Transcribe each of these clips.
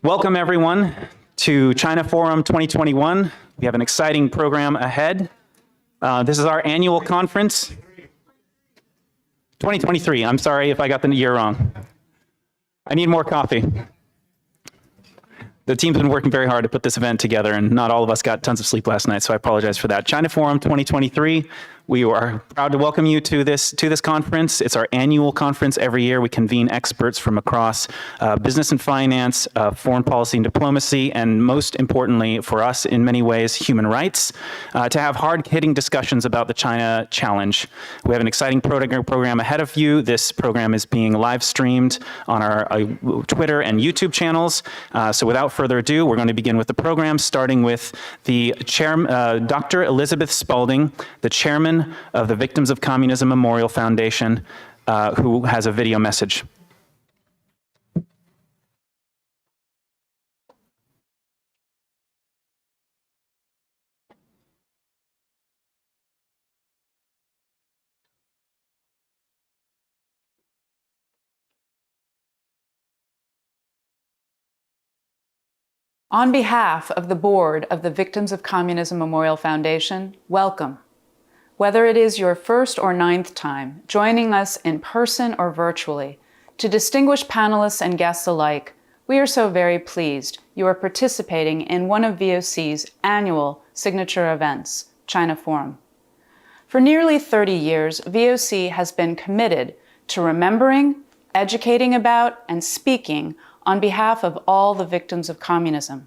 Welcome, everyone, to China Forum 2021. We have an exciting program ahead. This is our annual conference. 2023, I'm sorry if I got the year wrong. I need more coffee. The team's been working very hard to put this event together, and not all of us got tons of sleep last night, so I apologize for that. China Forum 2023, we are proud to welcome you to this conference. It's our annual conference. Every year we convene experts from across business and finance, foreign policy and diplomacy, and most importantly for us in many ways, human rights, to have hard-hitting discussions about the China challenge. We have an exciting program ahead of you. This program is being live streamed on our Twitter and YouTube channels. So without further ado, we're going to begin with the program, starting with the Dr. Elizabeth Spalding, the chairman of the Victims of Communism Memorial Foundation, who has a video message. On behalf of the board of the Victims of Communism Memorial Foundation, welcome. Whether it is your first or ninth time joining us in person or virtually, to distinguished panelists and guests alike, we are so very pleased you are participating in one of VOC's annual signature events, China Forum. For nearly 30 years, VOC has been committed to remembering, educating about, and speaking on behalf of all the victims of communism.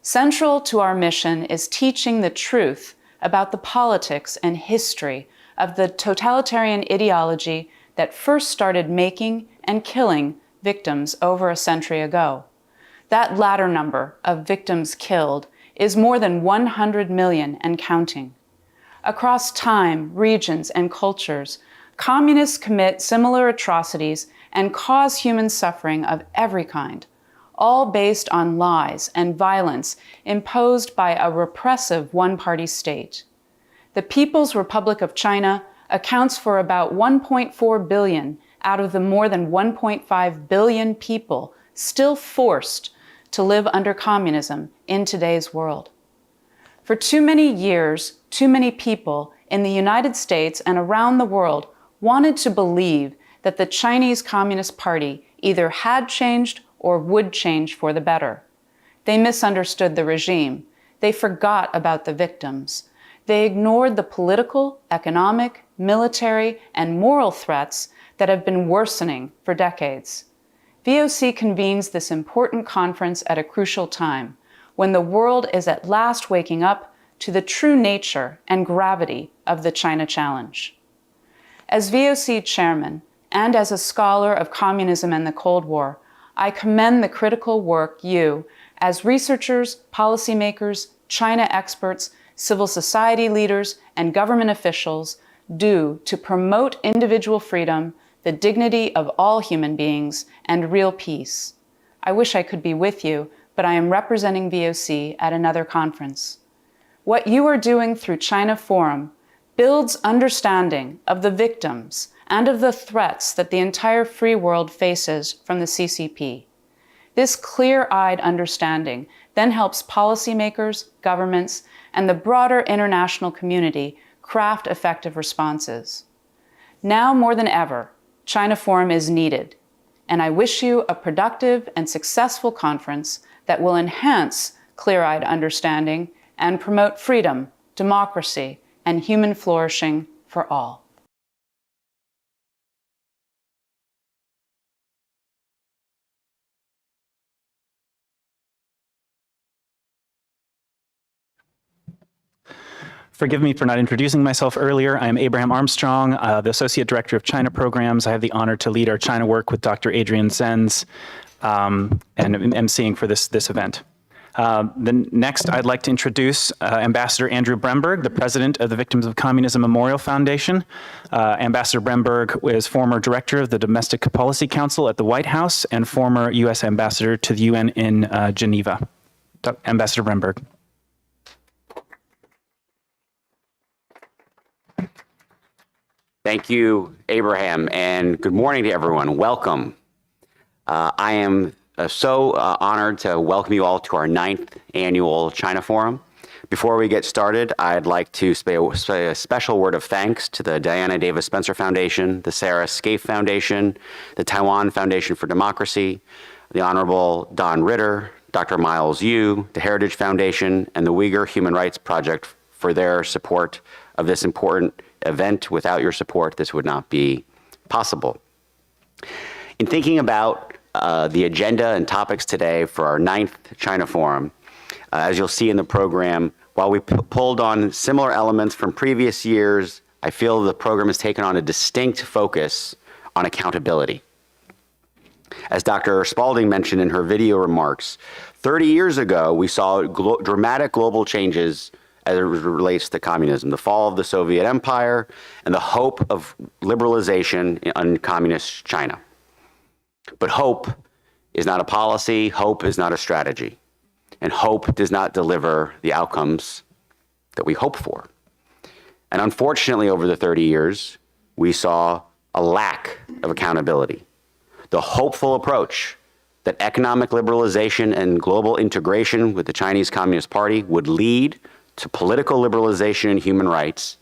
Central to our mission is teaching the truth about the politics and history of the totalitarian ideology that first started making and killing victims over a century ago. That latter number of victims killed is more than 100 million and counting. Across time, regions, and cultures, communists commit similar atrocities and cause human suffering of every kind, all based on lies and violence imposed by a repressive one-party state. The People's Republic of China accounts for about 1.4 billion out of the more than 1.5 billion people still forced to live under communism in today's world. For too many years, too many people in the United States and around the world wanted to believe that the Chinese Communist Party either had changed or would change for the better. They misunderstood the regime. They forgot about the victims. They ignored the political, economic, military, and moral threats that have been worsening for decades. VOC convenes this important conference at a crucial time, when the world is at last waking up to the true nature and gravity of the China challenge. As VOC chairman, and as a scholar of communism and the Cold War, I commend the critical work you, as researchers, policymakers, China experts, civil society leaders, and government officials do to promote individual freedom, the dignity of all human beings, and real peace. I wish I could be with you, but I am representing VOC at another conference. What you are doing through China Forum builds understanding of the victims and of the threats that the entire free world faces from the CCP. This clear-eyed understanding then helps policymakers, governments, and the broader international community craft effective responses. Now more than ever, China Forum is needed, and I wish you a productive and successful conference that will enhance clear-eyed understanding and promote freedom, democracy, and human flourishing for all. Forgive me for not introducing myself earlier. I am Abraham Armstrong, the Associate Director of China Programs. I have the honor to lead our China work with Dr. Adrian Zenz and emceeing for this event. Next, I'd like to introduce Ambassador Andrew Bremberg, the President of the Victims of Communism Memorial Foundation. Ambassador Bremberg is former Director of the Domestic Policy Council at the White House and former U.S. Ambassador to the UN in Geneva. Ambassador Bremberg. Thank you, Abraham, and good morning to everyone. Welcome. I am so honored to welcome you all to our 9th annual China Forum. Before we get started, I'd like to say a special word of thanks to the Diana Davis Spencer Foundation, the Sarah Scaife Foundation, the Taiwan Foundation for Democracy, the Honorable Don Ritter, Dr. Miles Yu, the Heritage Foundation, and the Uyghur Human Rights Project for their support of this important event. Without your support, this would not be possible. In thinking about the agenda and topics today for our 9th China Forum, as you'll see in the program, while we pulled on similar elements from previous years, I feel the program has taken on a distinct focus on accountability. As Dr. Spalding mentioned in her video remarks, 30 years ago, we saw dramatic global changes as it relates to communism, the fall of the Soviet Empire, and the hope of liberalization in communist China. But hope is not a policy, hope is not a strategy, and hope does not deliver the outcomes that we hope for. And unfortunately, over the 30 years, we saw a lack of accountability. The hopeful approach that economic liberalization and global integration with the Chinese Communist Party would lead to political liberalization and human rights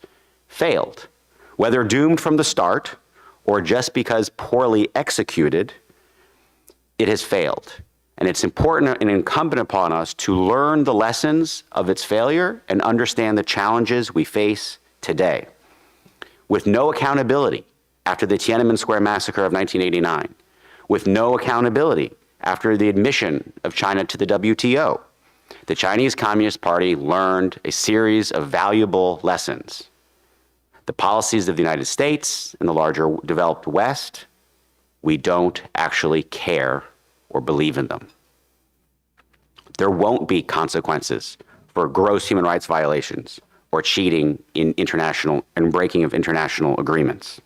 failed. Whether doomed from the start or just because poorly executed, it has failed. And it's important and incumbent upon us to learn the lessons of its failure and understand the challenges we face today. With no accountability after the Tiananmen Square massacre of 1989, with no accountability after the admission of China to the WTO, the Chinese Communist Party learned a series of valuable lessons. The policies of the United States and the larger developed West, we don't actually care or believe in them. There won't be consequences for gross human rights violations or cheating in international and breaking of international agreements.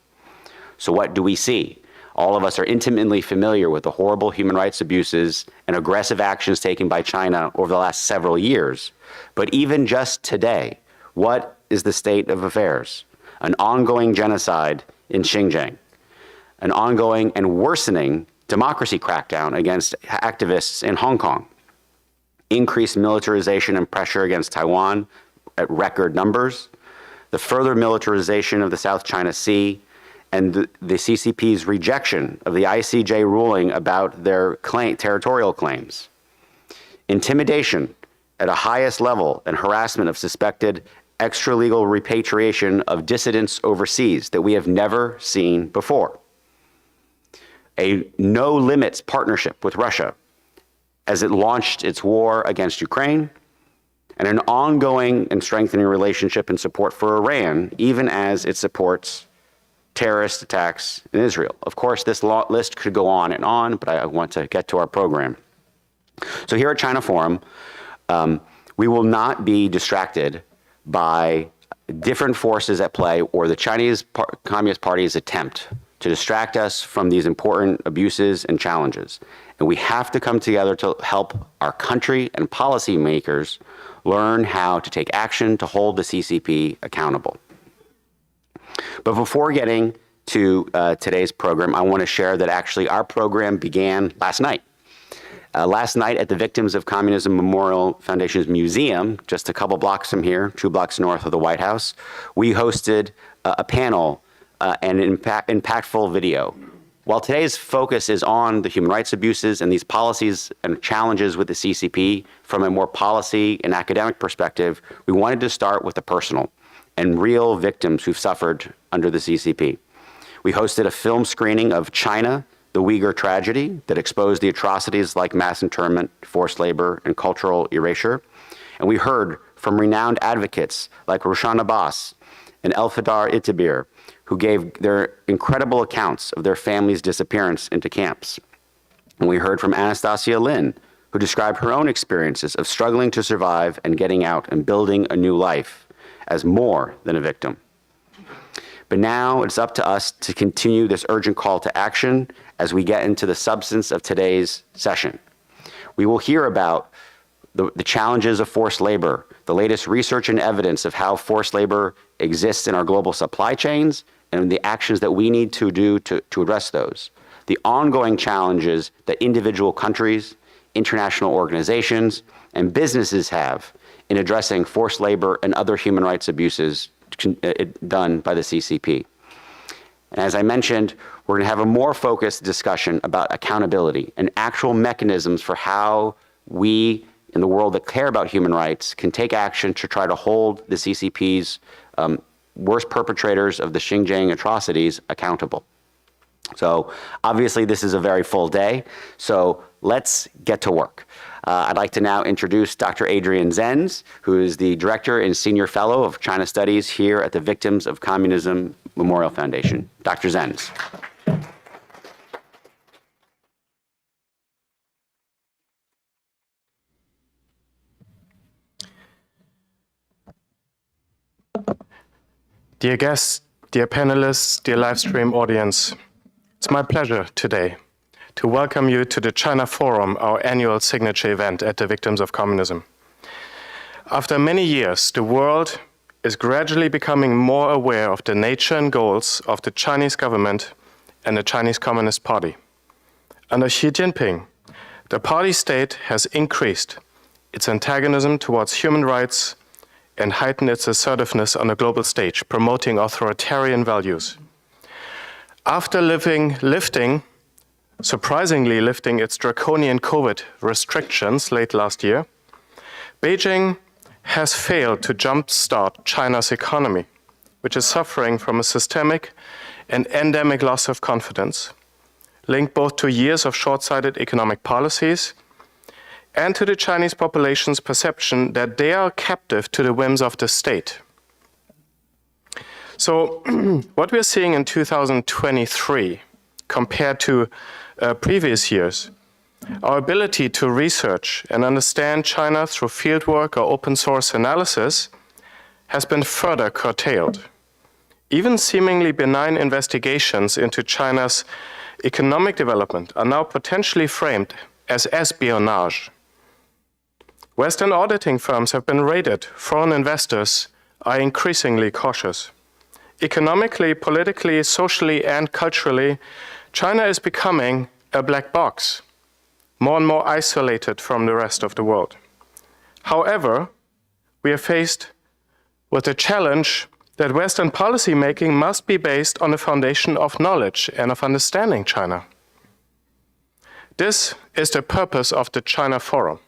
So what do we see? All of us are intimately familiar with the horrible human rights abuses and aggressive actions taken by China over the last several years. But even just today, what is the state of affairs? An ongoing genocide in Xinjiang, an ongoing and worsening democracy crackdown against activists in Hong Kong, increased militarization and pressure against Taiwan at record numbers, the further militarization of the South China Sea, and the CCP's rejection of the ICJ ruling about their territorial claims. Intimidation at a highest level and harassment of suspected extralegal repatriation of dissidents overseas that we have never seen before. A no-limits partnership with Russia as it launched its war against Ukraine, and an ongoing and strengthening relationship and support for Iran, even as it supports terrorist attacks in Israel. Of course, this list could go on, but I want to get to our program. So here at China Forum, we will not be distracted by different forces at play or the Chinese Communist Party's attempt to distract us from these important abuses and challenges. And we have to come together to help our country and policymakers learn how to take action to hold the CCP accountable. But before getting to today's program, I want to share that actually our program began last night. Last night at the Victims of Communism Memorial Foundation's museum, just a couple blocks from here, 2 blocks north of the White House, we hosted a panel and an impactful video. While today's focus is on the human rights abuses and these policies and challenges with the CCP from a more policy and academic perspective, we wanted to start with the personal and real victims who've suffered under the CCP. We hosted a film screening of China, the Uyghur tragedy that exposed the atrocities like mass internment, forced labor, and cultural erasure. And we heard from renowned advocates like Roshan Abbas and Elfadar Itabir, who gave their incredible accounts of their family's disappearance into camps. And we heard from Anastasia Lin, who described her own experiences of struggling to survive and getting out and building a new life as more than a victim. But now it's up to us to continue this urgent call to action as we get into the substance of today's session. We will hear about the challenges of forced labor, the latest research and evidence of how forced labor exists in our global supply chains, and the actions that we need to do to address those. The ongoing challenges that individual countries, international organizations, and businesses have in addressing forced labor and other human rights abuses done by the CCP. And as I mentioned, we're going to have a more focused discussion about accountability and actual mechanisms for how we, in the world that care about human rights, can take action to try to hold the CCP's worst perpetrators of the Xinjiang atrocities accountable. So obviously this is a very full day, so let's get to work. I'd like to now introduce Dr. Adrian Zenz, who is the Director and Senior Fellow of China Studies here at the Victims of Communism Memorial Foundation. Dr. Zenz. Dear guests, dear panelists, dear live stream audience, it's my pleasure today to welcome you to the China Forum, our annual signature event at the Victims of Communism. After many years, the world is gradually becoming more aware of the nature and goals of the Chinese government and the Chinese Communist Party. Under Xi Jinping, the party state has increased its antagonism towards human rights and heightened its assertiveness on a global stage, promoting authoritarian values. After surprisingly lifting its draconian COVID restrictions late last year, Beijing has failed to jumpstart China's economy, which is suffering from a systemic and endemic loss of confidence, linked both to years of short-sighted economic policies and to the Chinese population's perception that they are captive to the whims of the state. So what we're seeing in 2023 compared to previous years, our ability to research and understand China through fieldwork or open source analysis has been further curtailed. Even seemingly benign investigations into China's economic development are now potentially framed as espionage. Western auditing firms have been raided. Foreign investors are increasingly cautious. Economically, politically, socially, and culturally, China is becoming a black box, more and more isolated from the rest of the world. However, we are faced with the challenge that Western policymaking must be based on a foundation of knowledge and of understanding China. This is the purpose of the China Forum.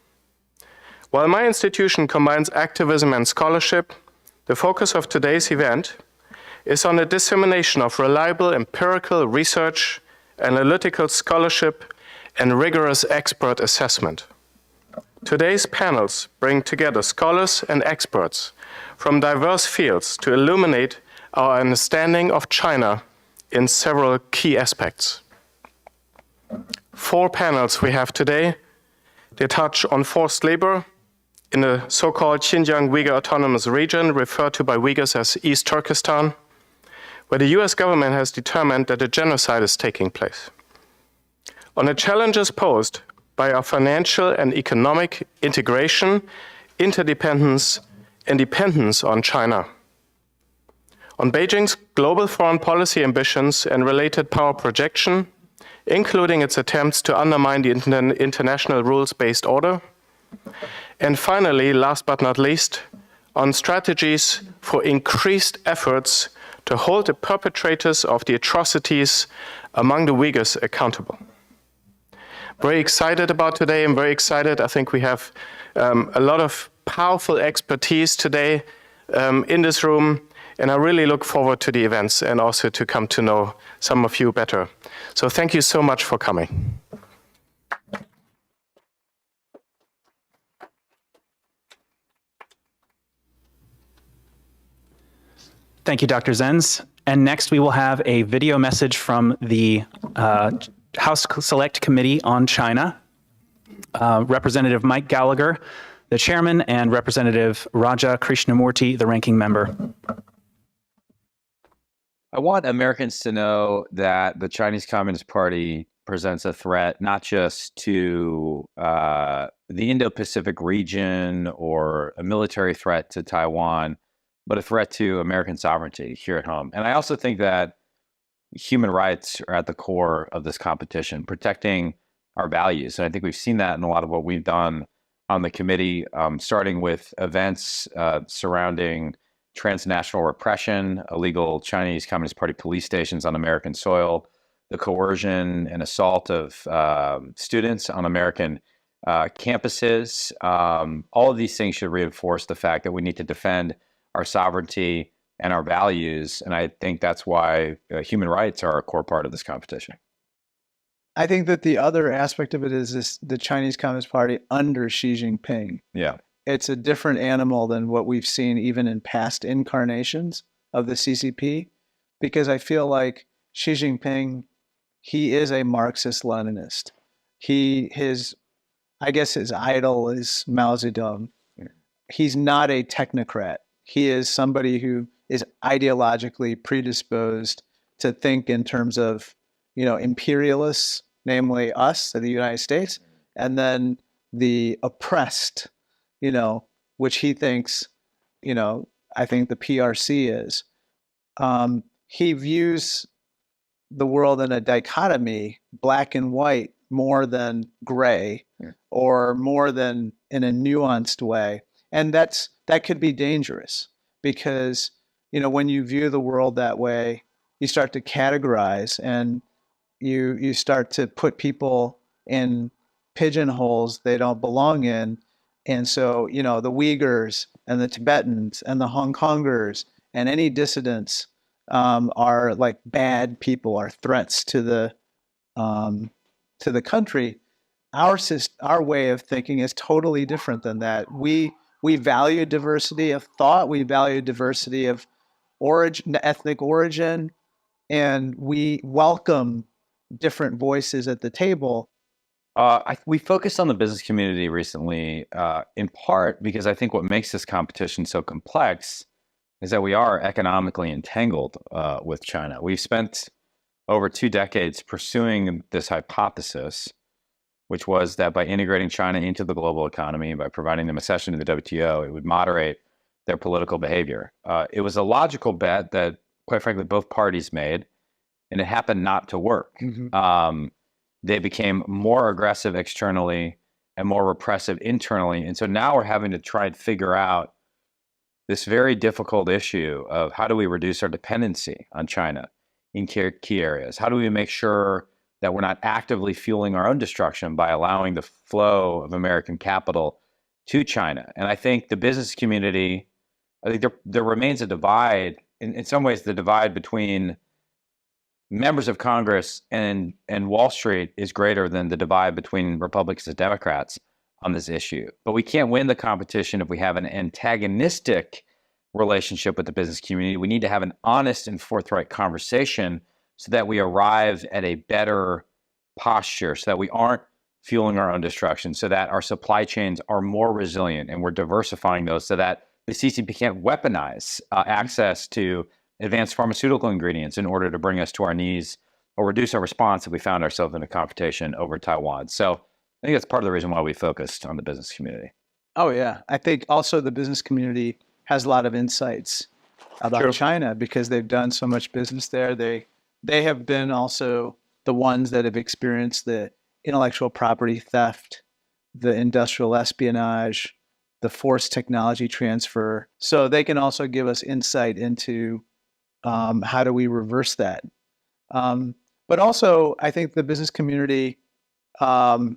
While my institution combines activism and scholarship, the focus of today's event is on the dissemination of reliable empirical research, analytical scholarship, and rigorous expert assessment. Today's panels bring together scholars and experts from diverse fields to illuminate our understanding of China in several key aspects. 4 panels we have today. They touch on forced labor in the so-called Xinjiang Uyghur Autonomous Region, referred to by Uyghurs as East Turkestan, where the U.S. government has determined that a genocide is taking place. On the challenges posed by our financial and economic integration, interdependence, and dependence on China. On Beijing's global foreign policy ambitions and related power projection, including its attempts to undermine the international rules-based order. And finally, last but not least, on strategies for increased efforts to hold the perpetrators of the atrocities among the Uyghurs accountable. Very excited about today. I'm very excited. I think we have a lot of powerful expertise today in this room, and I really look forward to the events and also to come to know some of you better. So thank you so much for coming. Thank you, Dr. Zenz. And next we will have a video message from the House Select Committee on China. Representative Mike Gallagher, the chairman, and Representative Raja Krishnamurti, the ranking member. I want Americans to know that the Chinese Communist Party presents a threat not just to the Indo-Pacific region or a military threat to Taiwan, but a threat to American sovereignty here at home. And I also think that human rights are at the core of this competition, protecting our values. And I think we've seen that in a lot of what we've done on the committee, starting with events surrounding transnational repression, illegal Chinese Communist Party police stations on American soil, the coercion and assault of students on American campuses. All of these things should reinforce the fact that we need to defend our sovereignty and our values. And I think that's why human rights are a core part of this competition. I think that the other aspect of it is the Chinese Communist Party under Xi Jinping. Yeah. It's a different animal than what we've seen even in past incarnations of the CCP, because I feel like Xi Jinping, he is a Marxist-Leninist. I guess his idol is Mao Zedong. Yeah. He's not a technocrat. He is somebody who is ideologically predisposed to think in terms of, imperialists, namely us, the United States, and then the oppressed, which he thinks, I think the PRC is. He views the world in a dichotomy, black and white, more than gray, or more than in a nuanced way. And that could be dangerous because, when you view the world that way, you start to categorize and you start to put people in pigeonholes they don't belong in. And so, the Uyghurs and the Tibetans and the Hong Kongers and any dissidents are like bad people, are threats to the country. Our way of thinking is totally different than that. We value diversity of thought. We value diversity of origin, ethnic origin, and we welcome different voices at the table. We focused on the business community recently, in part because I think what makes this competition so complex is that we are economically entangled with China. We've spent over 2 decades pursuing this hypothesis, which was that by integrating China into the global economy, by providing them a session to the WTO, it would moderate their political behavior. It was a logical bet that, quite frankly, both parties made, and it happened not to work. Mm-hmm. They became more aggressive externally and more repressive internally. And so now we're having to try and figure out this very difficult issue of how do we reduce our dependency on China in key areas? How do we make sure that we're not actively fueling our own destruction by allowing the flow of American capital to China? And I think the business community, I think there remains a divide, in some ways the divide between members of Congress and Wall Street is greater than the divide between Republicans and Democrats on this issue. But we can't win the competition if we have an antagonistic relationship with the business community. We need to have an honest and forthright conversation so that we arrive at a better posture, so that we aren't fueling our own destruction, so that our supply chains are more resilient and we're diversifying those so that the CCP can't weaponize access to advanced pharmaceutical ingredients in order to bring us to our knees or reduce our response if we found ourselves in a confrontation over Taiwan. So I think that's part of the reason why we focused on the business community. Oh, yeah. I think also the business community has a lot of insights about China because they've done so much business there. They have been also the ones that have experienced the intellectual property theft, the industrial espionage, the forced technology transfer. So they can also give us insight into how do we reverse that. But also, I think the business community has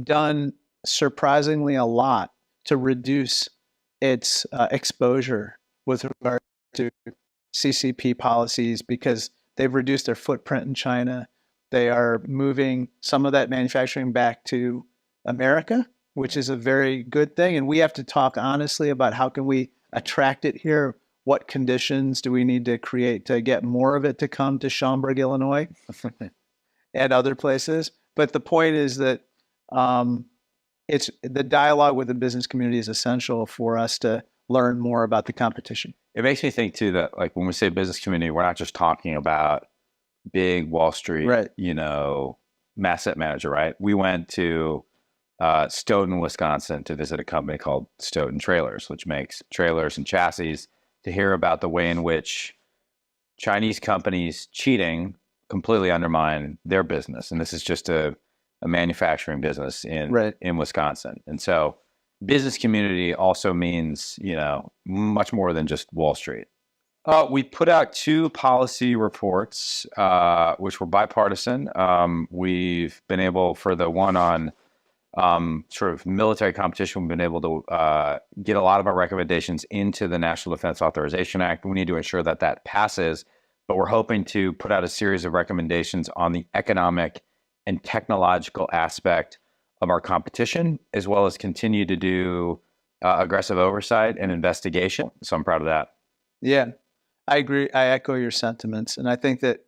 done surprisingly a lot to reduce its exposure with regard to CCP policies because they've reduced their footprint in China. They are moving some of that manufacturing back to America, which is a very good thing. And we have to talk honestly about how can we attract it here what conditions do we need to create to get more of it to come to Schaumburg, Illinois and other places. But the point is that it's the dialogue with the business community is essential for us to learn more about the competition. It makes me think too that like when we say business community, we're not just talking about big Wall Street, Right. asset manager, right? We went to Stoughton, Wisconsin to visit a company called Stoughton Trailers, which makes trailers and chassis, to hear about the way in which Chinese companies cheating completely undermine their business. And this is just a manufacturing business in Wisconsin. And so business community also means, much more than just Wall Street. We put out 2 policy reports, which were bipartisan. We've been able, for the one on sort of military competition, we've been able to get a lot of our recommendations into the National Defense Authorization Act. We need to ensure that that passes, but we're hoping to put out a series of recommendations on the economic and technological aspect of our competition, as well as continue to do aggressive oversight and investigation. So I'm proud of that. Yeah, I agree. I echo your sentiments. And I think that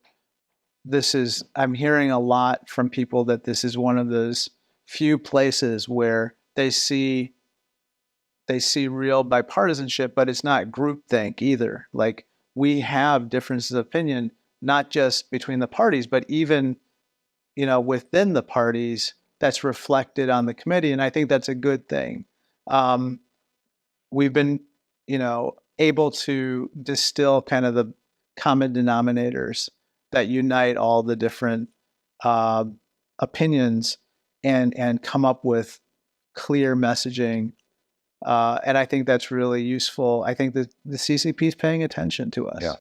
I'm hearing a lot from people that this is one of those few places where they see real bipartisanship, but it's not groupthink either. Like, we have differences of opinion, not just between the parties, but even, within the parties, that's reflected on the committee. And I think that's a good thing. We've been, able to distill kind of the common denominators that unite all the different opinions and come up with clear messaging. And I think that's really useful. I think that the CCP is paying attention to us. Yeah.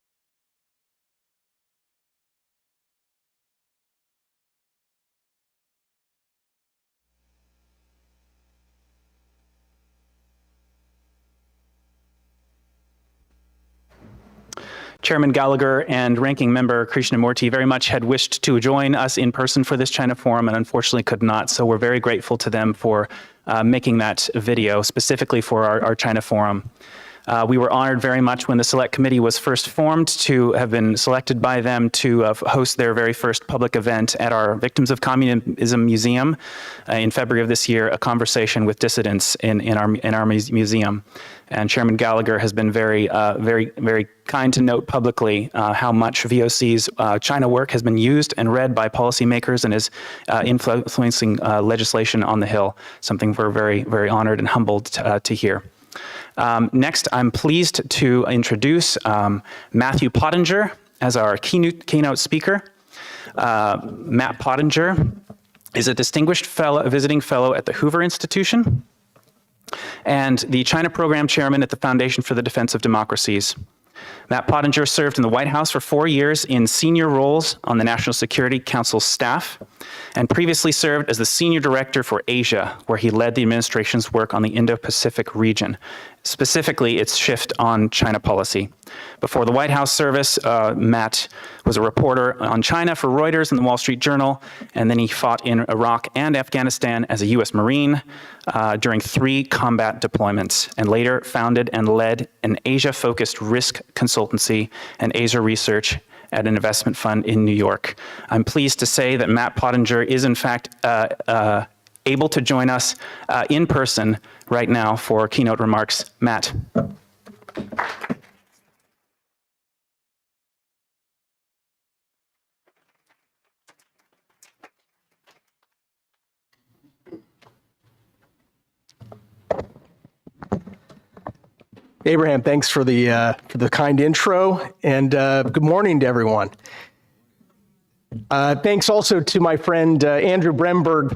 Chairman Gallagher and Ranking Member Krishnamurti very much had wished to join us in person for this China Forum and unfortunately could not. So we're very grateful to them for making that video specifically for our China Forum. We were honored very much when the Select Committee was first formed to have been selected by them to host their very first public event at our Victims of Communism Museum in February of this year, a conversation with dissidents in our museum. And Chairman Gallagher has been very kind to note publicly how much VOC's China work has been used and read by policymakers and is influencing legislation on the Hill, something we're very, very honored and humbled to hear. Next, I'm pleased to introduce Matthew Pottinger as our keynote speaker. Matt Pottinger is a distinguished visiting fellow at the Hoover Institution and the China Program Chairman at the Foundation for the Defense of Democracies. Matt Pottinger served in the White House for 4 years in senior roles on the National Security Council's staff, and previously served as the Senior Director for Asia, where he led the administration's work on the Indo-Pacific region, specifically its shift on China policy. Before the White House service, Matt was a reporter on China for Reuters and the Wall Street Journal, and then he fought in Iraq and Afghanistan as a U.S. Marine during 3 combat deployments, and later founded and led an Asia-focused risk consultancy and Asia research at an investment fund in New York. I'm pleased to say that Matt Pottinger is in fact able to join us in person right now for keynote remarks. Matt. Abraham, thanks for the kind intro, and good morning to everyone. Thanks also to my friend Andrew Bremberg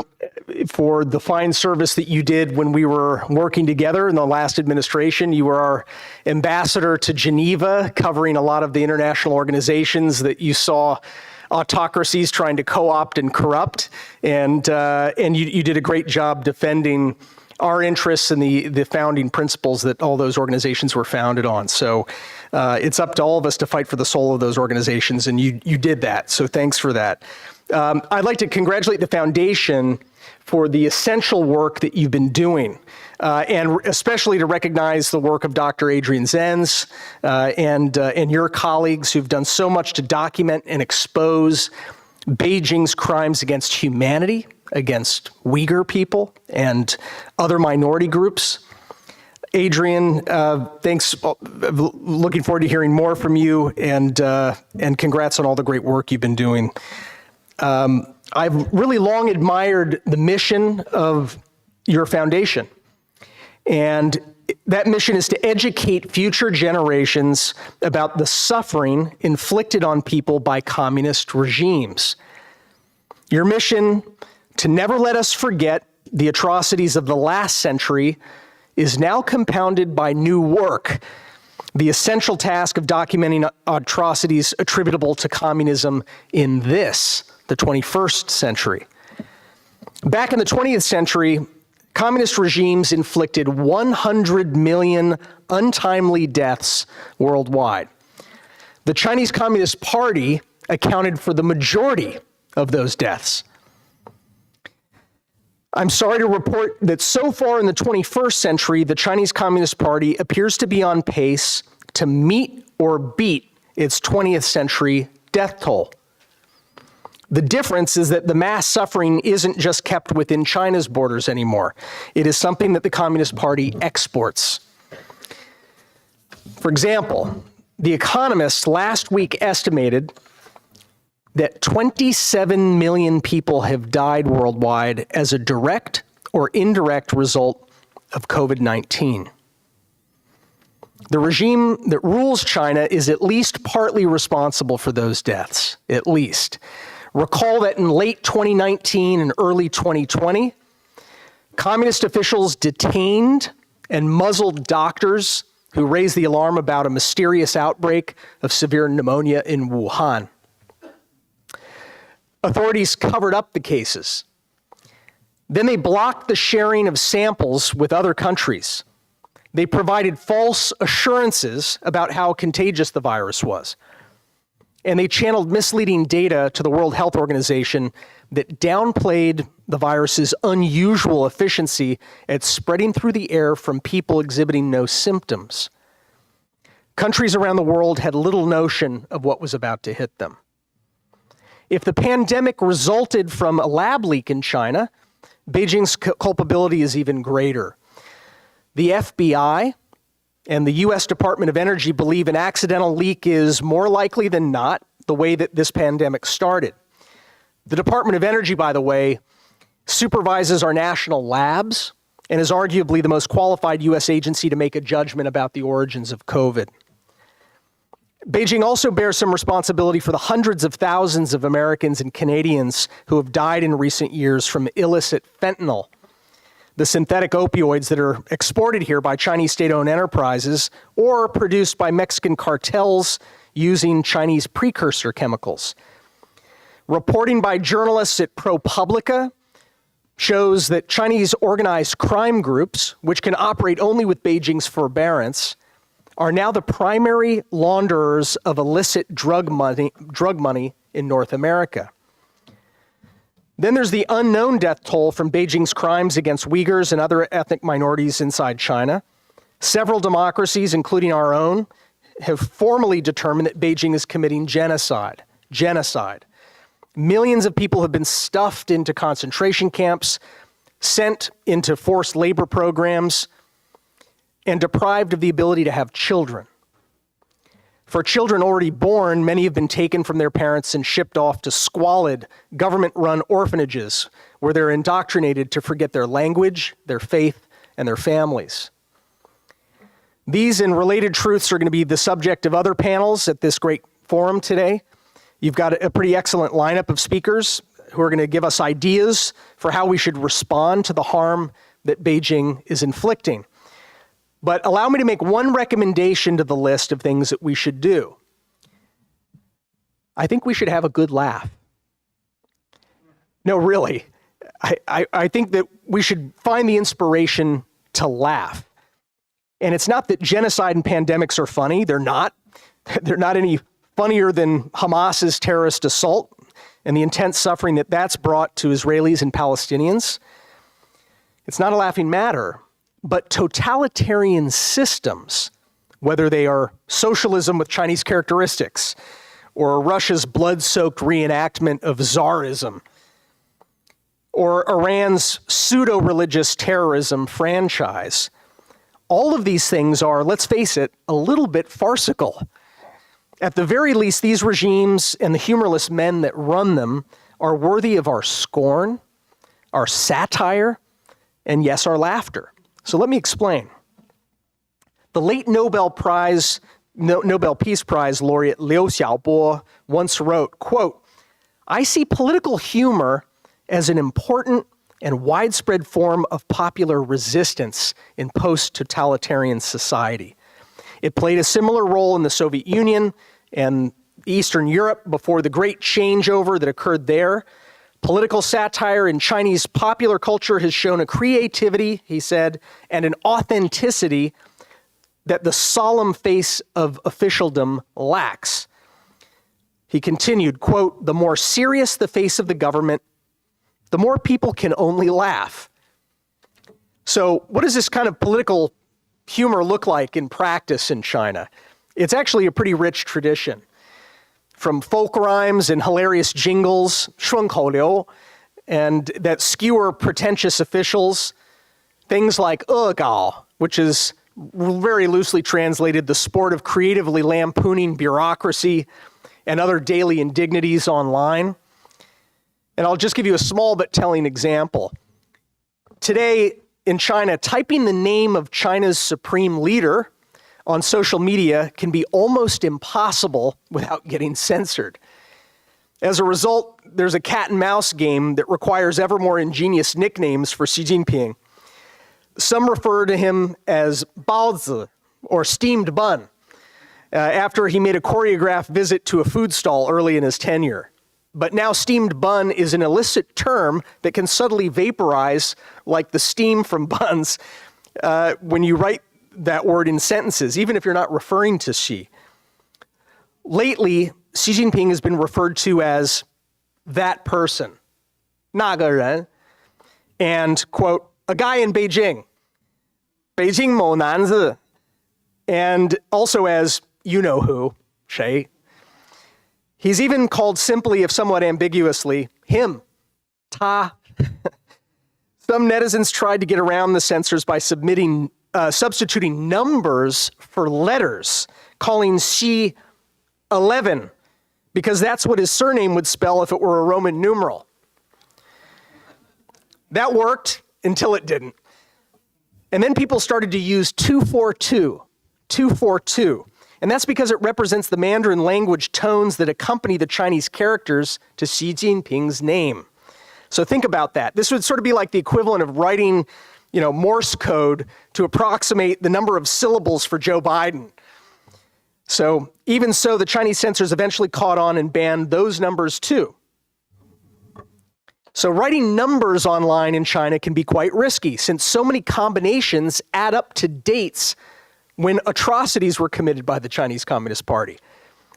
for the fine service that you did when we were working together in the last administration. You were our ambassador to Geneva, covering a lot of the international organizations that you saw autocracies trying to co-opt and corrupt, and you did a great job defending our interests and the founding principles that all those organizations were founded on. So it's up to all of us to fight for the soul of those organizations, and you did that. So thanks for that. I'd like to congratulate the foundation for the essential work that you've been doing, and especially to recognize the work of Dr. Adrian Zenz and your colleagues who've done so much to document and expose Beijing's crimes against humanity, against Uyghur people and other minority groups. Adrian, thanks. Looking forward to hearing more from you, and congrats on all the great work you've been doing. I've really long admired the mission of your foundation, and that mission is to educate future generations about the suffering inflicted on people by communist regimes. Your mission to never let us forget the atrocities of the last century is now compounded by new work, the essential task of documenting atrocities attributable to communism in this, the 21st century. Back in the 20th century, communist regimes inflicted 100 million untimely deaths worldwide. The Chinese Communist Party accounted for the majority of those deaths. I'm sorry to report that so far in the 21st century, the Chinese Communist Party appears to be on pace to meet or beat its 20th century death toll. The difference is that the mass suffering isn't just kept within China's borders anymore. It is something that the Communist Party exports. For example, The Economist last week estimated that 27 million people have died worldwide as a direct or indirect result of COVID-19. The regime that rules China is at least partly responsible for those deaths, at least. Recall that in late 2019 and early 2020, communist officials detained and muzzled doctors who raised the alarm about a mysterious outbreak of severe pneumonia in Wuhan. Authorities covered up the cases. Then they blocked the sharing of samples with other countries. They provided false assurances about how contagious the virus was. And they channeled misleading data to the World Health Organization that downplayed the virus's unusual efficiency at spreading through the air from people exhibiting no symptoms. Countries around the world had little notion of what was about to hit them. If the pandemic resulted from a lab leak in China, Beijing's culpability is even greater. The FBI and the U.S. Department of Energy believe an accidental leak is more likely than not the way that this pandemic started. The Department of Energy, by the way, supervises our national labs and is arguably the most qualified U.S. agency to make a judgment about the origins of COVID. Beijing also bears some responsibility for the hundreds of thousands of Americans and Canadians who have died in recent years from illicit fentanyl, the synthetic opioids that are exported here by Chinese state-owned enterprises or produced by Mexican cartels using Chinese precursor chemicals. Reporting by journalists at ProPublica shows that Chinese organized crime groups, which can operate only with Beijing's forbearance, are now the primary launderers of illicit drug money in North America. Then there's the unknown death toll from Beijing's crimes against Uyghurs and other ethnic minorities inside China. Several democracies, including our own, have formally determined that Beijing is committing genocide. Millions of people have been stuffed into concentration camps, sent into forced labor programs, and deprived of the ability to have children. For children already born, many have been taken from their parents and shipped off to squalid, government-run orphanages where they're indoctrinated to forget their language, their faith, and their families. These and related truths are going to be the subject of other panels at this great forum today. You've got a pretty excellent lineup of speakers who are going to give us ideas for how we should respond to the harm that Beijing is inflicting. But allow me to make one recommendation to the list of things that we should do. I think we should have a good laugh. No, really. I think that we should find the inspiration to laugh. And it's not that genocide and pandemics are funny. They're not. They're not any funnier than Hamas's terrorist assault and the intense suffering that that's brought to Israelis and Palestinians, it's not a laughing matter. But totalitarian systems, whether they are socialism with Chinese characteristics or Russia's blood-soaked reenactment of Tsarism, or Iran's pseudo-religious terrorism franchise, all of these things are, let's face it, a little bit farcical. At the very least, these regimes and the humorless men that run them are worthy of our scorn, our satire, and yes, our laughter. So let me explain. The late Nobel Peace Prize laureate Liu Xiaobo once wrote, quote, "I see political humor as an important and widespread form of popular resistance in post-totalitarian society. It played a similar role in the Soviet Union and Eastern Europe before the great changeover that occurred there. Political satire in Chinese popular culture has shown a creativity," he said, "and an authenticity that the solemn face of officialdom lacks." He continued, quote, "The more serious the face of the government, the more people can only laugh." So what does this kind of political humor look like in practice in China? It's actually a pretty rich tradition. From folk rhymes and hilarious jingles, 顺口溜, and that skewer pretentious officials, things like 恶搞, which is very loosely translated the sport of creatively lampooning bureaucracy and other daily indignities online. And I'll just give you a small but telling example. Today in China, typing the name of China's supreme leader on social media can be almost impossible without getting censored. As a result, there's a cat and mouse game that requires ever more ingenious nicknames for Xi Jinping. Some refer to him as Baozi, or steamed bun, after he made a choreographed visit to a food stall early in his tenure. But now steamed bun is an illicit term that can subtly vaporize like the steam from buns when you write that word in sentences, even if you're not referring to Xi. Lately, Xi Jinping has been referred to as that person, 那个人, and, quote, a guy in Beijing, 北京某男子, and also as you-know-who, 谁. He's even called simply, if somewhat ambiguously, him, 他. Some netizens tried to get around the censors by substituting numbers for letters, calling Xi 11, because that's what his surname would spell if it were a Roman numeral. That worked until it didn't. And then people started to use 242. And that's because it represents the Mandarin language tones that accompany the Chinese characters to Xi Jinping's name. So think about that. This would sort of be like the equivalent of writing, Morse code to approximate the number of syllables for Joe Biden. So even so, the Chinese censors eventually caught on and banned those numbers too. So writing numbers online in China can be quite risky since so many combinations add up to dates when atrocities were committed by the Chinese Communist Party.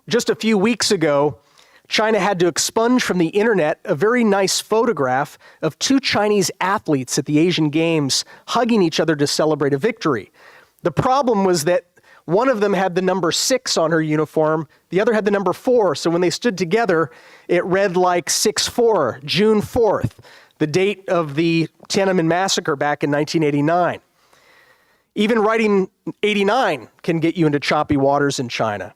Just a few weeks ago, China had to expunge from the internet a very nice photograph of two Chinese athletes at the Asian Games hugging each other to celebrate a victory. The problem was that one of them had the number 6 on her uniform, the other had the number 4, so when they stood together, it read like 6/4, June 4th, the date of the Tiananmen massacre back in 1989. Even writing 89 can get you into choppy waters in China.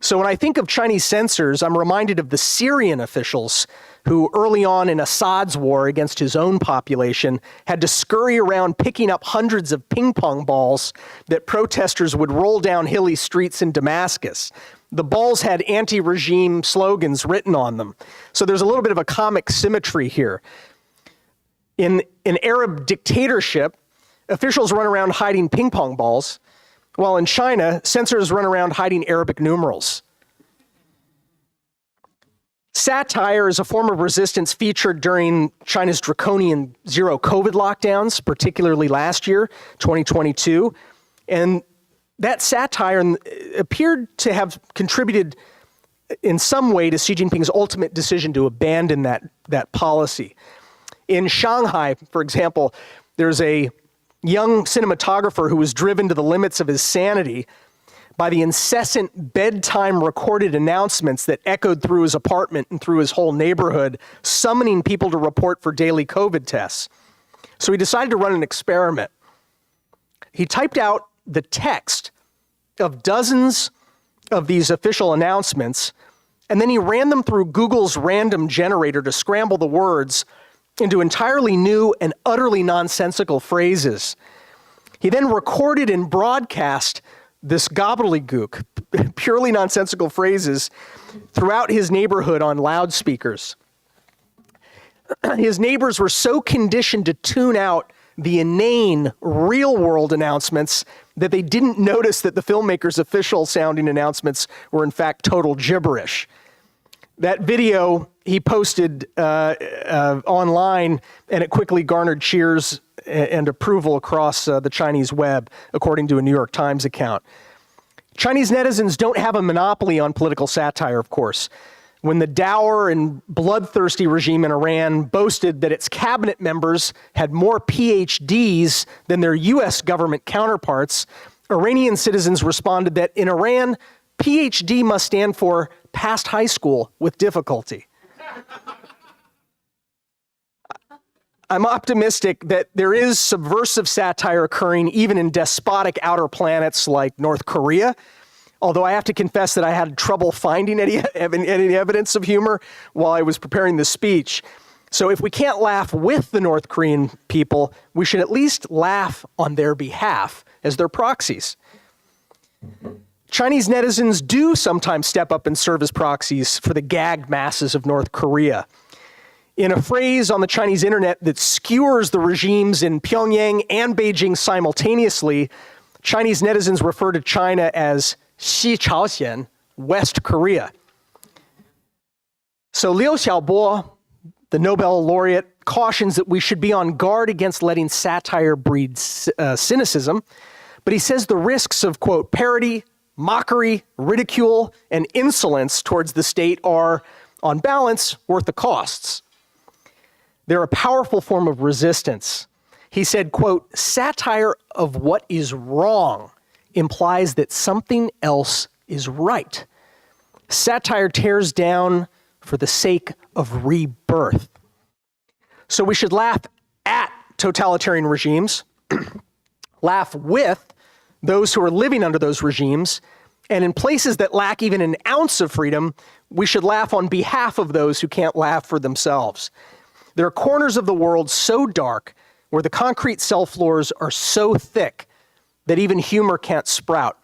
So when I think of Chinese censors, I'm reminded of the Syrian officials who early on in Assad's war against his own population had to scurry around picking up hundreds of ping pong balls that protesters would roll down hilly streets in Damascus. The balls had anti-regime slogans written on them. So there's a little bit of a comic symmetry here. In an Arab dictatorship, officials run around hiding ping pong balls, while in China, censors run around hiding Arabic numerals. Satire is a form of resistance featured during China's draconian zero COVID lockdowns, particularly last year, 2022. And that satire appeared to have contributed in some way to Xi Jinping's ultimate decision to abandon that policy. In Shanghai, for example, there's a young cinematographer who was driven to the limits of his sanity by the incessant bedtime recorded announcements that echoed through his apartment and through his whole neighborhood, summoning people to report for daily COVID tests. So he decided to run an experiment. He typed out the text of dozens of these official announcements, and then he ran them through Google's random generator to scramble the words into entirely new and utterly nonsensical phrases. He then recorded and broadcast this gobbledygook, purely nonsensical phrases, throughout his neighborhood on loudspeakers. His neighbors were so conditioned to tune out the inane, real-world announcements that they didn't notice that the filmmaker's official-sounding announcements were in fact total gibberish. That video he posted online, and it quickly garnered cheers and approval across the Chinese web, according to a New York Times account. Chinese netizens don't have a monopoly on political satire, of course. When the dour and bloodthirsty regime in Iran boasted that its cabinet members had more PhDs than their U.S. government counterparts, Iranian citizens responded that in Iran, PhD must stand for passed high school with difficulty. I'm optimistic that there is subversive satire occurring even in despotic outer planets like North Korea, although I have to confess that I had trouble finding any evidence of humor while I was preparing this speech. So if we can't laugh with the North Korean people, we should at least laugh on their behalf as their proxies. Chinese netizens do sometimes step up and serve as proxies for the gagged masses of North Korea. In a phrase on the Chinese internet that skewers the regimes in Pyongyang and Beijing simultaneously, Chinese netizens refer to China as Xi Chaoxian, West Korea. So Liu Xiaobo, the Nobel laureate, cautions that we should be on guard against letting satire breed cynicism, but he says the risks of, quote, parody, mockery, ridicule, and insolence towards the state are, on balance, worth the costs. They're a powerful form of resistance. He said, quote, satire of what is wrong implies that something else is right. Satire tears down for the sake of rebirth. So we should laugh at totalitarian regimes, laugh with those who are living under those regimes, and in places that lack even an ounce of freedom, we should laugh on behalf of those who can't laugh for themselves. There are corners of the world so dark where the concrete cell floors are so thick that even humor can't sprout,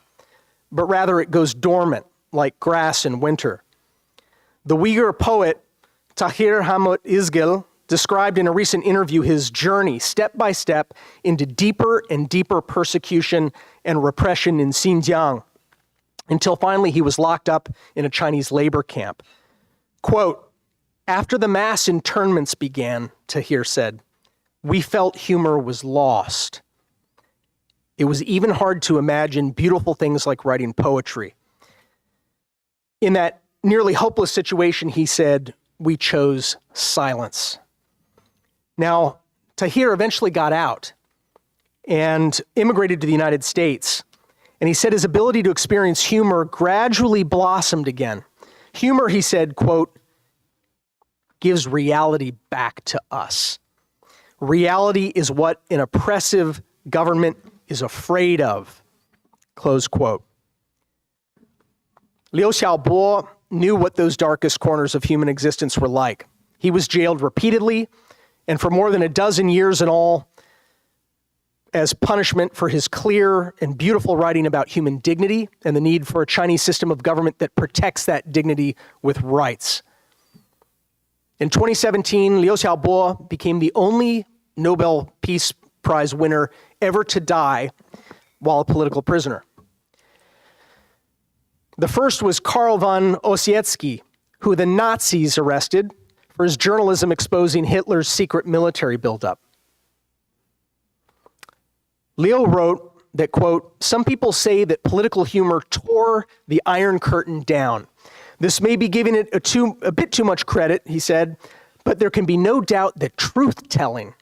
but rather it goes dormant like grass in winter. The Uyghur poet Tahir Hamid Izgil described in a recent interview his journey step by step into deeper and deeper persecution and repression in Xinjiang until finally he was locked up in a Chinese labor camp. Quote, after the mass internments began, Tahir said, we felt humor was lost. It was even hard to imagine beautiful things like writing poetry. In that nearly hopeless situation, he said, we chose silence. Now, Tahir eventually got out and immigrated to the United States. And he said his ability to experience humor gradually blossomed again. Humor, he said, quote, gives reality back to us. Reality is what an oppressive government is afraid of, close quote. Liu Xiaobo knew what those darkest corners of human existence were like. He was jailed repeatedly, and for more than a dozen years in all, as punishment for his clear and beautiful writing about human dignity and the need for a Chinese system of government that protects that dignity with rights. In 2017, Liu Xiaobo became the only Nobel Peace Prize winner ever to die while a political prisoner. The first was Karl von Ossietzky, who the Nazis arrested for his journalism exposing Hitler's secret military buildup. Liu wrote that, quote, some people say that political humor tore the Iron Curtain down, This may be giving it a bit too much credit, he said, but there can be no doubt that truth-telling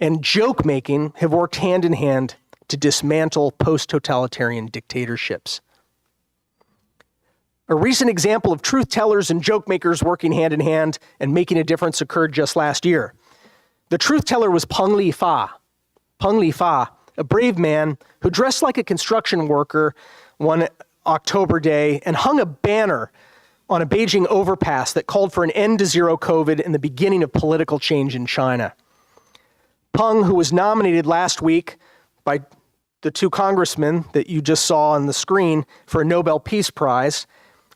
and joke-making have worked hand in hand to dismantle post-totalitarian dictatorships. A recent example of truth-tellers and joke-makers working hand in hand and making a difference occurred just last year. The truth-teller was Peng Li Fa. Peng Li Fa, a brave man who dressed like a construction worker one October day and hung a banner on a Beijing overpass that called for an end to zero COVID and the beginning of political change in China. Peng, who was nominated last week by the two congressmen that you just saw on the screen for a Nobel Peace Prize,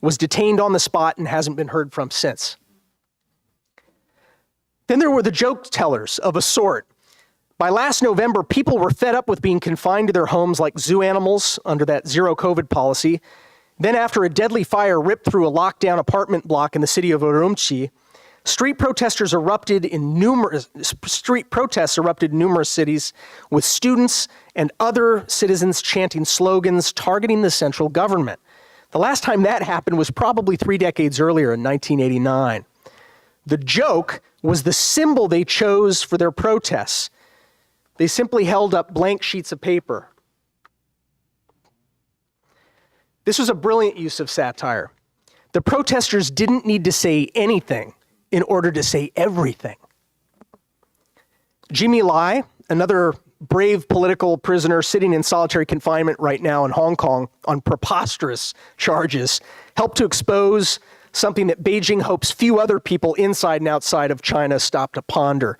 was detained on the spot and hasn't been heard from since. Then there were the joke tellers of a sort. By last November, people were fed up with being confined to their homes like zoo animals under that zero COVID policy. Then after a deadly fire ripped through a lockdown apartment block in the city of Urumqi, street protests erupted in numerous cities with students and other citizens chanting slogans targeting the central government. The last time that happened was probably 3 decades earlier in 1989. The joke was the symbol they chose for their protests. They simply held up blank sheets of paper. This was a brilliant use of satire. The protesters didn't need to say anything in order to say everything. Jimmy Lai, another brave political prisoner sitting in solitary confinement right now in Hong Kong on preposterous charges, helped to expose something that Beijing hopes few other people inside and outside of China stop to ponder.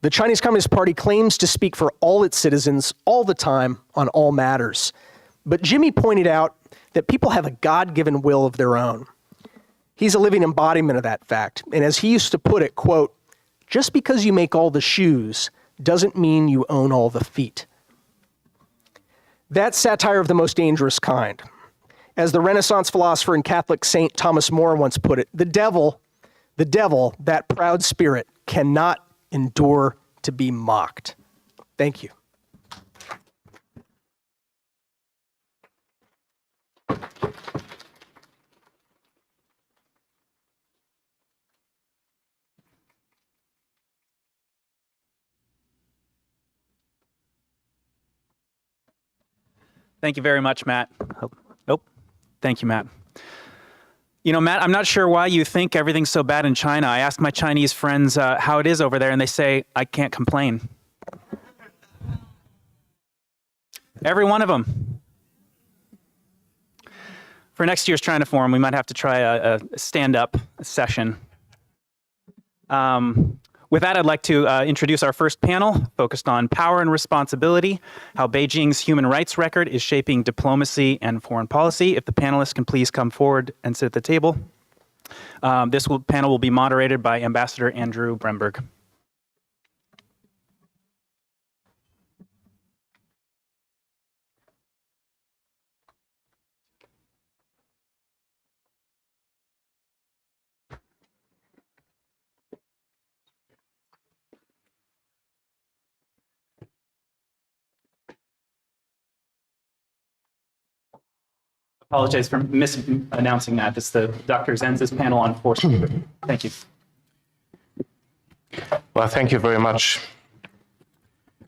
The Chinese Communist Party claims to speak for all its citizens all the time on all matters. But Jimmy pointed out that people have a God-given will of their own. He's a living embodiment of that fact. And as he used to put it, quote, "Just because you make all the shoes doesn't mean you own all the feet." That's satire of the most dangerous kind. As the Renaissance philosopher and Catholic saint Thomas More once put it, the devil, that proud spirit, cannot endure to be mocked. Thank you. Thank you very much, Matt. Oh, thank you, Matt. You know, Matt, I'm not sure why you think everything's so bad in China. I ask my Chinese friends how it is over there, and they say, I can't complain. Every one of them. For next year's China Forum, we might have to try a stand-up session. With that, I'd like to introduce our first panel, focused on power and responsibility, how Beijing's human rights record is shaping diplomacy and foreign policy. If the panelists can please come forward and sit at the table. This panel will be moderated by Ambassador Andrew Bremberg. Apologize for misannouncing that. This is the Dr. Zenz's panel on forced labor. Thank you. Well, thank you very much.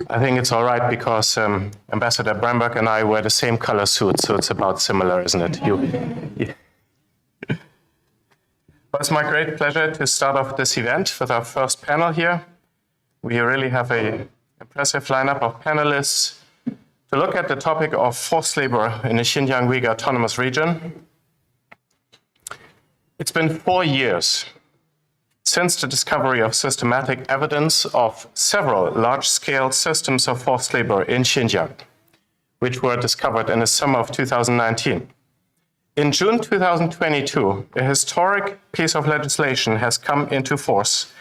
I think it's all right because Ambassador Bremberg and I wear the same color suit, so it's about similar, isn't it? Yeah. Well, it's my great pleasure to start off this event with our first panel here. We really have an impressive lineup of panelists to look at the topic of forced labor in the Xinjiang Uyghur Autonomous Region. It's been 4 years since the discovery of systematic evidence of several large-scale systems of forced labor in Xinjiang, which were discovered in the summer of 2019. In June 2022, a historic piece of legislation has come into force,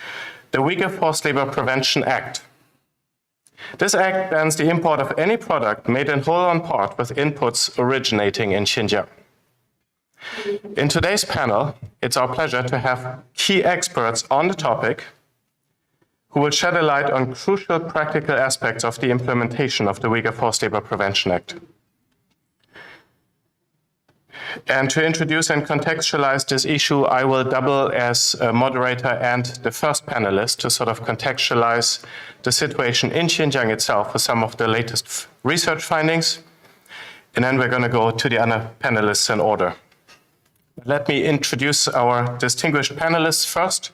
the Uyghur Forced Labor Prevention Act. This act bans the import of any product made in whole or in part with inputs originating in Xinjiang. In today's panel, it's our pleasure to have key experts on the topic who will shed a light on crucial practical aspects of the implementation of the Uyghur Forced Labor Prevention Act. And to introduce and contextualize this issue, I will double as a moderator and the first panelist to sort of contextualize the situation in Xinjiang itself with some of the latest research findings. And then we're going to go to the other panelists in order. Let me introduce our distinguished panelists first.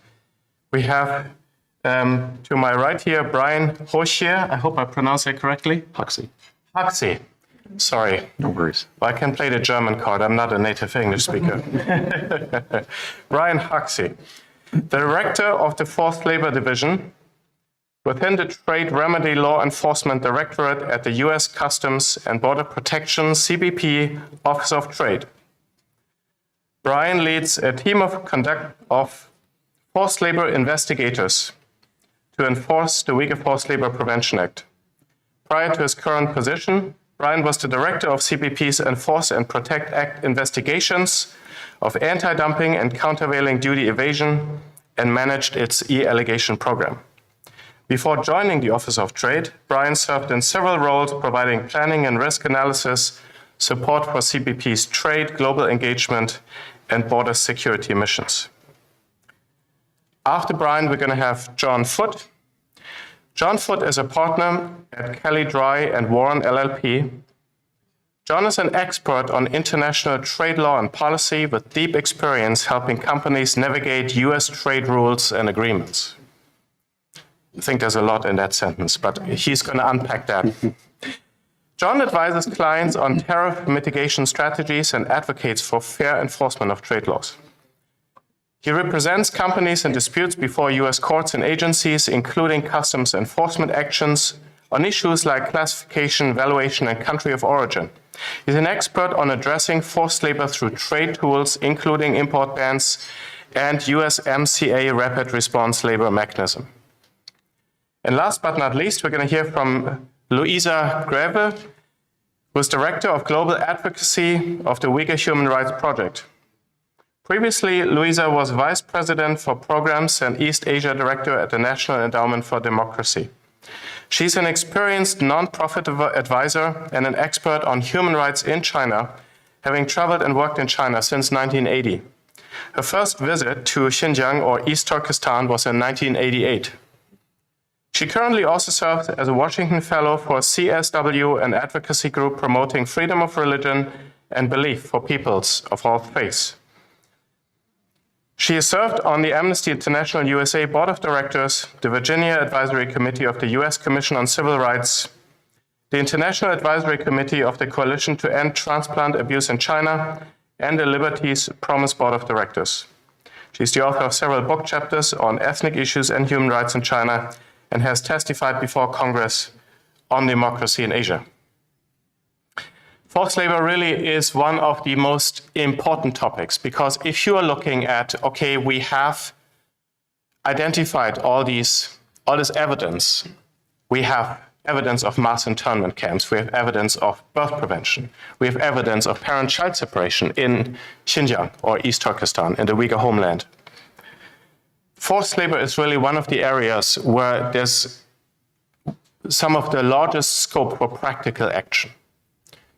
We have to my right here, Brian Hochier. I hope I pronounced it correctly. Huxley. Sorry. No worries. Well, I can play the German card. I'm not a native English speaker. Brian Huxley, Director of the Forced Labor Division within the Trade Remedy Law Enforcement Directorate at the U.S. Customs and Border Protection, CBP, Office of Trade. Brian leads a team of forced labor investigators to enforce the Uyghur Forced Labor Prevention Act. Prior to his current position, Brian was the director of CBP's Enforce and Protect Act investigations of anti-dumping and countervailing duty evasion and managed its e-allegation program. Before joining the Office of Trade, Brian served in several roles providing planning and risk analysis, support for CBP's trade, global engagement, and border security missions. After Brian, we're going to have John Foote. John Foote is a partner at Kelly Dry and Warren LLP. John is an expert on international trade law and policy with deep experience helping companies navigate U.S. trade rules and agreements. I think there's a lot in that sentence, but he's going to unpack that. John advises clients on tariff mitigation strategies and advocates for fair enforcement of trade laws. He represents companies in disputes before U.S. courts and agencies, including customs enforcement actions on issues like classification, valuation, and country of origin. He's an expert on addressing forced labor through trade tools, including import bans and USMCA rapid response labor mechanism. And last but not least, we're going to hear from Louisa Greve, who is Director of Global Advocacy of the Uyghur Human Rights Project. Previously, Louisa was Vice President for Programs and East Asia Director at the National Endowment for Democracy. She's an experienced nonprofit advisor and an expert on human rights in China, having traveled and worked in China since 1980. Her first visit to Xinjiang or East Turkestan was in 1988. She currently also serves as a Washington Fellow for CSW, an advocacy group promoting freedom of religion and belief for peoples of all faiths. She has served on the Amnesty International USA Board of Directors, the Virginia Advisory Committee of the U.S. Commission on Civil Rights, the International Advisory Committee of the Coalition to End Transplant Abuse in China, and the Liberties Promise Board of Directors. She's the author of several book chapters on ethnic issues and human rights in China and has testified before Congress on democracy in Asia. Forced labor really is one of the most important topics because if you are looking at, okay, we have identified all this evidence. We have evidence of mass internment camps. We have evidence of birth prevention. We have evidence of parent-child separation in Xinjiang or East Turkestan in the Uyghur homeland. Forced labor is really one of the areas where there's some of the largest scope for practical action,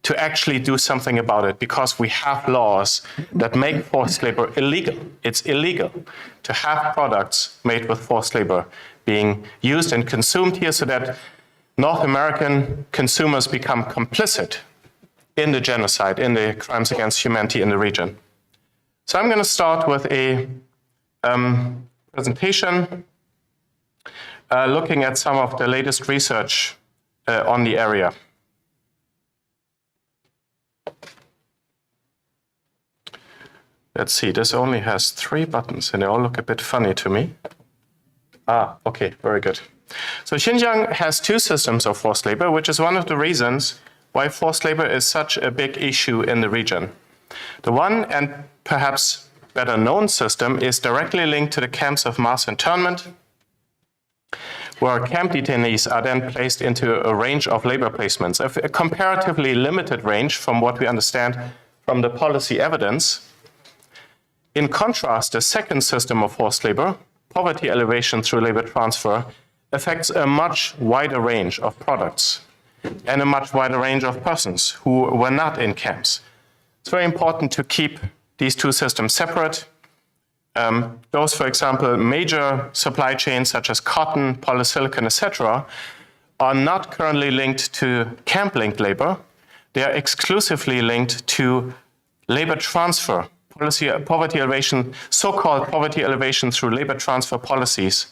to actually do something about it, because we have laws that make forced labor illegal. It's illegal to have products made with forced labor being used and consumed here so that North American consumers become complicit in the genocide, in the crimes against humanity in the region. So I'm going to start with a presentation looking at some of the latest research on the area. Let's see, this only has 3 buttons and they all look a bit funny to me. Okay, very good. So Xinjiang has 2 systems of forced labor, which is one of the reasons why forced labor is such a big issue in the region. The one, and perhaps better known system, is directly linked to the camps of mass internment, where camp detainees are then placed into a range of labor placements, a comparatively limited range from what we understand from the policy evidence. In contrast, the second system of forced labor, poverty elevation through labor transfer, affects a much wider range of products and a much wider range of persons who were not in camps. It's very important to keep these two systems separate. Those, for example, major supply chains such as cotton, polysilicon, etc., are not currently linked to camp-linked labor. They are exclusively linked to labor transfer, poverty elevation, so-called poverty elevation through labor transfer policies,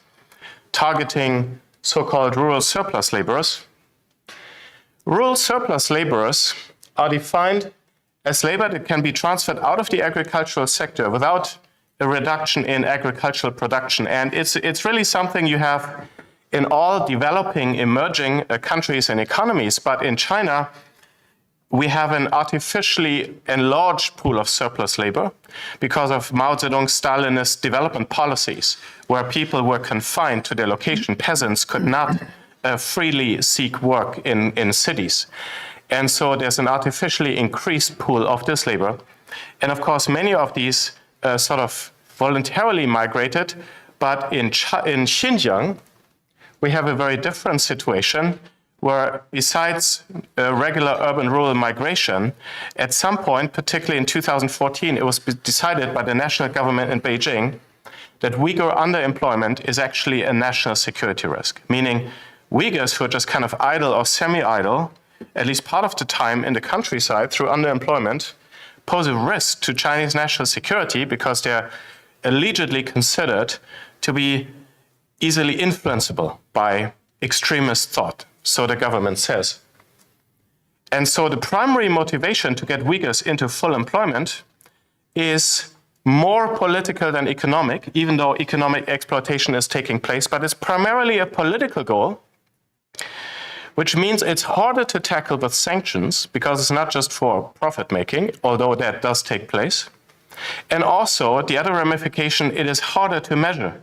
targeting so-called rural surplus laborers. Rural surplus laborers are defined as labor that can be transferred out of the agricultural sector without a reduction in agricultural production. And it's really something you have in all developing, emerging countries and economies. But in China, we have an artificially enlarged pool of surplus labor because of Mao Zedong's Stalinist development policies, where people were confined to their location. Peasants could not freely seek work in cities. And so there's an artificially increased pool of this labor. And of course, many of these sort of voluntarily migrated, but in Xinjiang, we have a very different situation where besides regular urban-rural migration, at some point, particularly in 2014, it was decided by the national government in Beijing that Uyghur underemployment is actually a national security risk, meaning Uyghurs who are just kind of idle or semi-idle, at least part of the time in the countryside through underemployment, pose a risk to Chinese national security because they're allegedly considered to be easily influenceable by extremist thought, so the government says. And so the primary motivation to get Uyghurs into full employment is more political than economic, even though economic exploitation is taking place, but it's primarily a political goal, which means it's harder to tackle with sanctions because it's not just for profit making, although that does take place. And also, the other ramification, it is harder to measure.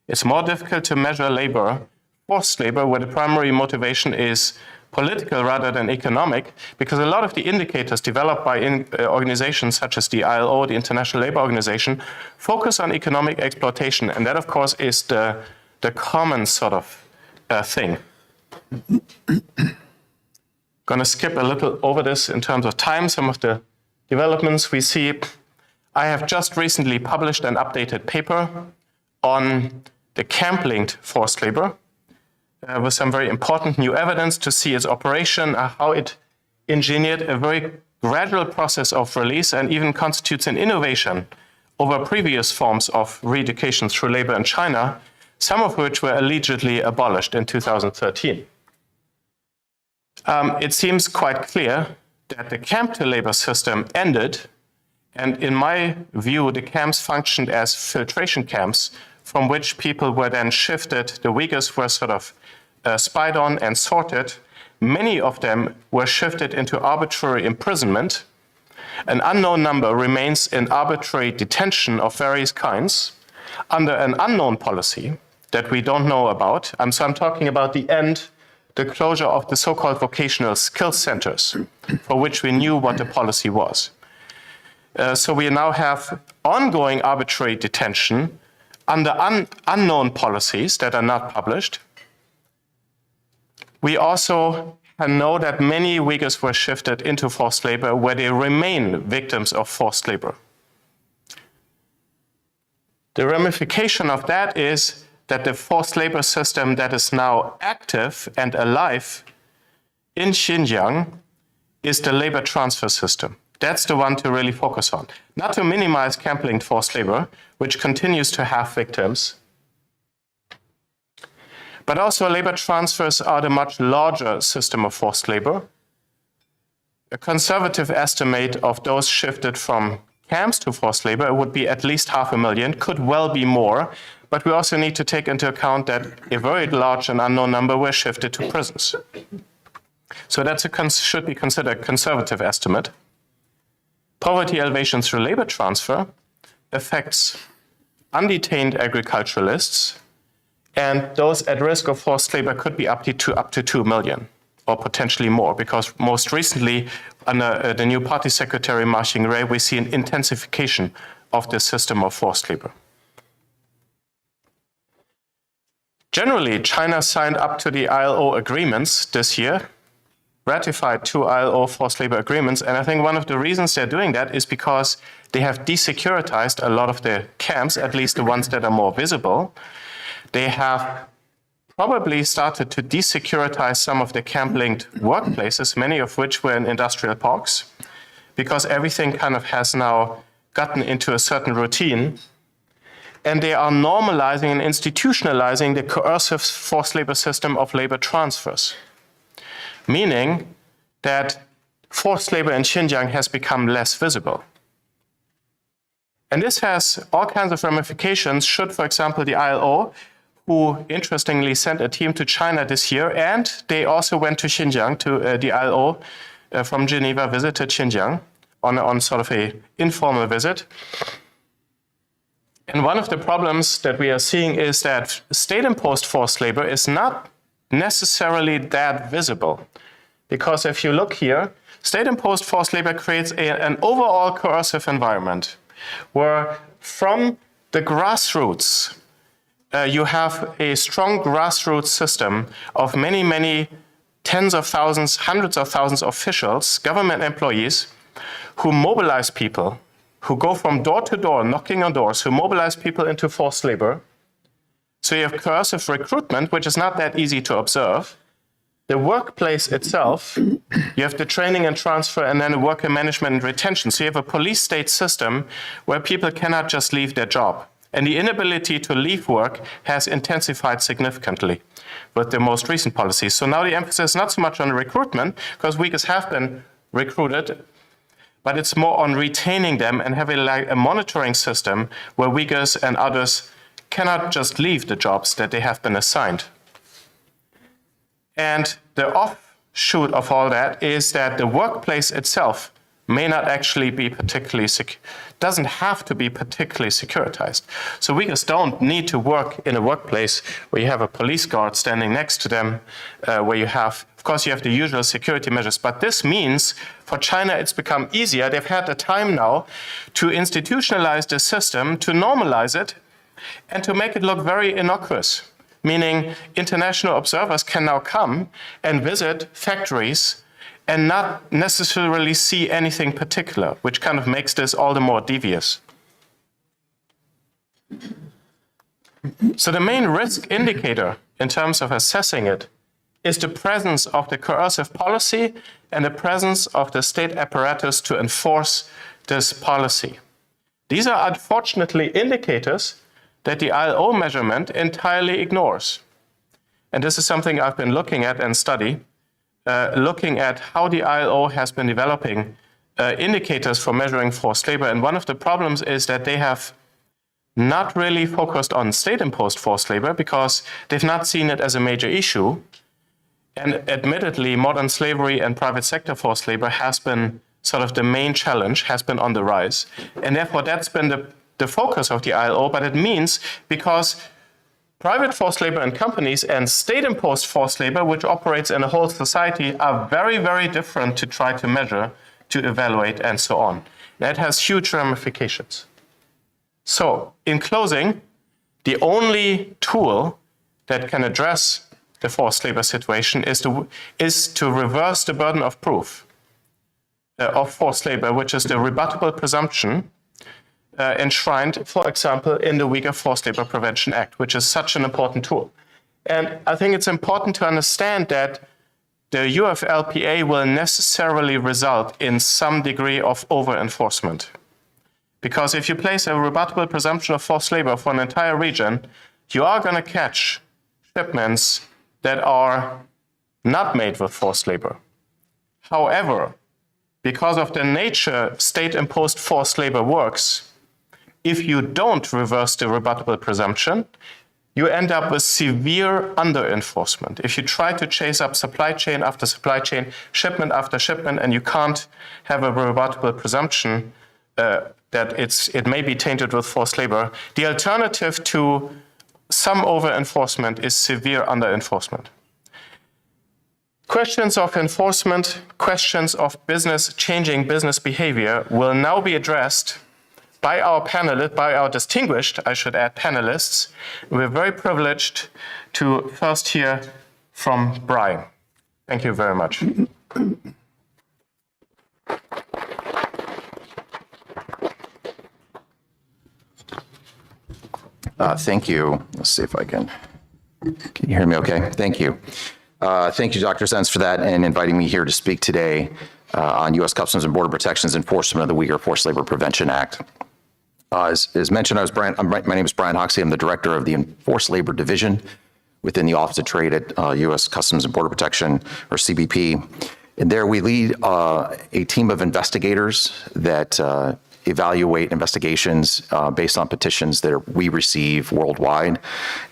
It's more difficult to measure labor, forced labor, where the primary motivation is political rather than economic, because a lot of the indicators developed by organizations such as the ILO, the International Labour Organization, focus on economic exploitation. And that, of course, is the common sort of thing. Going to skip a little over this in terms of time, some of the developments we see. I have just recently published an updated paper on the camp-linked forced labor with some very important new evidence to see its operation, how it engineered a very gradual process of release and even constitutes an innovation over previous forms of re-education through labor in China, some of which were allegedly abolished in 2013. It seems quite clear that the camp-to-labor system ended, and in my view, the camps functioned as filtration camps from which people were then shifted. The Uyghurs were sort of spied on and sorted. Many of them were shifted into arbitrary imprisonment. An unknown number remains in arbitrary detention of various kinds under an unknown policy that we don't know about. So I'm talking about the closure of the so-called vocational skills centers, for which we knew what the policy was. So we now have ongoing arbitrary detention under unknown policies that are not published. We also know that many Uyghurs were shifted into forced labor, where they remain victims of forced labor. The ramification of that is that the forced labor system that is now active and alive in Xinjiang is the labor transfer system. That's the one to really focus on. Not to minimize camp-linked forced labor, which continues to have victims, but also labor transfers are the much larger system of forced labor. A conservative estimate of those shifted from camps to forced labor would be at least 500,000, could well be more, but we also need to take into account that a very large and unknown number were shifted to prisons. So that should be considered a conservative estimate. Poverty elevation through labor transfer affects undetained agriculturalists, and those at risk of forced labor could be up to 2 million, or potentially more, because most recently, under the new party secretary, Ma Xingray, we see an intensification of the system of forced labor. Generally, China signed up to the ILO agreements this year, ratified 2 ILO forced labor agreements. And I think one of the reasons they're doing that is because they have desecuritized a lot of the camps, at least the ones that are more visible. They have probably started to desecuritize some of the camp-linked workplaces, many of which were in industrial parks, because everything kind of has now gotten into a certain routine. And they are normalizing and institutionalizing the coercive forced labor system of labor transfers, meaning that forced labor in Xinjiang has become less visible. And this has all kinds of ramifications should, for example, the ILO, who interestingly sent a team to China this year, and they also went to Xinjiang, to the ILO from Geneva, visited Xinjiang on sort of a informal visit. And one of the problems that we are seeing is that state-imposed forced labor is not necessarily that visible. Because if you look here, state-imposed forced labor creates an overall coercive environment where from the grassroots, you have a strong grassroots system of many, many tens of thousands, hundreds of thousands of officials, government employees, who mobilize people, who go from door to door, knocking on doors, who mobilize people into forced labor. So you have coercive recruitment, which is not that easy to observe. The workplace itself, you have the training and transfer, and then worker management and retention. So you have a police state system where people cannot just leave their job. And the inability to leave work has intensified significantly with the most recent policies. So now the emphasis is not so much on recruitment, because Uyghurs have been recruited, but it's more on retaining them and having like a monitoring system where Uyghurs and others cannot just leave the jobs that they have been assigned. And the offshoot of all that is that the workplace itself may not actually be particularly doesn't have to be particularly securitized. So Uyghurs don't need to work in a workplace where you have a police guard standing next to them, where you have, of course, you have the usual security measures, but this means for China it's become easier. They've had the time now to institutionalize the system, to normalize it, and to make it look very innocuous, meaning international observers can now come and visit factories and not necessarily see anything particular, which kind of makes this all the more devious. So the main risk indicator in terms of assessing it is the presence of the coercive policy and the presence of the state apparatus to enforce this policy. These are unfortunately indicators that the ILO measurement entirely ignores. And this is something I've been looking at and study. Looking at how the ILO has been developing indicators for measuring forced labor. And one of the problems is that they have not really focused on state-imposed forced labor because they've not seen it as a major issue. And admittedly, modern slavery and private sector forced labor has been sort of the main challenge, has been on the rise. And therefore, that's been the focus of the ILO. But it means because private forced labor in companies and state-imposed forced labor, which operates in a whole society, are very, very different to try to measure, to evaluate, and so on. That has huge ramifications. So, in closing, the only tool that can address the forced labor situation is to reverse the burden of proof of forced labor, which is the rebuttable presumption enshrined, for example, in the Uyghur Forced Labor Prevention Act, which is such an important tool. And I think it's important to understand that the UFLPA will necessarily result in some degree of over-enforcement. Because if you place a rebuttable presumption of forced labor for an entire region, you are going to catch shipments that are not made with forced labor. However, because of the nature state-imposed forced labor works, if you don't reverse the rebuttable presumption, you end up with severe under-enforcement. If you try to chase up supply chain after supply chain, shipment after shipment, and you can't have a rebuttable presumption that it may be tainted with forced labor, the alternative to some over-enforcement is severe under-enforcement. Questions of enforcement, questions of changing business behavior will now be addressed by our distinguished, I should add, panelists. We're very privileged to first hear from Brian. Thank you very much. Thank you. Let's see if I can you hear me okay? Thank you. Thank you, Dr. Zenz, for that and inviting me here to speak today on U.S. Customs and Border Protection's enforcement of the Uyghur Forced Labor Prevention Act. As mentioned, my name is Brian Hoxie. I'm the director of the Enforced Labor Division within the Office of Trade at U.S. Customs and Border Protection, or CBP. And there we lead a team of investigators that evaluate investigations based on petitions that we receive worldwide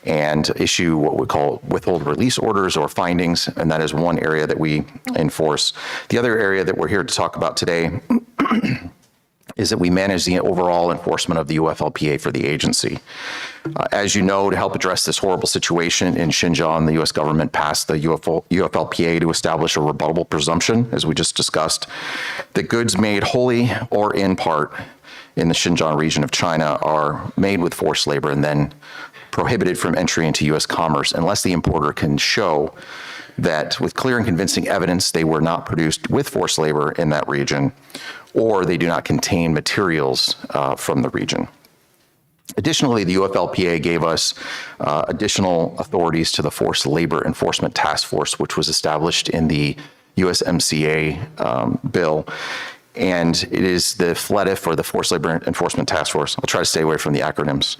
and issue what we call withhold release orders or findings, and that is one area that we enforce. The other area that we're here to talk about today is that we manage the overall enforcement of the UFLPA for the agency. As you know, to help address this horrible situation in Xinjiang, the U.S. government passed the UFLPA to establish a rebuttable presumption, as we just discussed, that goods made wholly or in part in the Xinjiang region of China are made with forced labor and then prohibited from entry into U.S. commerce unless the importer can show that with clear and convincing evidence they were not produced with forced labor in that region, or they do not contain materials from the region. Additionally, the UFLPA gave us additional authorities to the Forced Labor Enforcement Task Force, which was established in the USMCA bill. And it is the FLETF, or the Forced Labor Enforcement Task Force. I'll try to stay away from the acronyms.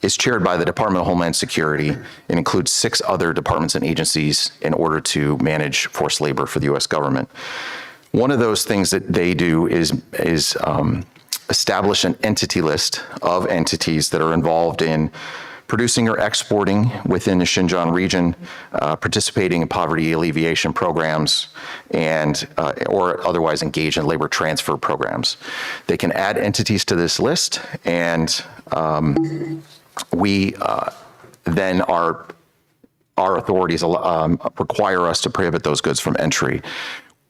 It's chaired by the Department of Homeland Security and includes 6 other departments and agencies in order to manage forced labor for the U.S. government. One of those things that they do is establish an entity list of entities that are involved in producing or exporting within the Xinjiang region, participating in poverty alleviation programs, and or otherwise engage in labor transfer programs. They can add entities to this list, and we then our authorities require us to prohibit those goods from entry.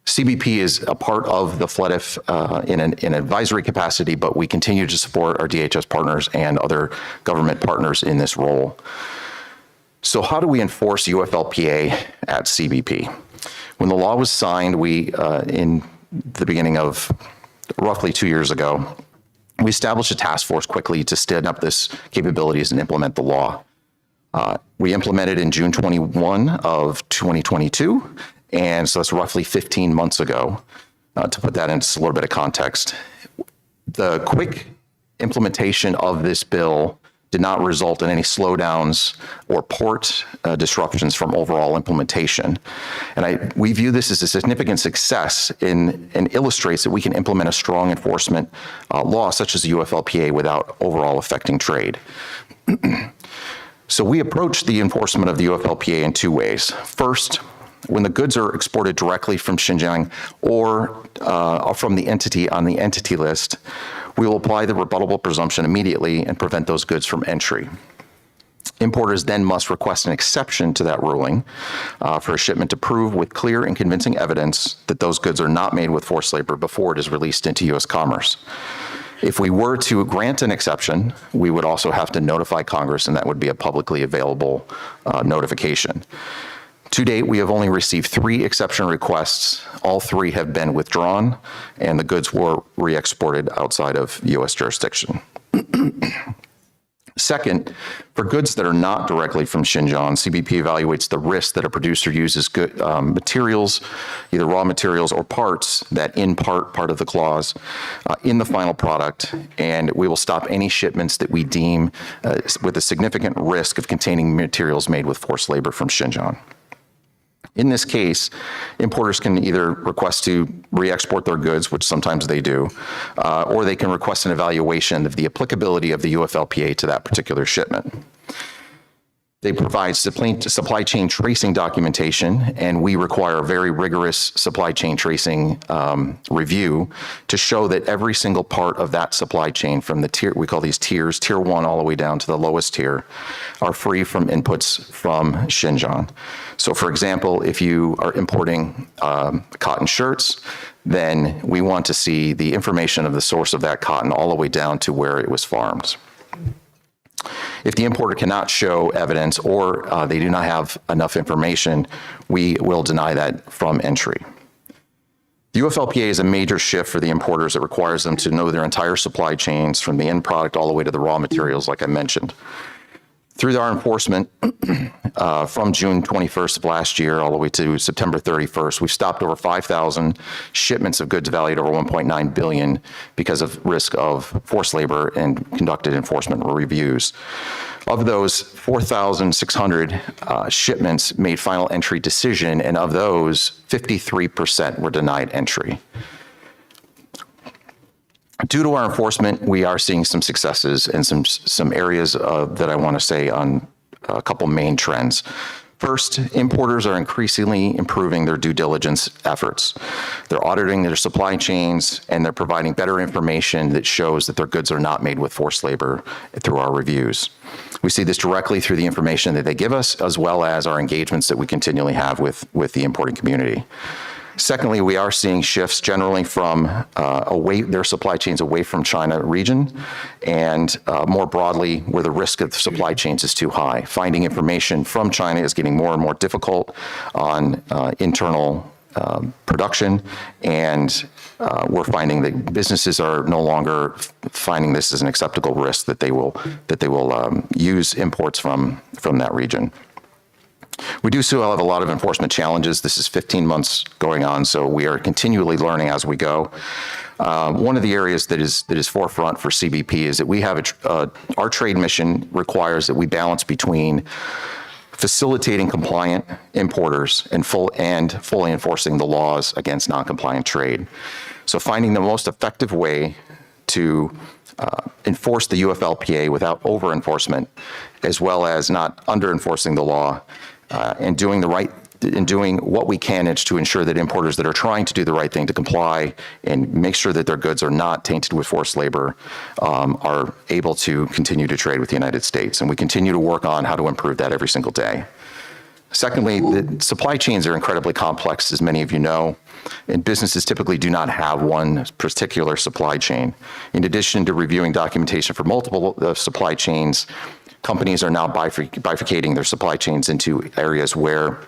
CBP is a part of the FLETF in an advisory capacity, but we continue to support our DHS partners and other government partners in this role. So how do we enforce UFLPA at CBP? When the law was signed, we, in the beginning of roughly 2 years ago, we established a task force quickly to stand up this capabilities and implement the law. We implemented in June 21 of 2022. And so that's roughly 15 months ago, to put that into a little bit of context. The quick implementation of this bill did not result in any slowdowns or port disruptions from overall implementation. And we view this as a significant success and illustrates that we can implement a strong enforcement law such as the UFLPA without overall affecting trade. So we approach the enforcement of the UFLPA in 2 ways. First, when the goods are exported directly from Xinjiang or from the entity on the entity list, we will apply the rebuttable presumption immediately and prevent those goods from entry. Importers then must request an exception to that ruling for a shipment to prove with clear and convincing evidence that those goods are not made with forced labor before it is released into U.S. commerce. If we were to grant an exception, we would also have to notify Congress, and that would be a publicly available notification. To date, we have only received 3 exception requests. All 3 have been withdrawn, and the goods were re-exported outside of U.S. jurisdiction. Second, for goods that are not directly from Xinjiang, CBP evaluates the risk that a producer uses good materials, either raw materials or parts that in part of the clause, in the final product, and we will stop any shipments that we deem with a significant risk of containing materials made with forced labor from Xinjiang. In this case, importers can either request to re-export their goods, which sometimes they do, or they can request an evaluation of the applicability of the UFLPA to that particular shipment. They provide supply chain tracing documentation, and we require a very rigorous supply chain tracing review to show that every single part of that supply chain from the tier, we call these tiers, tier 1 all the way down to the lowest tier, are free from inputs from Xinjiang. So for example, if you are importing cotton shirts, then we want to see the information of the source of that cotton all the way down to where it was farmed. If the importer cannot show evidence or they do not have enough information, we will deny that from entry. The UFLPA is a major shift for the importers. It requires them to know their entire supply chains from the end product all the way to the raw materials, like I mentioned. Through our enforcement from June 21st of last year all the way to September 31st, we've stopped over 5,000 shipments of goods valued over $1.9 billion because of risk of forced labor and conducted enforcement reviews. Of those, 4,600 shipments made final entry decision, and of those, 53% were denied entry. Due to our enforcement, we are seeing some successes and some areas that I want to say on a couple main trends. First, importers are increasingly improving their due diligence efforts. They're auditing their supply chains, and they're providing better information that shows that their goods are not made with forced labor through our reviews. We see this directly through the information that they give us, as well as our engagements that we continually have with the importing community. Secondly, we are seeing shifts generally from their supply chains away from China region, and more broadly, where the risk of supply chains is too high. Finding information from China is getting more and more difficult on internal production, and we're finding that businesses are no longer finding this as an acceptable risk that they will use imports from that region. We do still have a lot of enforcement challenges. This is 15 months going on, so we are continually learning as we go. One of the areas that is forefront for CBP is that we have our trade mission requires that we balance between facilitating compliant importers and fully enforcing the laws against non-compliant trade. So finding the most effective way to enforce the UFLPA without over-enforcement, as well as not under-enforcing the law, and doing what we can to ensure that importers that are trying to do the right thing to comply and make sure that their goods are not tainted with forced labor are able to continue to trade with the United States. And we continue to work on how to improve that every single day. Secondly, the supply chains are incredibly complex, as many of you know, and businesses typically do not have one particular supply chain. In addition to reviewing documentation for multiple supply chains, companies are now bifurcating their supply chains into areas where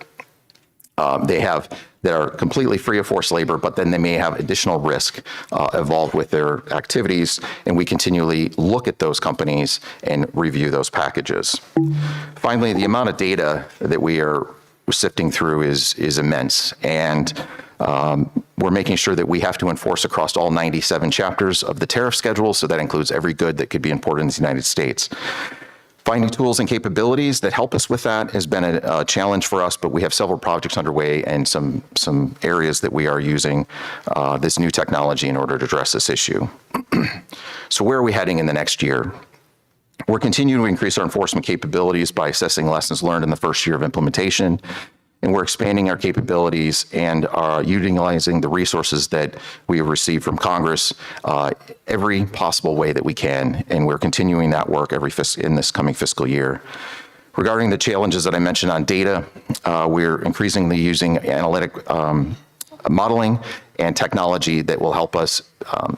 that are completely free of forced labor, but then they may have additional risk involved with their activities, and we continually look at those companies and review those packages. Finally, the amount of data that we are sifting through is immense, and we're making sure that we have to enforce across all 97 chapters of the tariff schedule, so that includes every good that could be imported into the United States. Finding tools and capabilities that help us with that has been a challenge for us, but we have several projects underway and some areas that we are using this new technology in order to address this issue. So where are we heading in the next year? We're continuing to increase our enforcement capabilities by assessing lessons learned in the first year of implementation, and we're expanding our capabilities and are utilizing the resources that we have received from Congress every possible way that we can, and we're continuing that work in this coming fiscal year. Regarding the challenges that I mentioned on data, we're increasingly using analytic modeling and technology that will help us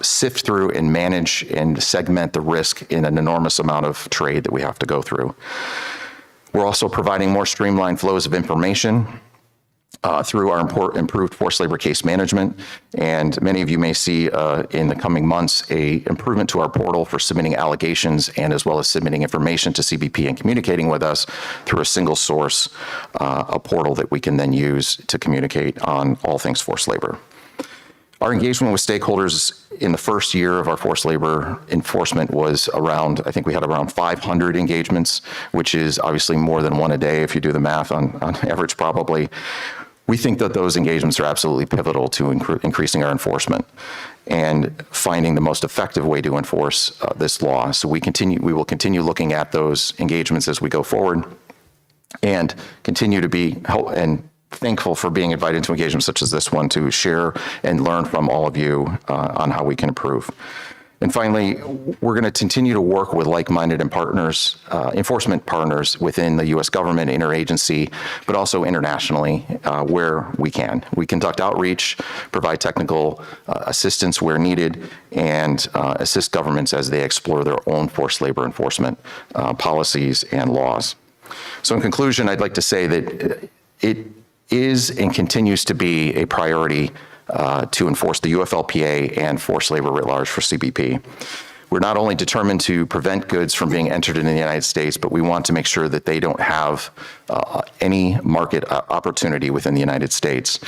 sift through and manage and segment the risk in an enormous amount of trade that we have to go through. We're also providing more streamlined flows of information through our improved forced labor case management. And many of you may see in the coming months a improvement to our portal for submitting allegations and as well as submitting information to CBP and communicating with us through a single source, a portal that we can then use to communicate on all things forced labor. Our engagement with stakeholders in the first year of our forced labor enforcement was around, I think we had around 500 engagements, which is obviously more than one a day if you do the math on average probably. We think that those engagements are absolutely pivotal to increasing our enforcement and finding the most effective way to enforce this law. So we will continue looking at those engagements as we go forward and continue to be thankful for being invited to engagements such as this one to share and learn from all of you on how we can improve. And finally, we're going to continue to work with like-minded and partners, enforcement partners within the U.S. government, interagency, but also internationally where we can. We conduct outreach, provide technical assistance where needed, and assist governments as they explore their own forced labor enforcement policies and laws. So in conclusion, I'd like to say that it is and continues to be a priority to enforce the UFLPA and forced labor writ large for CBP. We're not only determined to prevent goods from being entered into the United States, but we want to make sure that they don't have any market opportunity within the United States.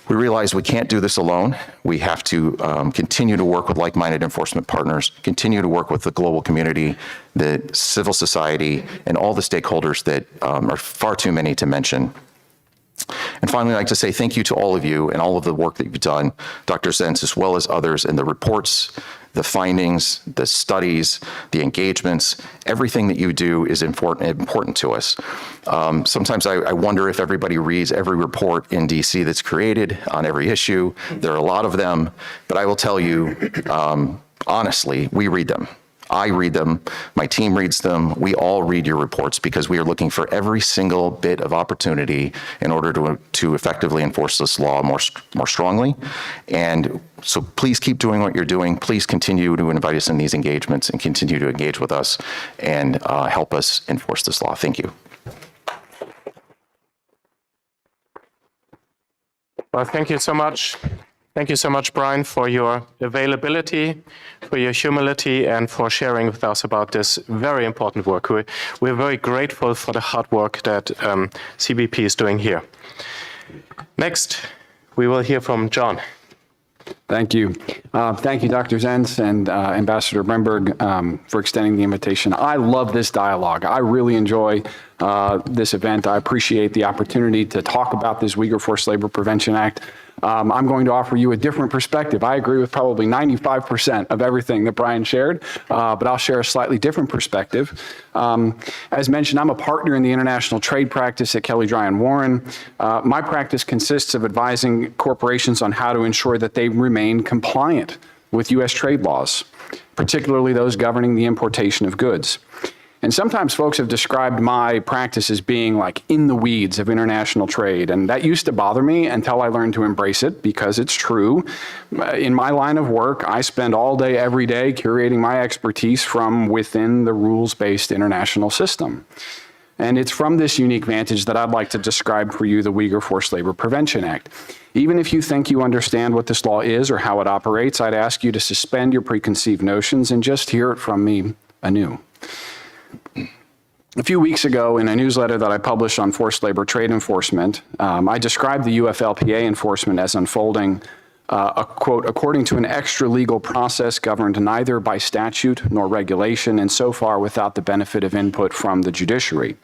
We realize we can't do this alone. We have to continue to work with like-minded enforcement partners, continue to work with the global community, the civil society, and all the stakeholders that are far too many to mention. And finally, I'd like to say thank you to all of you and all of the work that you've done, Dr. Zentz, as well as others, and the reports, the findings, the studies, the engagements. Everything that you do is important to us. Sometimes I wonder if everybody reads every report in DC that's created on every issue. There are a lot of them, but I will tell you, honestly, we read them. I read them, my team reads them, we all read your reports because we are looking for every single bit of opportunity in order to effectively enforce this law more strongly. And so please keep doing what you're doing. Please continue to invite us in these engagements and continue to engage with us and help us enforce this law. Thank you. Well, thank you so much. Thank you so much, Brian, for your availability, for your humility, and for sharing with us about this very important work. We're very grateful for the hard work that CBP is doing here. Next, we will hear from John. Thank you. Thank you, Dr. Zentz and Ambassador Bremberg, for extending the invitation. I love this dialogue. I really enjoy this event. I appreciate the opportunity to talk about this Uyghur Forced Labor Prevention Act. I'm going to offer you a different perspective. I agree with probably 95% of everything that Brian shared, but I'll share a slightly different perspective. As mentioned, I'm a partner in the international trade practice at Kelly Dry & Warren. My practice consists of advising corporations on how to ensure that they remain compliant with U.S. trade laws, particularly those governing the importation of goods. And sometimes folks have described my practice as being like in the weeds of international trade. And that used to bother me until I learned to embrace it because it's true. In my line of work, I spend all day, every day curating my expertise from within the rules-based international system. And it's from this unique vantage that I'd like to describe for you the Uyghur Forced Labor Prevention Act. Even if you think you understand what this law is or how it operates, I'd ask you to suspend your preconceived notions and just hear it from me anew. A few weeks ago, in a newsletter that I published on forced labor trade enforcement, I described the UFLPA enforcement as unfolding, quote, according to an extra-legal process governed neither by statute nor regulation, and so far without the benefit of input from the judiciary.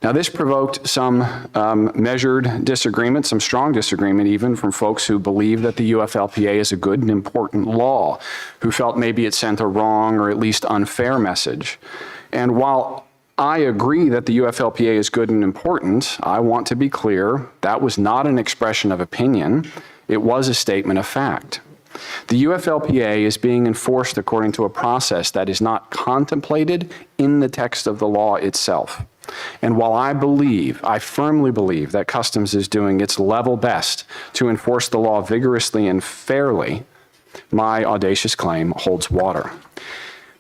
Now, this provoked some measured disagreement, some strong disagreement even, from folks who believe that the UFLPA is a good and important law, who felt maybe it sent a wrong or at least unfair message. And while I agree that the UFLPA is good and important, I want to be clear that was not an expression of opinion. It was a statement of fact. The UFLPA is being enforced according to a process that is not contemplated in the text of the law itself. And while I firmly believe that Customs is doing its level best to enforce the law vigorously and fairly, my audacious claim holds water.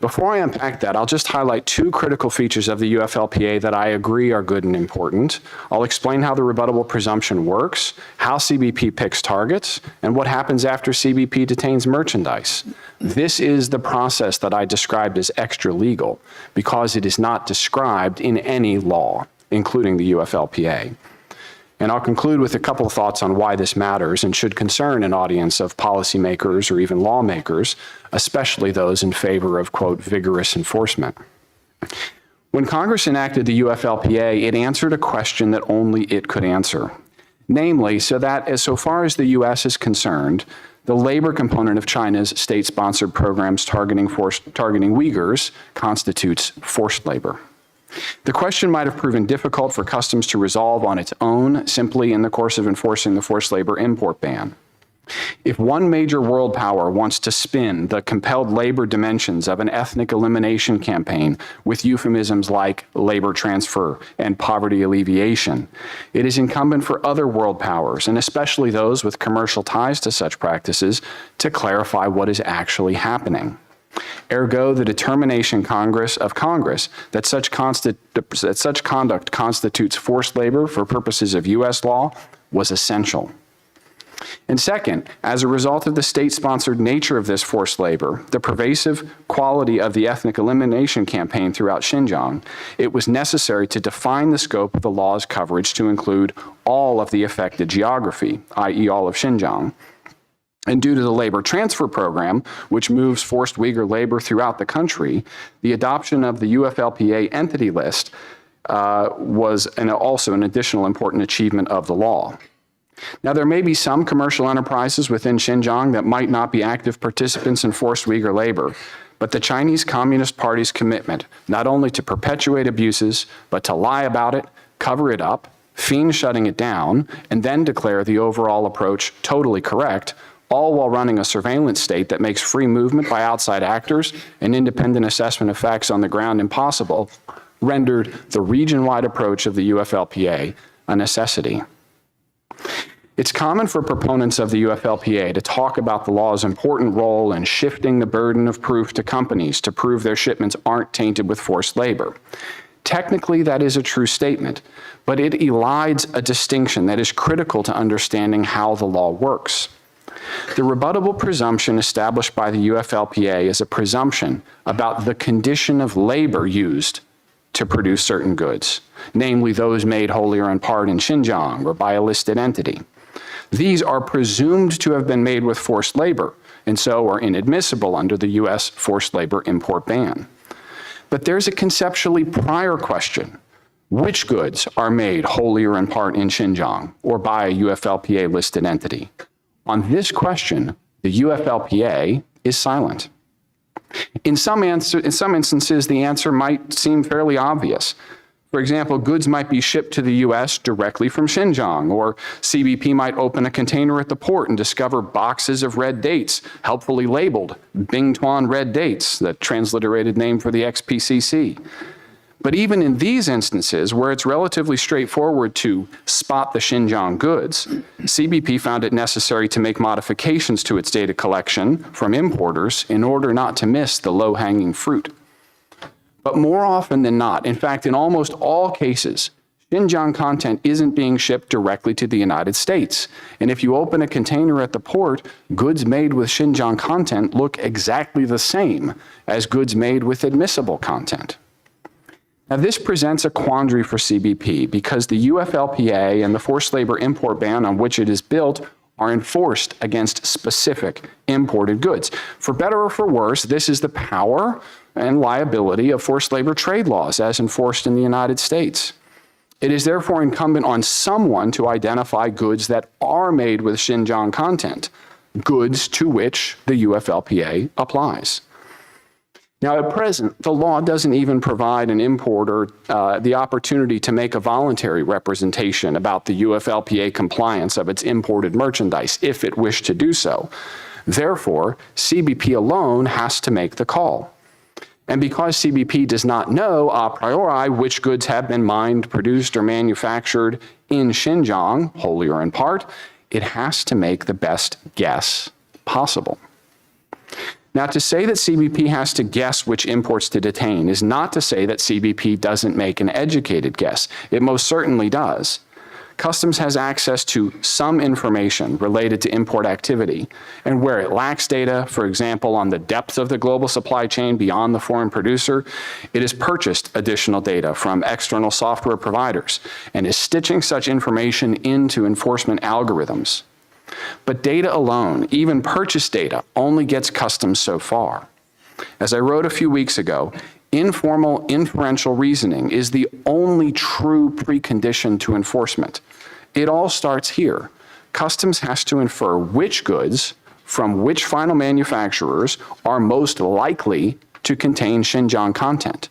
Before I unpack that, I'll just highlight two critical features of the UFLPA that I agree are good and important. I'll explain how the rebuttable presumption works, how CBP picks targets, and what happens after CBP detains merchandise. This is the process that I described as extra-legal because it is not described in any law, including the UFLPA. And I'll conclude with a couple of thoughts on why this matters and should concern an audience of policymakers or even lawmakers, especially those in favor of, quote, vigorous enforcement. When Congress enacted the UFLPA, it answered a question that only it could answer. Namely, so that so far as the U.S. is concerned, the labor component of China's state-sponsored programs targeting Uyghurs constitutes forced labor. The question might have proven difficult for Customs to resolve on its own, simply in the course of enforcing the forced labor import ban. If one major world power wants to spin the compelled labor dimensions of an ethnic elimination campaign with euphemisms like labor transfer and poverty alleviation, it is incumbent for other world powers, and especially those with commercial ties to such practices, to clarify what is actually happening. Ergo, the determination of Congress that such conduct constitutes forced labor for purposes of U.S. law was essential. And second, as a result of the state-sponsored nature of this forced labor, the pervasive quality of the ethnic elimination campaign throughout Xinjiang, it was necessary to define the scope of the law's coverage to include all of the affected geography, i.e. all of Xinjiang. And due to the labor transfer program, which moves forced Uyghur labor throughout the country, the adoption of the UFLPA entity list was also an additional important achievement of the law. Now, there may be some commercial enterprises within Xinjiang that might not be active participants in forced Uyghur labor, but the Chinese Communist Party's commitment not only to perpetuate abuses, but to lie about it, cover it up, feign shutting it down, and then declare the overall approach totally correct, all while running a surveillance state that makes free movement by outside actors and independent assessment of facts on the ground impossible, rendered the region-wide approach of the UFLPA a necessity. It's common for proponents of the UFLPA to talk about the law's important role in shifting the burden of proof to companies to prove their shipments aren't tainted with forced labor. Technically, that is a true statement, but it elides a distinction that is critical to understanding how the law works. The rebuttable presumption established by the UFLPA is a presumption about the condition of labor used to produce certain goods, namely those made wholly or in part in Xinjiang or by a listed entity. These are presumed to have been made with forced labor, and so are inadmissible under the U.S. forced labor import ban. But there's a conceptually prior question. Which goods are made wholly or in part in Xinjiang or by a UFLPA listed entity? On this question, the UFLPA is silent. In some instances, the answer might seem fairly obvious. For example, goods might be shipped to the U.S. directly from Xinjiang, or CBP might open a container at the port and discover boxes of red dates, helpfully labeled Bingtuan red dates, the transliterated name for the XPCC. But even in these instances, where it's relatively straightforward to spot the Xinjiang goods, CBP found it necessary to make modifications to its data collection from importers in order not to miss the low-hanging fruit. But more often than not, in fact, in almost all cases, Xinjiang content isn't being shipped directly to the United States. And if you open a container at the port, goods made with Xinjiang content look exactly the same as goods made with admissible content. Now, this presents a quandary for CBP because the UFLPA and the forced labor import ban on which it is built are enforced against specific imported goods. For better or for worse, this is the power and liability of forced labor trade laws as enforced in the United States. It is therefore incumbent on someone to identify goods that are made with Xinjiang content, goods to which the UFLPA applies. Now, at present, the law doesn't even provide an importer the opportunity to make a voluntary representation about the UFLPA compliance of its imported merchandise, if it wished to do so. Therefore, CBP alone has to make the call. And because CBP does not know a priori which goods have been mined, produced, or manufactured in Xinjiang, wholly or in part, it has to make the best guess possible. Now, to say that CBP has to guess which imports to detain is not to say that CBP doesn't make an educated guess. It most certainly does. Customs has access to some information related to import activity, and where it lacks data, for example, on the depth of the global supply chain beyond the foreign producer, it has purchased additional data from external software providers and is stitching such information into enforcement algorithms. But data alone, even purchase data, only gets customs so far. As I wrote a few weeks ago, informal inferential reasoning is the only true precondition to enforcement. It all starts here. Customs has to infer which goods from which final manufacturers are most likely to contain Xinjiang content.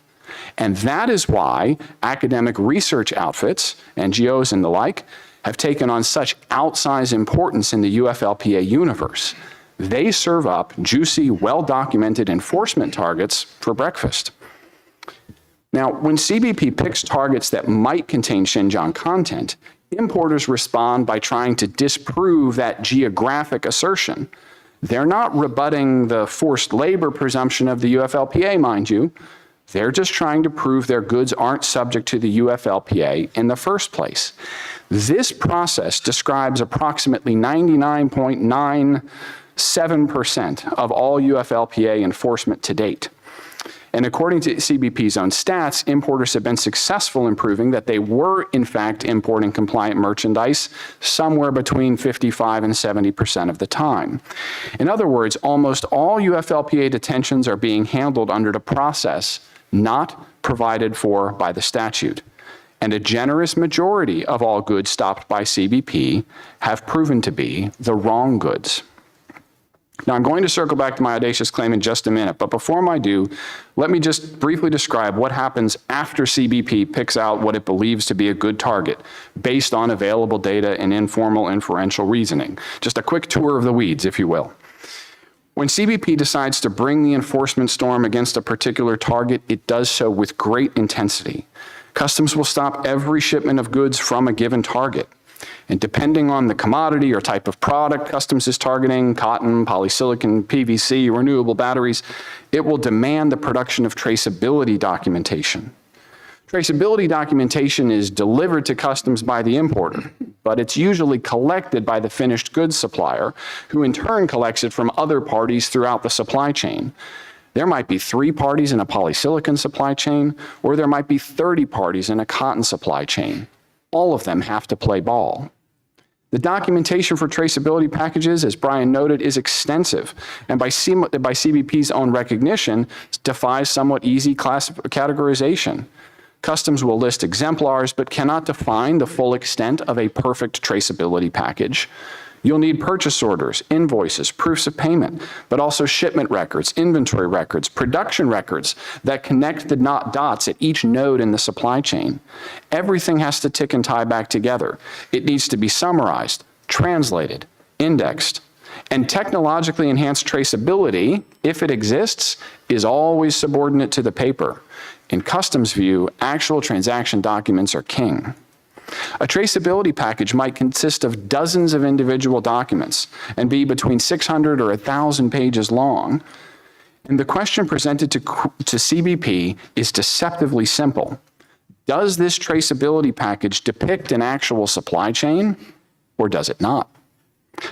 And that is why academic research outfits, NGOs and the like, have taken on such outsized importance in the UFLPA universe. They serve up juicy, well-documented enforcement targets for breakfast. Now, when CBP picks targets that might contain Xinjiang content, importers respond by trying to disprove that geographic assertion. They're not rebutting the forced labor presumption of the UFLPA, mind you. They're just trying to prove their goods aren't subject to the UFLPA in the first place. This process describes approximately 99.97% of all UFLPA enforcement to date. And according to CBP's own stats, importers have been successful in proving that they were, in fact, importing compliant merchandise somewhere between 55 and 70% of the time. In other words, almost all UFLPA detentions are being handled under the process not provided for by the statute. And a generous majority of all goods stopped by CBP have proven to be the wrong goods. Now, I'm going to circle back to my audacious claim in just a minute, but before I do, let me just briefly describe what happens after CBP picks out what it believes to be a good target based on available data and informal inferential reasoning. Just a quick tour of the weeds, if you will. When CBP decides to bring the enforcement storm against a particular target, it does so with great intensity. Customs will stop every shipment of goods from a given target. And depending on the commodity or type of product Customs is targeting, cotton, polysilicon, PVC, renewable batteries, it will demand the production of traceability documentation. Traceability documentation is delivered to Customs by the importer, but it's usually collected by the finished goods supplier, who in turn collects it from other parties throughout the supply chain. There might be 3 parties in a polysilicon supply chain, or there might be 30 parties in a cotton supply chain. All of them have to play ball. The documentation for traceability packages, as Brian noted, is extensive, and by CBP's own recognition, defies somewhat easy categorization. Customs will list exemplars, but cannot define the full extent of a perfect traceability package. You'll need purchase orders, invoices, proofs of payment, but also shipment records, inventory records, production records that connect the dots at each node in the supply chain. Everything has to tick and tie back together. It needs to be summarized, translated, indexed, and technologically enhanced traceability, if it exists, is always subordinate to the paper. In Customs' view, actual transaction documents are king. A traceability package might consist of dozens of individual documents and be between 600 or 1,000 pages long. And the question presented to CBP is deceptively simple. Does this traceability package depict an actual supply chain, or does it not?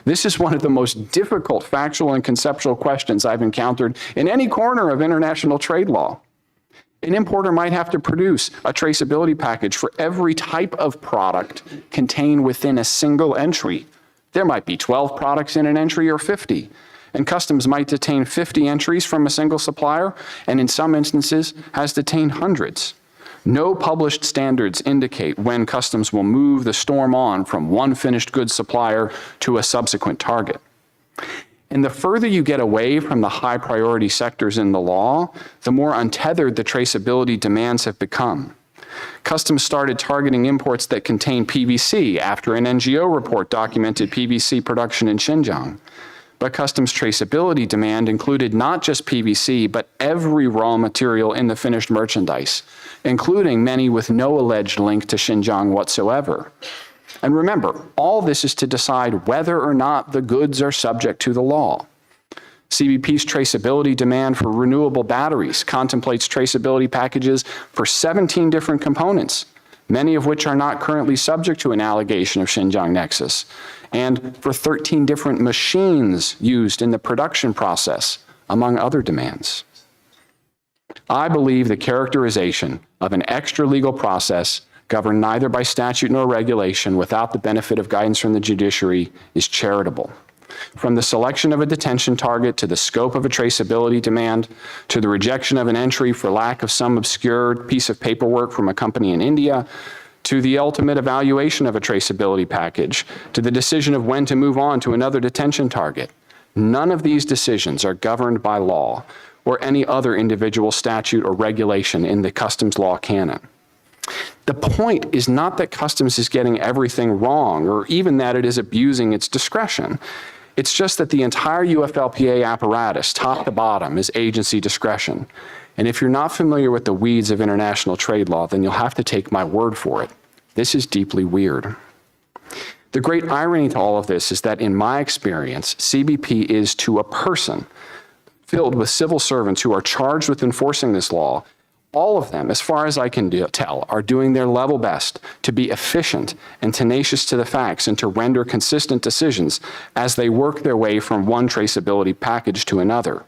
This is one of the most difficult factual and conceptual questions I've encountered in any corner of international trade law. An importer might have to produce a traceability package for every type of product contained within a single entry. There might be 12 products in an entry or 50, and Customs might detain 50 entries from a single supplier, and in some instances has detained hundreds. No published standards indicate when Customs will move the storm on from one finished goods supplier to a subsequent target. And the further you get away from the high priority sectors in the law, the more untethered the traceability demands have become. Customs started targeting imports that contain PVC after an NGO report documented PVC production in Xinjiang. But Customs traceability demand included not just PVC, but every raw material in the finished merchandise, including many with no alleged link to Xinjiang whatsoever. And remember, all this is to decide whether or not the goods are subject to the law. CBP's traceability demand for renewable batteries contemplates traceability packages for 17 different components, many of which are not currently subject to an allegation of Xinjiang nexus, and for 13 different machines used in the production process, among other demands. I believe the characterization of an extra-legal process governed neither by statute nor regulation without the benefit of guidance from the judiciary is charitable. From the selection of a detention target to the scope of a traceability demand, to the rejection of an entry for lack of some obscure piece of paperwork from a company in India, to the ultimate evaluation of a traceability package, to the decision of when to move on to another detention target. None of these decisions are governed by law or any other individual statute or regulation in the Customs law canon. The point is not that customs is getting everything wrong or even that it is abusing its discretion. It's just that the entire UFLPA apparatus, top to bottom, is agency discretion. And if you're not familiar with the weeds of international trade law, then you'll have to take my word for it. This is deeply weird. The great irony to all of this is that in my experience, CBP is to a person filled with civil servants who are charged with enforcing this law. All of them, as far as I can tell, are doing their level best to be efficient and tenacious to the facts and to render consistent decisions as they work their way from one traceability package to another.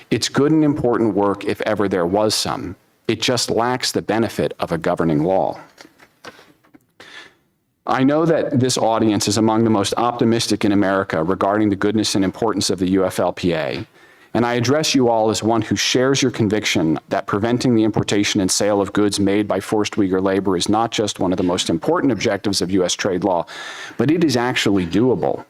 It's good and important work if ever there was some. It just lacks the benefit of a governing law. I know that this audience is among the most optimistic in America regarding the goodness and importance of the UFLPA. And I address you all as one who shares your conviction that preventing the importation and sale of goods made by forced Uyghur labor is not just one of the most important objectives of U.S. trade law, but it is actually doable.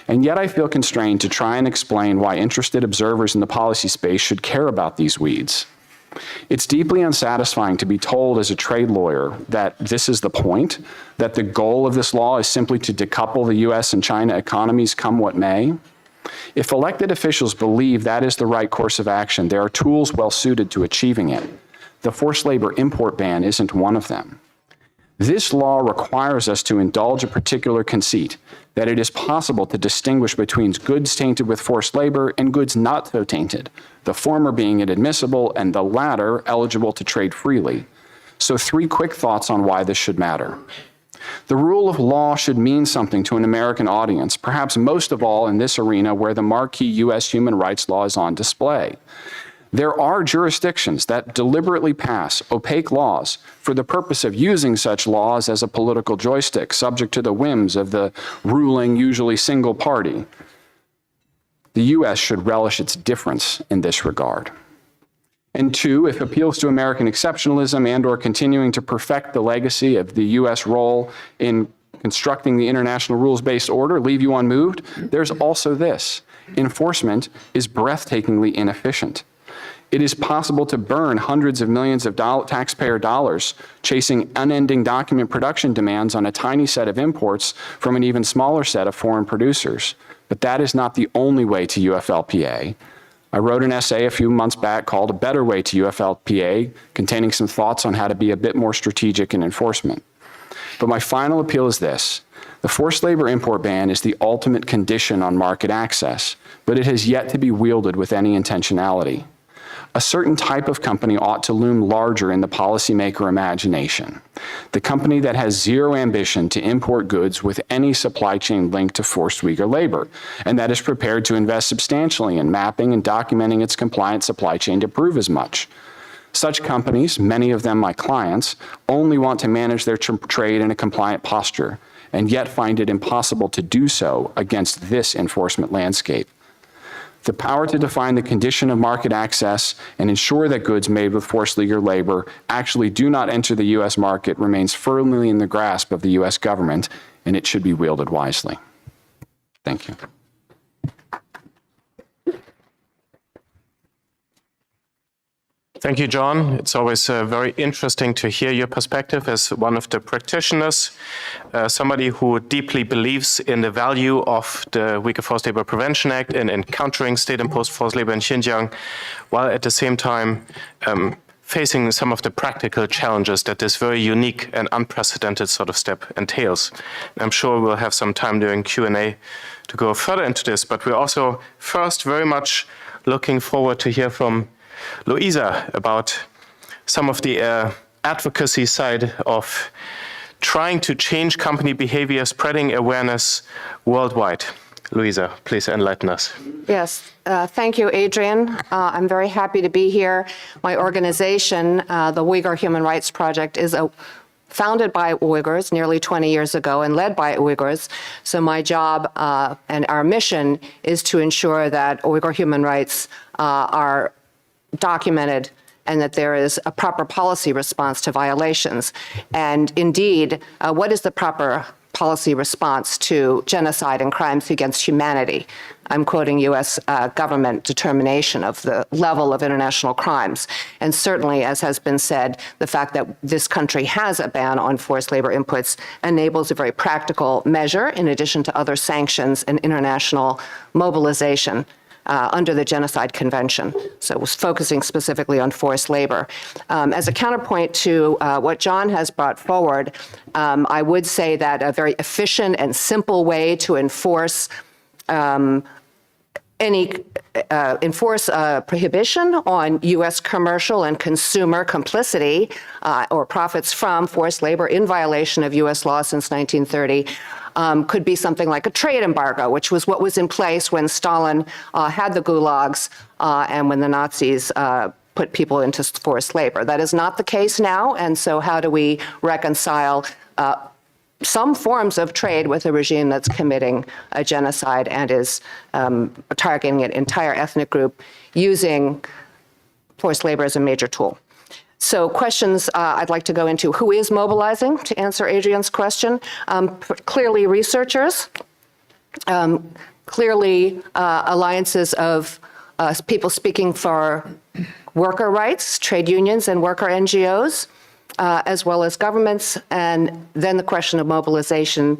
And yet I feel constrained to try and explain why interested observers in the policy space should care about these weeds. It's deeply unsatisfying to be told as a trade lawyer that this is the point, that the goal of this law is simply to decouple the U.S. and China economies come what may. If elected officials believe that is the right course of action, there are tools well suited to achieving it. The forced labor import ban isn't one of them. This law requires us to indulge a particular conceit that it is possible to distinguish between goods tainted with forced labor and goods not so tainted, the former being inadmissible and the latter eligible to trade freely. So 3 quick thoughts on why this should matter. The rule of law should mean something to an American audience, perhaps most of all in this arena where the marquee U.S. human rights law is on display. There are jurisdictions that deliberately pass opaque laws for the purpose of using such laws as a political joystick, subject to the whims of the ruling, usually single party. The U.S. should relish its difference in this regard. And 2, if appeals to American exceptionalism and/or continuing to perfect the legacy of the U.S. role in constructing the international rules-based order leave you unmoved, there's also this. Enforcement is breathtakingly inefficient. It is possible to burn hundreds of millions of taxpayer dollars chasing unending document production demands on a tiny set of imports from an even smaller set of foreign producers. But that is not the only way to UFLPA. I wrote an essay a few months back called A Better Way to UFLPA, containing some thoughts on how to be a bit more strategic in enforcement. But my final appeal is this. The forced labor import ban is the ultimate condition on market access, but it has yet to be wielded with any intentionality. A certain type of company ought to loom larger in the policymaker imagination. The company that has zero ambition to import goods with any supply chain linked to forced Uyghur labor, and that is prepared to invest substantially in mapping and documenting its compliant supply chain to prove as much. Such companies, many of them my clients, only want to manage their trade in a compliant posture, and yet find it impossible to do so against this enforcement landscape. The power to define the condition of market access and ensure that goods made with forced Uyghur labor actually do not enter the U.S. market remains firmly in the grasp of the U.S. government, and it should be wielded wisely. Thank you. Thank you, John. It's always very interesting to hear your perspective as one of the practitioners, somebody who deeply believes in the value of the Uyghur Forced Labor Prevention Act and in countering state-imposed forced labor in Xinjiang, while at the same time facing some of the practical challenges that this very unique and unprecedented sort of step entails. I'm sure we'll have some time during Q&A to go further into this, but we're also first very much looking forward to hear from Louisa about some of the advocacy side of trying to change company behavior, spreading awareness worldwide. Louisa, please enlighten us. Yes, thank you, Adrian. I'm very happy to be here. My organization, the Uyghur Human Rights Project, is founded by Uyghurs nearly 20 years ago and led by Uyghurs. So my job and our mission is to ensure that Uyghur human rights are documented and that there is a proper policy response to violations. And indeed, what is the proper policy response to genocide and crimes against humanity. I'm quoting U.S. government determination of the level of international crimes. And certainly, as has been said, the fact that this country has a ban on forced labor inputs enables a very practical measure, in addition to other sanctions and international mobilization under the Genocide Convention. So it was focusing specifically on forced labor. As a counterpoint to what John has brought forward, I would say that a very efficient and simple way to enforce prohibition on U.S. commercial and consumer complicity or profits from forced labor in violation of U.S. law since 1930 could be something like a trade embargo, which was what was in place when Stalin had the gulags and when the Nazis put people into forced labor. That is not the case now, and so how do we reconcile some forms of trade with a regime that's committing a genocide and is targeting an entire ethnic group using forced labor as a major tool? So questions I'd like to go into. Who is mobilizing, to answer Adrian's question? Clearly researchers, clearly alliances of people speaking for worker rights, trade unions and worker NGOs, as well as governments, and then the question of mobilization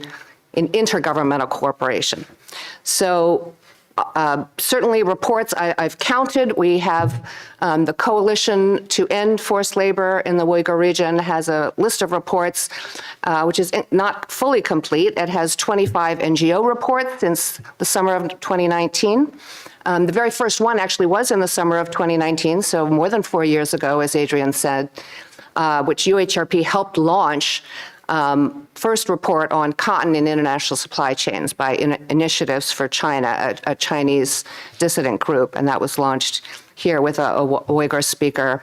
in intergovernmental cooperation. So certainly reports I've counted. We have the Coalition to End Forced Labor in the Uyghur region has a list of reports, which is not fully complete. It has 25 NGO reports since the summer of 2019. The very first one actually was in the summer of 2019, so more than 4 years ago, as Adrian said, which UHRP helped launch. First report on cotton in international supply chains by Initiatives for China, a Chinese dissident group, and that was launched here with a Uyghur speaker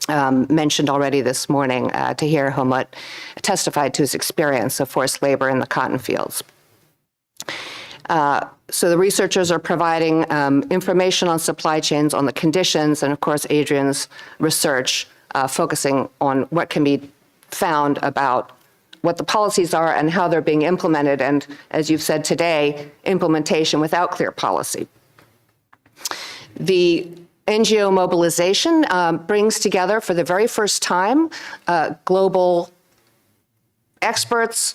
mentioned already this morning, Tahir Humut, testified to his experience of forced labor in the cotton fields. So the researchers are providing information on supply chains, on the conditions, and of course Adrian's research focusing on what can be found about what the policies are and how they're being implemented, and as you've said today, implementation without clear policy. The NGO mobilization brings together for the very first time global experts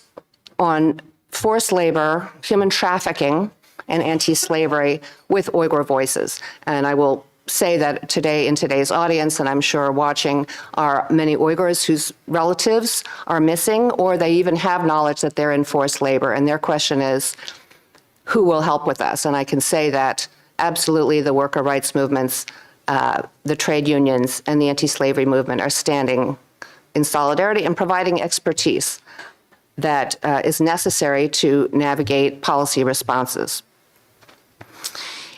on forced labor, human trafficking, and anti-slavery with Uyghur voices. And I will say that today in today's audience, and I'm sure watching, are many Uyghurs whose relatives are missing, or they even have knowledge that they're in forced labor. And their question is, who will help with us? And I can say that absolutely the worker rights movements, the trade unions, and the anti-slavery movement are standing in solidarity and providing expertise that is necessary to navigate policy responses.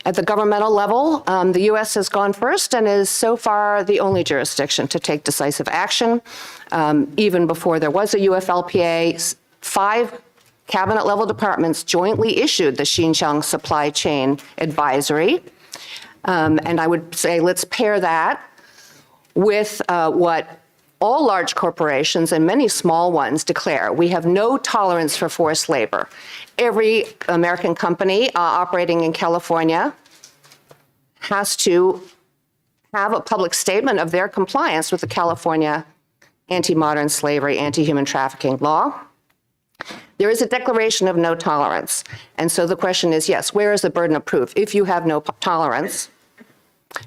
At the governmental level, the U.S. has gone first and is so far the only jurisdiction to take decisive action. Even before there was a UFLPA, 5 cabinet-level departments jointly issued the Xinjiang Supply Chain Advisory. And I would say let's pair that with what all large corporations and many small ones declare. We have no tolerance for forced labor. Every American company operating in California has to have a public statement of their compliance with the California anti-modern slavery, anti-human trafficking law. There is a declaration of no tolerance. And so the question is, yes, where is the burden of proof? If you have no tolerance,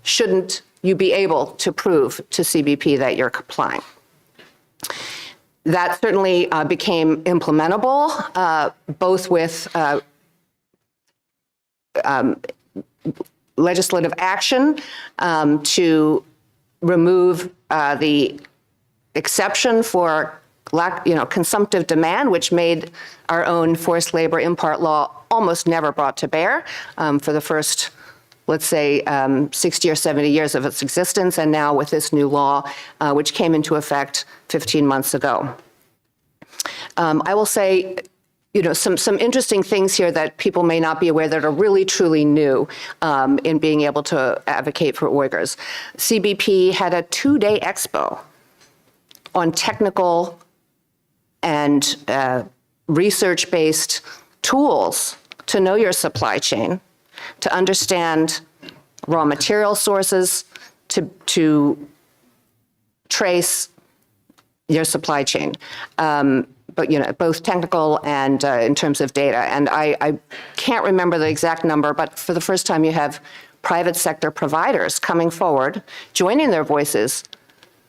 shouldn't you be able to prove to CBP that you're complying? That certainly became implementable, both with legislative action to remove the exception for consumptive demand, which made our own forced labor import law almost never brought to bear for the first, let's say, 60 or 70 years of its existence, and now with this new law, which came into effect 15 months ago. I will say, some interesting things here that people may not be aware that are really, truly new in being able to advocate for Uyghurs. CBP had a 2-day expo on technical and research-based tools to know your supply chain, to understand raw material sources, to trace your supply chain, but both technical and in terms of data. And I can't remember the exact number, but for the first time you have private sector providers coming forward, joining their voices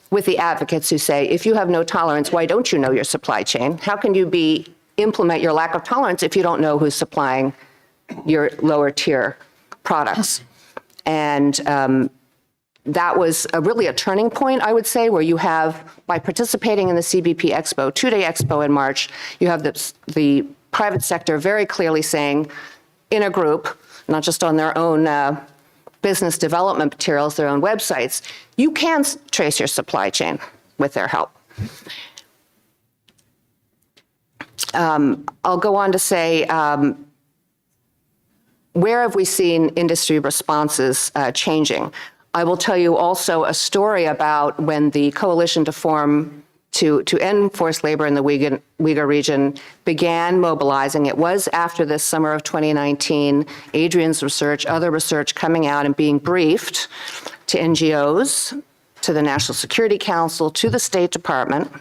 with the advocates who say, if you have no tolerance, why don't you know your supply chain? How can you implement your lack of tolerance if you don't know who's supplying your lower tier products? And that was really a turning point, I would say, where you have, by participating in the CBP Expo, 2-day Expo in March, you have the private sector very clearly saying, in a group, not just on their own business development materials, their own websites, you can trace your supply chain with their help. I'll go on to say, where have we seen industry responses changing? I will tell you also a story about when the coalition to end forced labor in the Uyghur region began mobilizing. It was after this summer of 2019, Adrian's research, other research coming out and being briefed to NGOs, to the National Security Council, to the State Department.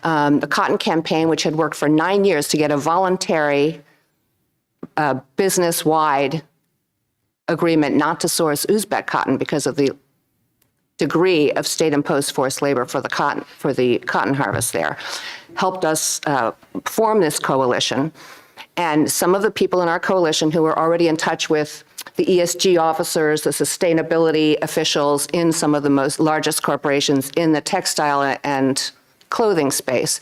The Cotton Campaign, which had worked for 9 years to get a voluntary business-wide agreement not to source Uzbek cotton because of the degree of state-imposed forced labor for the cotton harvest there, helped us form this coalition. And some of the people in our coalition who were already in touch with the ESG officers, the sustainability officials in some of the largest corporations in the textile and clothing space,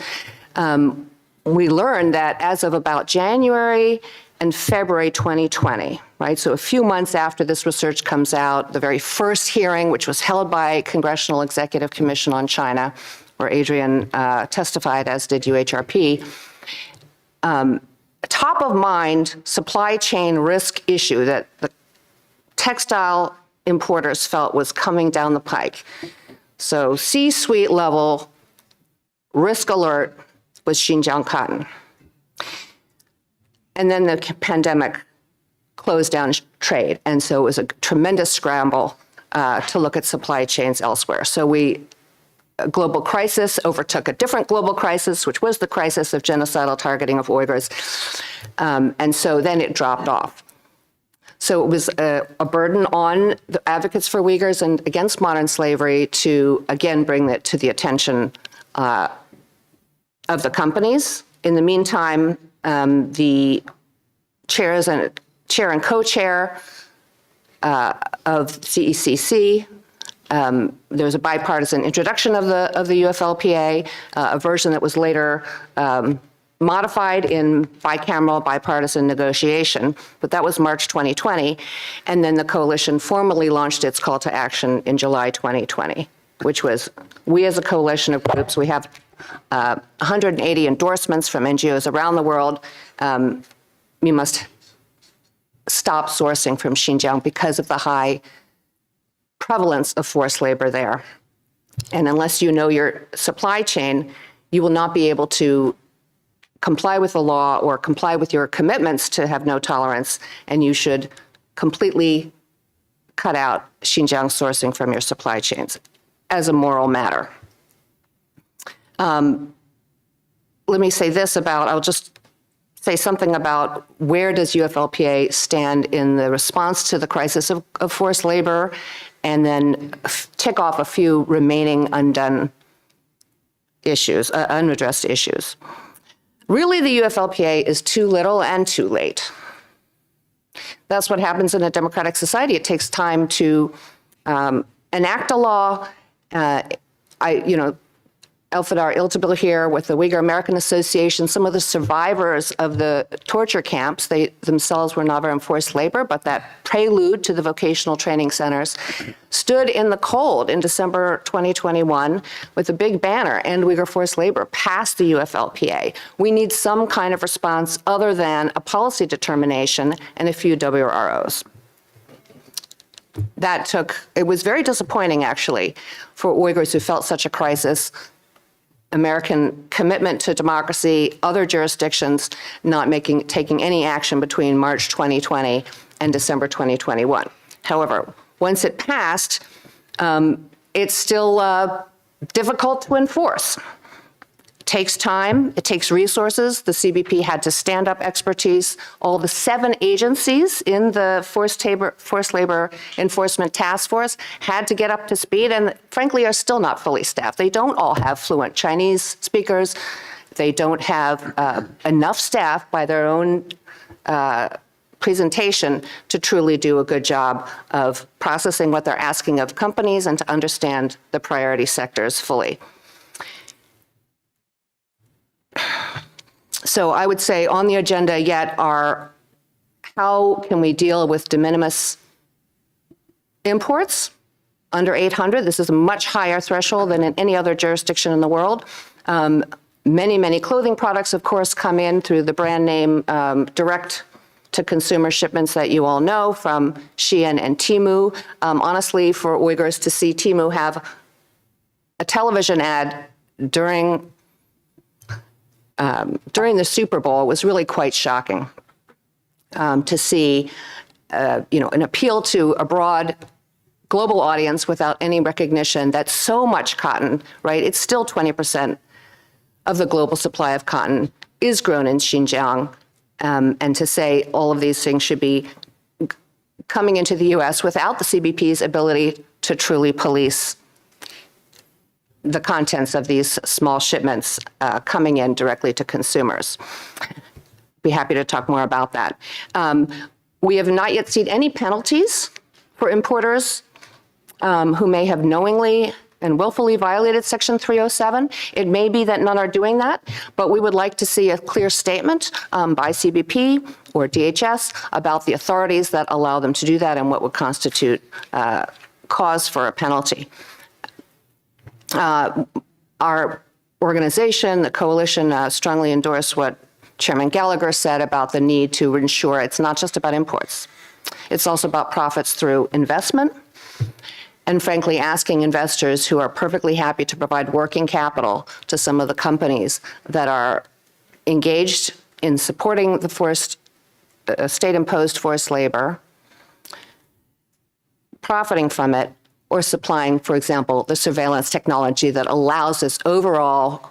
we learned that as of about January and February 2020, right? So a few months after this research comes out, the very first hearing, which was held by Congressional Executive Commission on China, where Adrian testified, as did UHRP, top of mind supply chain risk issue that the textile importers felt was coming down the pike. So C-suite level risk alert was Xinjiang cotton. And then the pandemic closed down trade. And so it was a tremendous scramble to look at supply chains elsewhere. So a global crisis overtook a different global crisis, which was the crisis of genocidal targeting of Uyghurs. And so then it dropped off. So it was a burden on the advocates for Uyghurs and against modern slavery to, again, bring that to the attention of the companies. In the meantime, the chair and co-chair of CECC, there was a bipartisan introduction of the UFLPA, a version that was later modified in bicameral bipartisan negotiation, but that was March 2020. And then the coalition formally launched its call to action in July 2020, which was, we as a coalition of groups, we have 180 endorsements from NGOs around the world. We must stop sourcing from Xinjiang because of the high prevalence of forced labor there. And unless you know your supply chain, you will not be able to comply with the law or comply with your commitments to have no tolerance, and you should completely cut out Xinjiang sourcing from your supply chains as a moral matter. Let me say this I'll just say something about where does UFLPA stand in the response to the crisis of forced labor, and then tick off a few remaining undone issues, unaddressed issues. Really, the UFLPA is too little and too late. That's what happens in a democratic society. It takes time to enact a law. Elfidar Iltabil here with the Uyghur American Association, some of the survivors of the torture camps, they themselves were never in forced labor, but that prelude to the vocational training centers, stood in the cold in December 2021 with a big banner, "End Uyghur Forced Labor," passed the UFLPA. We need some kind of response other than a policy determination and a few WROs. It was very disappointing, actually, for Uyghurs who felt such a crisis, American commitment to democracy, other jurisdictions not taking any action between March 2020 and December 2021. However, once it passed, it's still difficult to enforce. It takes time, it takes resources. The CBP had to stand up expertise. All the 7 agencies in the Forced Labor Enforcement Task Force had to get up to speed and frankly are still not fully staffed. They don't all have fluent Chinese speakers. They don't have enough staff by their own presentation to truly do a good job of processing what they're asking of companies and to understand the priority sectors fully. So I would say on the agenda yet are how can we deal with de minimis imports under 800? This is a much higher threshold than in any other jurisdiction in the world. Many clothing products, of course, come in through the brand name direct to consumer shipments that you all know from Shein and Temu. Honestly, for Uyghurs to see Temu have a television ad during the Super Bowl was really quite shocking to see, an appeal to a broad global audience without any recognition that so much cotton, right? It's still 20% of the global supply of cotton is grown in Xinjiang. And to say all of these things should be coming into the U.S. without the CBP's ability to truly police the contents of these small shipments coming in directly to consumers. Be happy to talk more about that. We have not yet seen any penalties for importers who may have knowingly and willfully violated Section 307. It may be that none are doing that, but we would like to see a clear statement by CBP or DHS about the authorities that allow them to do that and what would constitute cause for a penalty. Our organization, the coalition, strongly endorse what Chairman Gallagher said about the need to ensure it's not just about imports. It's also about profits through investment and frankly asking investors who are perfectly happy to provide working capital to some of the companies that are engaged in supporting the state-imposed forced labor, profiting from it, or supplying, for example, the surveillance technology that allows this overall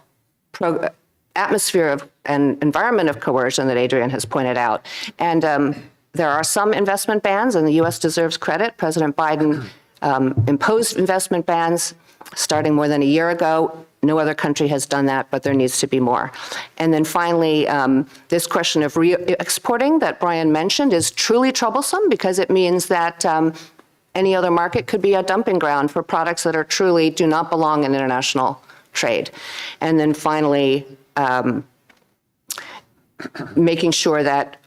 atmosphere of and environment of coercion that Adrian has pointed out. And there are some investment bans, and the U.S. deserves credit. President Biden imposed investment bans starting more than a year ago. No other country has done that, but there needs to be more. And then finally, this question of re-exporting that Brian mentioned is truly troublesome because it means that any other market could be a dumping ground for products that are truly do not belong in international trade. And then finally, making sure that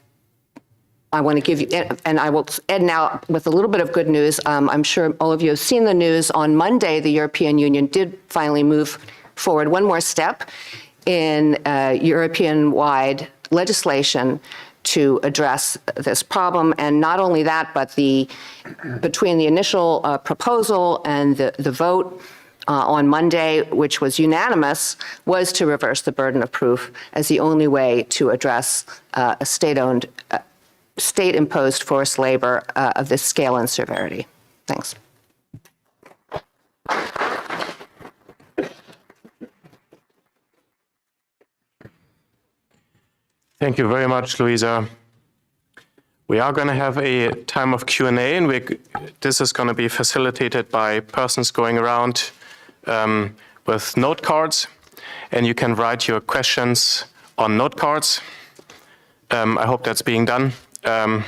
I want to give you, and I will end now with a little bit of good news. I'm sure all of you have seen the news. On Monday, the European Union did finally move forward one more step in European-wide legislation to address this problem. And not only that, but between the initial proposal and the vote on Monday, which was unanimous, was to reverse the burden of proof as the only way to address a state-owned, state-imposed forced labor of this scale and severity. Thanks. Thank you very much, Louisa. We are going to have a time of Q&A, and this is going to be facilitated by persons going around with note cards, and you can write your questions on note cards. I hope that's being done. I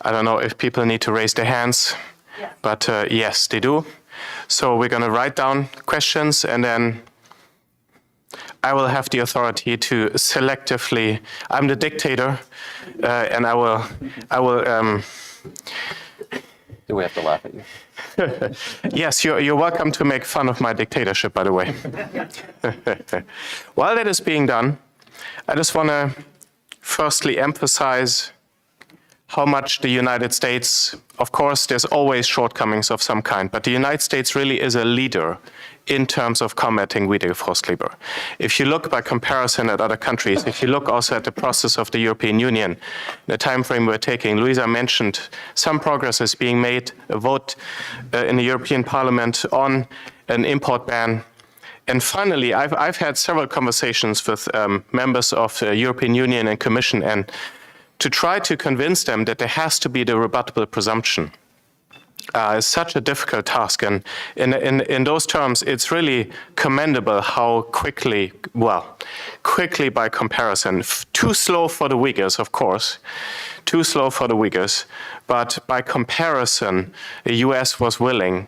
don't know if people need to raise their hands, yes. But yes, they do. So we're going to write down questions, and then I will have the authority to selectively. I'm the dictator, and I will. Do we have to laugh at you? Yes, you're welcome to make fun of my dictatorship, by the way. While that is being done, I just want to firstly emphasize how much the United States, of course, there's always shortcomings of some kind, but the United States really is a leader in terms of combating Uyghur forced labor. If you look by comparison at other countries, if you look also at the process of the European Union, the time frame we're taking, Luisa mentioned some progress is being made, a vote in the European Parliament on an import ban. And finally, I've had several conversations with members of the European Union and Commission, and to try to convince them that there has to be the rebuttable presumption is such a difficult task. And in those terms, it's really commendable how quickly by comparison, too slow for the Uyghurs, of course, too slow for the Uyghurs, but by comparison, the US was willing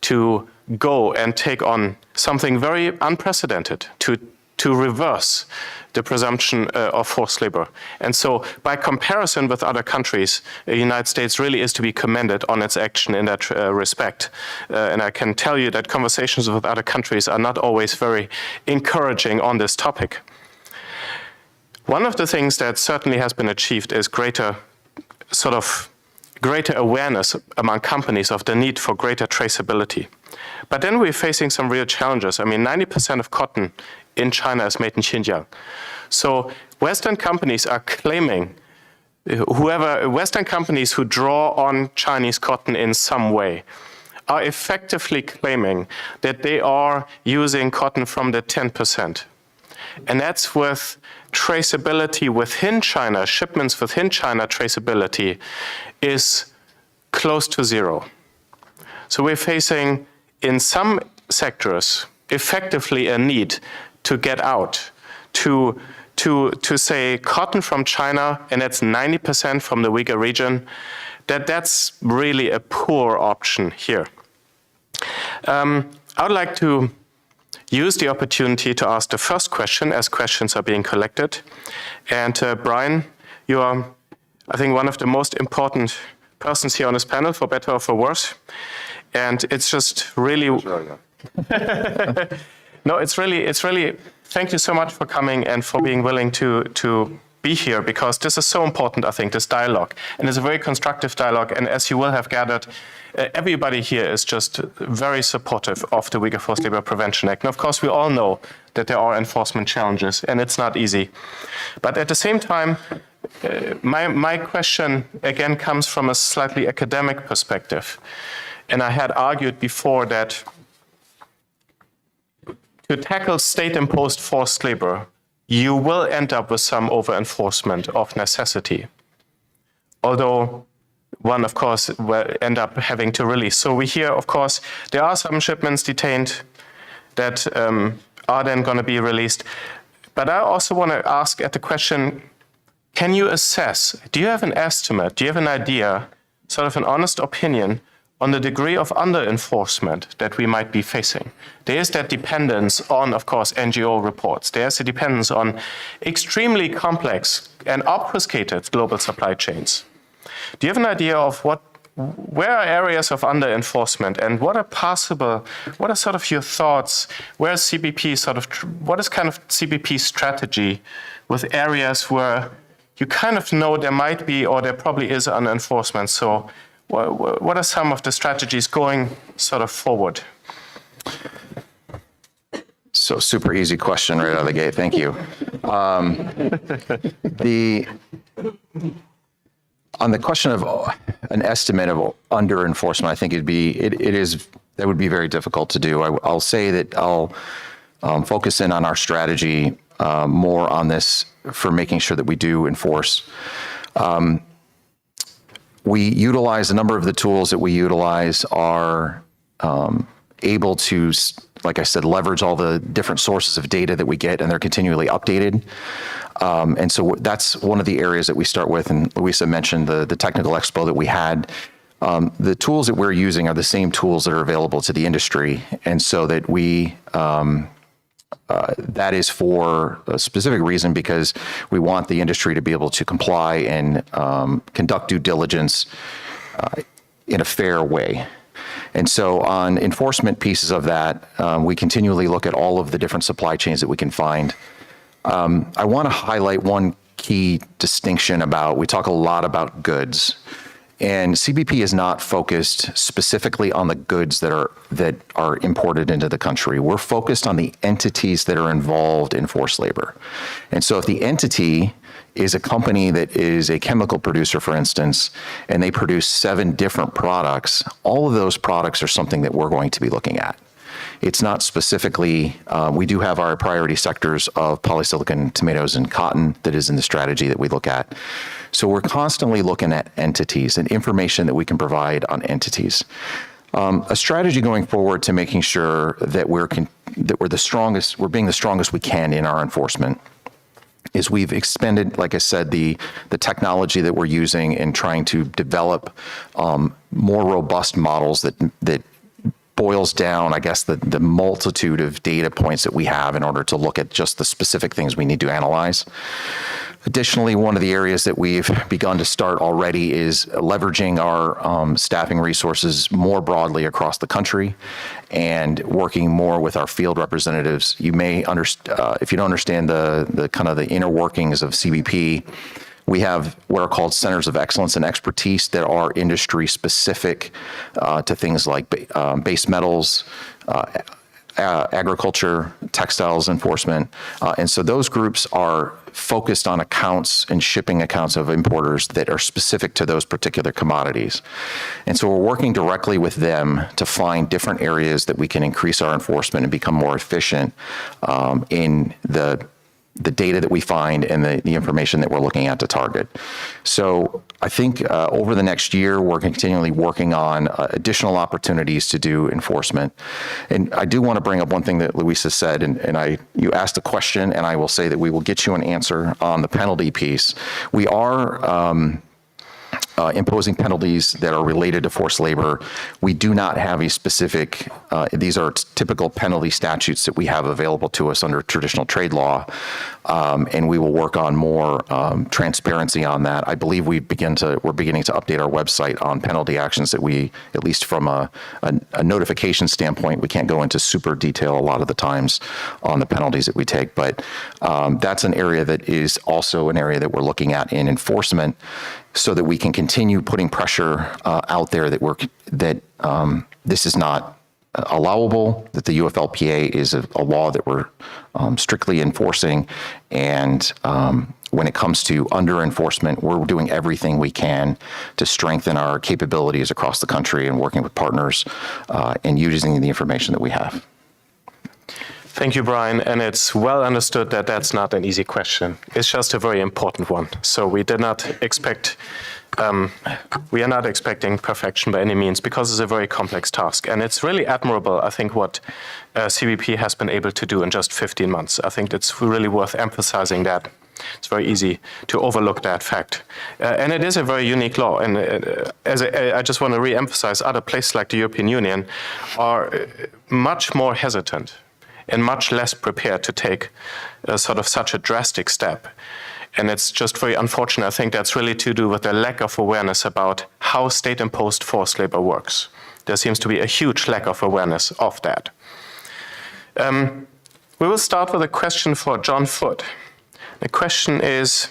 to go and take on something very unprecedented, to reverse the presumption of forced labor. And so by comparison with other countries, the United States really is to be commended on its action in that respect. And I can tell you that conversations with other countries are not always very encouraging on this topic. One of the things that certainly has been achieved is greater awareness among companies of the need for greater traceability. But then we're facing some real challenges. I mean, 90% of cotton in China is made in Xinjiang. So Western companies are claiming, Western companies who draw on Chinese cotton in some way are effectively claiming that they are using cotton from the 10%. And that's with traceability within China, shipments within China traceability is close to zero. So we're facing, in some sectors, effectively a need to get out, to say cotton from China, and that's 90% from the Uyghur region, that's really a poor option here. I would like to use the opportunity to ask the first question as questions are being collected. And Brian, you are, I think, one of the most important persons here on this panel, for better or for worse. And it's just really... Sure, yeah. No, it's really, thank you so much for coming and for being willing to be here, because this is so important, I think, this dialogue. And it's a very constructive dialogue. And as you will have gathered, everybody here is just very supportive of the Uyghur Forced Labor Prevention Act. And of course, we all know that there are enforcement challenges, and it's not easy. But at the same time, my question, again, comes from a slightly academic perspective. And I had argued before that to tackle state-imposed forced labor, you will end up with some over-enforcement of necessity. Although one, of course, will end up having to release. So we hear, of course, there are some shipments detained that are then going to be released. But I also want to ask at the question, can you assess, do you have an estimate, do you have an idea, sort of an honest opinion, on the degree of under-enforcement that we might be facing? There is that dependence on, of course, NGO reports. There's a dependence on extremely complex and obfuscated global supply chains. Do you have an idea of where are areas of under-enforcement, and what are sort of your thoughts? Where is CBP what is kind of CBP's strategy with areas where you kind of know there might be, or there probably is under-enforcement? So what are some of the strategies going sort of forward? So super easy question right out of the gate. Thank you. On the question of an estimate of under enforcement, I think that would be very difficult to do. I'll say that I'll focus in on our strategy more on this for making sure that we do enforce. We utilize a number of the tools that we utilize are able to, like I said, leverage all the different sources of data that we get, and they're continually updated. And so that's one of the areas that we start with. And Luisa mentioned the technical expo that we had. The tools that we're using are the same tools that are available to the industry. And so that that is for a specific reason, because we want the industry to be able to comply and conduct due diligence in a fair way. And so on enforcement pieces of that, we continually look at all of the different supply chains that we can find. I want to highlight one key distinction about, we talk a lot about goods, and CBP is not focused specifically on the goods that are imported into the country. We're focused on the entities that are involved in forced labor. And so if the entity is a company that is a chemical producer, for instance, and they produce 7 different products, all of those products are something that we're going to be looking at. It's not specifically, we do have our priority sectors of polysilicon, tomatoes, and cotton that is in the strategy that we look at. So we're constantly looking at entities and information that we can provide on entities. A strategy going forward to making sure that we're the strongest, we're being the strongest we can in our enforcement, is we've expanded, like I said, the technology that we're using in trying to develop more robust models that boils down, I guess, the multitude of data points that we have in order to look at just the specific things we need to analyze. Additionally, one of the areas that we've begun to start already is leveraging our staffing resources more broadly across the country and working more with our field representatives. You may understand, if you don't understand the kind of the inner workings of CBP, we have what are called centers of excellence and expertise that are industry specific to things like base metals, agriculture, textiles enforcement. And so those groups are focused on accounts and shipping accounts of importers that are specific to those particular commodities. And so we're working directly with them to find different areas that we can increase our enforcement and become more efficient in the data that we find and the information that we're looking at to target. So I think over the next year, we're continually working on additional opportunities to do enforcement. And I do want to bring up one thing that Luisa said, and you asked a question, and I will say that we will get you an answer on the penalty piece. We are imposing penalties that are related to forced labor. We do not have a specific, these are typical penalty statutes that we have available to us under traditional trade law, and we will work on more transparency on that. I believe we're beginning to update our website on penalty actions that we, at least from a notification standpoint, we can't go into super detail a lot of the times on the penalties that we take, but that's an area that is also an area that we're looking at in enforcement, so that we can continue putting pressure out there that this is not allowable, that the UFLPA is a law that we're strictly enforcing, and when it comes to under enforcement, we're doing everything we can to strengthen our capabilities across the country and working with partners and using the information that we have. Thank you, Brian. And it's well understood that that's not an easy question. It's just a very important one. So we did not expect, we are not expecting perfection by any means, because it's a very complex task. And it's really admirable, I think, what CBP has been able to do in just 15 months. I think it's really worth emphasizing that. It's very easy to overlook that fact. And it is a very unique law. And I just want to re-emphasize, other places like the European Union are much more hesitant and much less prepared to take sort of such a drastic step. And it's just very unfortunate. I think that's really to do with the lack of awareness about how state-imposed forced labor works. There seems to be a huge lack of awareness of that. We will start with a question for John Foote. The question is,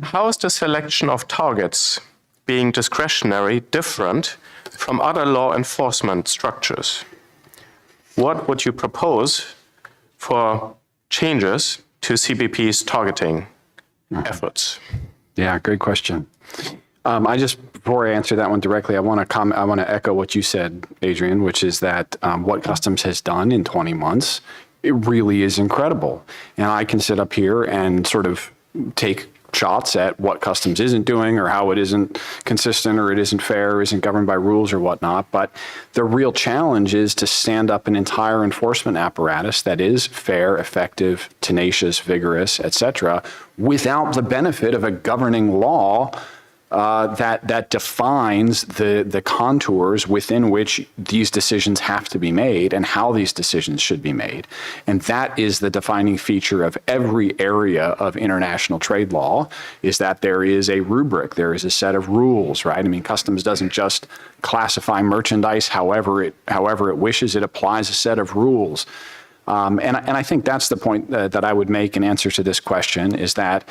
how is the selection of targets being discretionary different from other law enforcement structures? What would you propose for changes to CBP's targeting efforts? Yeah, great question. Before I answer that one directly, I want to echo what you said, Adrian, which is that what Customs has done in 20 months, it really is incredible. And I can sit up here and sort of take shots at what Customs isn't doing, or how it isn't consistent, or it isn't fair, or isn't governed by rules or whatnot. But the real challenge is to stand up an entire enforcement apparatus that is fair, effective, tenacious, vigorous, et cetera, without the benefit of a governing law that defines the contours within which these decisions have to be made and how these decisions should be made. And that is the defining feature of every area of international trade law, is that there is a rubric, there is a set of rules, right? I mean, Customs doesn't just classify merchandise however it wishes, it applies a set of rules. And I think that's the point that I would make in answer to this question is that,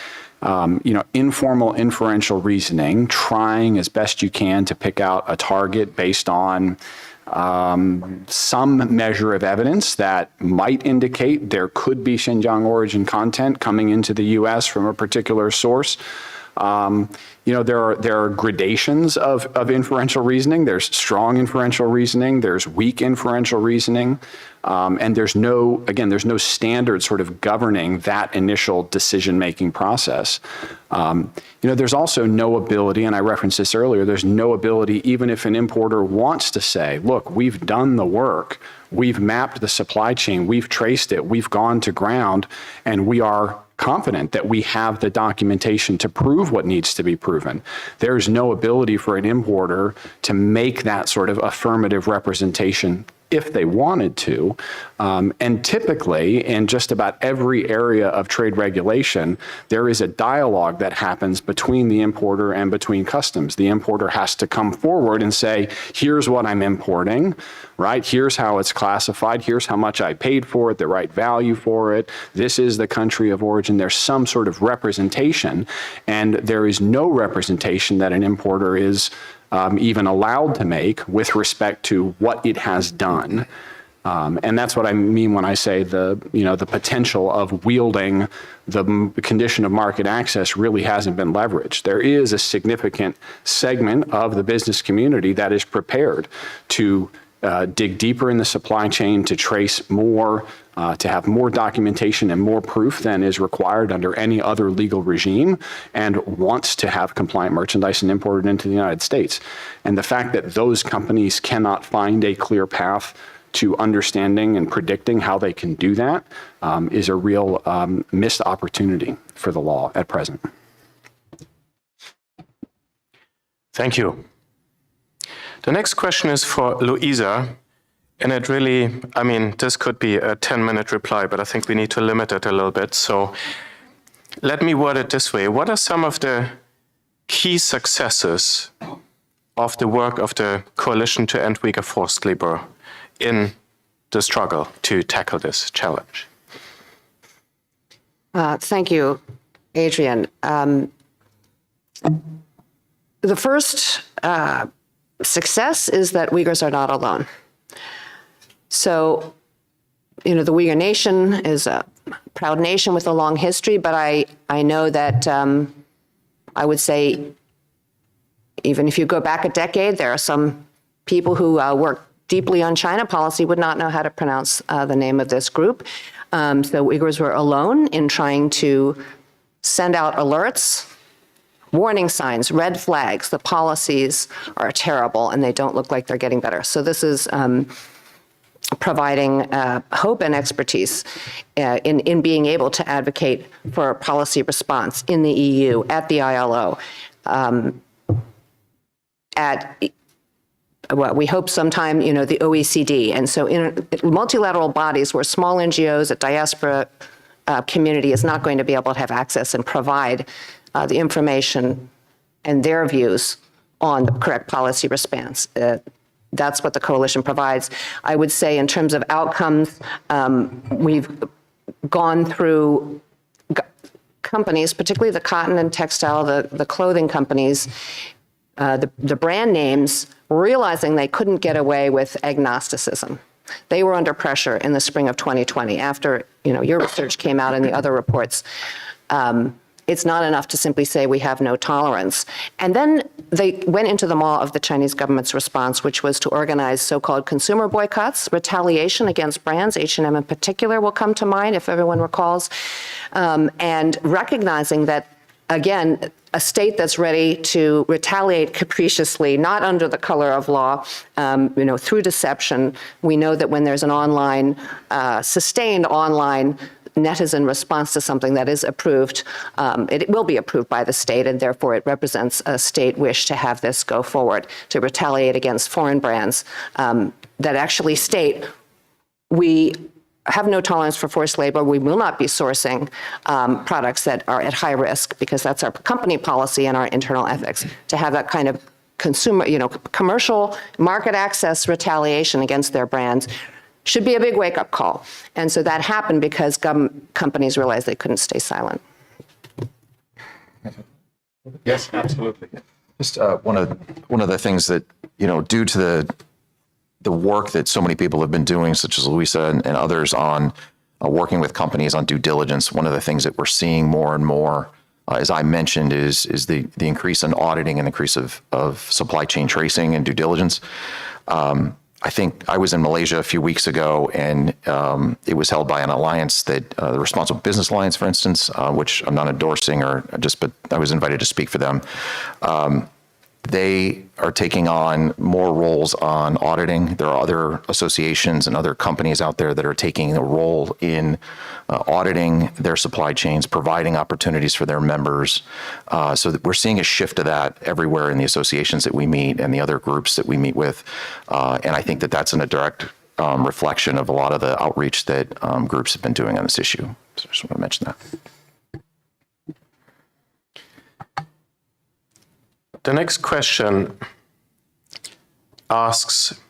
informal inferential reasoning, trying as best you can to pick out a target based on some measure of evidence that might indicate there could be Xinjiang origin content coming into the U.S. from a particular source. There are gradations of inferential reasoning. There's strong inferential reasoning. There's weak inferential reasoning. And there's no standard sort of governing that initial decision-making process. There's also no ability, and I referenced this earlier, there's no ability, even if an importer wants to say, look, we've done the work, we've mapped the supply chain, we've traced it, we've gone to ground, and we are confident that we have the documentation to prove what needs to be proven. There's no ability for an importer to make that sort of affirmative representation if they wanted to. And typically, in just about every area of trade regulation, there is a dialogue that happens between the importer and between customs. The importer has to come forward and say, here's what I'm importing, right? Here's how it's classified. Here's how much I paid for it, the right value for it. This is the country of origin. There's some sort of representation, and there is no representation that an importer is even allowed to make with respect to what it has done. And that's what I mean when I say the potential of wielding the condition of market access really hasn't been leveraged. There is a significant segment of the business community that is prepared to dig deeper in the supply chain, to trace more, to have more documentation and more proof than is required under any other legal regime, and wants to have compliant merchandise and imported into the United States. And the fact that those companies cannot find a clear path to understanding and predicting how they can do that is a real missed opportunity for the law at present. Thank you. The next question is for Louisa. And it really, this could be a 10-minute reply, but I think we need to limit it a little bit. So let me word it this way. What are some of the key successes of the work of the Coalition to End Uyghur Forced Labor in the struggle to tackle this challenge? Thank you, Adrian. The first success is that Uyghurs are not alone. So, the Uyghur nation is a proud nation with a long history, but I know that I would say, even if you go back a decade, there are some people who work deeply on China policy would not know how to pronounce the name of this group. So Uyghurs were alone in trying to send out alerts, warning signs, red flags. The policies are terrible and they don't look like they're getting better. So this is providing hope and expertise in being able to advocate for policy response in the EU, at the ILO, we hope sometime, the OECD. And so in multilateral bodies where small NGOs, a diaspora community is not going to be able to have access and provide the information and their views on the correct policy response. That's what the coalition provides. I would say in terms of outcomes, we've gone through companies, particularly the cotton and textile, the clothing companies, the brand names, realizing they couldn't get away with agnosticism. They were under pressure in the spring of 2020 after your research came out and the other reports. It's not enough to simply say we have no tolerance. And then they went into the maw of the Chinese government's response, which was to organize so-called consumer boycotts, retaliation against brands, H&M in particular will come to mind if everyone recalls, and recognizing that, again, a state that's ready to retaliate capriciously, not under the color of law, through deception. We know that when there's an online, sustained online netizen response to something that is approved, it will be approved by the state, and therefore it represents a state wish to have this go forward, to retaliate against foreign brands that actually state, we have no tolerance for forced labor. We will not be sourcing products that are at high risk, because that's our company policy and our internal ethics, to have that kind of consumer, commercial market access retaliation against their brands should be a big wake-up call. And so that happened because companies realized they couldn't stay silent. Yes, absolutely. Just one of the things that, due to the work that so many people have been doing, such as Louisa and others on working with companies on due diligence, one of the things that we're seeing more and more, as I mentioned, is the increase in auditing and increase of supply chain tracing and due diligence. I think I was in Malaysia a few weeks ago, and it was held by an alliance that, the Responsible Business Alliance, for instance, which I'm not endorsing but I was invited to speak for them. They are taking on more roles on auditing. There are other associations and other companies out there that are taking a role in auditing their supply chains, providing opportunities for their members. So that we're seeing a shift of that everywhere in the associations that we meet and the other groups that we meet with. And I think that that's in a direct reflection of a lot of the outreach that groups have been doing on this issue. So I just want to mention that. The next question asks,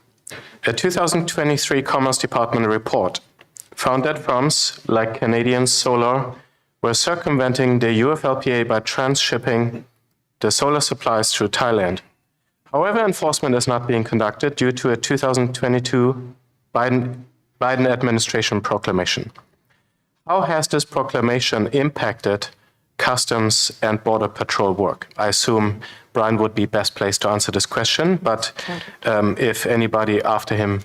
a 2023 Commerce Department report found that firms like Canadian Solar were circumventing the UFLPA by transshipping the solar supplies through Thailand. However, enforcement is not being conducted due to a 2022 Biden administration proclamation. How has this proclamation impacted Customs and Border Patrol work? I assume Brian would be best placed to answer this question, but if anybody after him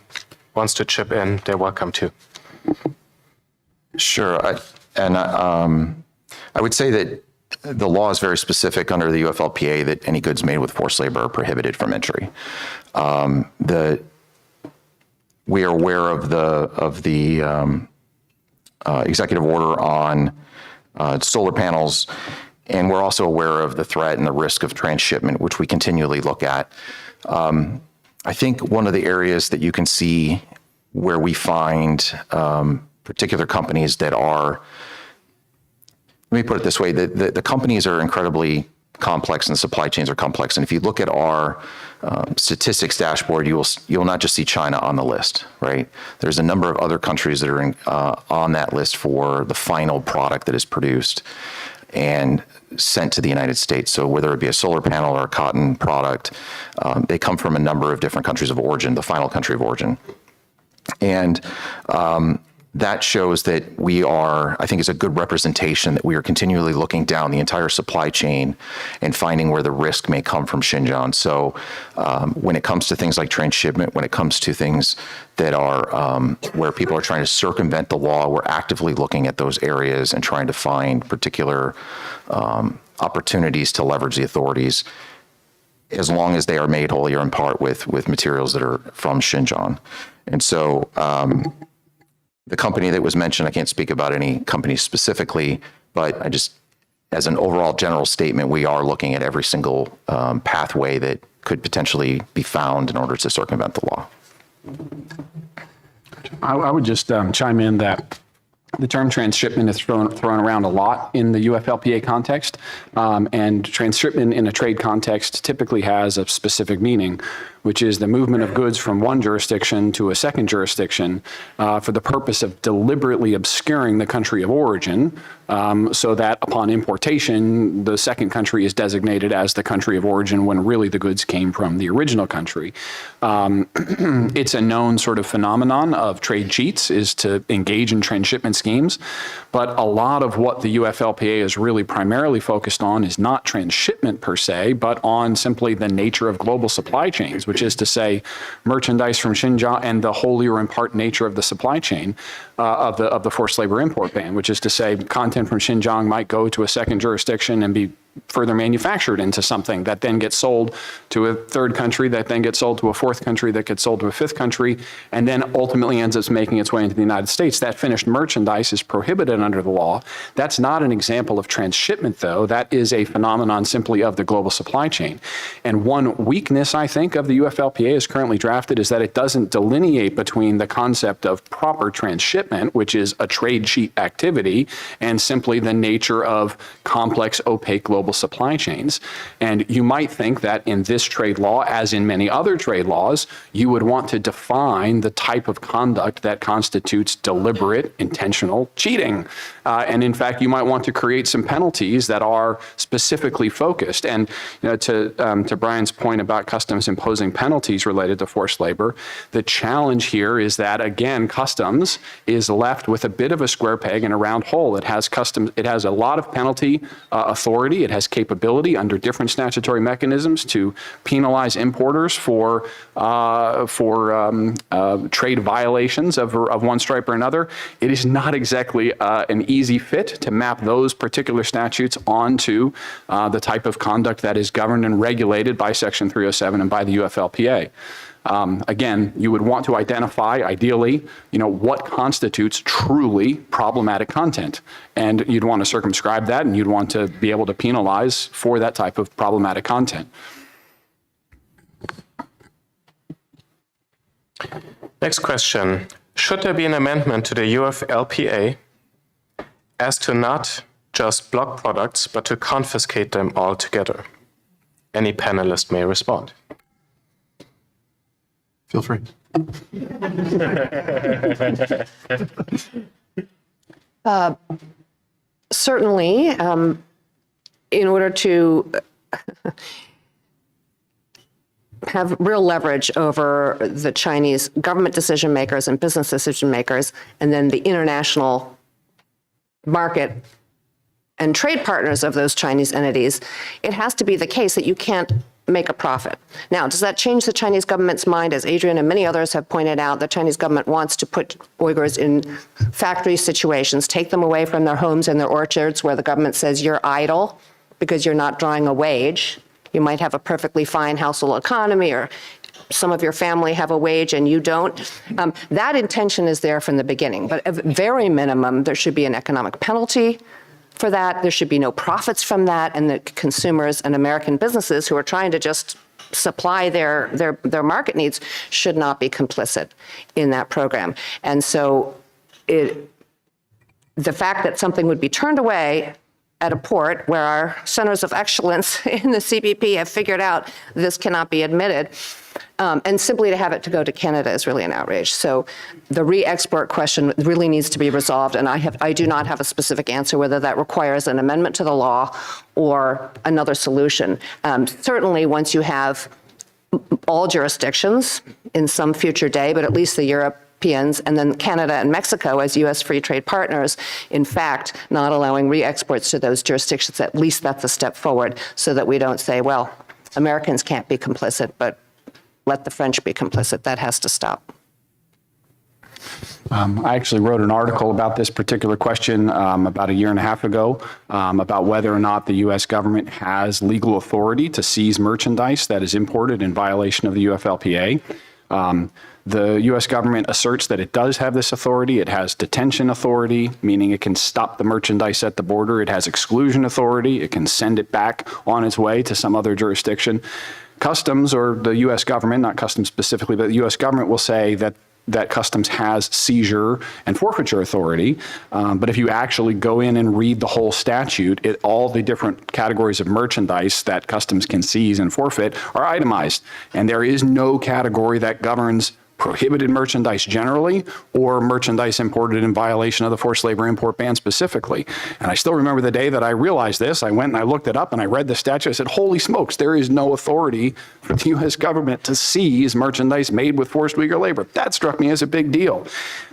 wants to chip in, they're welcome to. Sure. I would say that the law is very specific under the UFLPA that any goods made with forced labor are prohibited from entry. We are aware of the executive order on solar panels, and we're also aware of the threat and the risk of transshipment, which we continually look at. I think one of the areas that you can see where we find particular companies that are, let me put it this way, the companies are incredibly complex and the supply chains are complex. And if you look at our statistics dashboard, you'll not just see China on the list, right? There's a number of other countries that are on that list for the final product that is produced and sent to the United States. So whether it be a solar panel or a cotton product, they come from a number of different countries of origin, the final country of origin. And that shows that we are, I think it's a good representation that we are continually looking down the entire supply chain and finding where the risk may come from Xinjiang. So when it comes to things like transshipment, when it comes to things that are where people are trying to circumvent the law, we're actively looking at those areas and trying to find particular opportunities to leverage the authorities, as long as they are made wholly or in part with materials that are from Xinjiang. And so the company that was mentioned, I can't speak about any company specifically, but I just, as an overall general statement, we are looking at every single pathway that could potentially be found in order to circumvent the law. I would just chime in that the term transshipment is thrown around a lot in the UFLPA context, and transshipment in a trade context typically has a specific meaning, which is the movement of goods from one jurisdiction to a second jurisdiction for the purpose of deliberately obscuring the country of origin, so that upon importation, the second country is designated as the country of origin when really the goods came from the original country. It's a known sort of phenomenon of trade cheats is to engage in transshipment schemes, but a lot of what the UFLPA is really primarily focused on is not transshipment per se, but on simply the nature of global supply chains, which is to say merchandise from Xinjiang and the wholly or in part nature of the supply chain of the forced labor import ban, which is to say content from Xinjiang might go to a second jurisdiction and be further manufactured into something that then gets sold to a third country, that then gets sold to a fourth country, that gets sold to a fifth country, and then ultimately ends up making its way into the United States. That finished merchandise is prohibited under the law. That's not an example of transshipment, though. That is a phenomenon simply of the global supply chain. And one weakness, I think, of the UFLPA as currently drafted is that it doesn't delineate between the concept of proper transshipment, which is a trade cheat activity, and simply the nature of complex, opaque global global supply chains. And you might think that in this trade law, as in many other trade laws, you would want to define the type of conduct that constitutes deliberate, intentional cheating. And in fact, you might want to create some penalties that are specifically focused. And to Brian's point about customs imposing penalties related to forced labor, the challenge here is that, again, customs is left with a bit of a square peg and a round hole. It has a lot of penalty authority. It has capability under different statutory mechanisms to penalize importers for trade violations of one stripe or another. It is not exactly an easy fit to map those particular statutes onto the type of conduct that is governed and regulated by Section 307 and by the UFLPA. Again, you would want to identify, ideally, what constitutes truly problematic content. And you'd want to circumscribe that, and you'd want to be able to penalize for that type of problematic content. Next question. Should there be an amendment to the UFLPA as to not just block products, but to confiscate them altogether? Any panelist may respond. Feel free. Certainly, in order to have real leverage over the Chinese government decision makers and business decision makers, and then the international market and trade partners of those Chinese entities, it has to be the case that you can't make a profit. Now, does that change the Chinese government's mind? As Adrian and many others have pointed out, the Chinese government wants to put Uyghurs in factory situations, take them away from their homes and their orchards where the government says you're idle because you're not drawing a wage. You might have a perfectly fine household economy, or some of your family have a wage and you don't. That intention is there from the beginning, but at very minimum, there should be an economic penalty for that. There should be no profits from that, and the consumers and American businesses who are trying to just supply their market needs should not be complicit in that program. And so the fact that something would be turned away at a port where our centers of excellence in the CBP have figured out this cannot be admitted, and simply to have it to go to Canada is really an outrage. So the re-export question really needs to be resolved, and I do not have a specific answer whether that requires an amendment to the law or another solution. Certainly, once you have all jurisdictions in some future day, but at least the Europeans and then Canada and Mexico as U.S. free trade partners, in fact, not allowing re-exports to those jurisdictions, at least that's a step forward so that we don't say, well, Americans can't be complicit, but let the French be complicit. That has to stop. I actually wrote an article about this particular question about a year and a half ago about whether or not the U.S. government has legal authority to seize merchandise that is imported in violation of the UFLPA. The U.S. government asserts that it does have this authority. It has detention authority, meaning it can stop the merchandise at the border. It has exclusion authority. It can send it back on its way to some other jurisdiction. Customs, or the U.S. government, not Customs specifically, but the U.S. government will say that Customs has seizure and forfeiture authority. But if you actually go in and read the whole statute, all the different categories of merchandise that Customs can seize and forfeit are itemized. And there is no category that governs prohibited merchandise generally or merchandise imported in violation of the forced labor import ban specifically. And I still remember the day that I realized this. I went and I looked it up and I read the statute. I said, holy smokes, there is no authority for the U.S. government to seize merchandise made with forced Uyghur labor. That struck me as a big deal.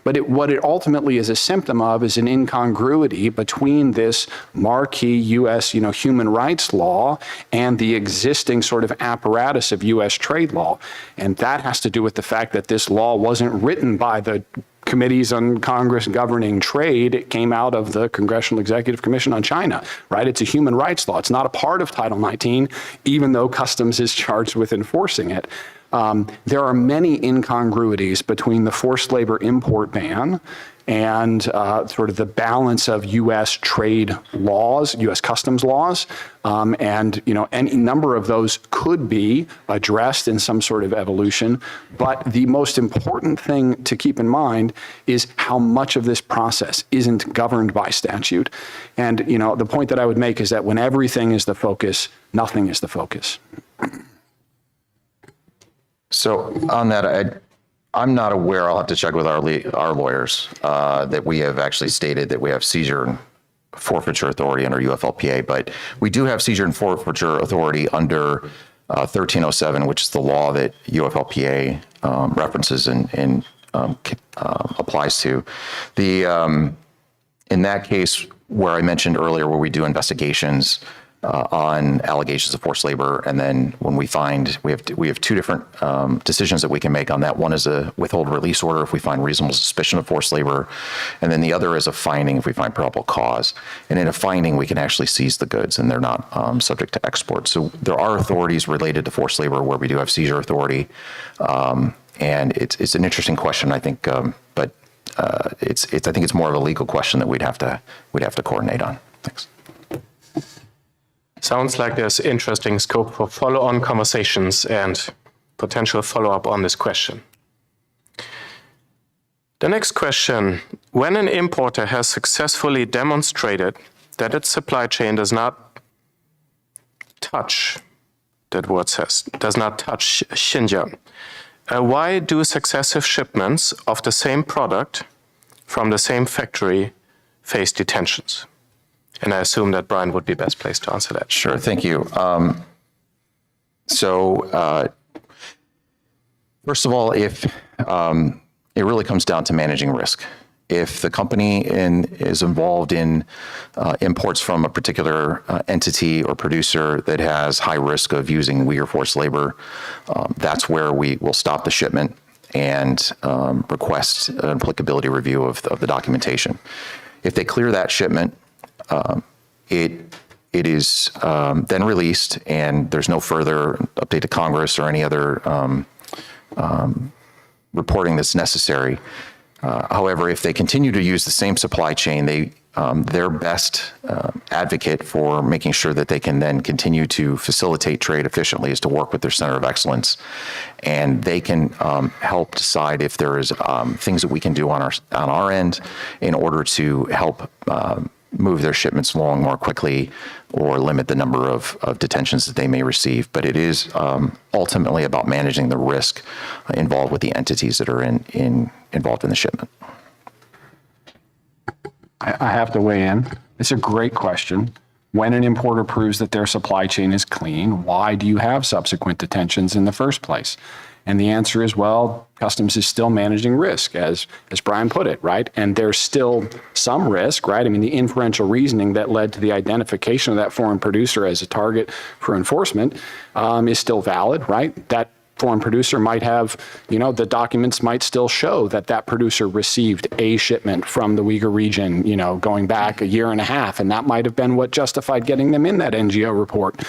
But what it ultimately is a symptom of is an incongruity between this marquee U.S. human rights law and the existing sort of apparatus of U.S. trade law. And that has to do with the fact that this law wasn't written by the committees on Congress governing trade. It came out of the Congressional Executive Commission on China, right? It's a human rights law. It's not a part of Title 19, even though Customs is charged with enforcing it. there are many incongruities between the forced labor import ban and sort of the balance of U.S. trade laws, U.S. customs laws, and any number of those could be addressed in some sort of evolution. But the most important thing to keep in mind is how much of this process isn't governed by statute. And the point that I would make is that when everything is the focus, nothing is the focus. So on that, I'm not aware, I'll have to check with our lawyers, that we have actually stated that we have seizure and forfeiture authority under UFLPA, but we do have seizure and forfeiture authority under 1307, which is the law that UFLPA references and applies to. In that case, where I mentioned earlier, where we do investigations on allegations of forced labor, and then when we find, we have two different decisions that we can make on that. One is a withhold release order if we find reasonable suspicion of forced labor, and then the other is a finding if we find probable cause. And in a finding, we can actually seize the goods, and they're not subject to export. So there are authorities related to forced labor where we do have seizure authority, and it's an interesting question, I think, but I think it's more of a legal question that we'd have to coordinate on. Thanks. Sounds like there's interesting scope for follow-on conversations and potential follow-up on this question. The next question: when an importer has successfully demonstrated that its supply chain does not touch, that word says, does not touch Xinjiang, why do successive shipments of the same product from the same factory face detentions? And I assume that Brian would be best placed to answer that. Sure, thank you. First of all, if it really comes down to managing risk. If the company is involved in imports from a particular entity or producer that has high risk of using Uyghur forced labor, that's where we will stop the shipment and request an applicability review of the documentation. If they clear that shipment, it is then released, and there's no further update to Congress or any other reporting that's necessary. However, if they continue to use the same supply chain, their best advocate for making sure that they can then continue to facilitate trade efficiently is to work with their center of excellence, and they can help decide if there is things that we can do on our end in order to help move their shipments along more quickly or limit the number of detentions that they may receive. But it is ultimately about managing the risk involved with the entities that are involved in the shipment. I have to weigh in. It's a great question. When an importer proves that their supply chain is clean, why do you have subsequent detentions in the first place? And the answer is, well, Customs is still managing risk, as Brian put it, right? And there's still some risk, right? I mean, the inferential reasoning that led to the identification of that foreign producer as a target for enforcement is still valid, right? That foreign producer might have, the documents might still show that that producer received a shipment from the Uyghur region, going back a year and a half, and that might have been what justified getting them in that NGO report.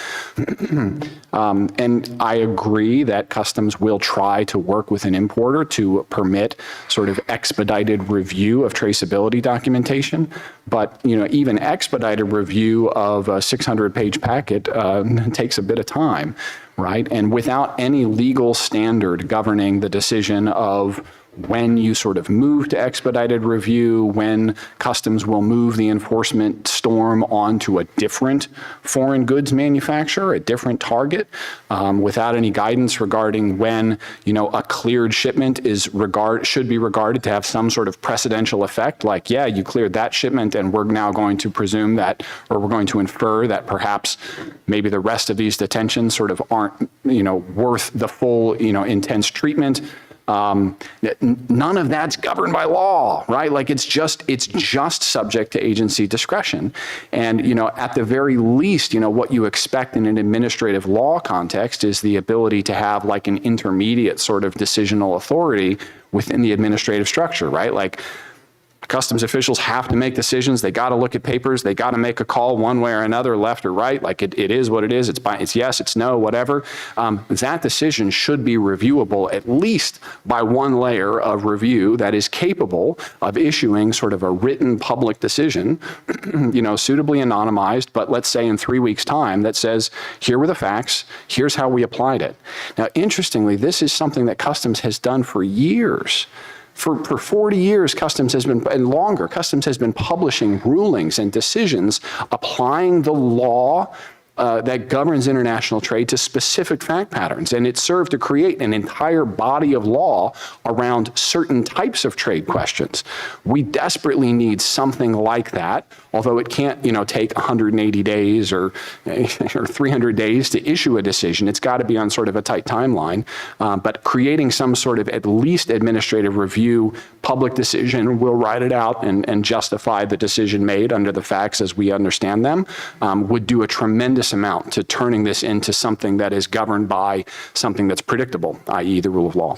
And I agree that Customs will try to work with an importer to permit sort of expedited review of traceability documentation. But, even expedited review of a 600-page packet takes a bit of time, right? And without any legal standard governing the decision of when you sort of move to expedited review, when Customs will move the enforcement storm onto a different foreign goods manufacturer, a different target, without any guidance regarding when, a cleared shipment should be regarded to have some sort of precedential effect, like, yeah, you cleared that shipment and we're now going to presume that, or we're going to infer that perhaps maybe the rest of these detentions sort of aren't, worth the full, intense treatment. None of that's governed by law, right? Like it's just subject to agency discretion. And, at the very least, what you expect in an administrative law context is the ability to have like an intermediate sort of decisional authority within the administrative structure, right? Like Customs officials have to make decisions. They got to look at papers. They got to make a call one way or another, left or right. Like it is what it is. It's yes, it's no, whatever. That decision should be reviewable at least by one layer of review that is capable of issuing sort of a written public decision, suitably anonymized, but let's say in 3 weeks' time, that says, here were the facts, here's how we applied it. Now, interestingly, this is something that Customs has done for years. For 40 years, Customs has been, and longer, Customs has been publishing rulings and decisions applying the law that governs international trade to specific fact patterns. And it served to create an entire body of law around certain types of trade questions. We desperately need something like that, although it can't, take 180 days or 300 days to issue a decision. It's got to be on sort of a tight timeline. But creating some sort of at least administrative review public decision will write it out and justify the decision made under the facts as we understand them, would do a tremendous amount to turning this into something that is governed by something that's predictable, i.e. the rule of law.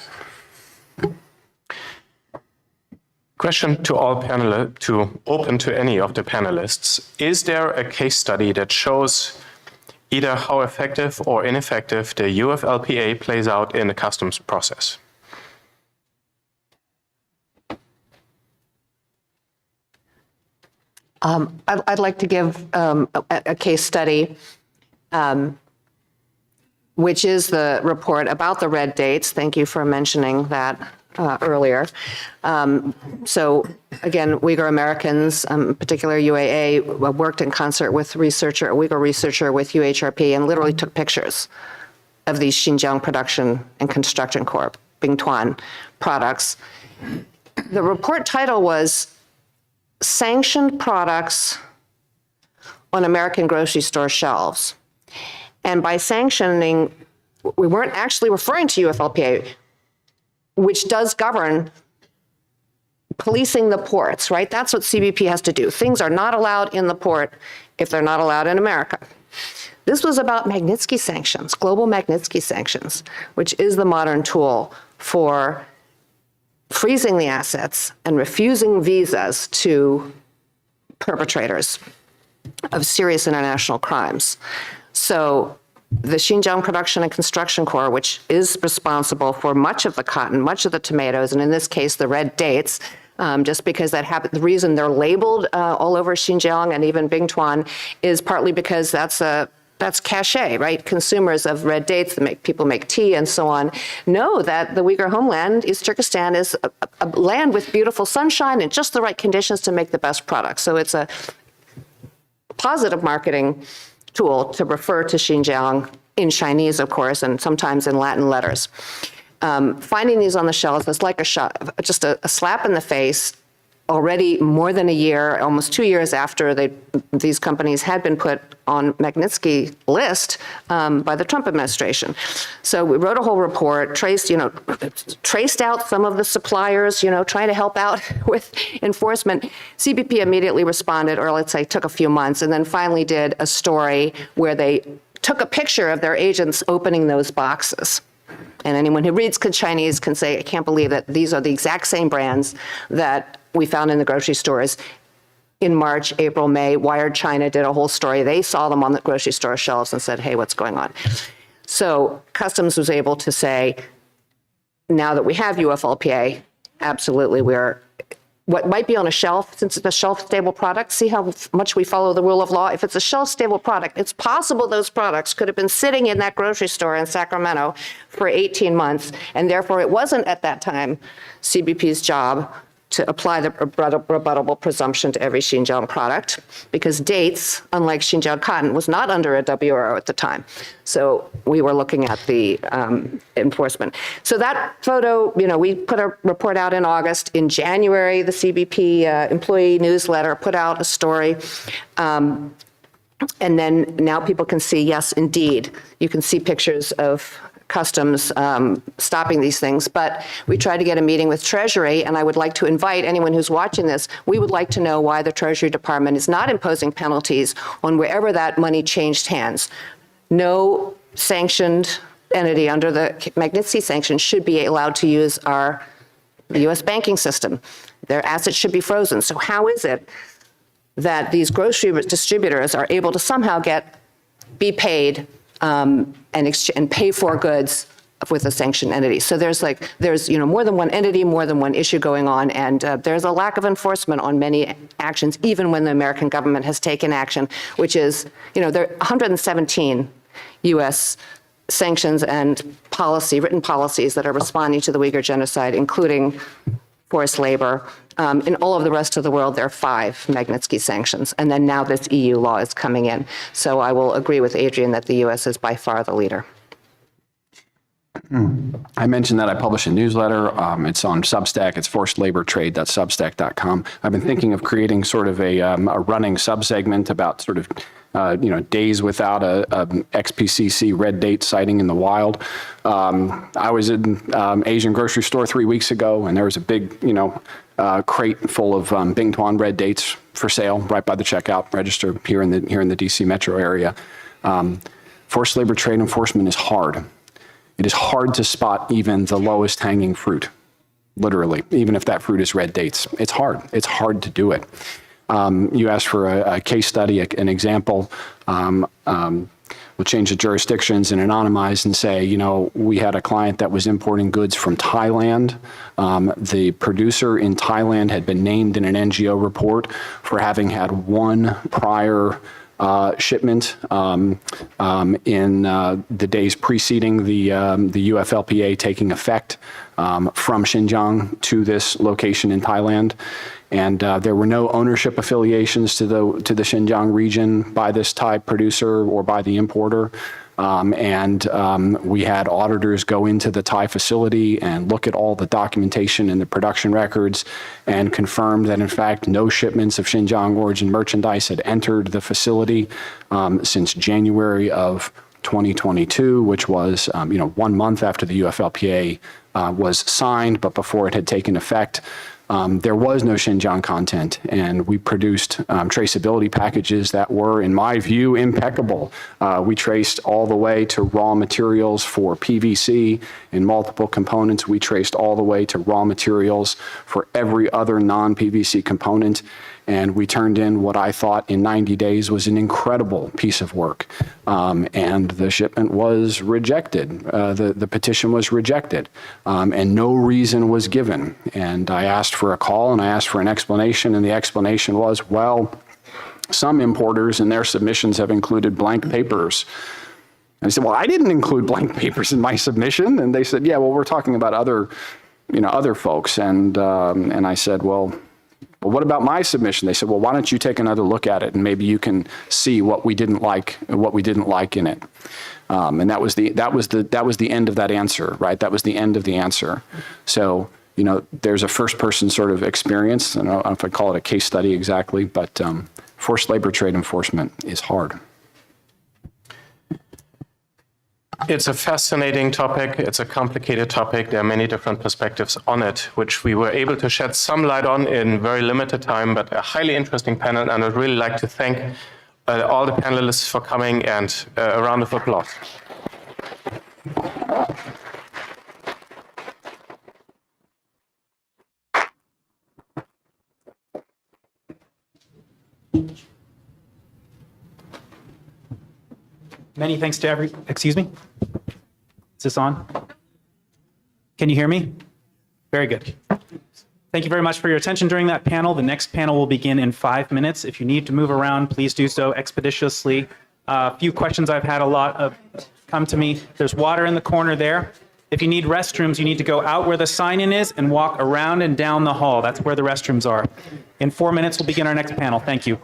Question to all panelists, open to any of the panelists. Is there a case study that shows either how effective or ineffective the UFLPA plays out in the customs process? I'd like to give a case study, which is the report about the red dates. Thank you for mentioning that earlier. So again, Uyghur Americans, in particular UAA, worked in concert with a Uyghur researcher with UHRP and literally took pictures of these Xinjiang Production and Construction Corp, Bingtuan products. The report title was Sanctioned Products on American Grocery Store Shelves. And by sanctioning, we weren't actually referring to UFLPA, which does govern policing the ports, right? That's what CBP has to do. Things are not allowed in the port if they're not allowed in America. This was about Magnitsky sanctions, global Magnitsky sanctions, which is the modern tool for freezing the assets and refusing visas to perpetrators of serious international crimes. So the Xinjiang Production and Construction Corps, which is responsible for much of the cotton, much of the tomatoes, and in this case, the red dates, just because that happened, the reason they're labeled all over Xinjiang and even Bingtuan is partly because that's cachet, right? Consumers of red dates, people make tea and so on, know that the Uyghur homeland, East Turkestan, is a land with beautiful sunshine and just the right conditions to make the best products. So it's a positive marketing tool to refer to Xinjiang in Chinese, of course, and sometimes in Latin letters. Finding these on the shelves is like just a slap in the face. Already more than a year, almost 2 years after these companies had been put on Magnitsky list by the Trump administration. So we wrote a whole report, traced out some of the suppliers, trying to help out with enforcement. CBP immediately responded, or let's say took a few months, and then finally did a story where they took a picture of their agents opening those boxes. And anyone who reads Chinese can say, I can't believe that these are the exact same brands that we found in the grocery stores in March, April, May. Wired China did a whole story. They saw them on the grocery store shelves and said, hey, what's going on? So Customs was able to say, now that we have UFLPA, absolutely, what might be on a shelf, since it's a shelf-stable product, see how much we follow the rule of law? If it's a shelf-stable product, it's possible those products could have been sitting in that grocery store in Sacramento for 18 months, and therefore it wasn't at that time CBP's job to apply the rebuttable presumption to every Xinjiang product, because dates, unlike Xinjiang cotton, was not under a WRO at the time. So we were looking at the enforcement. So that photo, we put a report out in August. In January, the CBP employee newsletter put out a story. And then now people can see, yes, indeed, you can see pictures of Customs stopping these things, but we tried to get a meeting with Treasury, and I would like to invite anyone who's watching this. We would like to know why the Treasury Department is not imposing penalties on wherever that money changed hands. No sanctioned entity under the Magnitsky sanction should be allowed to use the U.S. banking system. Their assets should be frozen. So how is it that these grocery distributors are able to somehow be paid and pay for goods with a sanctioned entity? So there's more than one entity, more than one issue going on, and there's a lack of enforcement on many actions, even when the American government has taken action, which is, there are 117 U.S. sanctions and written policies that are responding to the Uyghur genocide, including forced labor. In all of the rest of the world, there are 5 Magnitsky sanctions, and then now this EU law is coming in. So I will agree with Adrian that the U.S. is by far the leader. I mentioned that I publish a newsletter. It's on Substack. It's forcedlabortrade.substack.com. I've been thinking of creating sort of a running subsegment about sort of days without a XPCC red date sighting in the wild. I was in Asian grocery store 3 weeks ago, and there was a big crate full of Bing Tuan red dates for sale right by the checkout register here in the DC metro area. Forced labor trade enforcement is hard. It is hard to spot even the lowest hanging fruit, literally, even if that fruit is red dates. It's hard. It's hard to do it. You asked for a case study, an example. We'll change the jurisdictions and anonymize and say, we had a client that was importing goods from Thailand. The producer in Thailand had been named in an NGO report for having had one prior shipment in the days preceding the UFLPA taking effect from Xinjiang to this location in Thailand. And there were no ownership affiliations to the Xinjiang region by this Thai producer or by the importer. We had auditors go into the Thai facility and look at all the documentation and the production records and confirm that, in fact, no shipments of Xinjiang origin merchandise had entered the facility since January of 2022, which was 1 month after the UFLPA was signed, but before it had taken effect. There was no Xinjiang content, and we produced traceability packages that were, in my view, impeccable. We traced all the way to raw materials for PVC in multiple components. We traced all the way to raw materials for every other non-PVC component. And we turned in what I thought in 90 days was an incredible piece of work. And the shipment was rejected. The petition was rejected, and no reason was given. And I asked for a call and I asked for an explanation, and the explanation was, well, some importers in their submissions have included blank papers. And I said, well, I didn't include blank papers in my submission. And they said, yeah, well, we're talking about other folks. And I said, well, what about my submission? They said, well, why don't you take another look at it and maybe you can see what we didn't like in it. And that was the end of that answer, right? That was the end of the answer. So, there's a first person sort of experience. I don't know if I call it a case study exactly, but forced labor trade enforcement is hard. It's a fascinating topic. It's a complicated topic. There are many different perspectives on it, which we were able to shed some light on in very limited time, but a highly interesting panel. And I'd really like to thank all the panelists for coming, and a round of applause. Many thanks to excuse me? Is this on? Can you hear me? Very good. Thank you very much for your attention during that panel. The next panel will begin in 5 minutes. If you need to move around, please do so expeditiously. A few questions I've had a lot of come to me. There's water in the corner there. If you need restrooms, you need to go out where the sign-in is and walk around and down the hall. That's where the restrooms are. In 4 minutes, we'll begin our next panel. Thank you.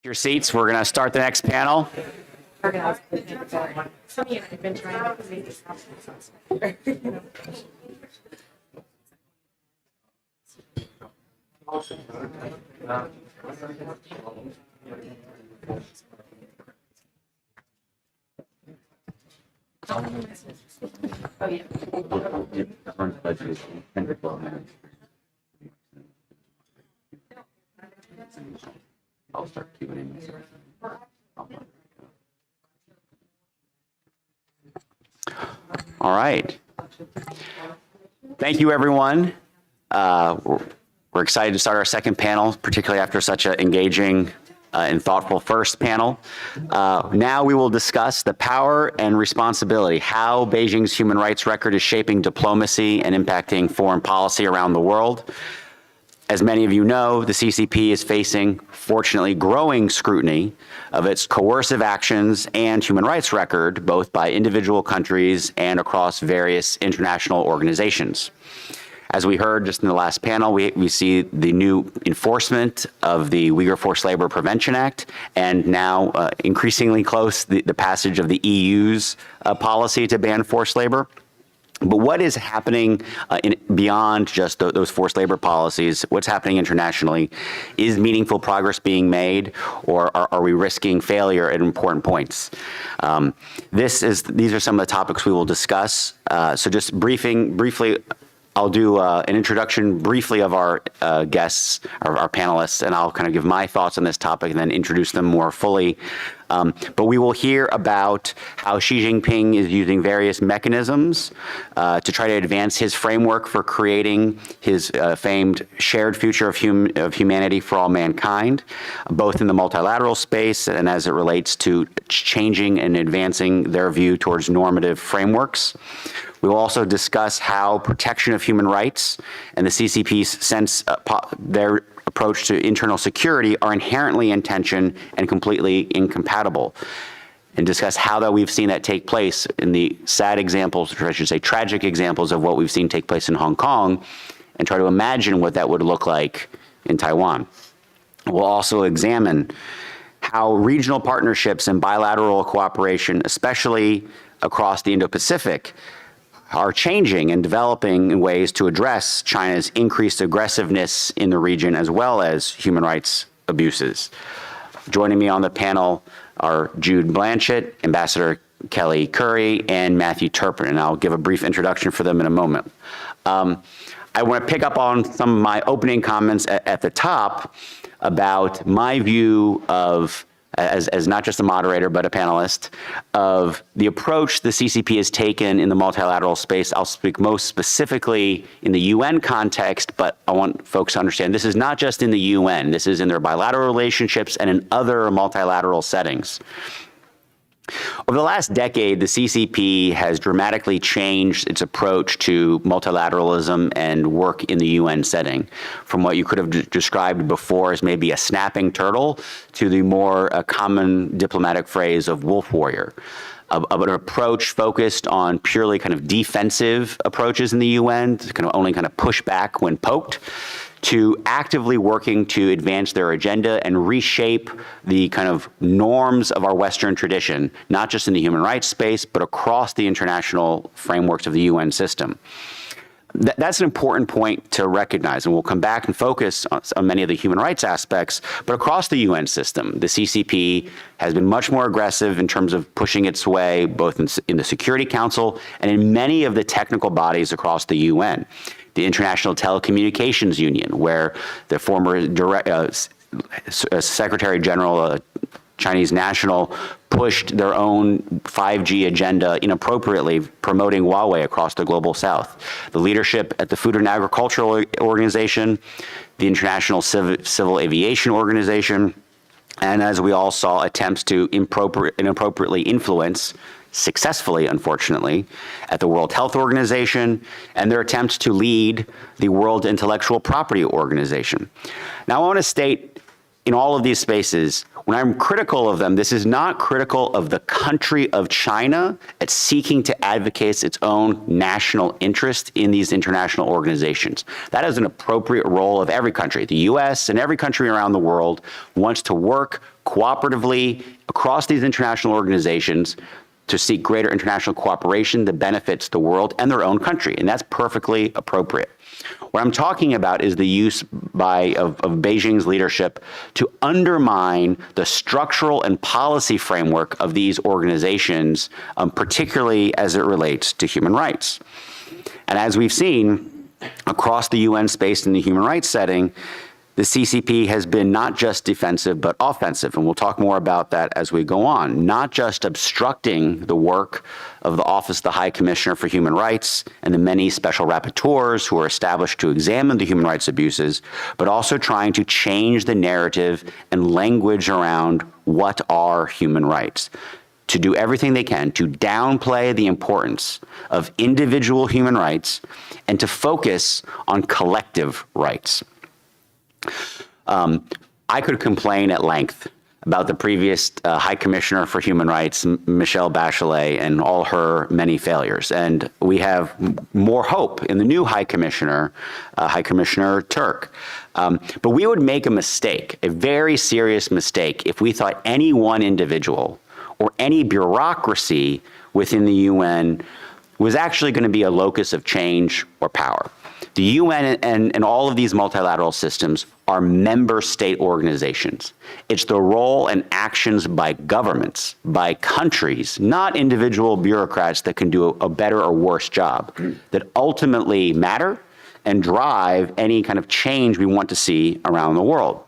Your seats. We're going to start the next panel. I'll start Q&A. All right. Thank you, everyone. We're excited to start our second panel, particularly after such an engaging and thoughtful first panel. Now we will discuss the power and responsibility, how Beijing's human rights record is shaping diplomacy and impacting foreign policy around the world. As many of you know, the CCP is facing, fortunately, growing scrutiny of its coercive actions and human rights record, both by individual countries and across various international organizations. As we heard just in the last panel, we see the new enforcement of the Uyghur Forced Labor Prevention Act, and now increasingly close, the passage of the EU's policy to ban forced labor. But what is happening beyond just those forced labor policies? What's happening internationally? Is meaningful progress being made, or are we risking failure at important points? These are some of the topics we will discuss. So just briefly, I'll do an introduction briefly of our guests, our panelists, and I'll kind of give my thoughts on this topic and then introduce them more fully. But we will hear about how Xi Jinping is using various mechanisms to try to advance his framework for creating his famed shared future of humanity for all mankind, both in the multilateral space and as it relates to changing and advancing their view towards normative frameworks. We will also discuss how protection of human rights and the CCP's their approach to internal security are inherently in tension and completely incompatible, and discuss how that we've seen that take place in the sad examples, or I should say tragic examples of what we've seen take place in Hong Kong, and try to imagine what that would look like in Taiwan. We'll also examine how regional partnerships and bilateral cooperation, especially across the Indo-Pacific, are changing and developing in ways to address China's increased aggressiveness in the region, as well as human rights abuses. Joining me on the panel are Jude Blanchett, Ambassador Kelly Curry, and Matthew Turpin, and I'll give a brief introduction for them in a moment. I want to pick up on some of my opening comments at the top about my view of, as not just a moderator, but a panelist, of the approach the CCP has taken in the multilateral space. I'll speak most specifically in the UN context, but I want folks to understand this is not just in the UN. This is in their bilateral relationships and in other multilateral settings. Over the last decade, the CCP has dramatically changed its approach to multilateralism and work in the UN setting, from what you could have described before as maybe a snapping turtle to the more common diplomatic phrase of wolf warrior, of an approach focused on purely kind of defensive approaches in the UN, to kind of only kind of push back when poked, to actively working to advance their agenda and reshape the kind of norms of our Western tradition, not just in the human rights space, but across the international frameworks of the UN system. That's an important point to recognize, and we'll come back and focus on many of the human rights aspects, but across the UN system, the CCP has been much more aggressive in terms of pushing its way, both in the Security Council and in many of the technical bodies across the UN. The International Telecommunications Union, where the former Secretary General, Chinese national, pushed their own 5G agenda inappropriately, promoting Huawei across the global south. The leadership at the Food and Agricultural Organization, the International Civil Aviation Organization, and as we all saw, attempts to inappropriately influence, successfully, unfortunately, at the World Health Organization, and their attempts to lead the World Intellectual Property Organization. Now, I want to state in all of these spaces, when I'm critical of them, this is not critical of the country of China at seeking to advocate its own national interest in these international organizations. That is an appropriate role of every country. The U.S. and every country around the world wants to work cooperatively across these international organizations to seek greater international cooperation that benefits the world and their own country, and that's perfectly appropriate. What I'm talking about is the use of Beijing's leadership to undermine the structural and policy framework of these organizations, particularly as it relates to human rights. And as we've seen across the UN space in the human rights setting, the CCP has been not just defensive, but offensive, and we'll talk more about that as we go on, not just obstructing the work of the Office of the High Commissioner for Human Rights and the many special rapporteurs who are established to examine the human rights abuses, but also trying to change the narrative and language around what are human rights, to do everything they can to downplay the importance of individual human rights and to focus on collective rights. I could complain at length about the previous High Commissioner for Human Rights, Michelle Bachelet, and all her many failures. And we have more hope in the new High Commissioner, High Commissioner Turk. But we would make a mistake, a very serious mistake, if we thought any one individual or any bureaucracy within the UN was actually going to be a locus of change or power. The UN and all of these multilateral systems are member state organizations. It's the role and actions by governments, by countries, not individual bureaucrats that can do a better or worse job, that ultimately matter and drive any kind of change we want to see around the world.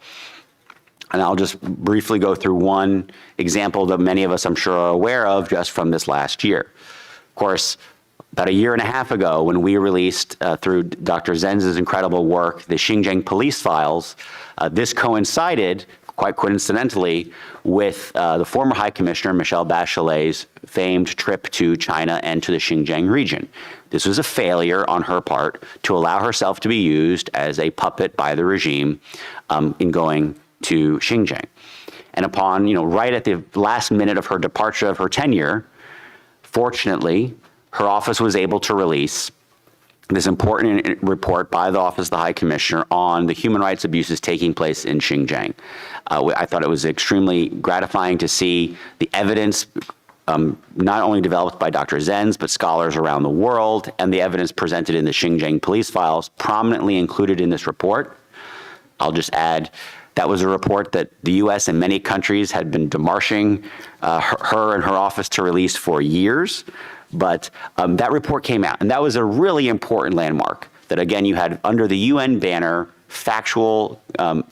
And I'll just briefly go through one example that many of us, I'm sure, are aware of just from this last year. Of course, about a year and a half ago, when we released, through Dr. Zenz's incredible work, the Xinjiang police files, this coincided, quite coincidentally, with the former High Commissioner, Michelle Bachelet's famed trip to China and to the Xinjiang region. This was a failure on her part to allow herself to be used as a puppet by the regime in going to Xinjiang. And upon, right at the last minute of her departure of her tenure, fortunately, her office was able to release this important report by the Office of the High Commissioner on the human rights abuses taking place in Xinjiang. I thought it was extremely gratifying to see the evidence not only developed by Dr. Zenz, but scholars around the world, and the evidence presented in the Xinjiang police files prominently included in this report. I'll just add, that was a report that the U.S. and many countries had been demarching her and her office to release for years. But that report came out, and that was a really important landmark that, again, you had under the UN banner factual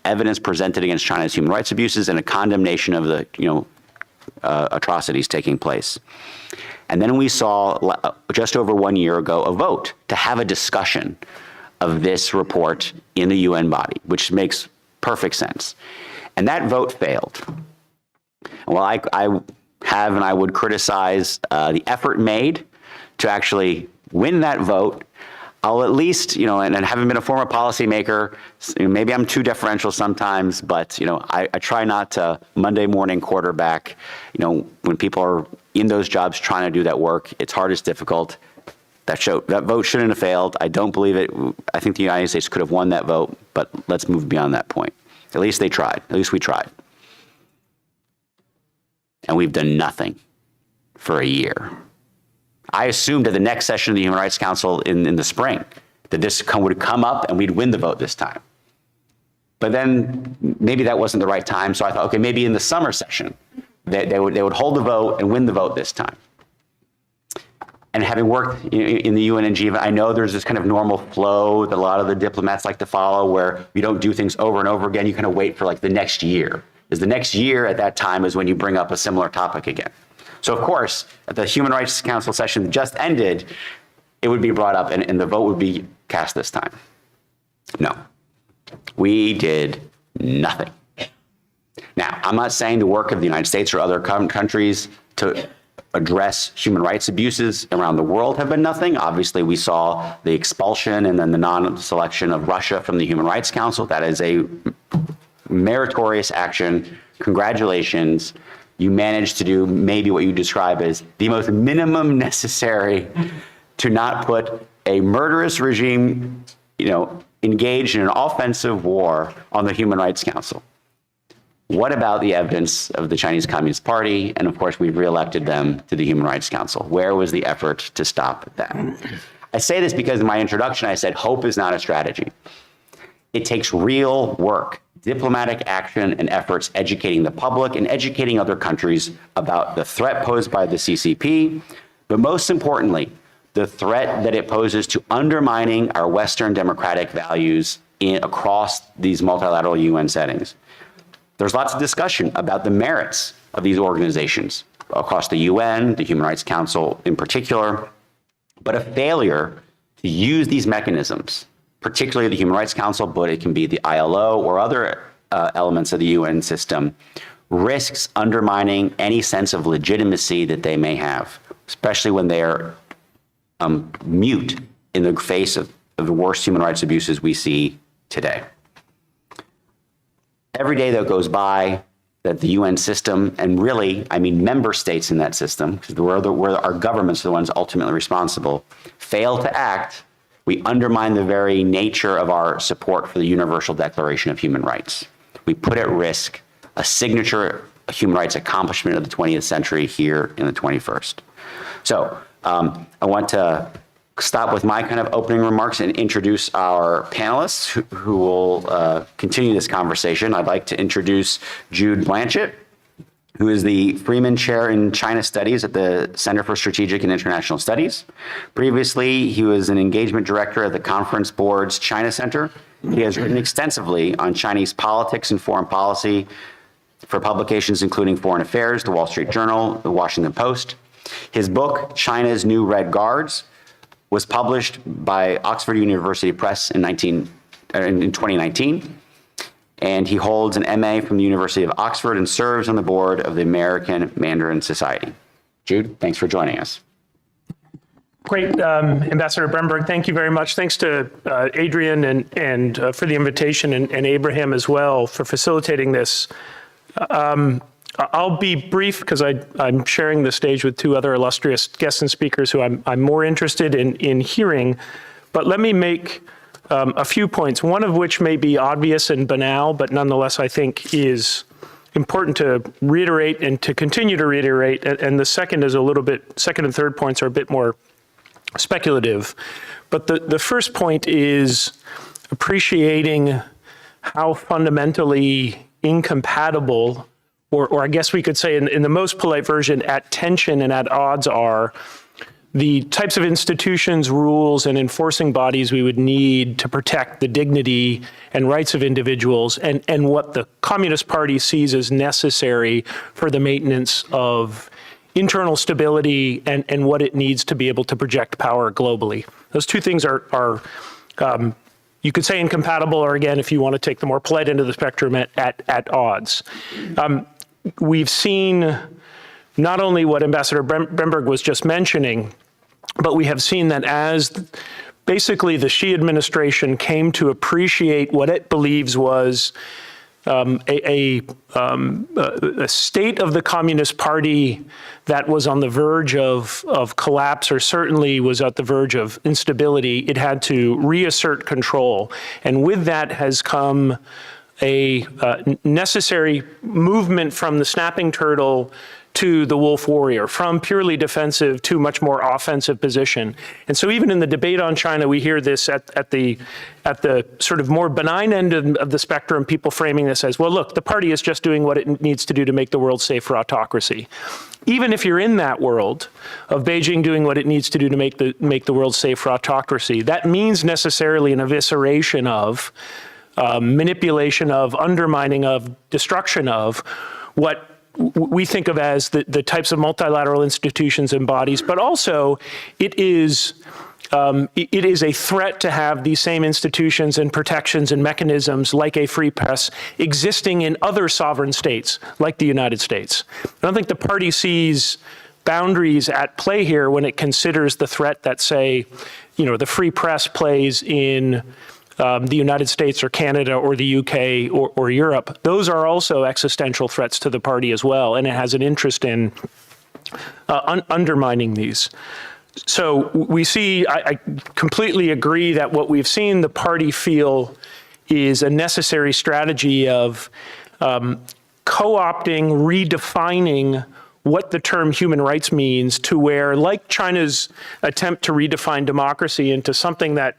evidence presented against China's human rights abuses and a condemnation of the atrocities taking place. And then we saw just over 1 year ago a vote to have a discussion of this report in the UN body, which makes perfect sense. And that vote failed. Well, I have and I would criticize the effort made to actually win that vote. I'll at least, and having been a former policymaker, maybe I'm too deferential sometimes, but, I try not to Monday morning quarterback, when people are in those jobs trying to do that work. It's hard, it's difficult. That vote shouldn't have failed. I don't believe it. I think the United States could have won that vote, but let's move beyond that point. At least they tried. At least we tried. And we've done nothing for a year. I assumed at the next session of the Human Rights Council in the spring that this would come up and we'd win the vote this time. But then maybe that wasn't the right time, so I thought, okay, maybe in the summer session they would hold the vote and win the vote this time. And having worked in the UN and Geneva, I know there's this kind of normal flow that a lot of the diplomats like to follow where you don't do things over and over again. You kind of wait for like the next year. Because the next year at that time is when you bring up a similar topic again. So of course, at the Human Rights Council session that just ended, it would be brought up and the vote would be cast this time. No, we did nothing. Now, I'm not saying the work of the United States or other countries to address human rights abuses around the world have been nothing. Obviously, we saw the expulsion and then the non-selection of Russia from the Human Rights Council. That is a meritorious action. Congratulations. You managed to do maybe what you describe as the most minimum necessary to not put a murderous regime, engaged in an offensive war on the Human Rights Council. What about the evidence of the Chinese Communist Party? And of course, we've reelected them to the Human Rights Council. Where was the effort to stop that? I say this because in my introduction, I said, hope is not a strategy. It takes real work, diplomatic action and efforts educating the public and educating other countries about the threat posed by the CCP, but most importantly, the threat that it poses to undermining our Western democratic values across these multilateral UN settings. There's lots of discussion about the merits of these organizations across the UN, the Human Rights Council in particular, but a failure to use these mechanisms, particularly the Human Rights Council, but it can be the ILO or other elements of the UN system, risks undermining any sense of legitimacy that they may have, especially when they are mute in the face of the worst human rights abuses we see today. Every day that goes by that the UN system, and really, I mean member states in that system, because where our governments are the ones ultimately responsible, fail to act, we undermine the very nature of our support for the Universal Declaration of Human Rights. We put at risk a signature human rights accomplishment of the 20th century here in the 21st. So I want to stop with my kind of opening remarks and introduce our panelists who will continue this conversation. I'd like to introduce Jude Blanchett, who is the Freeman Chair in China Studies at the Center for Strategic and International Studies. Previously, he was an engagement director at the Conference Board's China Center. He has written extensively on Chinese politics and foreign policy for publications including Foreign Affairs, The Wall Street Journal, The Washington Post. His book, China's New Red Guards, was published by Oxford University Press in 2019. And he holds an MA from the University of Oxford and serves on the board of the American Mandarin Society. Jude, thanks for joining us. Great, Ambassador Bremberg, thank you very much. Thanks to Adrian and for the invitation, and Abraham as well for facilitating this. I'll be brief because I'm sharing the stage with two other illustrious guests and speakers who I'm more interested in hearing. But let me make a few points, one of which may be obvious and banal, but nonetheless I think is important to reiterate and to continue to reiterate. And the second is second and third points are a bit more speculative. But the first point is appreciating how fundamentally incompatible, or I guess we could say in the most polite version, at tension and at odds are the types of institutions, rules, and enforcing bodies we would need to protect the dignity and rights of individuals, and what the Communist Party sees as necessary for the maintenance of internal stability and what it needs to be able to project power globally. Those two things are you could say incompatible, or again, if you want to take the more polite end of the spectrum, at odds. We've seen not only what Ambassador Bremberg was just mentioning, but we have seen that as basically the Xi administration came to appreciate what it believes was a state of the Communist Party that was on the verge of collapse, or certainly was at the verge of instability, it had to reassert control. And with that has come a necessary movement from the snapping turtle to the wolf warrior, from purely defensive to much more offensive position. And so even in the debate on China, we hear this at the sort of more benign end of the spectrum, people framing this as, well, look, the party is just doing what it needs to do to make the world safe for autocracy. Even if you're in that world of Beijing doing what it needs to do to make the world safe for autocracy, that means necessarily an evisceration of, manipulation of, undermining of, destruction of what we think of as the types of multilateral institutions and bodies, but also it is a threat to have these same institutions and protections and mechanisms like a free press existing in other sovereign states like the United States. I don't think the party sees boundaries at play here when it considers the threat that, say, the free press plays in the United States or Canada or the UK or Europe, those are also existential threats to the party as well, and it has an interest in undermining these. So we see, I completely agree that what we've seen the party feel is a necessary strategy of co-opting, redefining what the term human rights means to where, like China's attempt to redefine democracy into something that,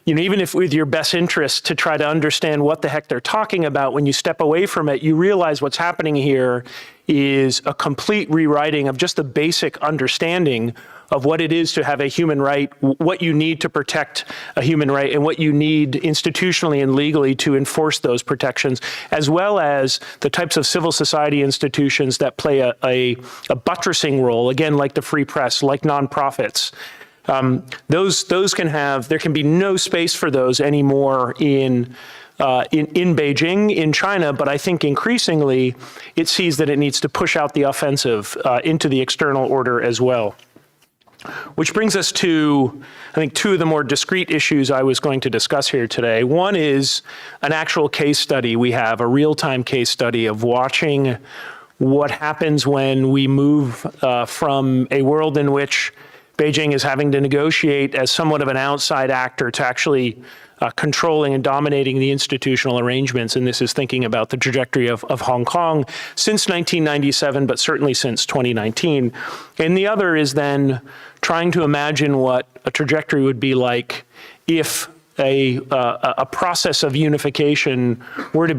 you know, even if with your best interest to try to understand what the heck they're talking about, when you step away from it, you realize what's happening here is a complete rewriting of just the basic understanding of what it is to have a human right, what you need to protect a human right, and what you need institutionally and legally to enforce those protections, as well as the types of civil society institutions that play a buttressing role, again, like the free press, like nonprofits. Those can have, there can be no space for those anymore in Beijing, in China, but I think increasingly it sees that it needs to push out the offensive into the external order as well. Which brings us to, I think, two of the more discrete issues I was going to discuss here today. One is an actual case study. We have a real-time case study of watching what happens when we move from a world in which Beijing is having to negotiate as somewhat of an outside actor to actually controlling and dominating the institutional arrangements. And this is thinking about the trajectory of Hong Kong since 1997, but certainly since 2019. And the other is then trying to imagine what a trajectory would be like if a process of unification were to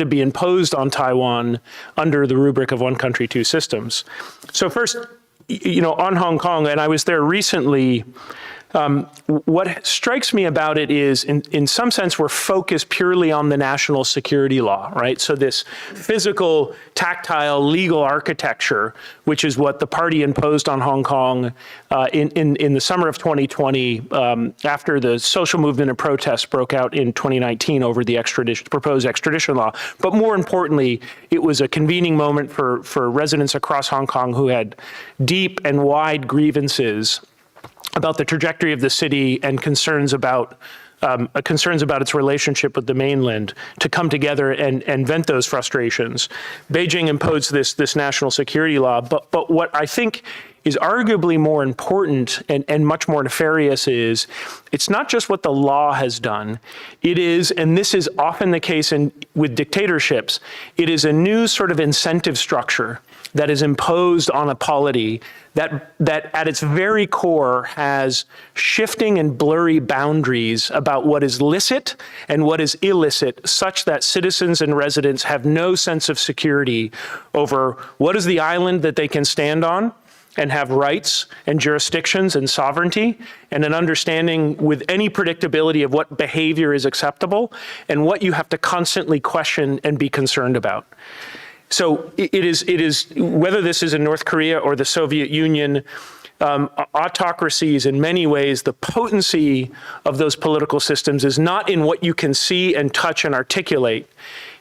be imposed on Taiwan under the rubric of one country, two systems. So first, you know, on Hong Kong, and I was there recently, what strikes me about it is, in some sense, we're focused purely on the national security law, right? So this physical, tactile, legal architecture, which is what the party imposed on Hong Kong in the summer of 2020, after the social movement and protests broke out in 2019 over the proposed extradition law. But more importantly, it was a convening moment for residents across Hong Kong who had deep and wide grievances about the trajectory of the city and concerns about its relationship with the mainland to come together and vent those frustrations. Beijing imposed this national security law, but what I think is arguably more important and much more nefarious is it's not just what the law has done. It is, and this is often the case with dictatorships, it is a new sort of incentive structure that is imposed on a polity that at its very core has shifting and blurry boundaries about what is licit and what is illicit, such that citizens and residents have no sense of security over what is the island that they can stand on and have rights and jurisdictions and sovereignty, and an understanding with any predictability of what behavior is acceptable and what you have to constantly question and be concerned about. So it is whether this is in North Korea or the Soviet Union, autocracies in many ways, the potency of those political systems is not in what you can see and touch and articulate.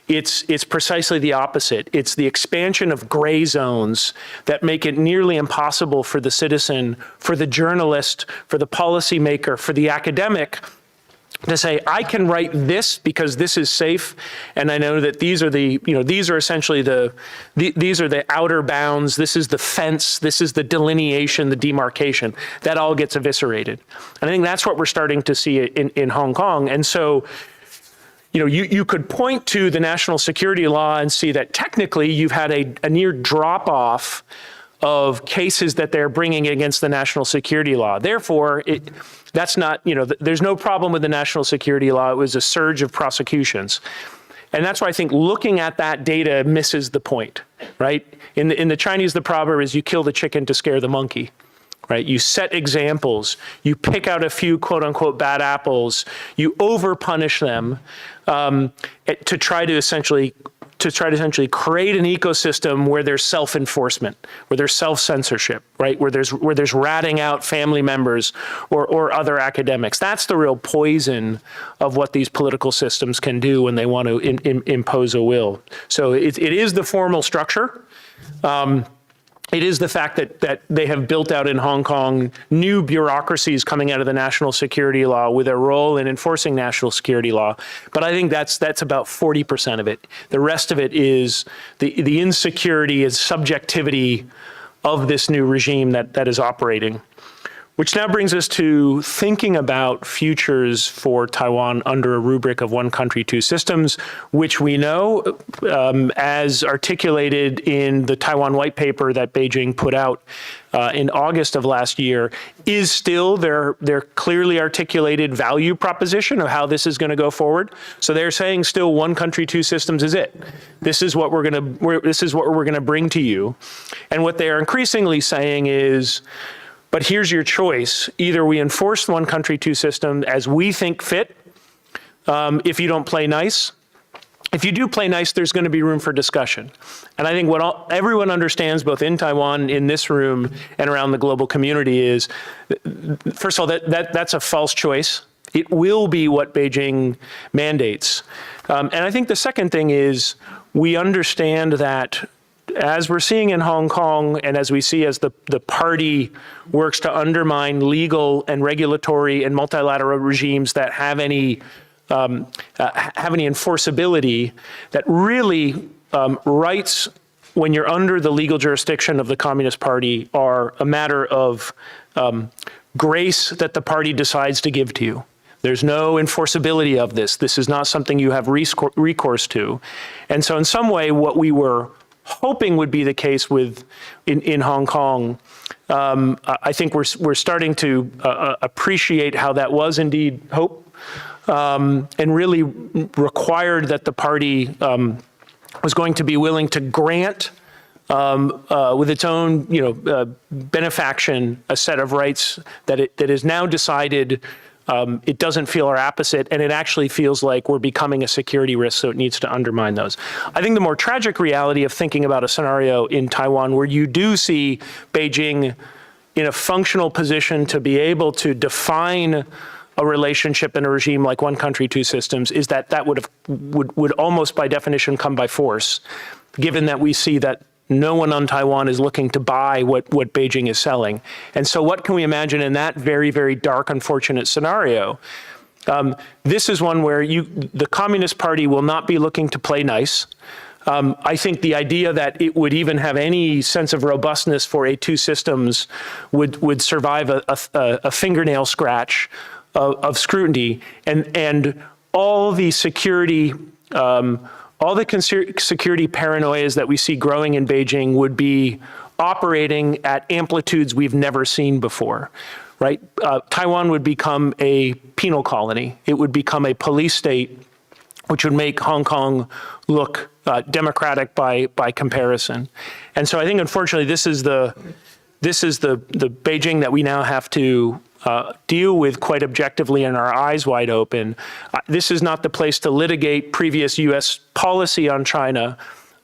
It's precisely the opposite. It's the expansion of gray zones that make it nearly impossible for the citizen, for the journalist, for the policymaker, for the academic to say, I can write this because this is safe, and I know that these are essentially these are the outer bounds, this is the fence, this is the delineation, the demarcation. That all gets eviscerated. And I think that's what we're starting to see in Hong Kong. And so, you could point to the national security law and see that technically you've had a near drop-off of cases that they're bringing against the national security law. Therefore, that's not, there's no problem with the national security law. It was a surge of prosecutions. And that's why I think looking at that data misses the point, right? In the Chinese, the proverb is you kill the chicken to scare the monkey, right? You set examples, you pick out a few quote unquote bad apples, you over punish them to try to essentially create an ecosystem where there's self-enforcement, where there's self-censorship, right? Where there's ratting out family members or other academics. That's the real poison of what these political systems can do when they want to impose a will. So it is the formal structure. It is the fact that they have built out in Hong Kong new bureaucracies coming out of the national security law with a role in enforcing national security law. But I think that's about 40% of it. The rest of it is the insecurity and subjectivity of this new regime that is operating. Which now brings us to thinking about futures for Taiwan under a rubric of one country, two systems, which we know, as articulated in the Taiwan white paper that Beijing put out in August of last year, is still their clearly articulated value proposition of how this is going to go forward. So they're saying still one country, two systems is it. This is what we're going to bring to you. And what they are increasingly saying is, but here's your choice. Either we enforce one country, two systems as we think fit, if you don't play nice. If you do play nice, there's going to be room for discussion. And I think what everyone understands, both in Taiwan, in this room, and around the global community is, first of all, that's a false choice. It will be what Beijing mandates. And I think the second thing is, we understand that as we're seeing in Hong Kong, and as we see as the party works to undermine legal and regulatory and multilateral regimes that have any enforceability, that really rights, when you're under the legal jurisdiction of the Communist Party, are a matter of grace that the party decides to give to you. There's no enforceability of this. This is not something you have recourse to. And so in some way, what we were hoping would be the case in Hong Kong, I think we're starting to appreciate how that was indeed hope, and really required that the party was going to be willing to grant, with its own benefaction, a set of rights that is now decided. It doesn't feel are opposite, and it actually feels like we're becoming a security risk, so it needs to undermine those. I think the more tragic reality of thinking about a scenario in Taiwan where you do see Beijing in a functional position to be able to define a relationship in a regime like one country, two systems, is that would almost by definition come by force, given that we see that no one on Taiwan is looking to buy what Beijing is selling. And so what can we imagine in that very, very dark, unfortunate scenario? This is one where the Communist Party will not be looking to play nice. I think the idea that it would even have any sense of robustness for a two systems would survive a fingernail scratch of scrutiny, and all the security security paranoias that we see growing in Beijing would be operating at amplitudes we've never seen before, right? Taiwan would become a penal colony. It would become a police state, which would make Hong Kong look democratic by comparison. And so I think, unfortunately, this is the Beijing that we now have to deal with quite objectively and our eyes wide open. This is not the place to litigate previous U.S. policy on China.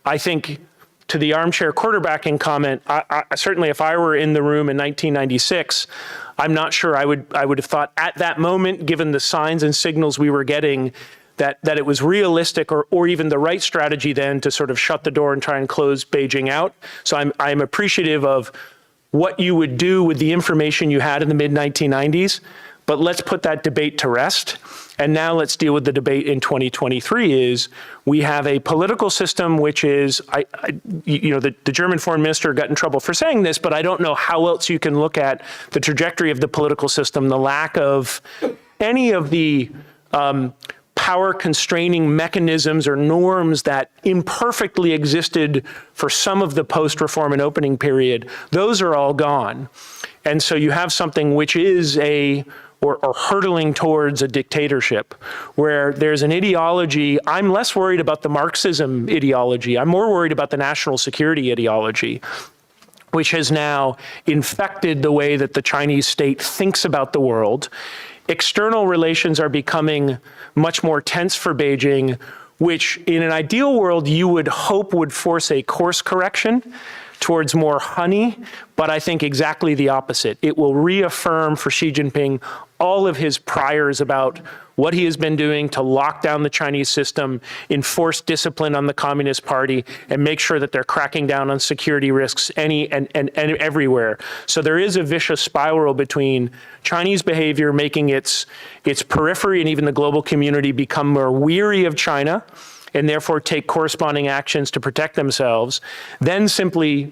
I think, to the armchair quarterbacking comment, I certainly, if I were in the room in 1996, I'm not sure I would have thought at that moment, given the signs and signals we were getting, that it was realistic or even the right strategy then to sort of shut the door and try and close Beijing out. So I'm appreciative of what you would do with the information you had in the mid-1990s, but let's put that debate to rest. And now let's deal with the debate in 2023 is we have a political system which is, the German foreign minister got in trouble for saying this, but I don't know how else you can look at the trajectory of the political system, the lack of any of the power constraining mechanisms or norms that imperfectly existed for some of the post-reform and opening period. Those are all gone. And so you have something which is or hurtling towards a dictatorship, where there's an ideology. I'm less worried about the Marxism ideology. I'm more worried about the national security ideology, which has now infected the way that the Chinese state thinks about the world. External relations are becoming much more tense for Beijing, which in an ideal world you would hope would force a course correction. towards more honey, but I think exactly the opposite. It will reaffirm for Xi Jinping all of his priors about what he has been doing to lock down the Chinese system, enforce discipline on the Communist Party, and make sure that they're cracking down on security risks and everywhere. So there is a vicious spiral between Chinese behavior making its periphery and even the global community become more weary of China, and therefore take corresponding actions to protect themselves, then simply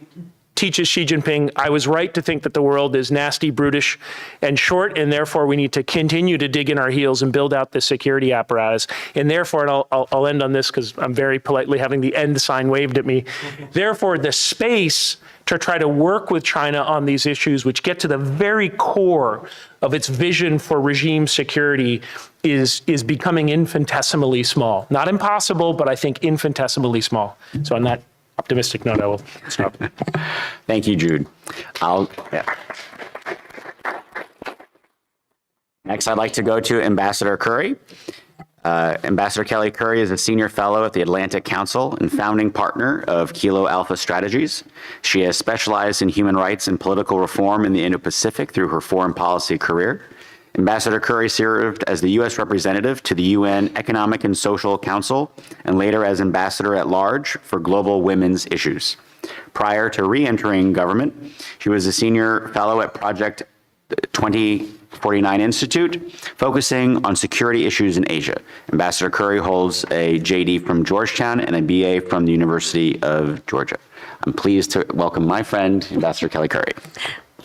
teaches Xi Jinping, I was right to think that the world is nasty, brutish, and short, and therefore we need to continue to dig in our heels and build out the security apparatus. And therefore, and I'll end on this because I'm very politely having the end sign waved at me, therefore the space to try to work with China on these issues, which get to the very core of its vision for regime security, is becoming infinitesimally small. Not impossible, but I think infinitesimally small. So on that optimistic note, I will stop. Thank you, Jude. Next, I'd like to go to Ambassador Curry. Ambassador Kelly Curry is a senior fellow at the Atlantic Council and founding partner of Kilo Alpha Strategies. She has specialized in human rights and political reform in the Indo-Pacific through her foreign policy career. Ambassador Curry served as the U.S. representative to the UN Economic and Social Council and later as ambassador at large for global women's issues. Prior to re-entering government, she was a senior fellow at Project 2049 Institute, focusing on security issues in Asia. Ambassador Curry holds a JD from Georgetown and a BA from the University of Georgia. I'm pleased to welcome my friend, Ambassador Kelly Curry.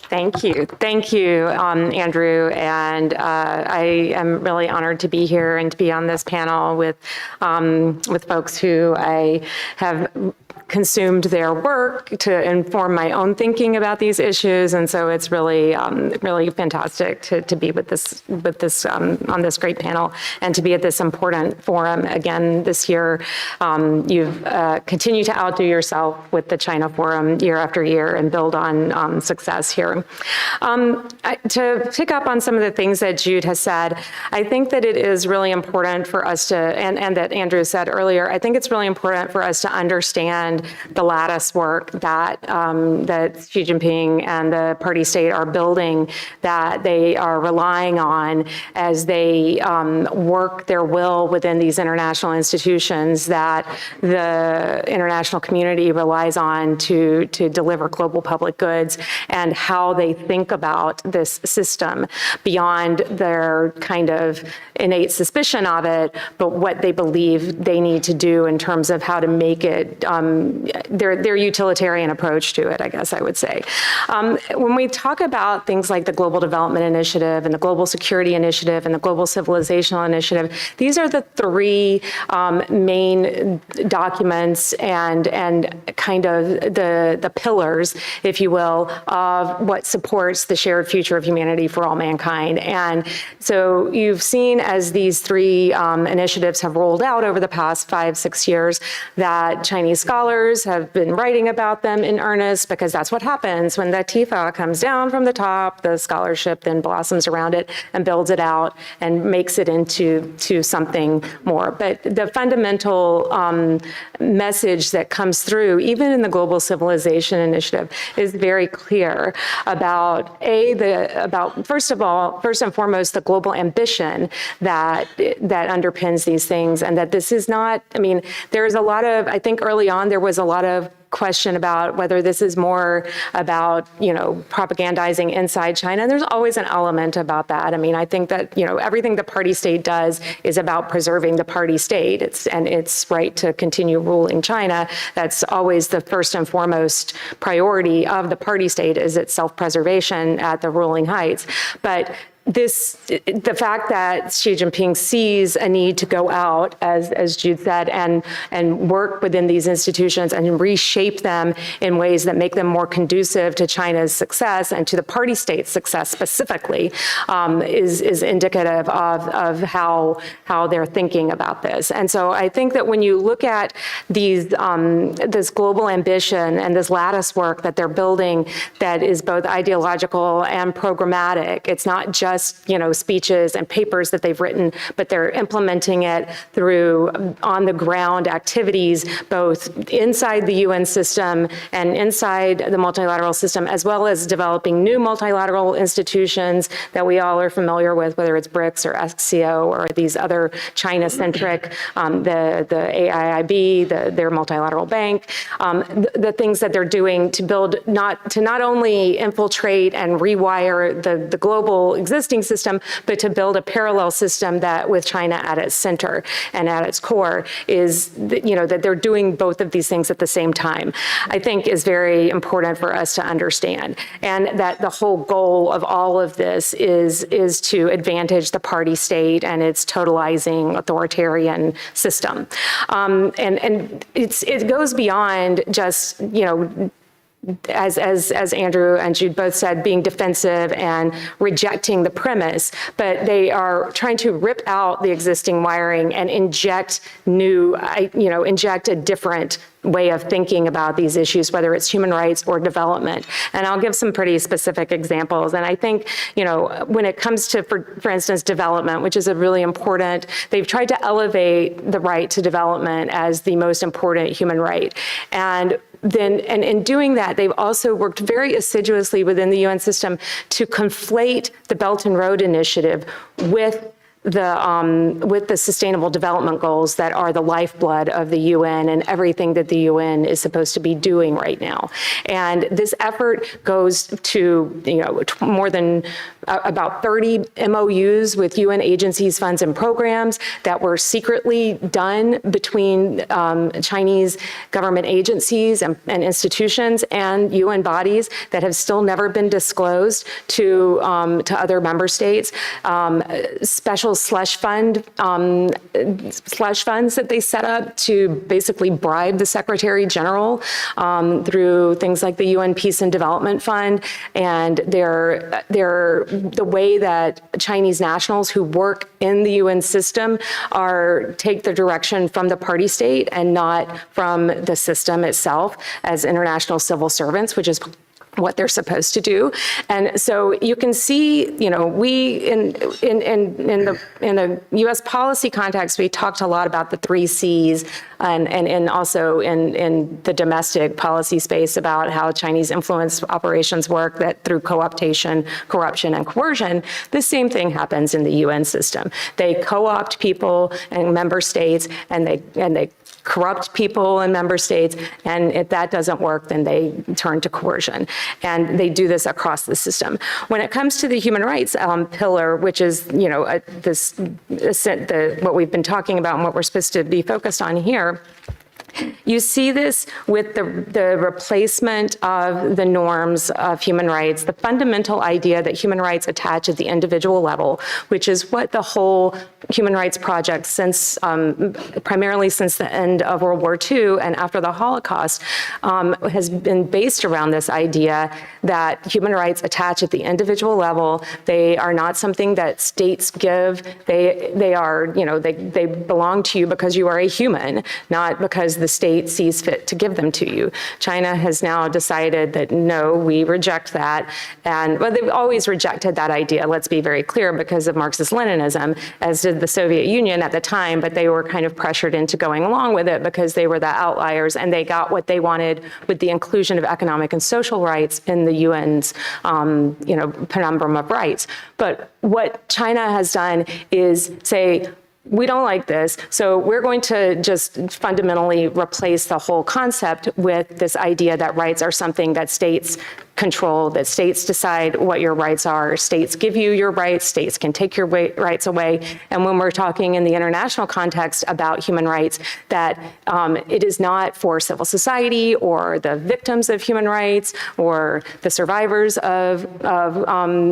Thank you. Thank you, Andrew. And I am really honored to be here and to be on this panel with folks who I have consumed their work to inform my own thinking about these issues. And so it's really, really fantastic to be with this on this great panel and to be at this important forum again this year. You've continued to outdo yourself with the China Forum year after year and build on success here. To pick up on some of the things that Jude has said, I think that it is really important for us to, and that Andrew said earlier, I think it's really important for us to understand the lattice work that that Xi Jinping and the party state are building, that they are relying on as they work their will within these international institutions that the international community relies on to deliver global public goods, and how they think about this system beyond their kind of innate suspicion of it, but what they believe they need to do in terms of how to make it their utilitarian approach to it, I guess I would say. When we talk about things like the Global Development Initiative and the Global Security Initiative and the Global Civilizational Initiative, these are the three main documents and kind of the pillars, if you will, of what supports the shared future of humanity for all mankind. And so you've seen as these three initiatives have rolled out over the past 5-6 years that Chinese scholars have been writing about them in earnest, because that's what happens when the tifa comes down from the top. The scholarship then blossoms around it and builds it out and makes it into something more. But the fundamental message that comes through, even in the Global Civilization Initiative, is very clear about first and foremost, the global ambition that underpins these things, and that this is not. I mean, there's a lot of. I think early on there was a lot of question about whether this is more about, propagandizing inside China. And there's always an element about that. I mean, I think that, everything the party state does is about preserving the party state and its right to continue ruling China. That's always the first and foremost priority of the party state, is its self-preservation at the ruling heights. But the fact that Xi Jinping sees a need to go out, as Jude said, and work within these institutions and reshape them in ways that make them more conducive to China's success and to the party state's success specifically, is indicative of how they're thinking about this. And so I think that when you look at these this global ambition and this lattice work that they're building, that is both ideological and programmatic, it's not just just, speeches and papers that they've written, but they're implementing it through on-the-ground activities, both inside the UN system and inside the multilateral system, as well as developing new multilateral institutions that we all are familiar with, whether it's BRICS or SCO or these other China-centric, the AIIB, their multilateral bank, the things that they're doing to build, not only infiltrate and rewire the global existing system, but to build a parallel system that with China at its center and at its core is, that they're doing both of these things at the same time, I think is very important for us to understand. And that the whole goal of all of this is to advantage the party state and its totalizing authoritarian system. And it goes beyond just, as Andrew and Jude both said, being defensive and rejecting the premise, but they are trying to rip out the existing wiring and inject a different way of thinking about these issues, whether it's human rights or development. And I'll give some pretty specific examples. And I think, when it comes to, for instance, development, which is a really important, they've tried to elevate the right to development as the most important human right. And in doing that, they've also worked very assiduously within the UN system to conflate the Belt and Road Initiative with the Sustainable Development Goals that are the lifeblood of the UN and everything that the UN is supposed to be doing right now. And this effort goes to more than about 30 MOUs with UN agencies, funds, and programs that were secretly done between Chinese government agencies and institutions and UN bodies that have still never been disclosed to other member states. Special slush funds that they set up to basically bribe the Secretary General through things like the UN Peace and Development Fund, and the way that Chinese nationals who work in the UN system take their direction from the party state and not from the system itself as international civil servants, which is what they're supposed to do. And so you can see, we in the U.S. policy context, we talked a lot about the 3 C's and also in the domestic policy space about how Chinese influence operations work, that through co-optation, corruption, and coercion. The same thing happens in the UN system. They co-opt people and member states, and they corrupt people in member states, and if that doesn't work, then they turn to coercion. And they do this across the system. When it comes to the human rights pillar, which is, what we've been talking about and what we're supposed to be focused on here, you see this with the replacement of the norms of human rights, the fundamental idea that human rights attach at the individual level, which is what the whole human rights project primarily since the end of World War II and after the Holocaust has been based around this idea that human rights attach at the individual level. They are not something that states give. They are, they belong to you because you are a human, not because the state sees fit to give them to you. China has now decided that no, we reject that. And they've always rejected that idea, let's be very clear, because of Marxist-Leninism, as did the Soviet Union at the time, but they were kind of pressured into going along with it because they were the outliers and they got what they wanted with the inclusion of economic and social rights in the UN's penumbrum of rights. But what China has done is say, we don't like this, so we're going to just fundamentally replace the whole concept with this idea that rights are something that states control, that states decide what your rights are. States give you your rights, states can take your rights away. And when we're talking in the international context about human rights, that it is not for civil society or the victims of human rights or the survivors of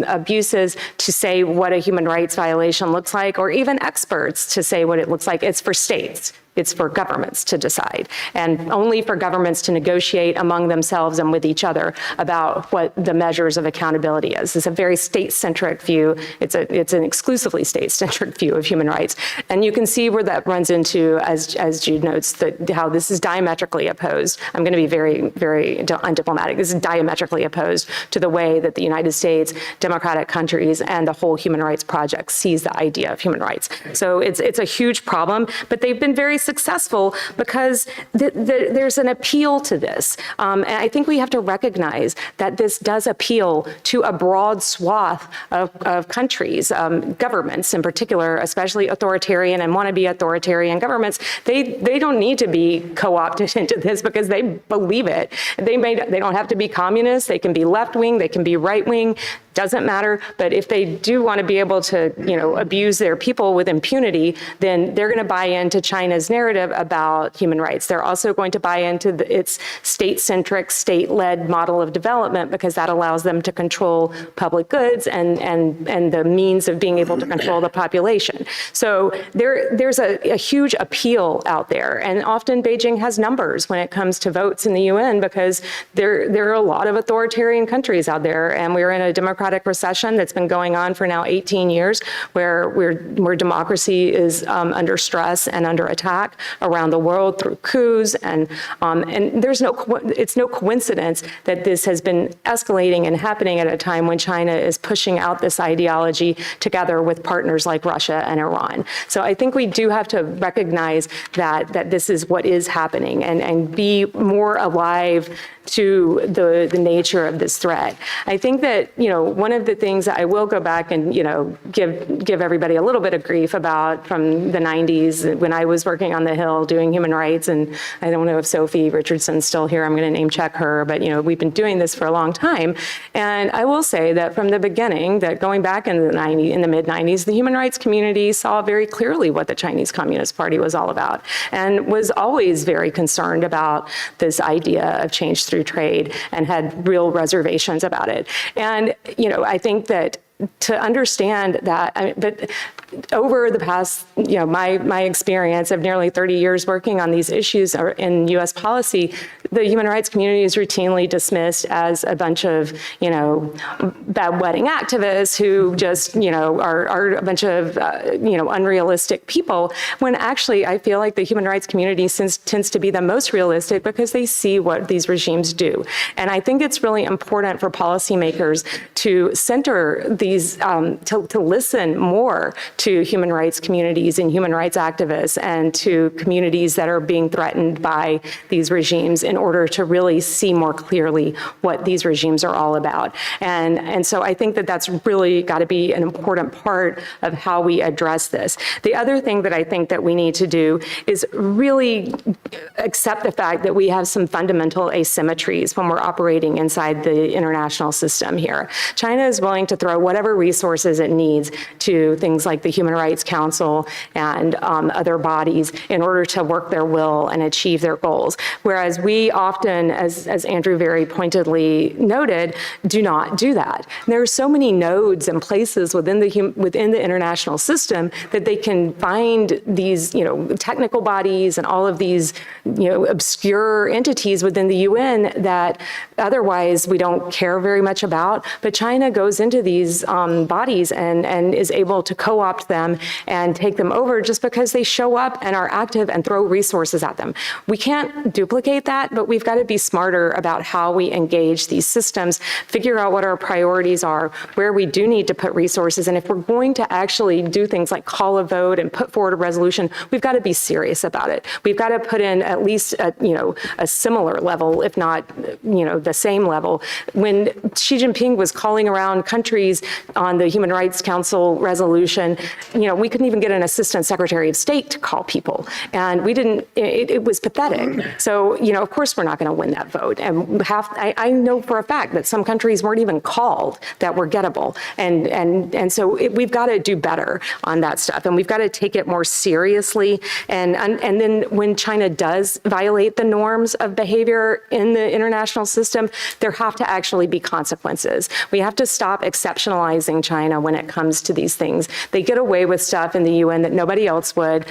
abuses to say what a human rights violation looks like, or even experts to say what it looks like. It's for states. It's for governments to decide, and only for governments to negotiate among themselves and with each other about about what the measures of accountability is. It's a very state-centric view. It's an exclusively state-centric view of human rights. And you can see where that runs into, as Jude notes, how this is diametrically opposed. I'm going to be very, very undiplomatic. This is diametrically opposed to the way that the United States, democratic countries, and the whole human rights project sees the idea of human rights. So it's a huge problem, but they've been very successful because there's an appeal to this. And I think we have to recognize that this does appeal to a broad swath of countries, governments in particular, especially authoritarian and wannabe authoritarian governments. They don't need to be co-opted into this because they believe it. They don't have to be communist. They can be left-wing. They can be right-wing. Doesn't matter. But if they do want to be able to, abuse their people with impunity, then they're going to buy into China's narrative about human rights. They're also going to buy into its state-centric, state-led model of development because that allows them to control public goods and the means of being able to control the population. So there's a huge appeal out there. And often Beijing has numbers when it comes to votes in the UN because there are a lot of authoritarian countries out there, and we're in a democratic recession that's been going on for now 18 years, where democracy is under stress and under attack around the world through coups, and it's no coincidence that this has been escalating and happening at a time when China is pushing out this ideology together with partners like Russia and Iran. So I think we do have to recognize that this is what is happening and be more alive to the nature of this threat. I think that, one of the things that I will go back and, give everybody a little bit of grief about from the 90s when I was working on the Hill doing human rights, and I don't know if Sophie Richardson's still here, I'm going to name check her, but, we've been doing this for a long time. And I will say that from the beginning, that going back in the mid-90s, the human rights community saw very clearly what the Chinese Communist Party was all about and was always very concerned about this idea of change through trade and had real reservations about it. And, I think that to understand that, but over the past, my experience of nearly 30 years working on these issues in U.S. policy, the human rights community is routinely dismissed as a bunch of, bedwetting activists who just, are a bunch of, unrealistic people, when actually I feel like the human rights community tends to be the most realistic because they see what these regimes do. And I think it's really important for policymakers to center these, to listen more to human rights communities and human rights activists and to communities that are being threatened by these regimes in order to really see more clearly what these regimes are all about. And so I think that that's really got to be an important part of how we address this. The other thing that I think that we need to do is really accept the fact that we have some fundamental asymmetries when we're operating inside the international system here. China is willing to throw whatever resources it needs to things like the Human Rights Council and other bodies in order to work their will and achieve their goals. Whereas we often, as Andrew very pointedly noted, do not do that. And there are so many nodes and places within the international system that they can find these, technical bodies and all of these, obscure entities within the UN that otherwise we don't care very much about. But China goes into these bodies and is able to co-opt them and take them over just because they show up and are active and throw resources at them. We can't duplicate that, but we've got to be smarter about how we engage these systems, figure out what our priorities are, where we do need to put resources. And if we're going to actually do things like call a vote and put forward a resolution, we've got to be serious about it. We've got to put in at least a similar level, if not the same level. When Xi Jinping was calling around countries on the Human Rights Council resolution, we couldn't even get an assistant secretary of state to call people. And we didn't, it was pathetic. So, of course we're not going to win that vote. And I know for a fact that some countries weren't even called that were gettable. And so we've got to do better on that stuff. And we've got to take it more seriously. And then when China does violate the norms of behavior in the international system, there have to actually be consequences. We have to stop exceptionalizing penalizing China when it comes to these things. They get away with stuff in the UN that nobody else would,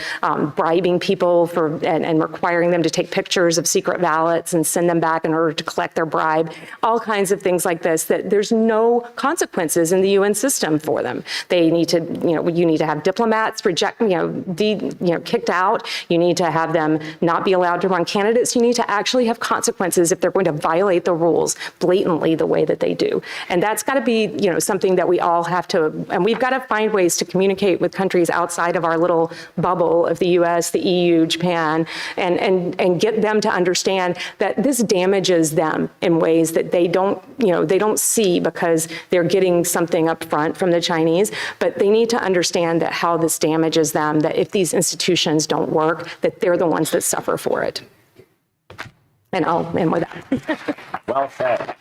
bribing people and requiring them to take pictures of secret ballots and send them back in order to collect their bribe, all kinds of things like this, that there's no consequences in the UN system for them. They need to, you need to have diplomats kicked out. You need to have them not be allowed to run candidates. You need to actually have consequences if they're going to violate the rules blatantly the way that they do. And that's got to be, something that we all have to, and we've got to find ways to communicate with countries outside of our little bubble of the US, the EU, Japan, and get them to understand that this damages them in ways that they don't see because they're getting something up front from the Chinese, but they need to understand that how this damages them, that if these institutions don't work, that they're the ones that suffer for it. And I'll end with that. Well said.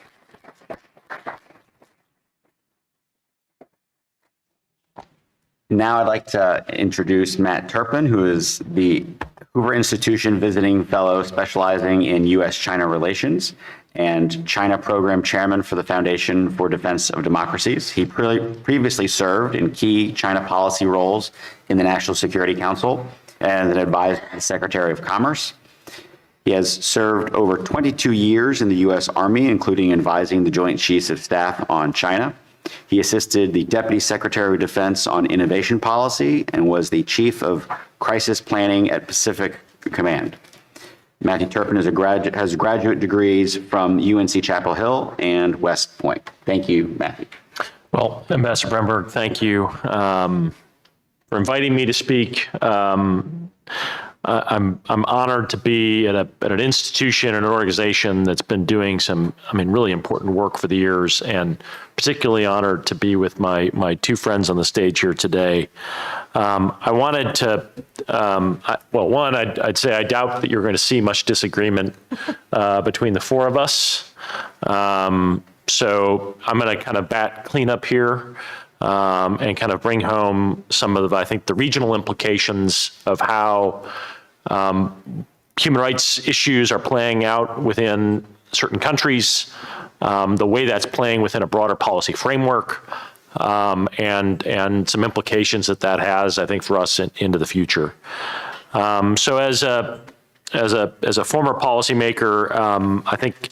Now I'd like to introduce Matt Turpin, who is the Hoover Institution Visiting Fellow specializing in U.S. China relations and China Program Chairman for the Foundation for Defense of Democracies. He previously served in key China policy roles in the National Security Council and an advisor to the Secretary of Commerce. He has served over 22 years in the U.S. Army, including advising the Joint Chiefs of Staff on China. He assisted the Deputy Secretary of Defense on innovation policy and was the Chief of Crisis Planning at Pacific Command. Matthew Turpin has graduate degrees from UNC Chapel Hill and West Point. Thank you, Matthew. Well, Ambassador Bremberg, thank you for inviting me to speak. I'm honored to be at an institution, an organization that's been doing some, really important work for the years, and particularly honored to be with my two friends on the stage here today. I wanted to, I'd say I doubt that you're going to see much disagreement between the four of us. So I'm going to kind of clean up here and kind of bring home some of, I think, the regional implications of how human rights issues are playing out within certain countries, the way that's playing within a broader policy framework, and some implications that has, I think, for us into the future. So as a former policymaker, I think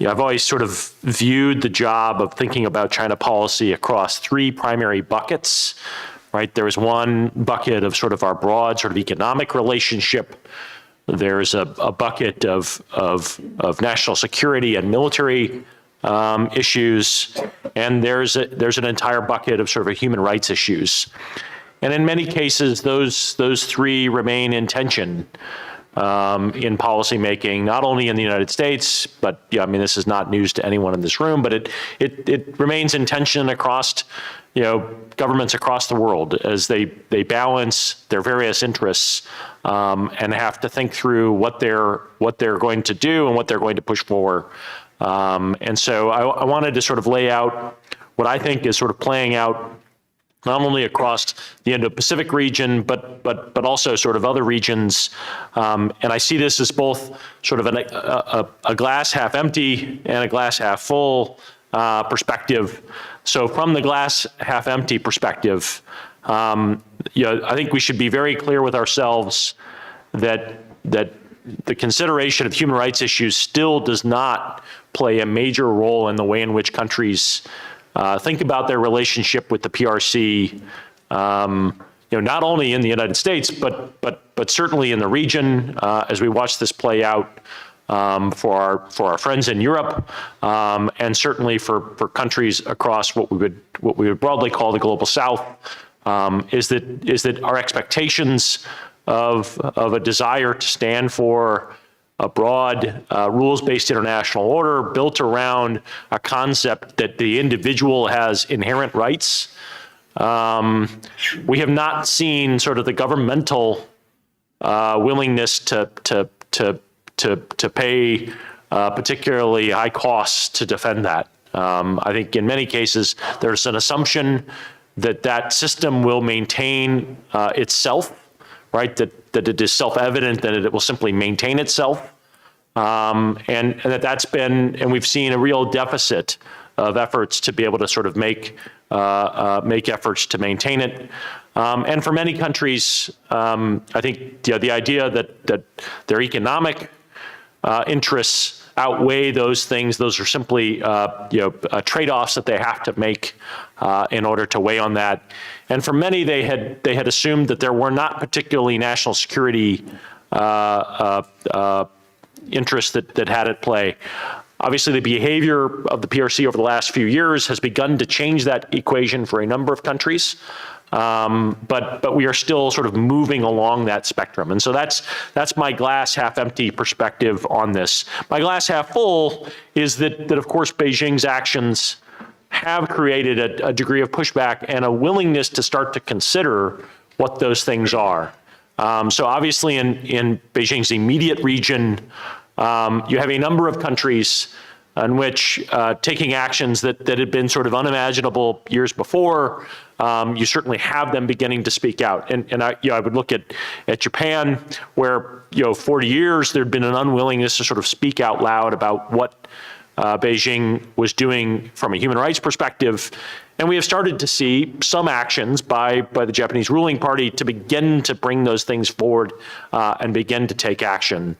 I've always sort of viewed the job of thinking about China policy across three primary buckets. Right, there is one bucket of sort of our broad sort of economic relationship. There's a bucket of national security and military issues, and there's an entire bucket of sort of human rights issues. And in many cases, those three remain in tension in policymaking, not only in the United States, but this is not news to anyone in this room, but it remains in tension across governments across the world as they balance their various interests and have to think through what they're going to do and what they're going to push for. And so I wanted to sort of lay out what I think is sort of playing out not only across the Indo-Pacific region, but also sort of other regions. And I see this as both sort of a glass half empty and a glass half full perspective. So from the glass half empty perspective, I think we should be very clear with ourselves that the consideration of human rights issues still does not play a major role in the way in which countries think about their relationship with the PRC, not only in the United States, but certainly in the region as we watch this play out. For our friends in Europe, and certainly for countries across what we would broadly call the global South, is that our expectations of a desire to stand for a broad rules-based international order built around a concept that the individual has inherent rights. We have not seen sort of the governmental willingness to pay particularly high costs to defend that. I think in many cases, there's an assumption that system will maintain itself, right? That it is self-evident that it will simply maintain itself. And that's been, and we've seen a real deficit of efforts to be able to sort of make make efforts to maintain it. And for many countries, I think the idea that their economic interests outweigh those things. Those are simply trade-offs that they have to make in order to weigh on that. And for many, they had assumed that there were not particularly national security interests that had at play. Obviously, the behavior of the PRC over the last few years has begun to change that equation for a number of countries. But we are still sort of moving along that spectrum. And so that's my glass half empty perspective on this. My glass half full is that of course Beijing's actions have created a degree of pushback and a willingness to start to consider what those things are. So obviously in Beijing's immediate region, you have a number of countries in which taking actions that had been sort of unimaginable years before, you certainly have them beginning to speak out. And I would look at Japan, where 40 years there'd been an unwillingness to sort of speak out loud about what Beijing was doing from a human rights perspective. And we have started to see some actions by the Japanese ruling party to begin to bring those things forward and begin to take action.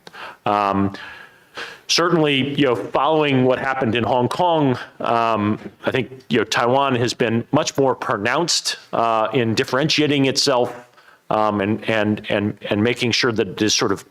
Certainly, following what happened in Hong Kong, I think Taiwan has been much more pronounced in differentiating itself and making sure that it is sort of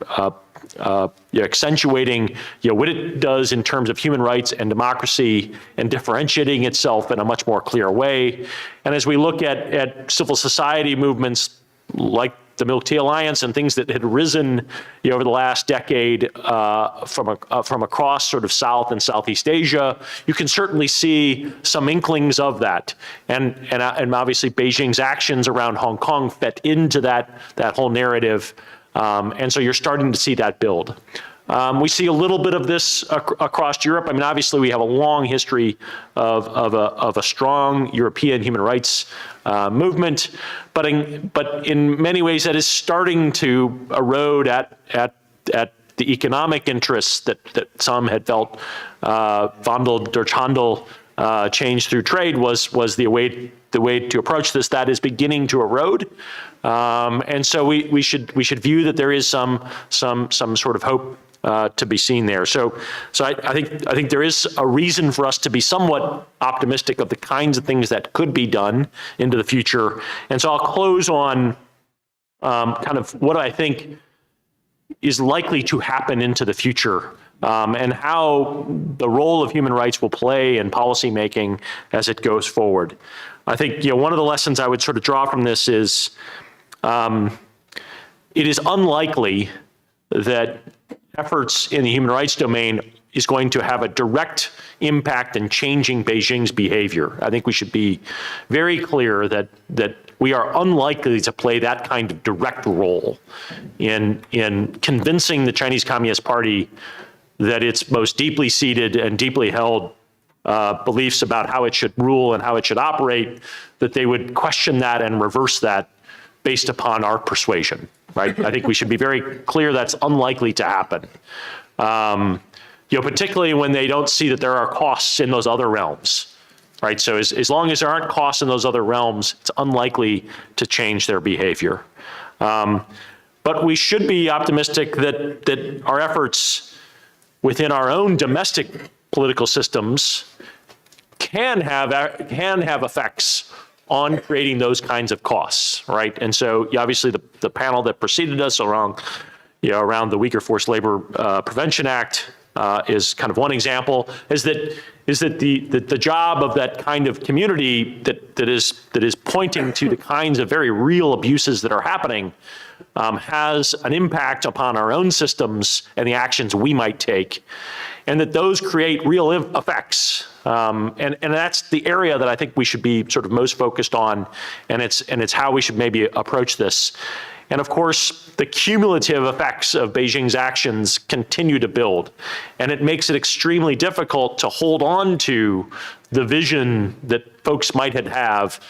accentuating what it does in terms of human rights and democracy and differentiating itself in a much more clear way. And as we look at civil society movements like the Milk Tea Alliance and things that had risen over the last decade from across sort of South and Southeast Asia, you can certainly see some inklings of that. And obviously Beijing's actions around Hong Kong fit into that whole narrative. And so you're starting to see that build. We see a little bit of this across Europe. I mean, obviously we have a long history of a strong European human rights movement, but in many ways that is starting to erode at the economic interests that some had felt Wandel durch Handel change through trade was the way to approach this. That is beginning to erode, and so we should view that there is some sort of hope to be seen there. So I think there is a reason for us to be somewhat optimistic of the kinds of things that could be done into the future. And so I'll close on kind of what I think is likely to happen into the future, and how the role of human rights will play in policymaking as it goes forward. I think one of the lessons I would sort of draw from this is it is unlikely that efforts in the human rights domain is going to have a direct impact in changing Beijing's behavior. I think we should be very clear that we are unlikely to play that kind of direct role in convincing the Chinese Communist Party that its most deeply seated and deeply held beliefs about how it should rule and how it should operate, that they would question that and reverse that based upon our persuasion, right? I think we should be very clear that's unlikely to happen. Particularly when they don't see that there are costs in those other realms, right? So as long as there aren't costs in those other realms, it's unlikely to change their behavior. But we should be optimistic that our efforts within our own domestic political systems can have effects on creating those kinds of costs, right? And so obviously the panel that preceded us around the Uyghur Forced Labor Prevention Act is kind of one example, is that the job of that kind of community that is pointing to the kinds of very real abuses that are happening has an impact upon our own systems and the actions we might take, and that those create real effects. And that's the area that I think we should be sort of most focused on, and it's how we should maybe approach this. And of course, the cumulative effects of Beijing's actions continue to build, and it makes it extremely difficult to hold on to the vision that folks might have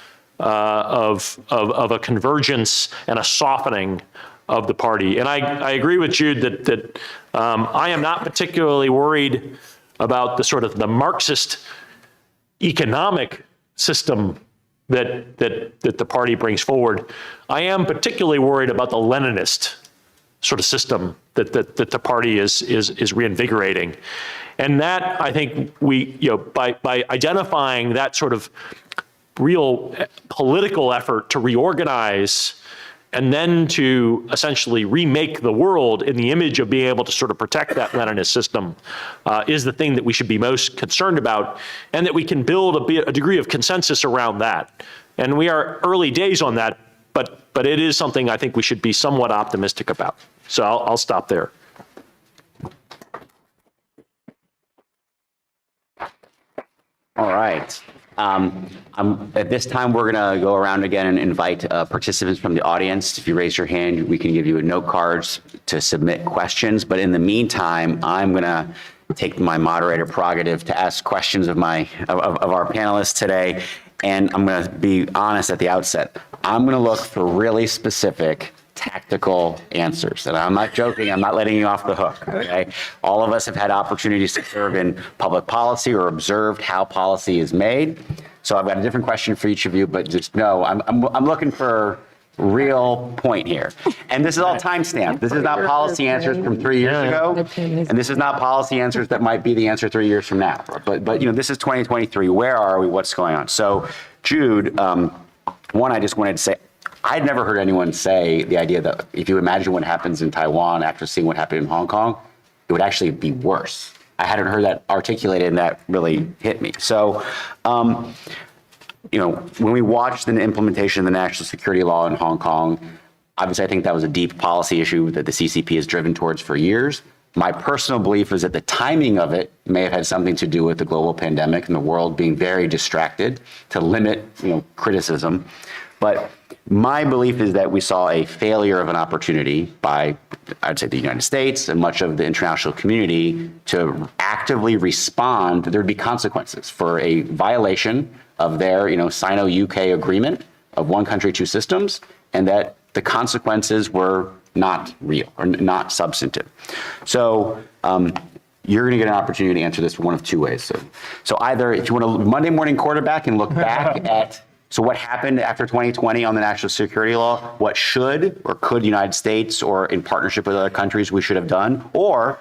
of a convergence and a softening of the party. And I agree with Jude that I am not particularly worried about the sort of the Marxist economic system that the party brings forward. I am particularly worried about the Leninist sort of system that the party is reinvigorating. And that, I think by identifying that sort of real political effort to reorganize and then to essentially remake the world in the image of being able to sort of protect that Leninist system is the thing that we should be most concerned about, and that we can build a degree of consensus around that. And we are early days on that, but it is something I think we should be somewhat optimistic about. So I'll stop there. All right. At this time, we're going to go around again and invite participants from the audience. If you raise your hand, we can give you note cards to submit questions. But in the meantime, I'm going to take my moderator prerogative to ask questions of our panelists today. And I'm going to be honest at the outset. I'm going to look for really specific tactical answers. And I'm not joking. I'm not letting you off the hook. Okay. All of us have had opportunities to serve in public policy or observed how policy is made. So I've got a different question for each of you, but just know I'm looking for real point here. And this is all timestamped. This is not policy answers from 3 years ago. And this is not policy answers that might be the answer 3 years from now. But this is 2023. Where are we? What's going on? So Jude, one, I just wanted to say, I'd never heard anyone say the idea that if you imagine what happens in Taiwan after seeing what happened in Hong Kong, it would actually be worse. I hadn't heard that articulated, and that really hit me. So, when we watched the implementation of the national security law in Hong Kong, obviously I think that was a deep policy issue that the CCP has driven towards for years. My personal belief is that the timing of it may have had something to do with the global pandemic and the world being very distracted to limit, criticism. But my belief is that we saw a failure of an opportunity by, I'd say, the United States and much of the international community to actively respond. There'd be consequences for a violation of their, Sino-UK agreement of one country, two systems, and that the consequences were not real or not substantive. So you're going to get an opportunity to answer this one of two ways. So either if you want to Monday morning quarterback and look back at what happened after 2020 on the national security law, what should or could the United States or in partnership with other countries we should have done? Or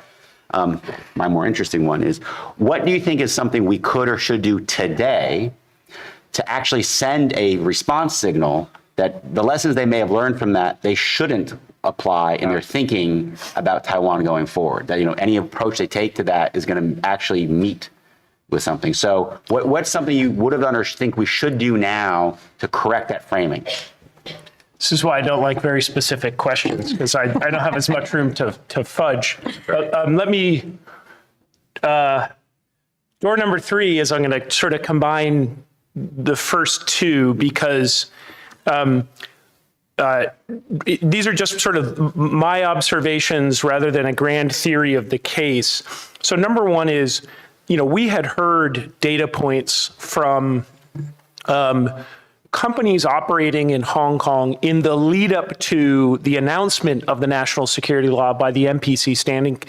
my more interesting one is, what do you think is something we could or should do today to actually send a response signal that the lessons they may have learned from that, they shouldn't apply in their thinking about Taiwan going forward? That, any approach they take to that is going to actually meet with something. So what's something you would have done or think we should do now to correct that framing? This is why I don't like very specific questions, because I don't have as much room to fudge. But let me, door number 3 is I'm going to sort of combine the first two, because these are just sort of my observations rather than a grand theory of the case. So number one is, we had heard data points from companies operating in Hong Kong in the lead up to the announcement of the national security law by the MPC Standing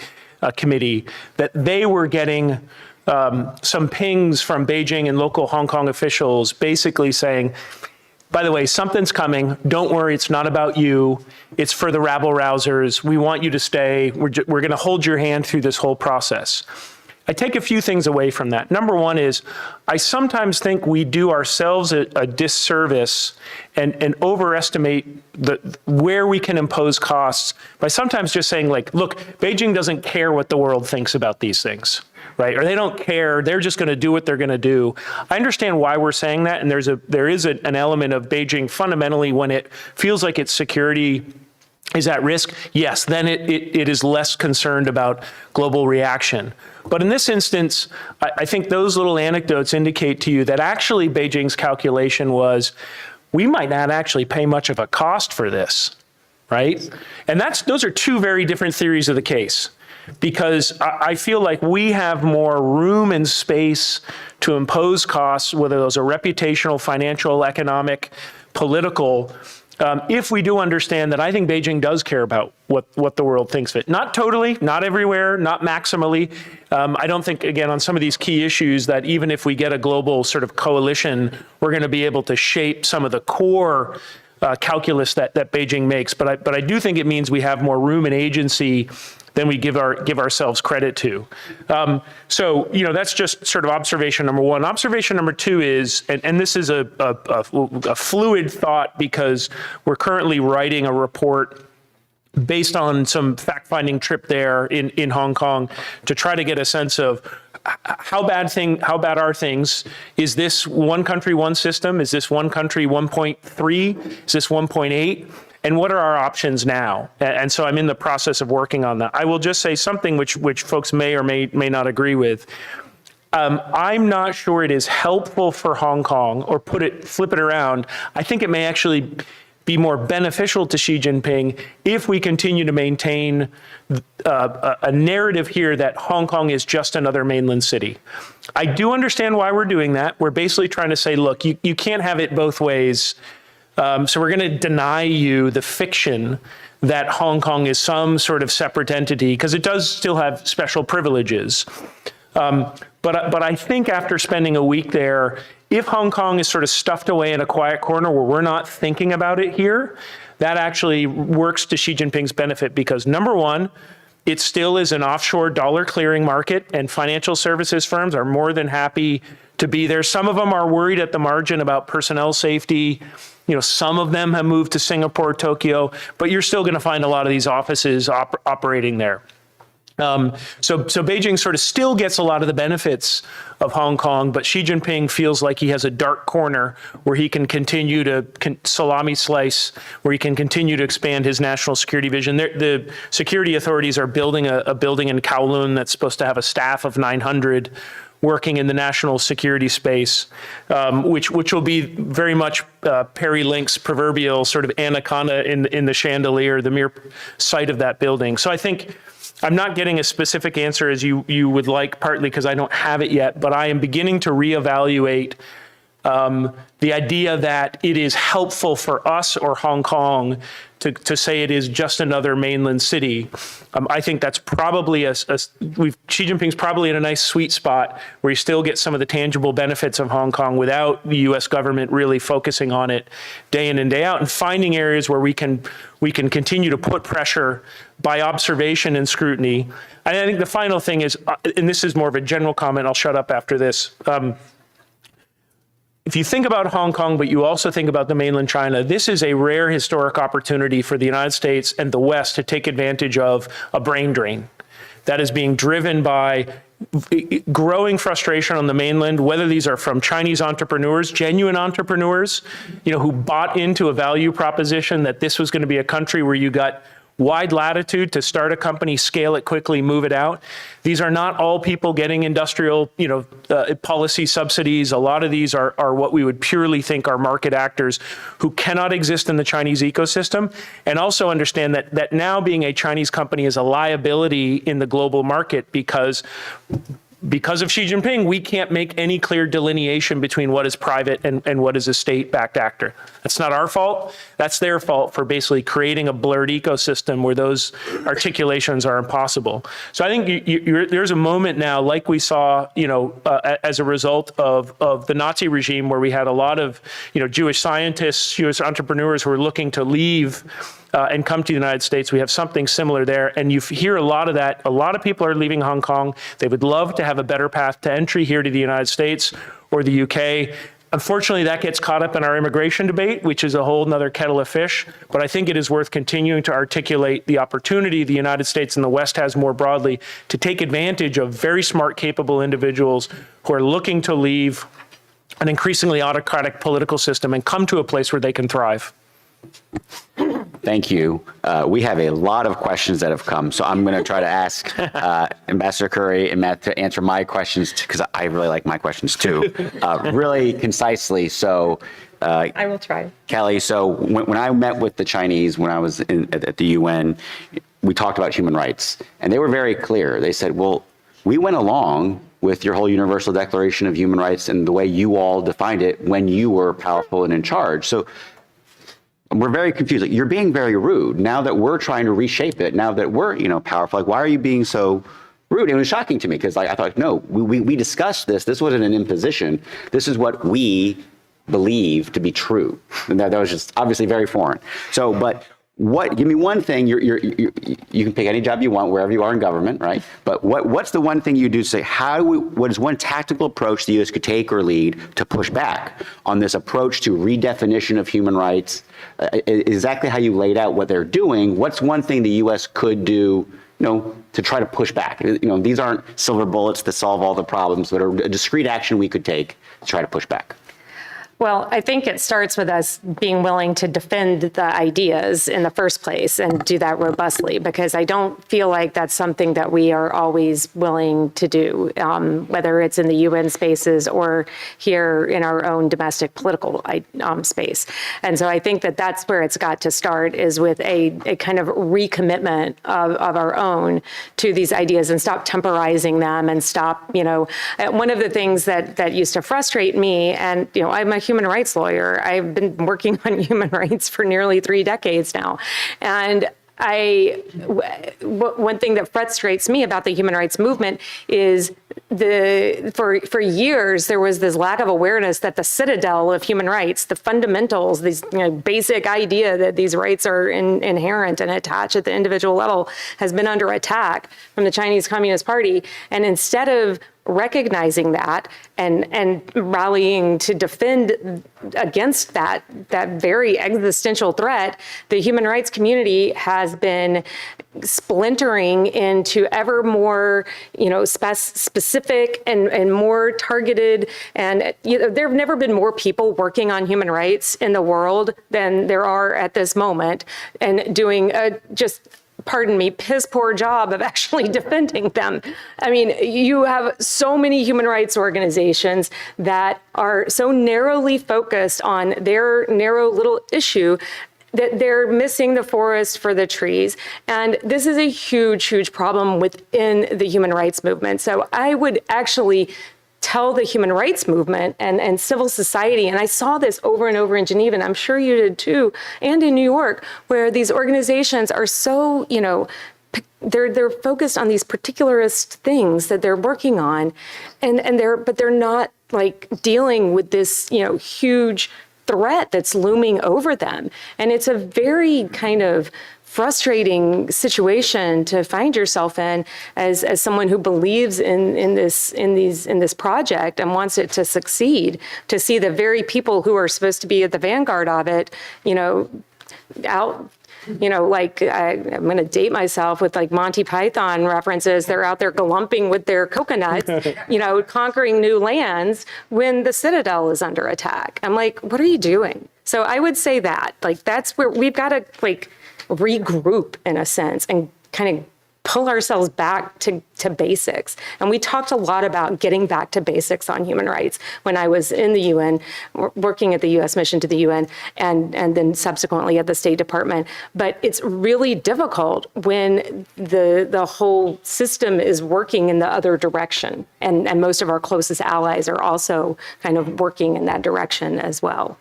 Committee, that they were getting some pings from Beijing and local Hong Kong officials basically saying, by the way, something's coming. Don't worry, it's not about you. It's for the rabble-rousers. We want you to stay. We're going to hold your hand through this whole process. I take a few things away from that. Number one is, I sometimes think we do ourselves a disservice and overestimate where we can impose costs by sometimes just saying, like, look, Beijing doesn't care what the world thinks about these things, right? Or they don't care. They're just going to do what they're going to do. I understand why we're saying that, and there is an element of Beijing fundamentally when it feels like its security is at risk. Yes, then it is less concerned about global reaction. But in this instance, I think those little anecdotes indicate to you that actually Beijing's calculation was, we might not actually pay much of a cost for this, right? And those are two very different theories of the case, because I feel like we have more room and space to impose costs, whether those are reputational, financial, economic, political, if we do understand that I think Beijing does care about what the world thinks of it. Not totally, not everywhere, not maximally. I don't think, again, on some of these key issues that even if we get a global sort of coalition, we're going to be able to shape some of the core calculus that Beijing makes. But I do think it means we have more room and agency than we give ourselves credit to. So, that's just sort of observation number one. Observation number two is, and this is a fluid thought because we're currently writing a report based on some fact-finding trip there in Hong Kong to try to get a sense of how bad are things? Is this one country, one system? Is this one country 1.3? Is this 1.8? And what are our options now? And so I'm in the process of working on that. I will just say something which folks may or may not agree with. I'm not sure it is helpful for Hong Kong, or flip it around. I think it may actually be more beneficial to Xi Jinping if we continue to maintain a narrative here that Hong Kong is just another mainland city. I do understand why we're doing that. We're basically trying to say, look, you can't have it both ways. So we're going to deny you the fiction that Hong Kong is some sort of separate entity, because it does still have special privileges. But I think after spending a week there, if Hong Kong is sort of stuffed away in a quiet corner where we're not thinking about it here, that actually works to Xi Jinping's benefit, because number one, it still is an offshore dollar clearing market, and financial services firms are more than happy to be there. Some of them are worried at the margin about personnel safety. Some of them have moved to Singapore, Tokyo, but you're still going to find a lot of these offices operating there. So Beijing sort of still gets a lot of the benefits of Hong Kong, but Xi Jinping feels like he has a dark corner where he can continue to salami slice, where he can continue to expand his national security vision. The security authorities are building a building in Kowloon that's supposed to have a staff of 900 working in the national security space, which will be very much Perry Link's proverbial sort of anaconda in the chandelier, the mere sight of that building. So I think I'm not getting a specific answer as you would like, partly because I don't have it yet, but I am beginning to reevaluate the idea that it is helpful for us or Hong Kong to say it is just another mainland city. I think that's probably Xi Jinping's probably in a nice sweet spot where he still gets some of the tangible benefits of Hong Kong without the U.S. government really focusing on it day in and day out, and finding areas where we can continue to put pressure by observation and scrutiny. And I think the final thing is, and this is more of a general comment, I'll shut up after this. If you think about Hong Kong, but you also think about the mainland China, this is a rare historic opportunity for the United States and the West to take advantage of a brain drain that is being driven by growing frustration on the mainland, whether these are from Chinese entrepreneurs, genuine entrepreneurs, who bought into a value proposition that this was going to be a country where you got wide latitude to start a company, scale it quickly, move it out. These are not all people getting industrial, policy subsidies. A lot of these are what we would purely think are market actors who cannot exist in the Chinese ecosystem, and also understand that now being a Chinese company is a liability in the global market because of Xi Jinping, we can't make any clear delineation between what is private and what is a state-backed actor. That's not our fault. That's their fault for basically creating a blurred ecosystem where those articulations are impossible. So I think there's a moment now, like we saw, as a result of the Nazi regime, where we had a lot of, Jewish scientists, Jewish entrepreneurs who were looking to leave and come to the United States. We have something similar there. And you hear a lot of that. A lot of people are leaving Hong Kong. They would love to have a better path to entry here to the United States or the UK. Unfortunately, that gets caught up in our immigration debate, which is a whole nother kettle of fish. But I think it is worth continuing to articulate the opportunity the United States and the West has more broadly to take advantage of very smart, capable individuals who are looking to leave an increasingly autocratic political system and come to a place where they can thrive. Thank you. We have a lot of questions that have come, so I'm going to try to ask Ambassador Curry and Matt to answer my questions, because I really like my questions too, really concisely. So I will try. Kelly, so when I met with the Chinese, when I was at the UN, we talked about human rights, and they were very clear. They said, well, we went along with your whole Universal Declaration of Human Rights and the way you all defined it when you were powerful and in charge. So we're very confused. Like, you're being very rude now that we're trying to reshape it. Now that we're, powerful, like, why are you being so rude? It was shocking to me because I thought, no, we discussed this. This wasn't an imposition. This is what we believe to be true. And that was just obviously very foreign. So, but give me one thing, you can pick any job you want, wherever you are in government, right? But what's the one thing you do to say, what is one tactical approach the U.S. could take or lead to push back on this approach to redefinition of human rights? Exactly how you laid out what they're doing. What's one thing the U.S. could do, to try to push back? These aren't silver bullets to solve all the problems, but a discrete action we could take to try to push back. Well, I think it starts with us being willing to defend the ideas in the first place and do that robustly, because I don't feel like that's something that we are always willing to do, whether it's in the UN spaces or here in our own domestic political space. And so I think that that's where it's got to start, is with a kind of recommitment of our own to these ideas and stop temporizing them and stop, one of the things that used to frustrate me, and, I'm a human rights lawyer. I've been working on human rights for nearly 3 decades now. And one thing that frustrates me about the human rights movement is for years, there was this lack of awareness that the citadel of human rights, the fundamentals, these basic idea that these rights are inherent and attached at the individual level, has been under attack from the Chinese Communist Party. And instead of recognizing that and rallying to defend against that very existential threat, the human rights community has been splintering into ever more, specific and more targeted. And there have never been more people working on human rights in the world than there are at this moment, and doing pardon me, piss poor job of actually defending them. I mean, you have so many human rights organizations that are so narrowly focused on their narrow little issue that they're missing the forest for the trees. And this is a huge, huge problem within the human rights movement. So I would actually tell the human rights movement and civil society, and I saw this over and over in Geneva, and I'm sure you did too, and in New York, where these organizations are so, they're focused on these particularist things that they're working on, but they're not like dealing with this, huge threat that's looming over them. And it's a very kind of frustrating situation to find yourself in as someone who believes in this project and wants it to succeed, to see the very people who are supposed to be at the vanguard of it, out, like I'm going to date myself with like Monty Python references. They're out there galumping with their coconuts, conquering new lands when the citadel is under attack. I'm like, what are you doing? So I would say that, like, that's where we've got to regroup in a sense and kind of pull ourselves back to basics. And we talked a lot about getting back to basics on human rights when I was in the UN, working at the U.S. mission to the UN, and then subsequently at the State Department. But it's really difficult when the whole system is working in the other direction. And most of our closest allies are also kind of working in that direction as well.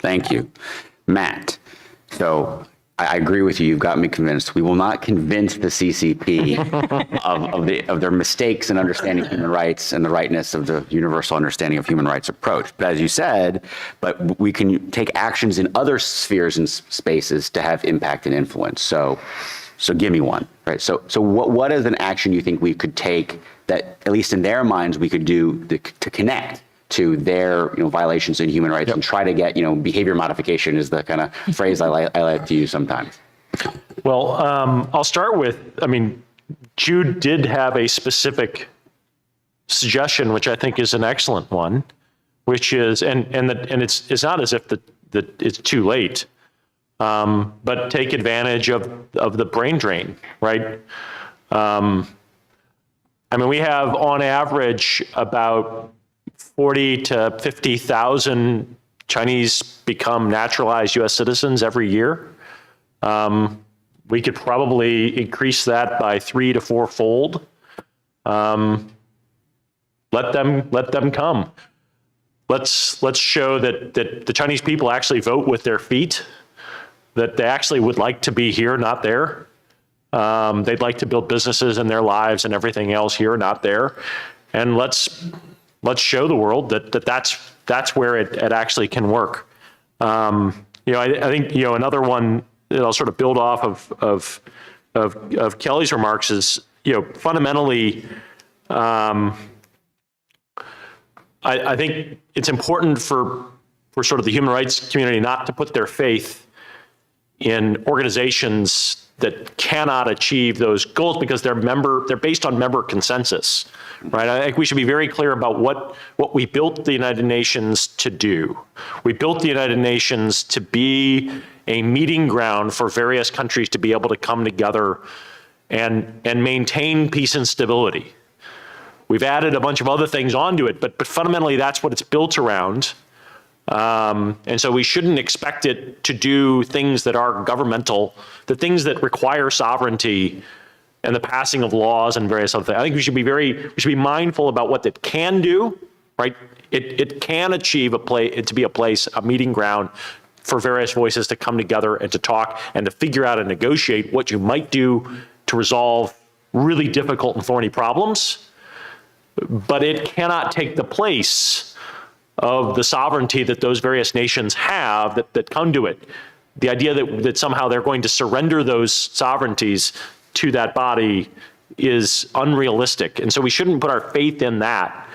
Thank you. Matt. So I agree with you. You've got me convinced. We will not convince the CCP of their mistakes in understanding human rights and the rightness of the universal understanding of human rights approach. But as you said, but we can take actions in other spheres and spaces to have impact and influence. So give me one, right? So what is an action you think we could take that, at least in their minds, we could do to connect to their violations in human rights and try to get behavior modification is the kind of phrase I like to use sometimes. Well, I'll start with, Jude did have a specific suggestion, which I think is an excellent one, which is, and it's not as if it's too late, but take advantage of the brain drain, right? We have on average about 40 to 50,000 Chinese become naturalized U.S. citizens every year. We could probably increase that by 3 to 4-fold. Let them come. let's show that the Chinese people actually vote with their feet, that they actually would like to be here, not there. They'd like to build businesses in their lives and everything else here, not there. And let's show the world that's where it actually can work. I think another one that I'll sort of build off of Kelly's remarks is fundamentally. I think it's important for sort of the human rights community not to put their faith in organizations that cannot achieve those goals because they're based on member consensus, right? I think we should be very clear about what we built the United Nations to do. We built the United Nations to be a meeting ground for various countries to be able to come together and maintain peace and stability. We've added a bunch of other things onto it, but fundamentally that's what it's built around. And so we shouldn't expect it to do things that are governmental, the things that require sovereignty and the passing of laws and various other things. I think we should be mindful about what it can do, right? It can achieve a meeting ground for various voices to come together and to talk and to figure out and negotiate what you might do to resolve really difficult and thorny problems. But it cannot take the place of the sovereignty that those various nations have that come to it. The idea that somehow they're going to surrender those sovereignties to that body is unrealistic. And so we shouldn't put our faith in that.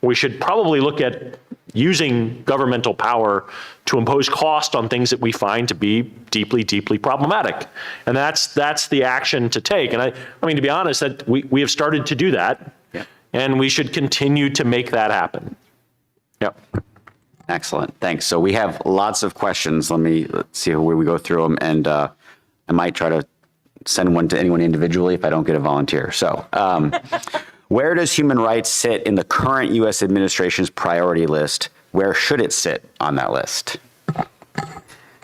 We should probably look at using governmental power to impose cost on things that we find to be deeply, deeply problematic. And that's the action to take. And I mean, to be honest, that we have started to do that. And we should continue to make that happen. Yep. Excellent. Thanks. So we have lots of questions. Let's see where we go through them. And I might try to send one to anyone individually if I don't get a volunteer. So where does human rights sit in the current U.S. administration's priority list? Where should it sit on that list?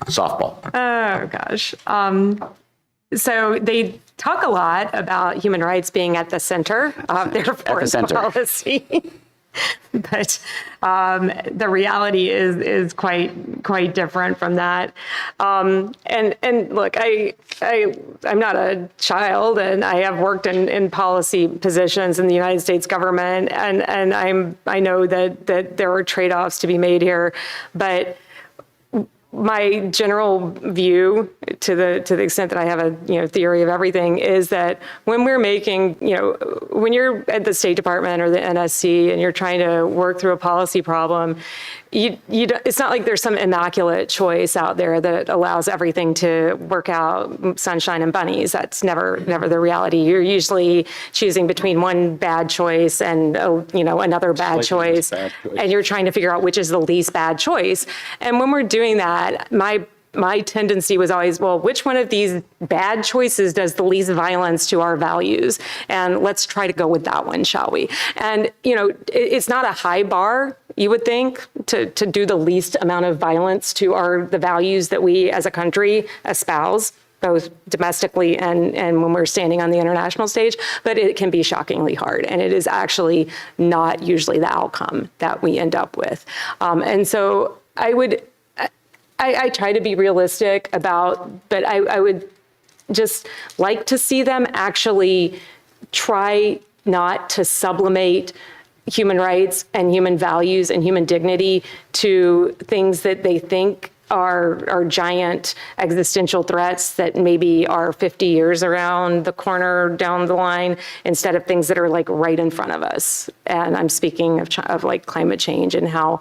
Softball. Oh, gosh. So they talk a lot about human rights being at the center of their foreign policy. But the reality is quite different from that. And look, I'm not a child, and I have worked in policy positions in the United States government, and I know that there are trade-offs to be made here, but my general view, to the extent that I have a theory of everything, is that when we're making when you're at the State Department or the NSC and you're trying to work through a policy problem, it's not like there's some immaculate choice out there that allows everything to work out sunshine and bunnies. That's never the reality. You're usually choosing between one bad choice and another bad choice, and you're trying to figure out which is the least bad choice. And when we're doing that, my tendency was always, well, which one of these bad choices does the least violence to our values? And let's try to go with that one, shall we? And, it's not a high bar, you would think, to do the least amount of violence to the values that we as a country espouse, both domestically and when we're standing on the international stage, but it can be shockingly hard. And it is actually not usually the outcome that we end up with. And so I try to be realistic but I would just like to see them actually try not to sublimate human rights and human values and human dignity to things that they think are giant existential threats that maybe are 50 years around the corner down the line, instead of things that are like right in front of us. And I'm speaking of like climate change and how,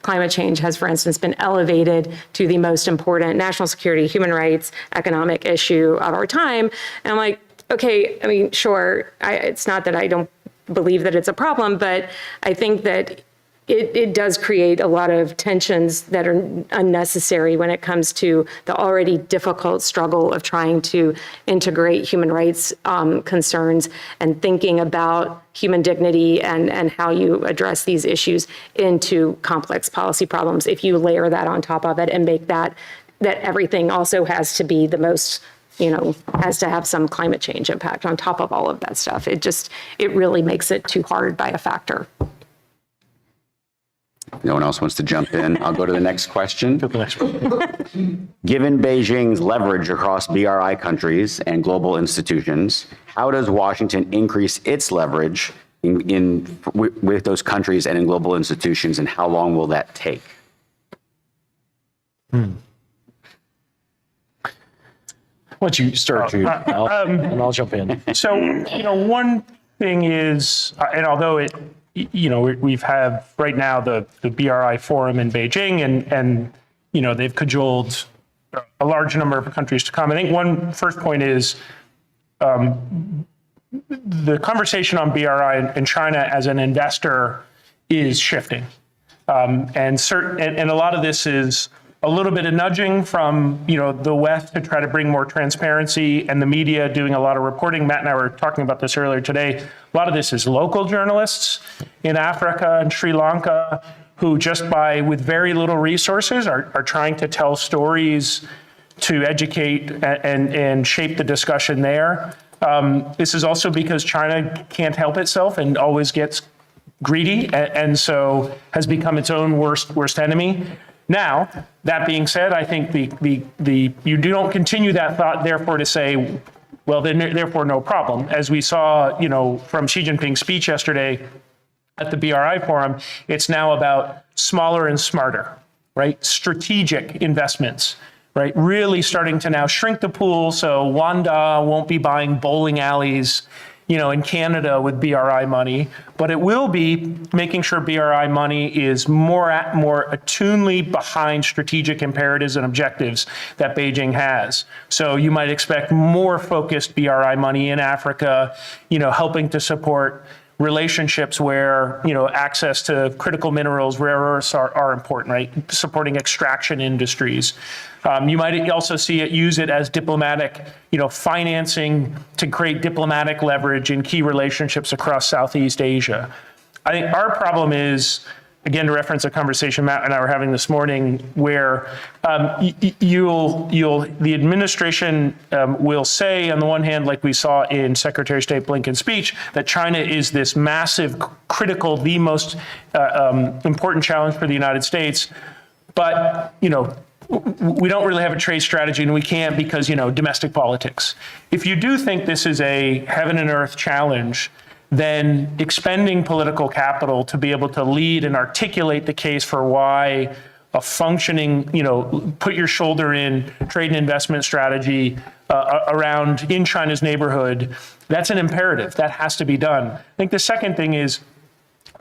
climate change has, for instance, been elevated to the most important national security, human rights, economic issue of our time. And I'm like, okay, I mean, sure, it's not that I don't believe that it's a problem, but I think that it does create a lot of tensions that are unnecessary when it comes to the already difficult struggle of trying to integrate human rights concerns and thinking about human dignity and how you address these issues into complex policy problems. If you layer that on top of it and make that everything also has to be the most, has to have some climate change impact on top of all of that stuff. It really makes it too hard by a factor. No one else wants to jump in. I'll go to the next question. Given Beijing's leverage across BRI countries and global institutions, how does Washington increase its leverage with those countries and in global institutions, and how long will that take? Why don't you start, Jude, and I'll jump in. So, one thing is, and although we've had right now the BRI forum in Beijing, and they've cajoled a large number of countries to come. I think one first point is the conversation on BRI in China as an investor is shifting, and a lot of this is a little bit of nudging from the West to try to bring more transparency, and the media doing a lot of reporting. Matt and I were talking about this earlier today. A lot of this is local journalists in Africa and Sri Lanka who with very little resources are trying to tell stories to educate and shape the discussion there. This is also because China can't help itself and always gets greedy, and so has become its own worst enemy. Now, that being said, I think you don't continue that thought, therefore, to say, well, then therefore no problem. As we saw, from Xi Jinping's speech yesterday at the BRI forum, it's now about smaller and smarter, right? Strategic investments, right? Really starting to now shrink the pool so Wanda won't be buying bowling alleys in Canada with BRI money, but it will be making sure BRI money is more attunely behind strategic imperatives and objectives that Beijing has. So you might expect more focused BRI money in Africa, helping to support relationships where access to critical minerals, rare earths are important, right? Supporting extraction industries. You might also use it as diplomatic, financing to create diplomatic leverage in key relationships across Southeast Asia. I think our problem is, again, to reference a conversation Matt and I were having this morning, where the administration will say, on the one hand, like we saw in Secretary of State Blinken's speech, that China is this massive, critical, the most important challenge for the United States. But, we don't really have a trade strategy, and we can't because, domestic politics. If you do think this is a heaven and earth challenge, then expending political capital to be able to lead and articulate the case for why a functioning, put your shoulder in trade and investment strategy around in China's neighborhood, that's an imperative. That has to be done. I think the second thing is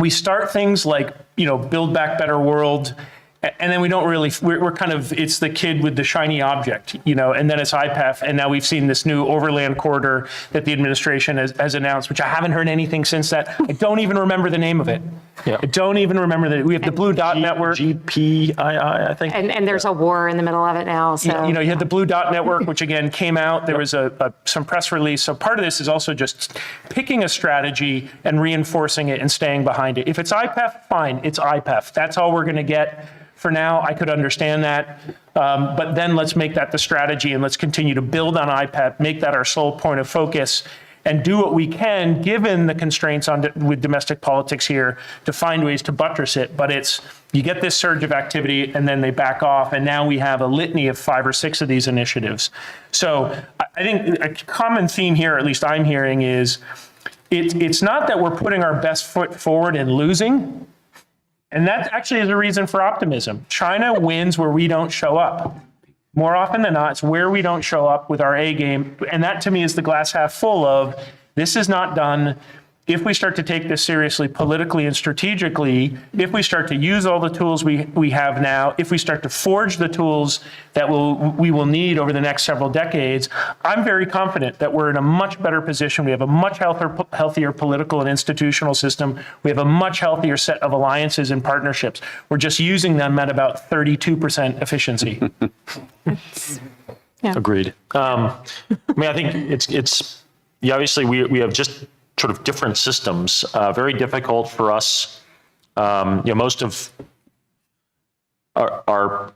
we start things like, Build Back Better World, and then we don't really, we're kind of, it's the kid with the shiny object, and then it's IPEF. And now we've seen this new overland corridor that the administration has announced, which I haven't heard anything since that. I don't even remember the name of it. Yeah. I don't even remember that. We have the Blue Dot Network. GPII, I think. And there's a war in the middle of it now. So you had the Blue Dot Network, which again came out. There was some press release. So part of this is also just picking a strategy and reinforcing it and staying behind it. If it's IPEF, fine, it's IPEF. That's all we're going to get. For now, I could understand that, but then let's make that the strategy, and let's continue to build on IPEF, make that our sole point of focus, and do what we can, given the constraints with domestic politics here, to find ways to buttress it. But you get this surge of activity, and then they back off, and now we have a litany of 5 or 6 of these initiatives. So I think a common theme here, at least I'm hearing, is it's not that we're putting our best foot forward and losing. And that actually is a reason for optimism. China wins where we don't show up. More often than not, it's where we don't show up with our A game. And that, to me, is the glass half full of, this is not done. If we start to take this seriously politically and strategically, if we start to use all the tools we have now, if we start to forge the tools that we will need over the next several decades, I'm very confident that we're in a much better position. We have a much healthier political and institutional system. We have a much healthier set of alliances and partnerships. We're just using them at about 32% efficiency. Yeah. Agreed. I think it's obviously we have just sort of different systems, very difficult for us. Most of our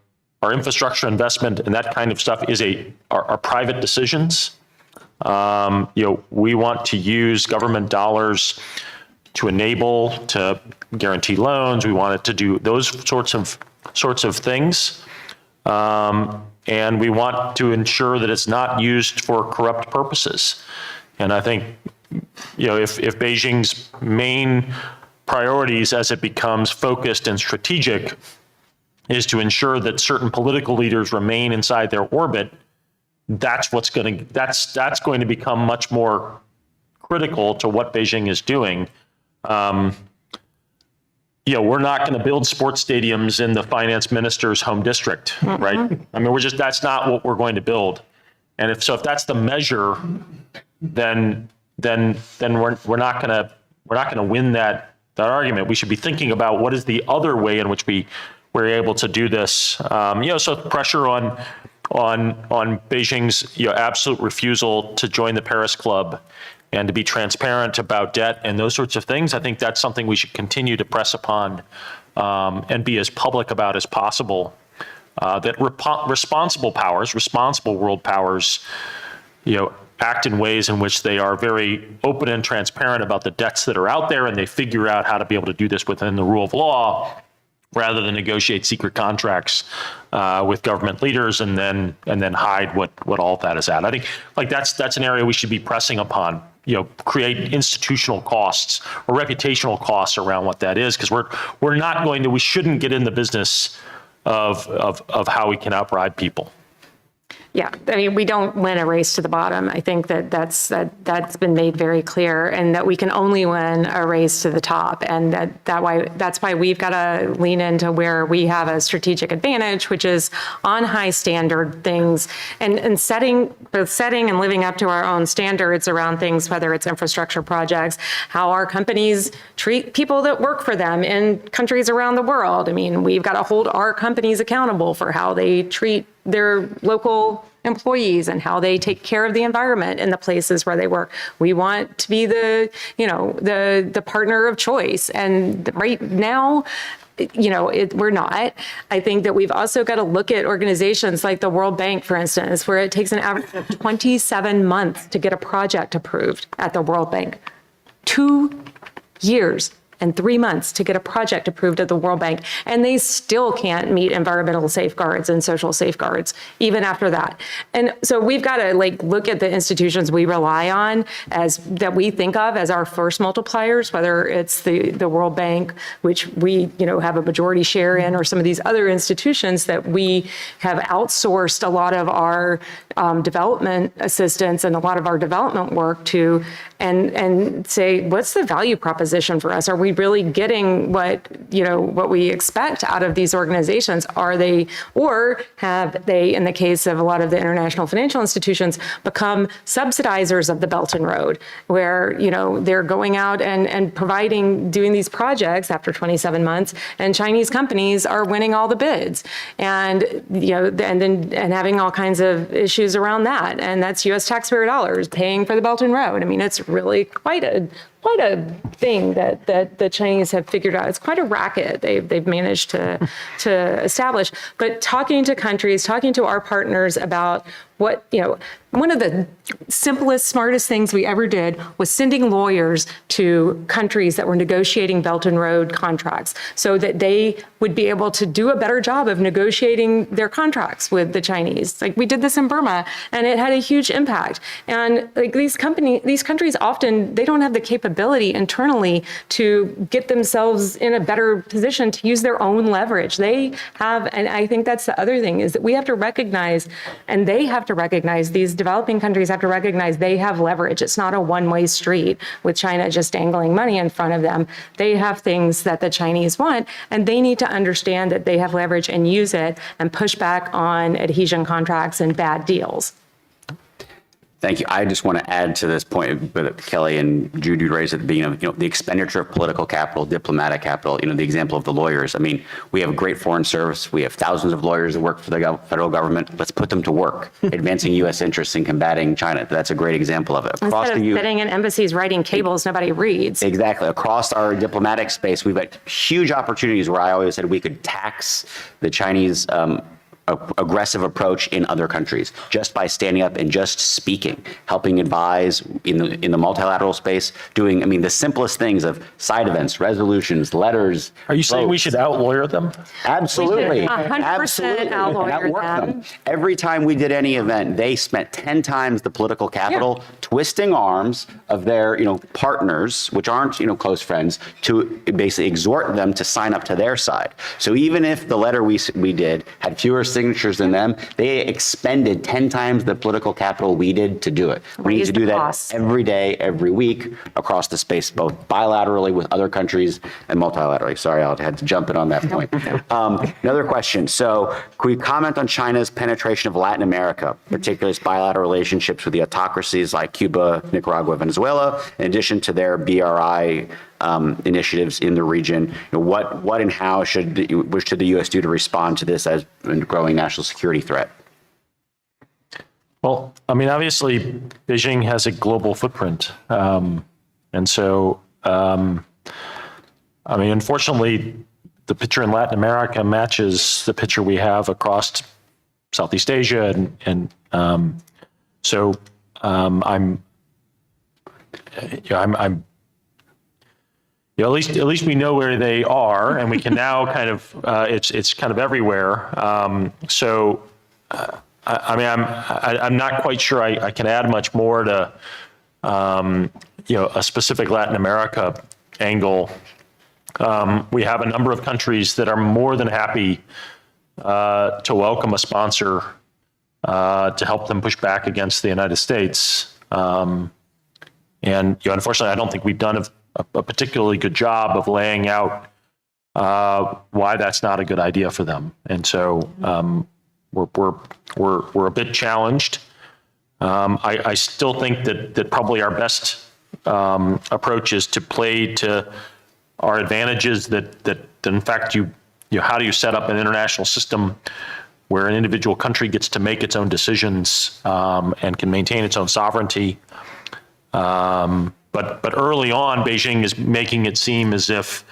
infrastructure investment and that kind of stuff is are private decisions. We want to use government dollars to enable, to guarantee loans. We want it to do those sorts of things. And we want to ensure that it's not used for corrupt purposes. And I think, if Beijing's main priorities as it becomes focused and strategic is to ensure that certain political leaders remain inside their orbit, that's going to become much more critical to what Beijing is doing. We're not going to build sports stadiums in the finance minister's home district, right? I mean, that's not what we're going to build. And if that's the measure, then we're not going to win that argument. We should be thinking about what is the other way in which we're able to do this. So pressure on Beijing's absolute refusal to join the Paris Club and to be transparent about debt and those sorts of things. I think that's something we should continue to press upon and be as public about as possible. That responsible world powers, act in ways in which they are very open and transparent about the debts that are out there, and they figure out how to be able to do this within the rule of law, rather than negotiate secret contracts with government leaders and then hide what all of that is at. I think that's an area we should be pressing upon. Create institutional costs or reputational costs around what that is, because we shouldn't get in the business of how we can outbribe people. Yeah, I mean, we don't win a race to the bottom. I think that's been made very clear, and that we can only win a race to the top. And that's why we've got to lean into where we have a strategic advantage, which is on high standard things and setting and living up to our own standards around things, whether it's infrastructure projects, how our companies treat people that work for them in countries around the world. I mean, we've got to hold our companies accountable for how they treat their local employees and how they take care of the environment in the places where they work. We want to be the partner of choice. And right now, we're not. I think that we've also got to look at organizations like the World Bank, for instance, where it takes an average of 27 months to get a project approved at the World Bank. 2 years and 3 months to get a project approved at the World Bank, and they still can't meet environmental safeguards and social safeguards even after that. And so we've got to look at the institutions we rely on that we think of as our first multipliers, whether it's the World Bank, which we have a majority share in, or some of these other institutions that we have outsourced a lot of our development assistance and a lot of our development work to, and say, what's the value proposition for us? Are we really getting what we expect out of these organizations? Are they, or have they, in the case of a lot of the international financial institutions, become subsidizers of the Belt and Road, where they're going out and doing these projects after 27 months, and Chinese companies are winning all the bids, and having all kinds of issues around that, and that's U.S. taxpayer dollars paying for the Belt and Road. I mean, it's really quite a thing that the Chinese have figured out. It's quite a racket they've managed to establish. But talking to countries, talking to our partners about what, one of the simplest, smartest things we ever did was sending lawyers to countries that were negotiating Belt and Road contracts so that they would be able to do a better job of negotiating their contracts with the Chinese. We did this in Burma, and it had a huge impact. And these countries often, they don't have the capability internally to get themselves in a better position to use their own leverage. They have, and I think that's the other thing, is that we have to recognize, and they have to recognize, these developing countries have to recognize they have leverage. It's not a one-way street with China just dangling money in front of them. They have things that the Chinese want, and they need to understand that they have leverage and use it and push back on adhesion contracts and bad deals. Thank you. I just want to add to this point that Kelly and Judy raised at the beginning of, the expenditure of political capital, diplomatic capital, the example of the lawyers. I mean, we have a great foreign service. We have thousands of lawyers that work for the federal government. Let's put them to work, advancing U.S. interests in combating China. That's a great example of it. Instead of sitting in embassies writing cables nobody reads. Exactly. Across our diplomatic space, we've got huge opportunities where I always said we could tax the Chinese aggressive approach in other countries, just by standing up and just speaking, helping advise in the multilateral space, doing, I mean, the simplest things of side events, resolutions, letters. Are you saying we should out-lawyer them? Absolutely. We should 100% Absolutely. out-lawyer That worked them. Every time we did any event, they spent 10 times the political capital twisting arms of their, partners, which aren't, close friends, to basically exhort them to sign up to their side. So even if the letter we did had fewer signatures than them, they expended 10 times the political capital we did to do it. We need to do that every day, every week across the space, both bilaterally with other countries and multilaterally. Sorry, I had to jump in on that point. Another question. So could we comment on China's penetration of Latin America, particularly its bilateral relationships with the autocracies like Cuba, Nicaragua, Venezuela, in addition to their BRI initiatives in the region? What and how should the U.S. do to respond to this as a growing national security threat? Well, I mean, obviously, Beijing has a global footprint. And so, unfortunately, the picture in Latin America matches the picture we have across Southeast Asia. At least we know where they are, and we can now kind of, it's kind of everywhere. I'm not quite sure I can add much more to, a specific Latin America angle. We have a number of countries that are more than happy to welcome a sponsor to help them push back against the United States. Unfortunately, I don't think we've done a particularly good job of laying out why that's not a good idea for them. And so we're a bit challenged. I still think that probably our best approach is to play to our advantages, that in fact how do you set up an international system where an individual country gets to make its own decisions and can maintain its own sovereignty. But early on, Beijing is making it seem as if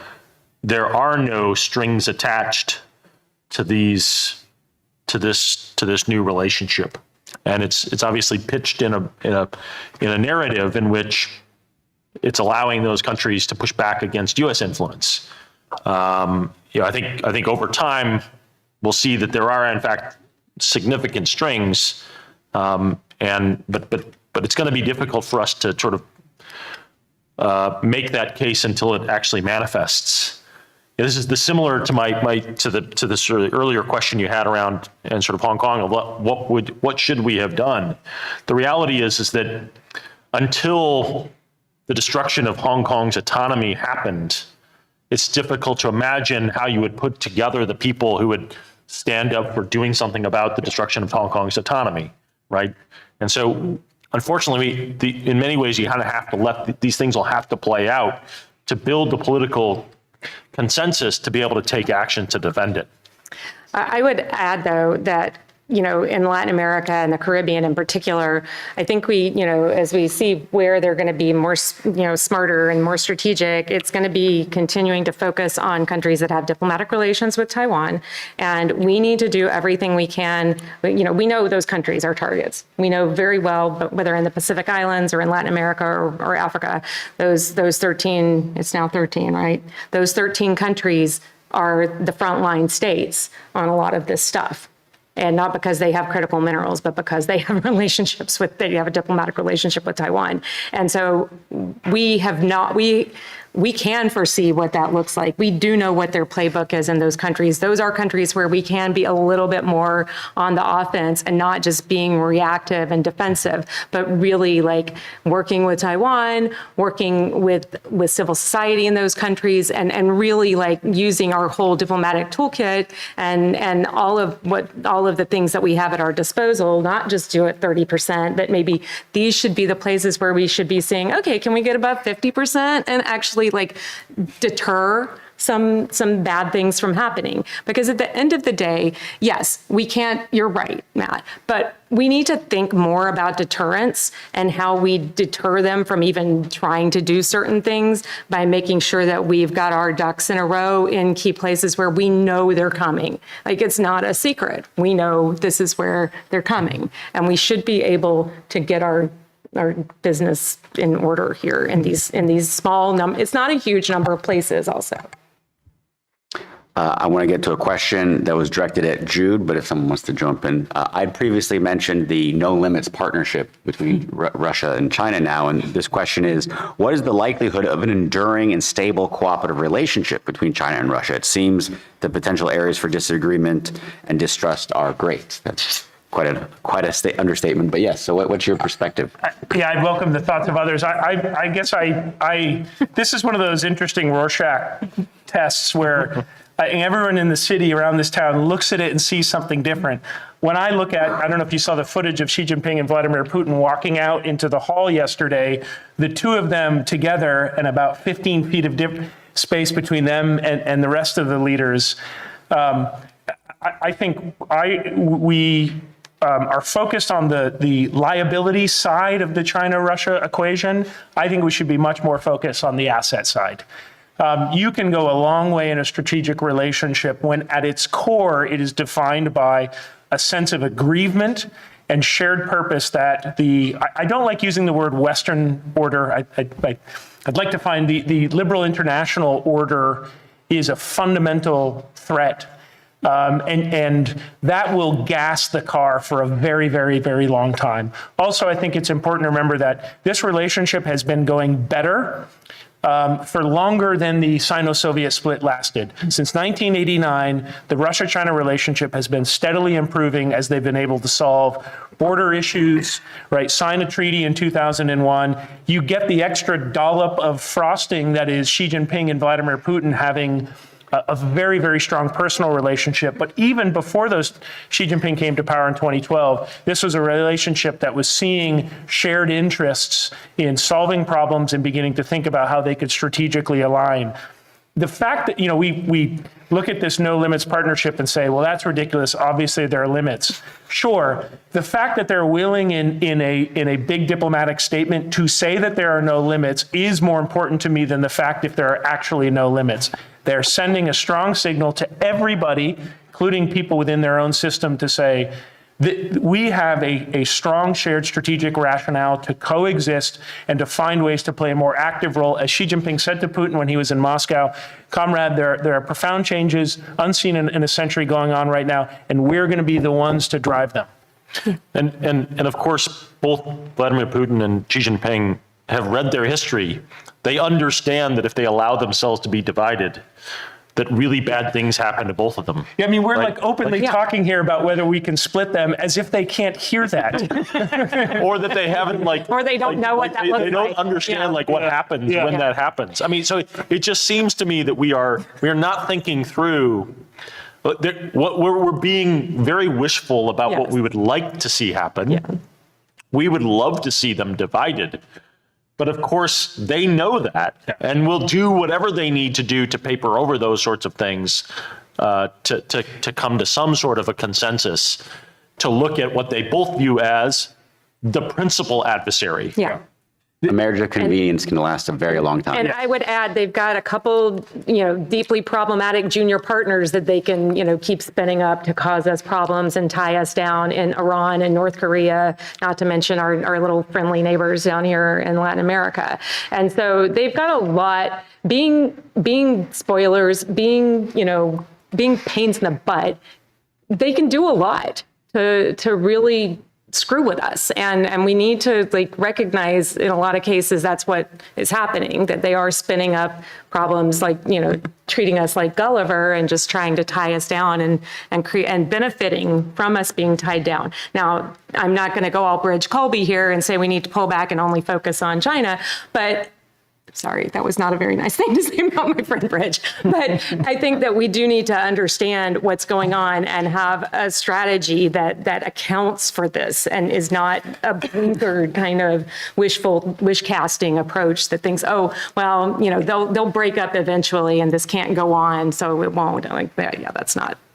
there are no strings attached to this new relationship, and it's obviously pitched in a narrative in which it's allowing those countries to push back against U.S. influence. I think over time we'll see that there are in fact significant strings, but it's going to be difficult for us to sort of make that case until it actually manifests. This is similar to the sort of earlier question you had around and sort of Hong Kong of what should we have done. The reality is that until the destruction of Hong Kong's autonomy happened, it's difficult to imagine how you would put together the people who would stand up for doing something about the destruction of Hong Kong's autonomy, right? And so, unfortunately, in many ways, you kind of have to let these things will have to play out to build the political consensus to be able to take action to defend it. I would add, though, that in Latin America and the Caribbean in particular, I think we, as we see where they're going to be more, smarter and more strategic, it's going to be continuing to focus on countries that have diplomatic relations with Taiwan. And we need to do everything we can. We know those countries are targets. We know very well, but whether in the Pacific Islands or in Latin America or Africa, those 13, it's now 13, right? Those 13 countries are the frontline states on a lot of this stuff. And not because they have critical minerals, but because they have they have a diplomatic relationship with Taiwan. And so we can foresee what that looks like. We do know what their playbook is in those countries. Those are countries where we can be a little bit more on the offense and not just being reactive and defensive, but really like working with Taiwan, working with civil society in those countries, and really like using our whole diplomatic toolkit and all of the things that we have at our disposal, not just do it 30%, but maybe these should be the places where we should be saying, okay, can we get above 50% and actually like deter some bad things from happening. Because at the end of the day, yes, we can't, you're right, Matt, but we need to think more about deterrence and how we deter them from even trying to do certain things by making sure that we've got our ducks in a row in key places where we know they're coming. Like, it's not a secret. We know this is where they're coming, and we should be able to get our business in order here in these small it's not a huge number of places also. I want to get to a question that was directed at Jude, but if someone wants to jump in. I'd previously mentioned the no limits partnership between Russia and China now, and this question is, what is the likelihood of an enduring and stable cooperative relationship between China and Russia? It seems the potential areas for disagreement and distrust are great. That's quite a understatement, but yes. So what's your perspective? Yeah, I'd welcome the thoughts of others. I guess this is one of those interesting Rorschach tests where everyone in the city around this town looks at it and sees something different. When I look at, I don't know if you saw the footage of Xi Jinping and Vladimir Putin walking out into the hall yesterday, the two of them together and about 15 feet of space between them and the rest of the leaders. I think we are focused on the liability side of the China-Russia equation. I think we should be much more focused on the asset side. You can go a long way in a strategic relationship when at its core it is defined by a sense of aggrievement and shared purpose that I don't like using the word Western order. I'd like to find the liberal international order is a fundamental threat. And that will gas the car for a very, very, very long time. Also, I think it's important to remember that this relationship has been going better for longer than the Sino-Soviet split lasted. Since 1989, the Russia-China relationship has been steadily improving as they've been able to solve border issues, right? Sign a treaty in 2001. You get the extra dollop of frosting that is Xi Jinping and Vladimir Putin having a very, very strong personal relationship. But even before Xi Jinping came to power in 2012, this was a relationship that was seeing shared interests in solving problems and beginning to think about how they could strategically align. The fact that, we look at this no limits partnership and say, well, that's ridiculous. Obviously, there are limits. Sure, the fact that they're willing in a big diplomatic statement to say that there are no limits is more important to me than the fact if there are actually no limits. They're sending a strong signal to everybody, including people within their own system, to say that we have a strong shared strategic rationale to coexist and to find ways to play a more active role. As Xi Jinping said to Putin when he was in Moscow, comrade, there are profound changes unseen in a century going on right now, and we're going to be the ones to drive them. And of course, both Vladimir Putin and Xi Jinping have read their history. They understand that if they allow themselves to be divided, that really bad things happen to both of them. Yeah, I mean, we're openly talking here about whether we can split them as if they can't hear that. Or that they haven't or they don't know what that looks like. They don't understand what happens when that happens. I mean, so it just seems to me that we are not thinking through. We're being very wishful about what we would like to see happen. Yeah. We would love to see them divided. But of course, they know that and will do whatever they need to do to paper over those sorts of things to come to some sort of a consensus, to look at what they both view as the principal adversary. Yeah. A marriage of convenience can last a very long time. And I would add, they've got a couple, deeply problematic junior partners that they can, keep spinning up to cause us problems and tie us down in Iran and North Korea, not to mention our little friendly neighbors down here in Latin America. And so they've got a lot, being spoilers, being pains in the butt, they can do a lot to really screw with us. And we need to recognize in a lot of cases that's what is happening, that they are spinning up problems treating us like Gulliver and just trying to tie us down and benefiting from us being tied down. Now, I'm not going to go all Bridge Colby here and say we need to pull back and only focus on China, but Sorry, that was not a very nice thing to say about my friend Bridge. But I think that we do need to understand what's going on and have a strategy that accounts for this and is not a blinkered kind of wish casting approach that thinks, oh, well, they'll break up eventually and this can't go on, so it won't. I'm like, yeah,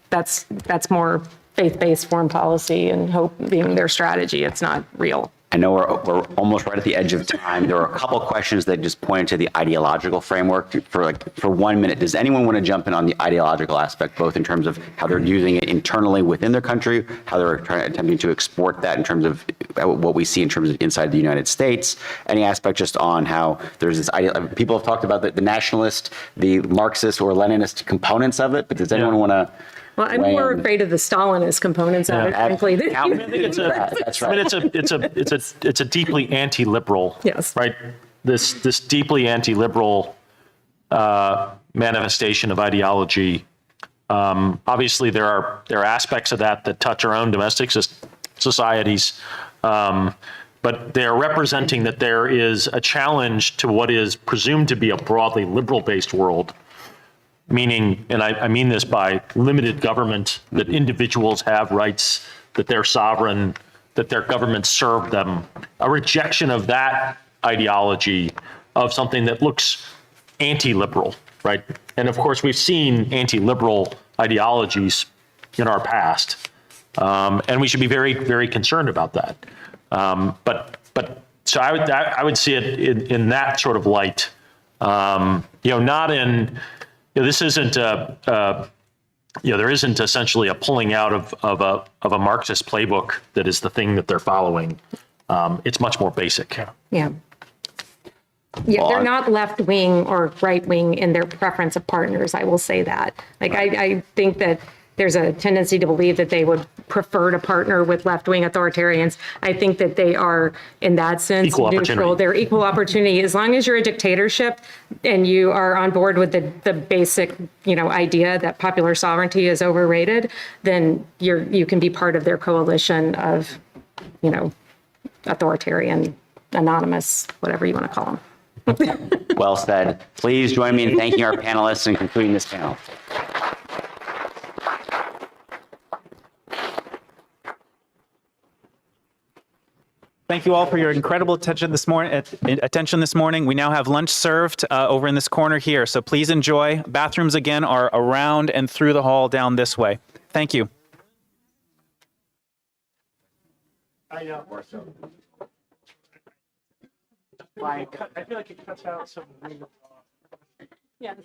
that's more faith-based foreign policy and hope being their strategy. It's not real. I know we're almost right at the edge of time. There are a couple of questions that just pointed to the ideological framework. For 1 minute, does anyone want to jump in on the ideological aspect, both in terms of how they're using it internally within their country, how they're attempting to export that in terms of what we see in terms of inside the United States, any aspect just on how there's this idea, people have talked about the nationalist, the Marxist or Leninist components of it, but does anyone want to? Well, I'm more afraid of the Stalinist components of it, frankly. That's right. I mean, it's a deeply anti-liberal, yes, right? This deeply anti-liberal manifestation of ideology. Obviously, there are aspects of that touch our own domestic societies, but they are representing that there is a challenge to what is presumed to be a broadly liberal-based world. Meaning, and I mean this by limited government, that individuals have rights, that they're sovereign, that their governments serve them. A rejection of that ideology of something that looks anti-liberal, right? And of course, we've seen anti-liberal ideologies in our past, and we should be very, very concerned about that. So I would see it in that sort of light, not in. This isn't there isn't essentially a pulling out of a Marxist playbook that is the thing that they're following. It's much more basic. Yeah, they're not left wing or right wing in their preference of partners. I will say that. I think that there's a tendency to believe that they would prefer to partner with left-wing authoritarians. I think that they are, in that sense, neutral. They're equal opportunity. As long as you're a dictatorship and you are on board with the basic, idea that popular sovereignty is overrated, then you can be part of their coalition of, authoritarian, anonymous, whatever you want to call them. Well said. Please join me in thanking our panelists and concluding this panel. Thank you all for your incredible attention this morning. We now have lunch served over in this corner here, so please enjoy. Bathrooms again are around and through the hall down this way. Thank you. I feel like it cuts out some. Yes.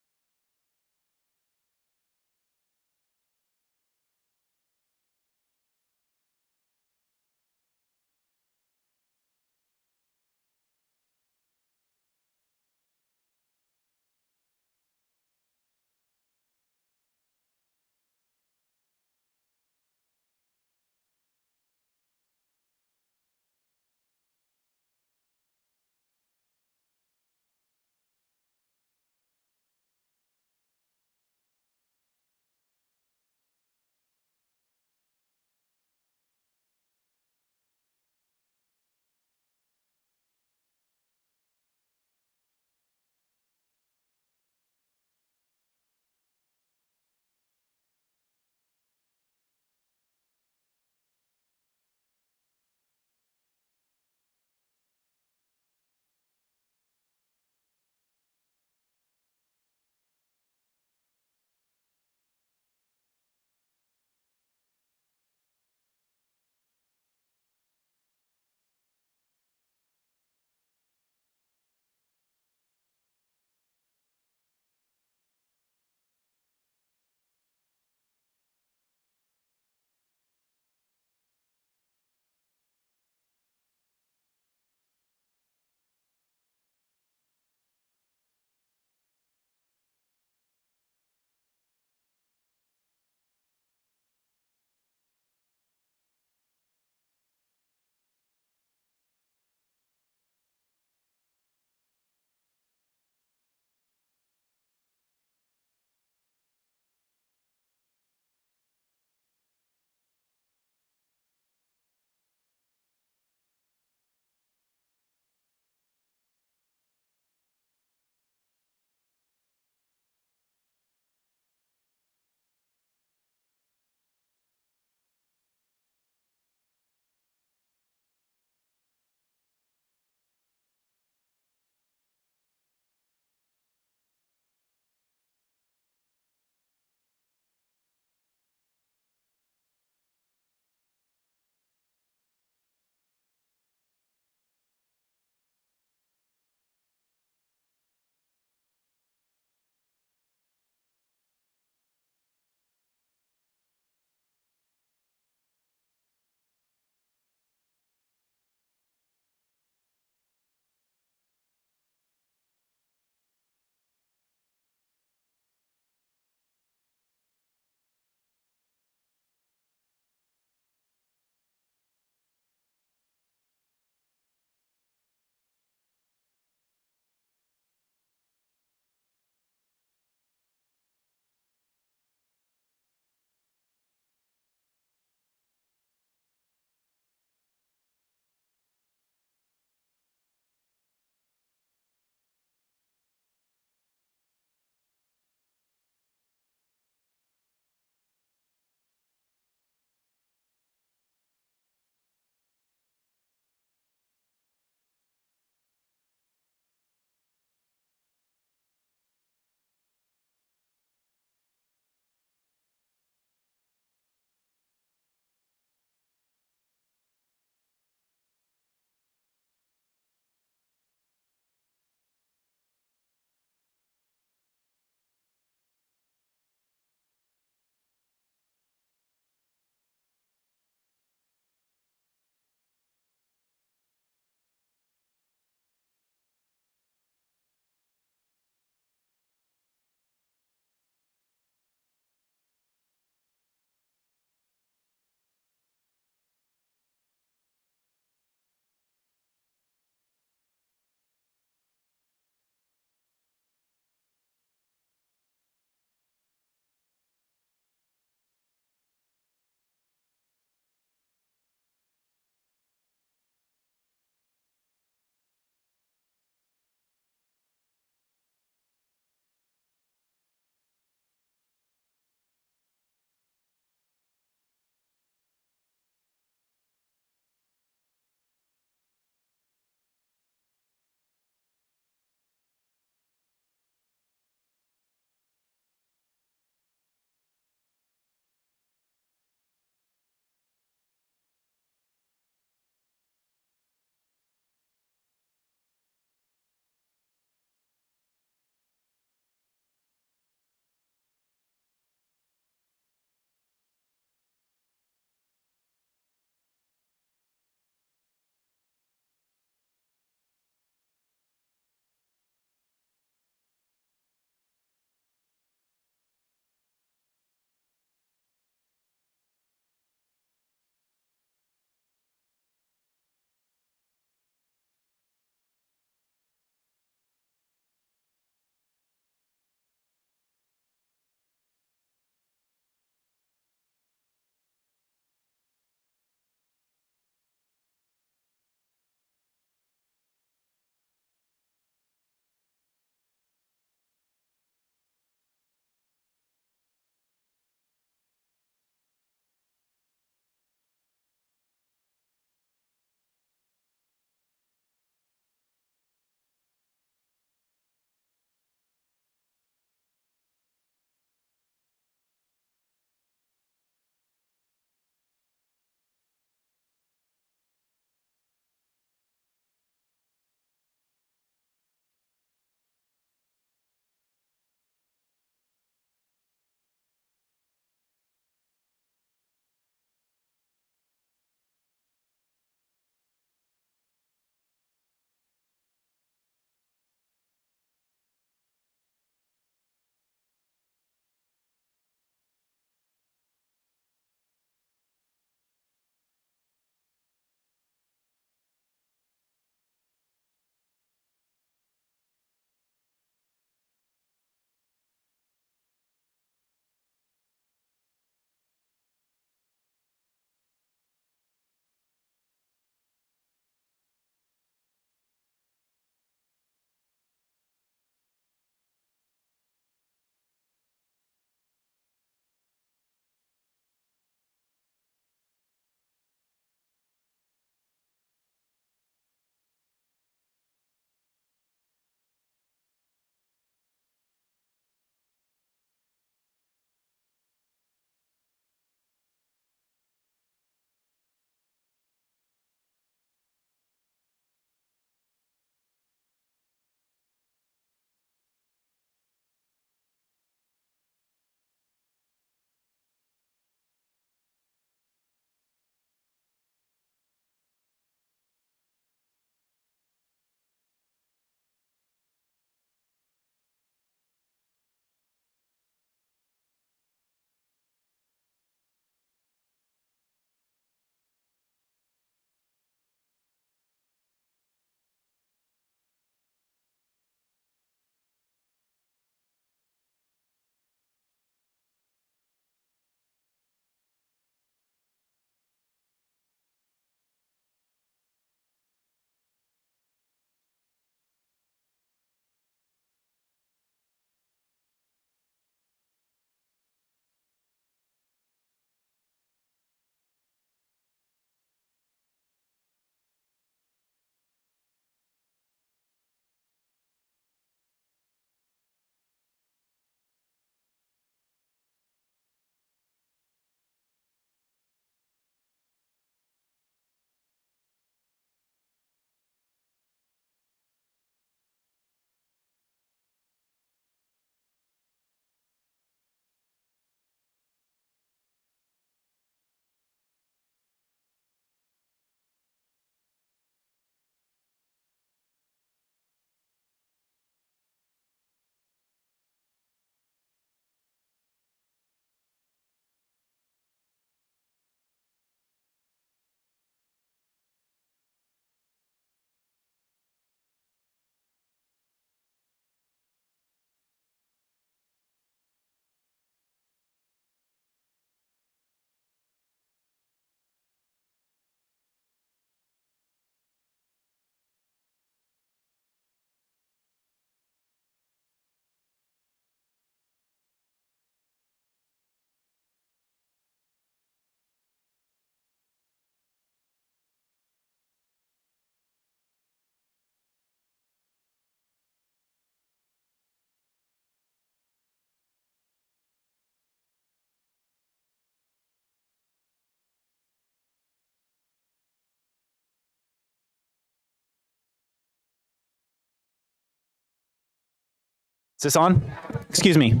Is this on? Excuse me.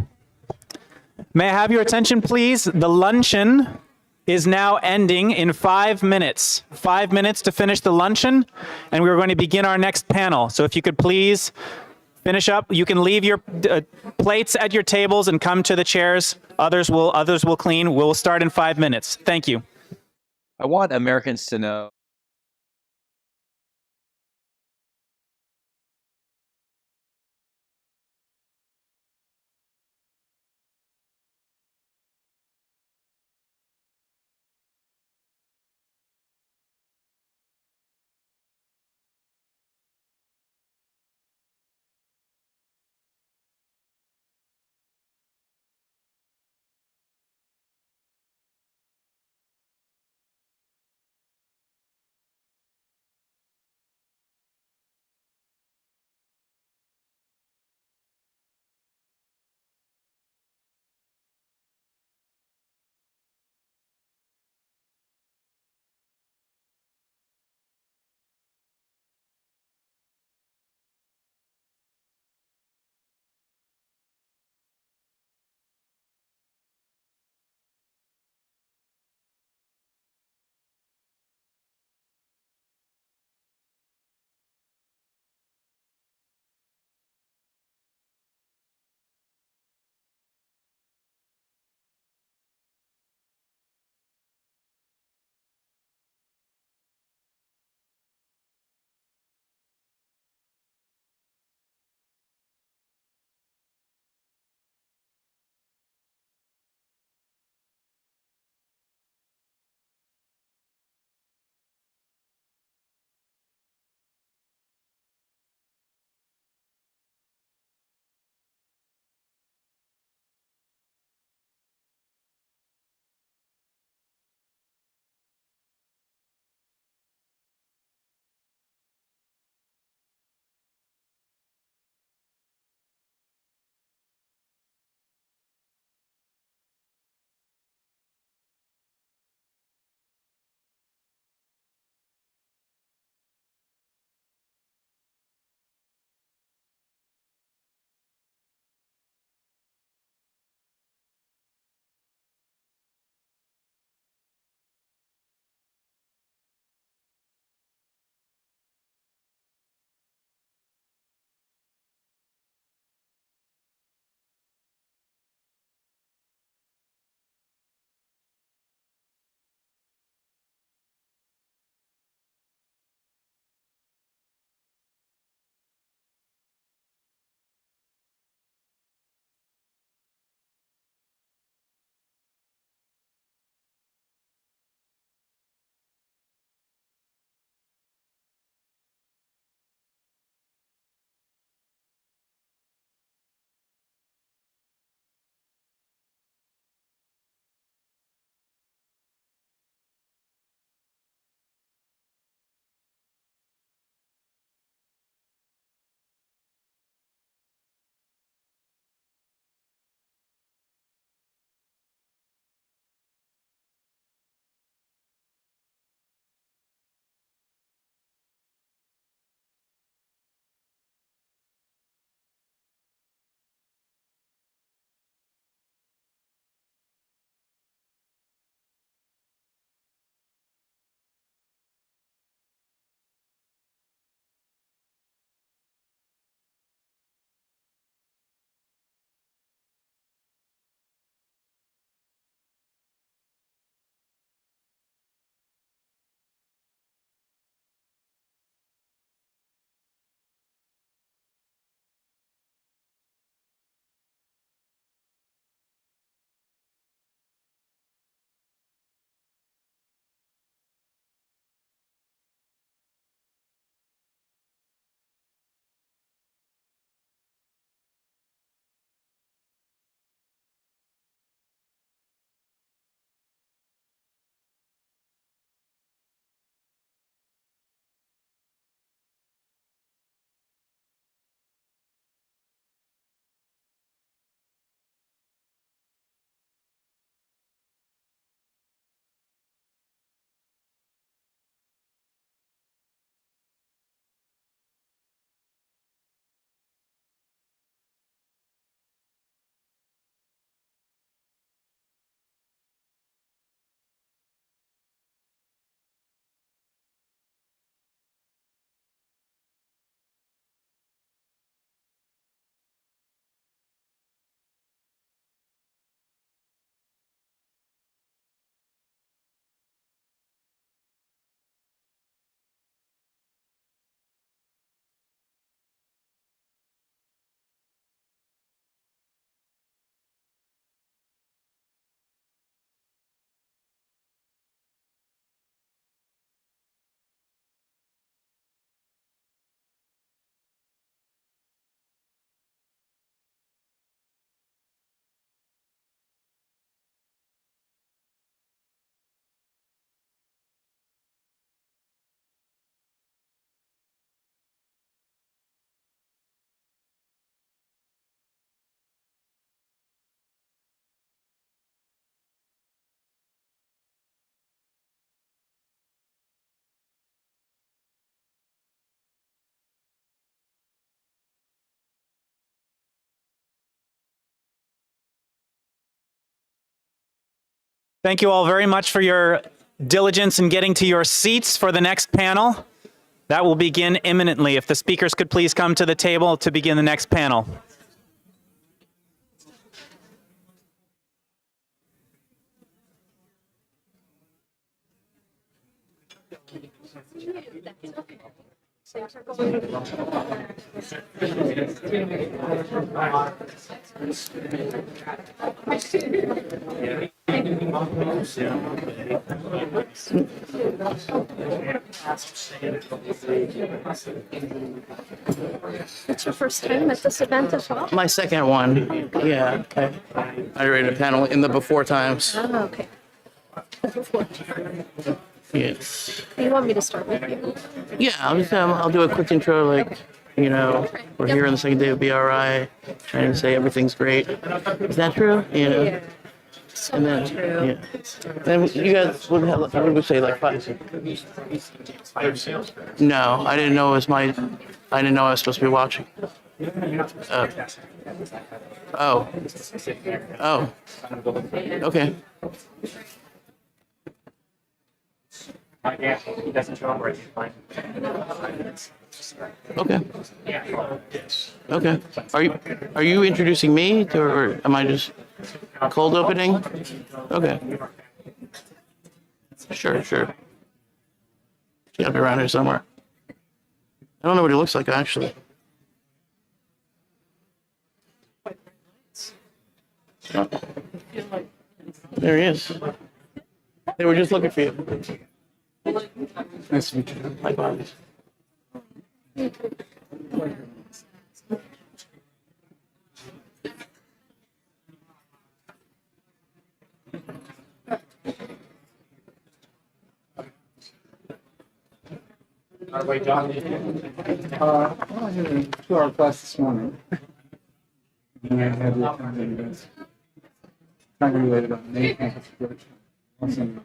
May I have your attention, please? The luncheon is now ending in 5 minutes. 5 minutes to finish the luncheon, and we're going to begin our next panel. So if you could please finish up. You can leave your plates at your tables and come to the chairs. Others will clean. We'll start in 5 minutes. Thank you. I want Americans to know Thank you all very much for your diligence in getting to your seats for the next panel. That will begin imminently. If the speakers could please come to the table to begin the next panel. It's your first time at this event as well? My second one, yeah. I moderated a panel in the before times. Oh, okay. Before. Yes. You want me to start with you? Yeah, I'll do a quick intro, like, you know, we're here on the second day of BRI, trying to say everything's great. Is that true? Yeah. So And then, true. yeah. Then you guys would have, what did we say, like 5? No, I didn't know I didn't know I was supposed to be watching. Oh. Okay. He doesn't show up right. Okay. Okay. Are you introducing me to, or am I just cold opening? Okay. Sure. I'll be around here somewhere. I don't know what he looks like actually. Oh. There he is. They were just looking for you. Nice to meet you. Likewise. Way, John. 2-hour class this morning. And I had the events. Kind of related on the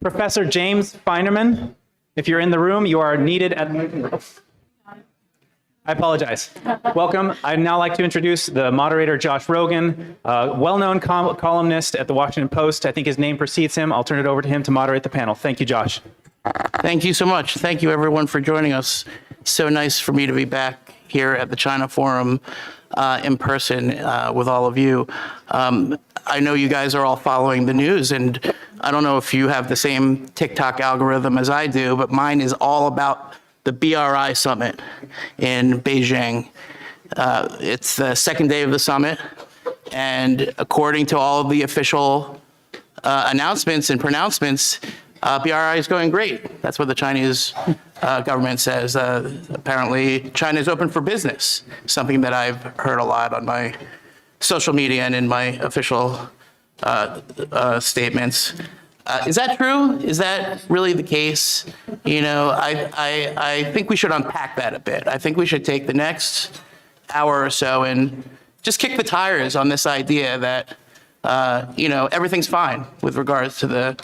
Professor James Feinerman, if you're in the room, you are needed at... I apologize. Welcome. I'd now like to introduce the moderator, Josh Rogan, a well-known columnist at the Washington Post. I think his name precedes him. I'll turn it over to him to moderate the panel. Thank you, Josh. Thank you so much. Thank you everyone for joining us. So nice for me to be back here at the China Forum in person with all of you. I know you guys are all following the news, and I don't know if you have the same TikTok algorithm as I do, but mine is all about the BRI summit in Beijing. It's the second day of the summit, and according to all of the official announcements and pronouncements, BRI is going great. That's what the Chinese government says. Apparently, China is open for business, something that I've heard a lot on my social media and in my official statements. Is that true? Is that really the case? You know, I think we should unpack that a bit. I think we should take the next hour or so and just kick the tires on this idea that you know, everything's fine with regards to the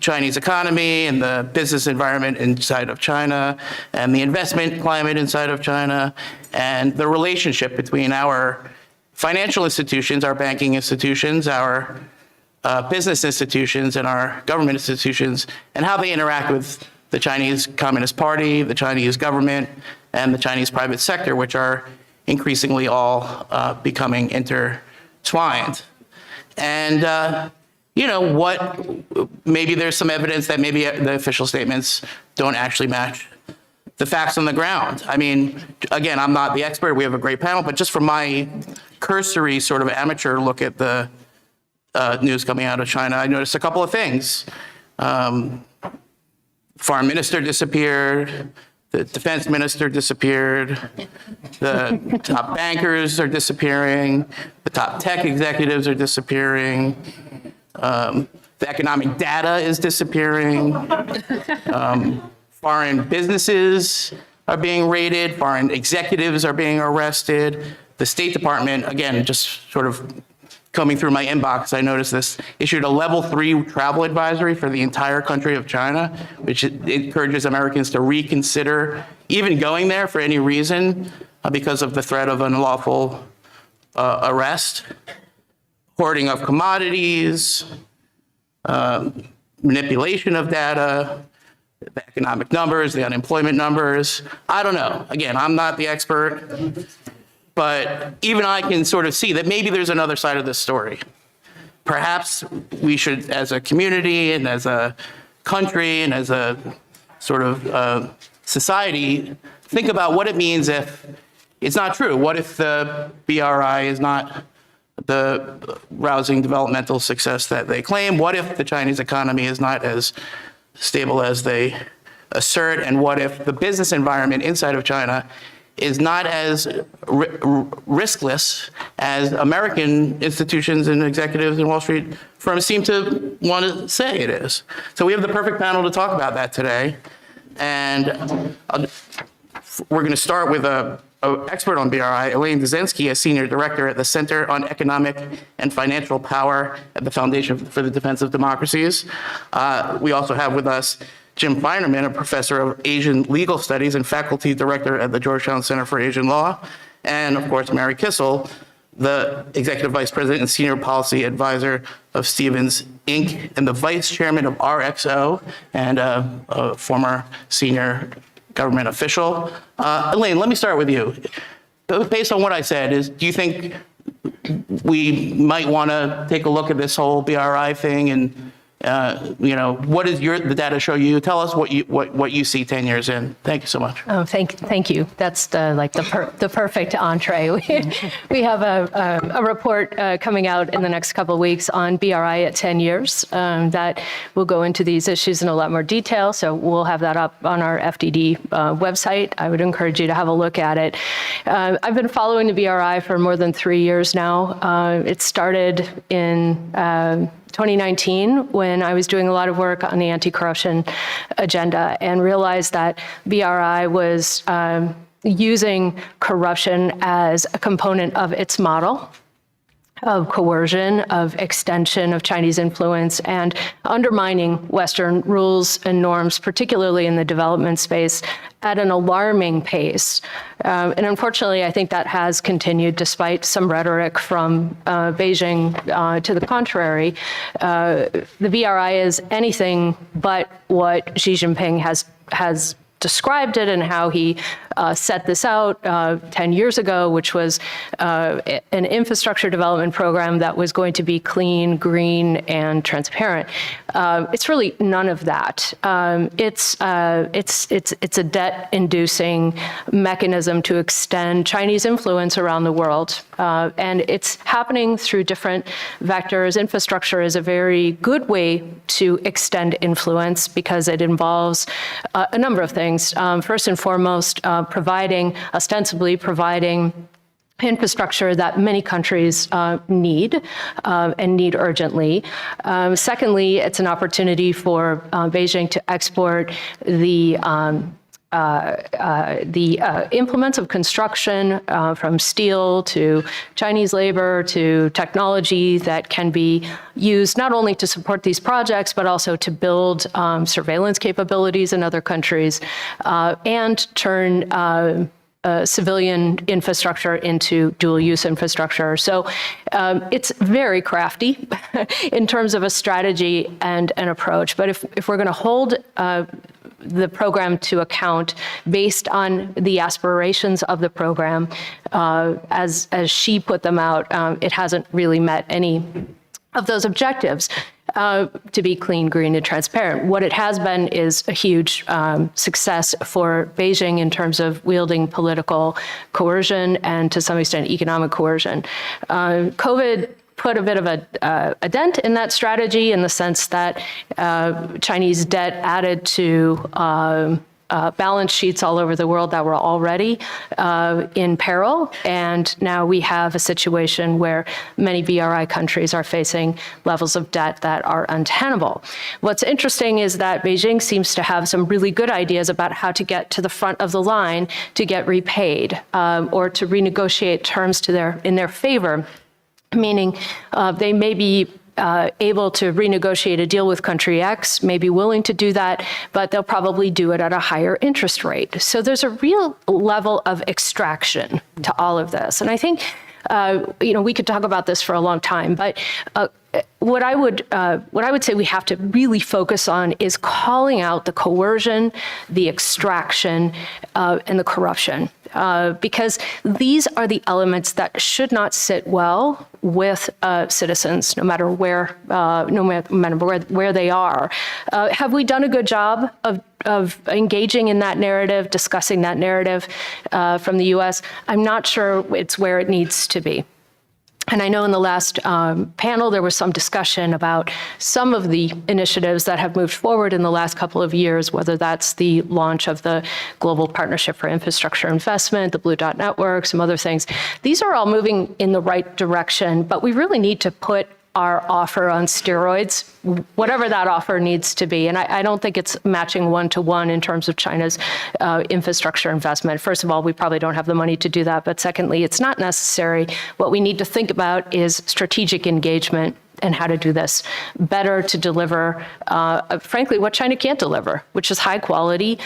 Chinese economy and the business environment inside of China and the investment climate inside of China and the relationship between our financial institutions, our banking institutions, our business institutions, and our government institutions, and how they interact with the Chinese Communist Party, the Chinese government, and the Chinese private sector, which are increasingly all becoming intertwined. And, you know, maybe there's some evidence that maybe the official statements don't actually match the facts on the ground. I mean, again, I'm not the expert. We have a great panel, but just from my cursory sort of amateur look at the news coming out of China, I noticed a couple of things. Foreign minister disappeared. The defense minister disappeared. The top bankers are disappearing. The top tech executives are disappearing. The economic data is disappearing. Foreign businesses are being raided. Foreign executives are being arrested. The State Department, again, just sort of combing through my inbox, I noticed this, issued a level 3 travel advisory for the entire country of China, which encourages Americans to reconsider even going there for any reason because of the threat of unlawful arrest. hoarding of commodities, manipulation of data, the economic numbers, the unemployment numbers. I don't know. Again, I'm not the expert, but even I can sort of see that maybe there's another side of this story. Perhaps we should, as a community and as a country and as a sort of society, think about what it means if it's not true. What if the BRI is not the rousing developmental success that they claim? What if the Chinese economy is not as stable as they assert? And what if the business environment inside of China is not as riskless as American institutions and executives and Wall Street firms seem to want to say it is? So we have the perfect panel to talk about that today. And we're going to start with an expert on BRI, Elaine Dzenski, a senior director at the Center on Economic and Financial Power at the Foundation for the Defense of Democracies. We also have with us Jim Feinerman, a professor of Asian legal studies and faculty director at the Georgetown Center for Asian Law. And of course, Mary Kissel, the executive vice president and senior policy advisor of Stevens Inc. and the vice chairman of RXO and a former senior government official. Elaine, let me start with you. Based on what I said, do you think we might want to take a look at this whole BRI thing and what does the data show you? Tell us what you see 10 years in. Thank you so much. Oh, thank you. That's the perfect entree. We have a report coming out in the next couple of weeks on BRI at 10 years that will go into these issues in a lot more detail. So we'll have that up on our FDD website. I would encourage you to have a look at it. I've been following the BRI for more than 3 years now. It started in 2019 when I was doing a lot of work on the anti-corruption agenda and realized that BRI was using corruption as a component of its model of coercion, of extension of Chinese influence, and undermining Western rules and norms, particularly in the development space, at an alarming pace. And unfortunately, I think that has continued despite some rhetoric from Beijing to the contrary. The BRI is anything but what Xi Jinping has described it and how he set this out 10 years ago, which was an infrastructure development program that was going to be clean, green, and transparent. It's really none of that. It's a debt-inducing mechanism to extend Chinese influence around the world, and it's happening through different vectors. Infrastructure is a very good way to extend influence because it involves a number of things. First and foremost, ostensibly providing infrastructure that many countries need and need urgently. Secondly, it's an opportunity for Beijing to export the implements of construction, from steel to Chinese labor to technology that can be used not only to support these projects, but also to build surveillance capabilities in other countries and turn civilian infrastructure into dual-use infrastructure. So it's very crafty in terms of a strategy and an approach. But if we're going to hold the program to account based on the aspirations of the program, as she put them out, it hasn't really met any of those objectives. To be clean, green, and transparent. What it has been is a huge success for Beijing in terms of wielding political coercion and to some extent economic coercion. COVID put a bit of a dent in that strategy in the sense that Chinese debt added to balance sheets all over the world that were already in peril. And now we have a situation where many BRI countries are facing levels of debt that are untenable. What's interesting is that Beijing seems to have some really good ideas about how to get to the front of the line to get repaid or to renegotiate terms in their favor, meaning they may be able to renegotiate a deal with country X, may be willing to do that, but they'll probably do it at a higher interest rate. So there's a real level of extraction to all of this. And I think we could talk about this for a long time, but what I would say we have to really focus on is calling out the coercion, the extraction, and the corruption, because these are the elements that should not sit well with citizens, no matter where they are. Have we done a good job of engaging in that narrative, discussing that narrative from the U.S.? I'm not sure it's where it needs to be. And I know in the last panel, there was some discussion about some of the initiatives that have moved forward in the last couple of years, whether that's the launch of the Global Partnership for Infrastructure Investment, the Blue Dot Network, some other things. These are all moving in the right direction, but we really need to put our offer on steroids, whatever that offer needs to be. And I don't think it's matching one-to-one in terms of China's infrastructure investment. First of all, we probably don't have the money to do that. But secondly, it's not necessary. What we need to think about is strategic engagement and how to do this better to deliver, frankly, what China can't deliver, which is high quality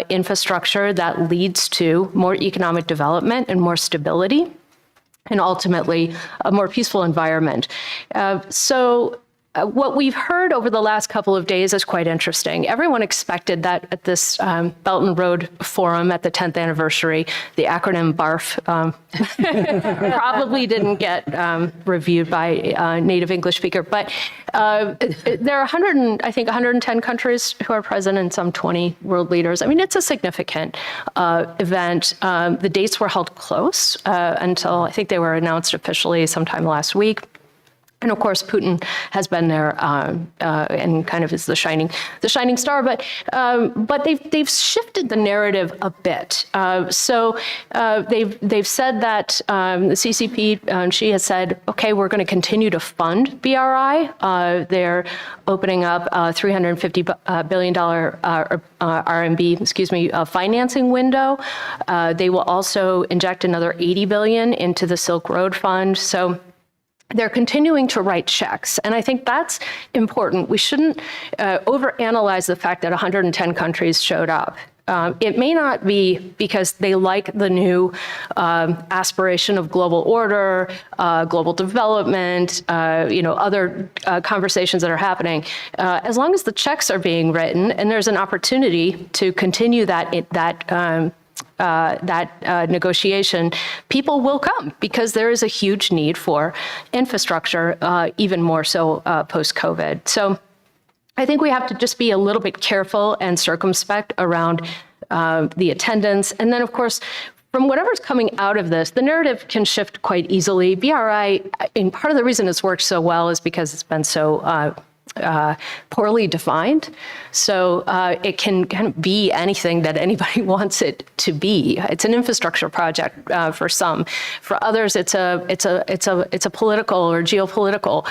infrastructure that leads to more economic development and more stability, and ultimately a more peaceful environment. What we've heard over the last couple of days is quite interesting. Everyone expected that at this Belt and Road Forum at the 10th anniversary, the acronym BARF probably didn't get reviewed by a native English speaker, but there are 110 countries who are present and some 20 world leaders. I mean, it's a significant event. The dates were held close until I think they were announced officially sometime last week. And of course, Putin has been there and kind of is the shining star. But they've shifted the narrative a bit. They've said that the CCP, she has said, okay, we're going to continue to fund BRI. They're opening up $350 billion RMB, financing window. They will also inject another $80 billion into the Silk Road Fund. So they're continuing to write checks. And I think that's important. We shouldn't overanalyze the fact that 110 countries showed up. It may not be because they like the new aspiration of global order, global development, other conversations that are happening. As long as the checks are being written and there's an opportunity to continue that negotiation, people will come because there is a huge need for infrastructure, even more so post-COVID. So I think we have to just be a little bit careful and circumspect around the attendance. And then, of course, from whatever's coming out of this, the narrative can shift quite easily. BRI, and part of the reason it's worked so well is because it's been so poorly defined. So it can kind of be anything that anybody wants it to be. It's an infrastructure project for some. For others, it's a political or geopolitical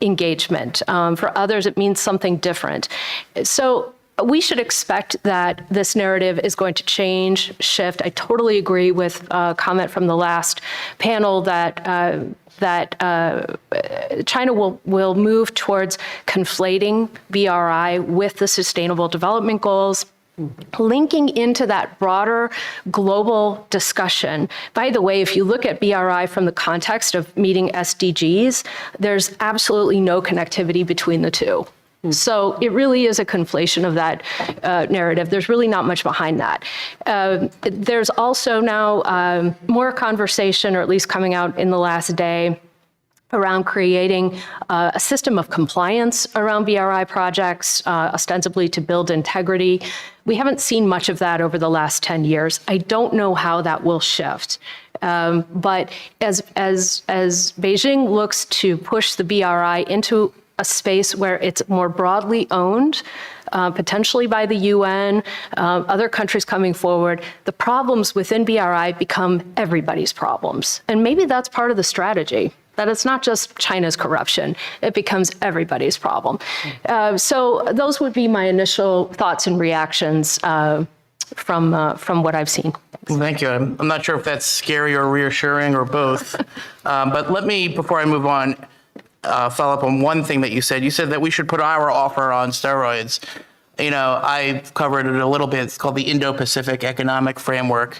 engagement. For others, it means something different. So we should expect that this narrative is going to change, shift. I totally agree with a comment from the last panel that China will move towards conflating BRI with the Sustainable Development Goals, linking into that broader global discussion. By the way, if you look at BRI from the context of meeting SDGs, there's absolutely no connectivity between the two. So it really is a conflation of that narrative. There's really not much behind that. There's also now more conversation, or at least coming out in the last day, around creating a system of compliance around BRI projects, ostensibly to build integrity. We haven't seen much of that over the last 10 years. I don't know how that will shift. But as Beijing looks to push the BRI into a space where it's more broadly owned, potentially by the UN, other countries coming forward, the problems within BRI become everybody's problems. And maybe that's part of the strategy, that it's not just China's corruption, it becomes everybody's problem. So those would be my initial thoughts and reactions from what I've seen. Thank you. I'm not sure if that's scary or reassuring or both. But let me, before I move on, follow up on one thing that you said. You said that we should put our offer on steroids. I covered it a little bit. It's called the Indo-Pacific Economic Framework.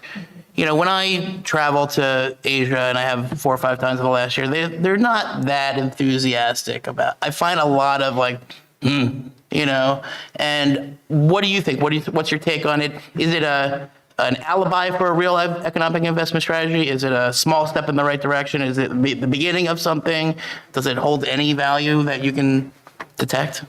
when I travel to Asia, and I have 4 or 5 times in the last year, they're not that enthusiastic about. I find a lot of like, And what do you think? What's your take on it? Is it an alibi for a real economic investment strategy? Is it a small step in the right direction? Is it the beginning of something? Does it hold any value that you can detect?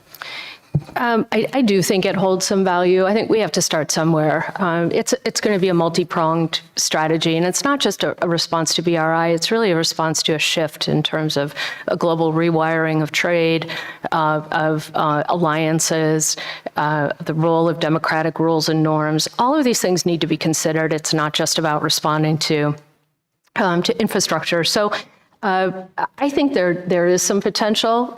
I do think it holds some value. I think we have to start somewhere. It's going to be a multi-pronged strategy, and it's not just a response to BRI. It's really a response to a shift in terms of a global rewiring of trade, of alliances, the role of democratic rules and norms. All of these things need to be considered. It's not just about responding to infrastructure. So I think there is some potential.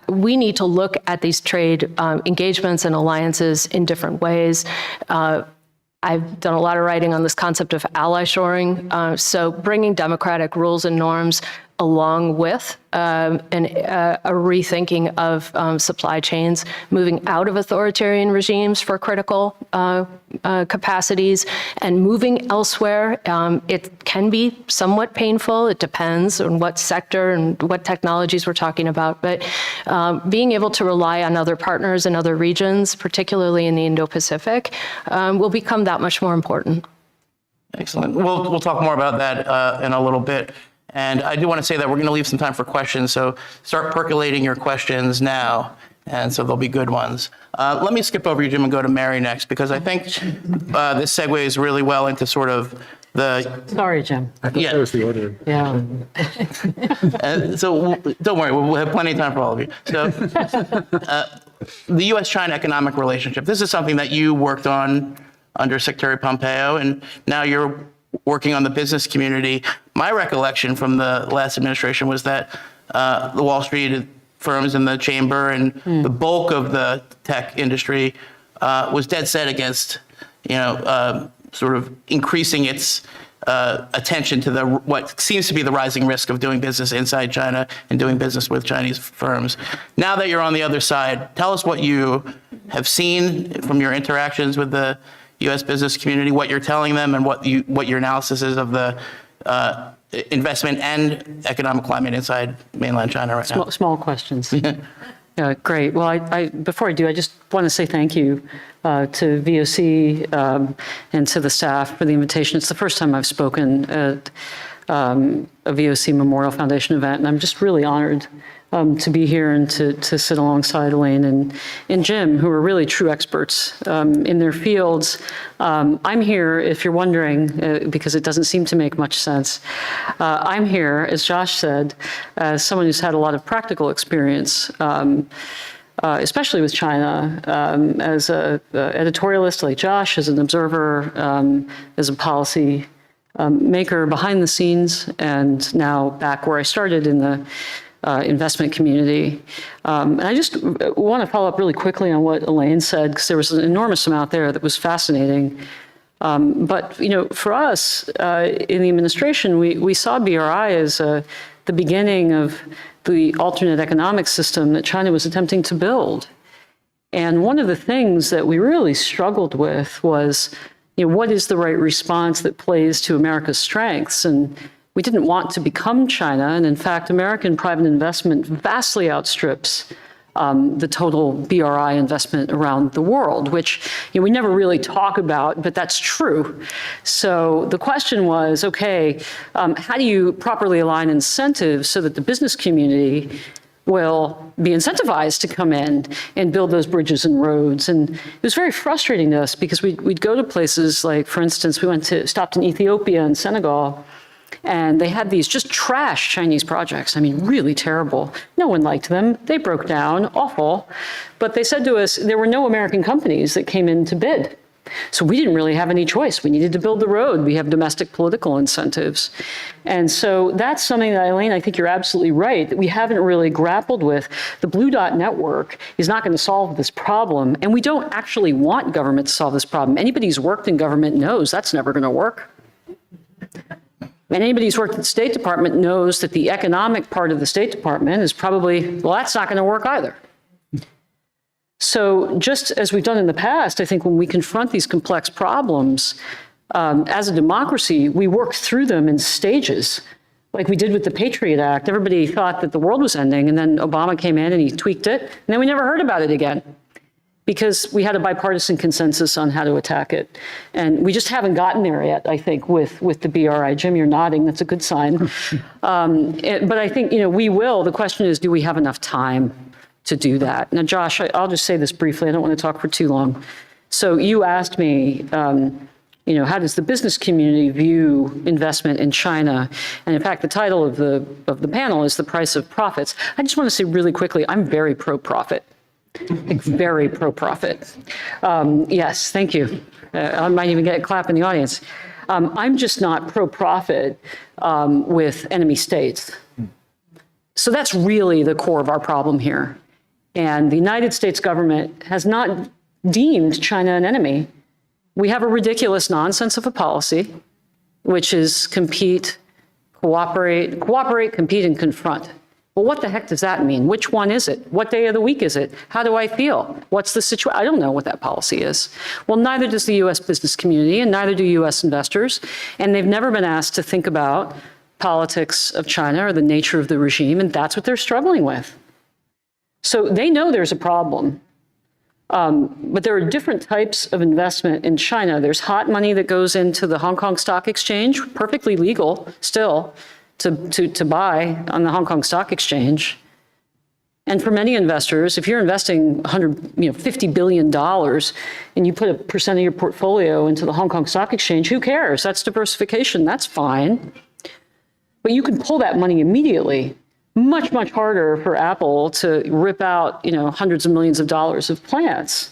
We need to look at these trade engagements and alliances in different ways. I've done a lot of writing on this concept of ally shoring. So bringing democratic rules and norms along with a rethinking of supply chains, moving out of authoritarian regimes for critical capacities and moving elsewhere. It can be somewhat painful. It depends on what sector and what technologies we're talking about. But being able to rely on other partners in other regions, particularly in the Indo-Pacific, will become that much more important. Excellent. We'll talk more about that in a little bit. And I do want to say that we're going to leave some time for questions, so start percolating your questions now, and so there'll be good ones. Let me skip over you, Jim, and go to Mary next, because I think this segues really well into sort of the... Sorry, Jim. I thought that was the order. Yeah. So don't worry, we'll have plenty of time for all of you. So the U.S. China economic relationship, this is something that you worked on under Secretary Pompeo, and now you're working on the business community. My recollection from the last administration was that the Wall Street firms in the chamber and the bulk of the tech industry was dead set against, sort of increasing its attention to what seems to be the rising risk of doing business inside China and doing business with Chinese firms. Now that you're on the other side, tell us what you have seen from your interactions with the U.S. business community, what you're telling them, and what your analysis is of the investment and economic climate inside mainland China right now. Small questions. Yeah, great. Well, before I do, I just want to say thank you to VOC and to the staff for the invitation. It's the first time I've spoken at a VOC Memorial Foundation event, and I'm just really honored to be here and to sit alongside Elaine and Jim, who are really true experts in their fields. I'm here, if you're wondering, because it doesn't seem to make much sense. I'm here, as Josh said, as someone who's had a lot of practical experience, especially with China, as an editorialist like Josh, as an observer, as a policy maker behind the scenes, and now back where I started in the investment community. And I just want to follow up really quickly on what Elaine said, because there was an enormous amount there that was fascinating. But, for us in the administration, we saw BRI as the beginning of the alternate economic system that China was attempting to build. And one of the things that we really struggled with was, what is the right response that plays to America's strengths? And we didn't want to become China, and in fact, American private investment vastly outstrips the total BRI investment around the world, which we never really talk about, but that's true. So the question was, okay, how do you properly align incentives so that the business community will be incentivized to come in and build those bridges and roads? And it was very frustrating to us because we'd go to places like, for instance, we stopped in Ethiopia and Senegal, and they had these just trash Chinese projects. I mean, really terrible. No one liked them. They broke down, awful. But they said to us, there were no American companies that came in to bid. So we didn't really have any choice. We needed to build the road. We have domestic political incentives. And so that's something that, Elaine, I think you're absolutely right, that we haven't really grappled with. The Blue Dot Network is not going to solve this problem. And we don't actually want government to solve this problem. Anybody who's worked in government knows that's never going to work. And anybody who's worked at the State Department knows that the economic part of the State Department is probably, well, that's not going to work either. So just as we've done in the past, I think when we confront these complex problems, As a democracy, we work through them in stages, like we did with the Patriot Act. Everybody thought that the world was ending, and then Obama came in and he tweaked it, and then we never heard about it again because we had a bipartisan consensus on how to attack it. And we just haven't gotten there yet, I think, with the BRI. Jim, you're nodding. That's a good sign. But I think, we will. The question is, do we have enough time to do that? Now, Josh, I'll just say this briefly. I don't want to talk for too long. So you asked me, how does the business community view investment in China? And in fact, the title of the panel is The Price of Profits. I just want to say really quickly, I'm very pro-profit. Very pro-profit. Yes, thank you. I might even get a clap in the audience. I'm just not pro-profit with enemy states. So that's really the core of our problem here. And the United States government has not deemed China an enemy. We have a ridiculous nonsense of a policy, which is compete, cooperate, compete, and confront. Well, what the heck does that mean? Which one is it? What day of the week is it? How do I feel? What's the situation? I don't know what that policy is. Well, neither does the U.S. business community, and neither do U.S. investors. And they've never been asked to think about politics of China or the nature of the regime, and that's what they're struggling with. So they know there's a problem. But there are different types of investment in China. There's hot money that goes into the Hong Kong Stock Exchange, perfectly legal still to buy on the Hong Kong Stock Exchange. And for many investors, if you're investing $50 billion and you put a percent of your portfolio into the Hong Kong Stock Exchange, who cares? That's diversification. That's fine. But you can pull that money immediately. Much, much harder for Apple to rip out, hundreds of millions of dollars of plants.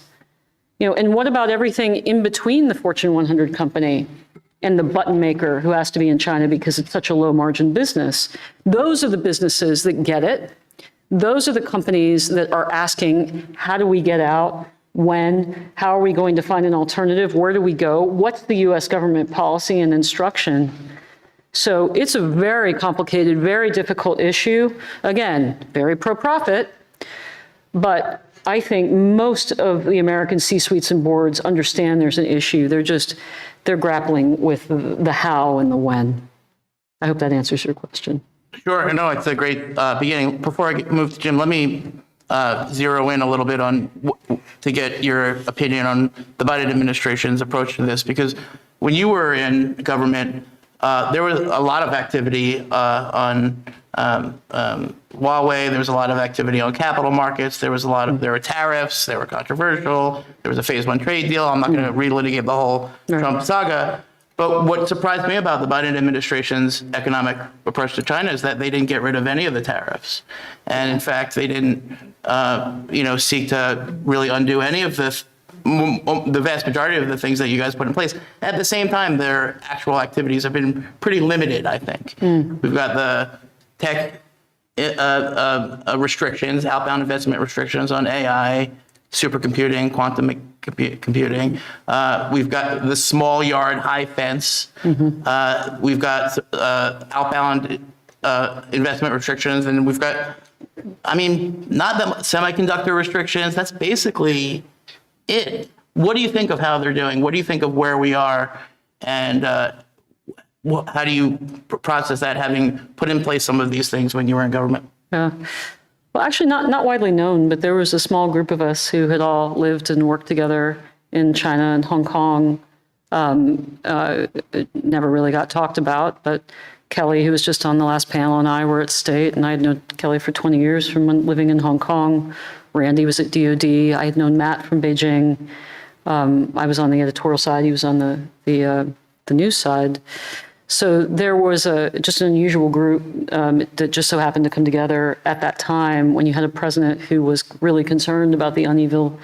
And what about everything in between the Fortune 100 company and the button maker who has to be in China because it's such a low margin business? Those are the businesses that get it. Those are the companies that are asking, how do we get out? When? How are we going to find an alternative? Where do we go? What's the US government policy and instruction? So it's a very complicated, very difficult issue. Again, very pro-profit, but I think most of the American C-suites and boards understand there's an issue. They're grappling with the how and the when. I hope that answers your question. Sure, no, it's a great beginning. Before I move to Jim, let me zero in a little bit to get your opinion on the Biden administration's approach to this, because when you were in government, there was a lot of activity on Huawei. There was a lot of activity on capital markets. There were tariffs. They were controversial. There was a phase 1 trade deal. I'm not going to relitigate the whole Trump saga. But what surprised me about the Biden administration's economic approach to China is that they didn't get rid of any of the tariffs. And in fact, they didn't, seek to really undo any of the vast majority of the things that you guys put in place. At the same time, their actual activities have been pretty limited, I think. We've got the tech restrictions, outbound investment restrictions on AI, supercomputing, quantum computing. We've got the small yard, high fence. We've got outbound investment restrictions, and we've got, not the semiconductor restrictions. That's basically it. What do you think of how they're doing? What do you think of where we are? And how do you process that, having put in place some of these things when you were in government? Yeah. Well, actually not widely known, but there was a small group of us who had all lived and worked together in China and Hong Kong. It never really got talked about, but Kelly, who was just on the last panel, and I were at State, and I had known Kelly for 20 years from living in Hong Kong. Randy was at DOD. I had known Matt from Beijing. I was on the editorial side. He was on the news side. So there was just an unusual group that just so happened to come together at that time when you had a president who was really concerned about the uneven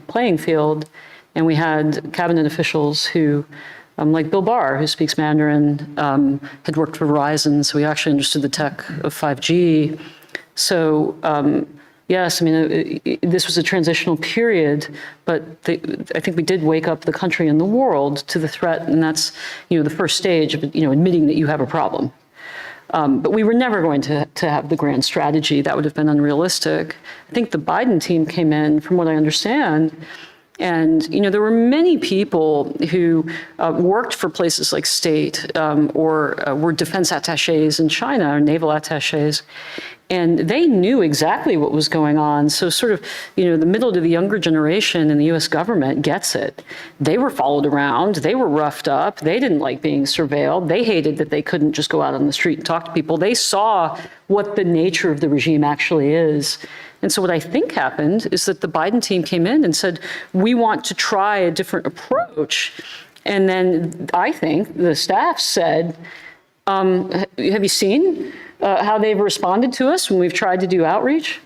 playing field. And we had cabinet officials who, like Bill Barr, who speaks Mandarin, had worked for Verizon, so we actually understood the tech of 5G. So yes, this was a transitional period, but I think we did wake up the country and the world to the threat, and that's the first stage of admitting that you have a problem. But we were never going to have the grand strategy. That would have been unrealistic. I think the Biden team came in, from what I understand, And, there were many people who worked for places like state or were defense attachés in China or naval attachés. And they knew exactly what was going on. So sort of, the middle to the younger generation in the US government gets it. They were followed around. They were roughed up. They didn't like being surveilled. They hated that they couldn't just go out on the street and talk to people. They saw what the nature of the regime actually is. And so what I think happened is that the Biden team came in and said, we want to try a different approach. And then I think the staff said, have you seen how they've responded to us when we've tried to do outreach?